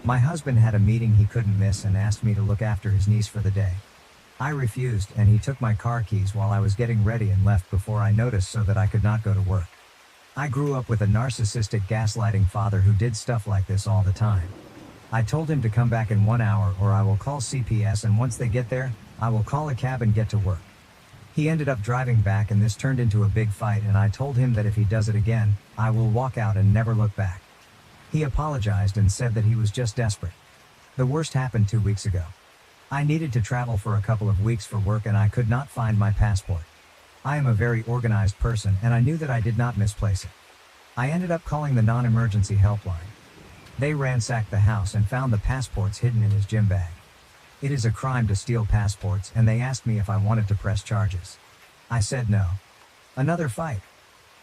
My husband had a meeting he couldn't miss and asked me to look after his niece for the day. I refused, and he took my car keys while I was getting ready and left before I noticed so that I could not go to work. I grew up with a narcissistic gaslighting father who did stuff like this all the time. I told him to come back in 1 hour or I will call CPS, and once they get there, I will call a cab and get to work. He ended up driving back and this turned into a big fight, and I told him that if he does it again, I will walk out and never look back. He apologized and said that he was just desperate. The worst happened 2 weeks ago. I needed to travel for a couple of weeks for work and I could not find my passport. I am a very organized person and I knew that I did not misplace it. I ended up calling the non-emergency helpline. They ransacked the house and found the passports hidden in his gym bag. It is a crime to steal passports, and they asked me if I wanted to press charges. I said no. Another fight.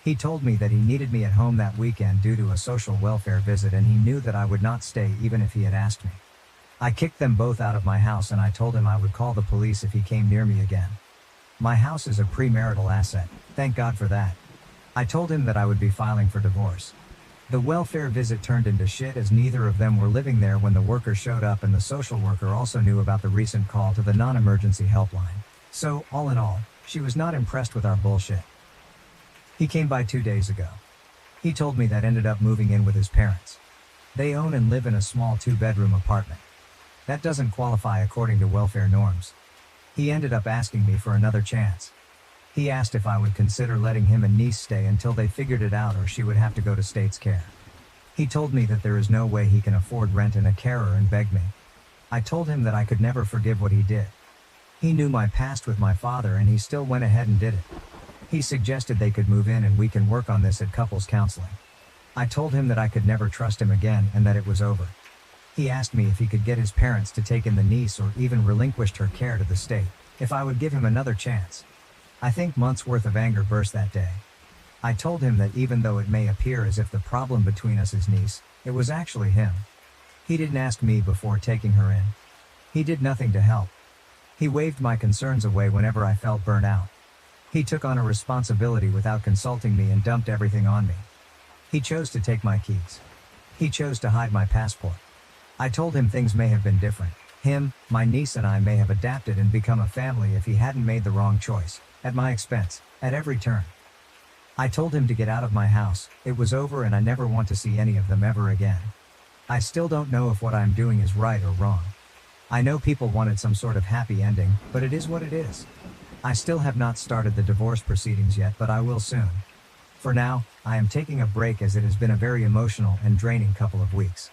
He told me that he needed me at home that weekend due to a social welfare visit and he knew that I would not stay even if he had asked me. I kicked them both out of my house and I told him I would call the police if he came near me again. My house is a premarital asset, thank God for that. I told him that I would be filing for divorce. The welfare visit turned into shit as neither of them were living there when the worker showed up, and the social worker also knew about the recent call to the non-emergency helpline. So, all in all, she was not impressed with our bullshit. He came by 2 days ago. He told me that ended up moving in with his parents. They own and live in a small 2-bedroom apartment. That doesn't qualify according to welfare norms. He ended up asking me for another chance. He asked if I would consider letting him and niece stay until they figured it out or she would have to go to state's care. He told me that there is no way he can afford rent and a carer and begged me. I told him that I could never forgive what he did. He knew my past with my father and he still went ahead and did it. He suggested they could move in and we can work on this at couples counseling. I told him that I could never trust him again and that it was over. He asked me if he could get his parents to take in the niece or even relinquished her care to the state, if I would give him another chance. I think months worth of anger burst that day. I told him that even though it may appear as if the problem between us is niece, it was actually him. He didn't ask me before taking her in. He did nothing to help. He waved my concerns away whenever I felt burnt out. He took on a responsibility without consulting me and dumped everything on me. He chose to take my keys. He chose to hide my passport. I told him things may have been different. Him, my niece and I may have adapted and become a family if he hadn't made the wrong choice, at my expense, at every turn. I told him to get out of my house, it was over and I never want to see any of them ever again. I still don't know if what I'm doing is right or wrong. I know people wanted some sort of happy ending, but it is what it is. I still have not started the divorce proceedings yet, but I will soon. For now, I am taking a break as it has been a very emotional and draining couple of weeks.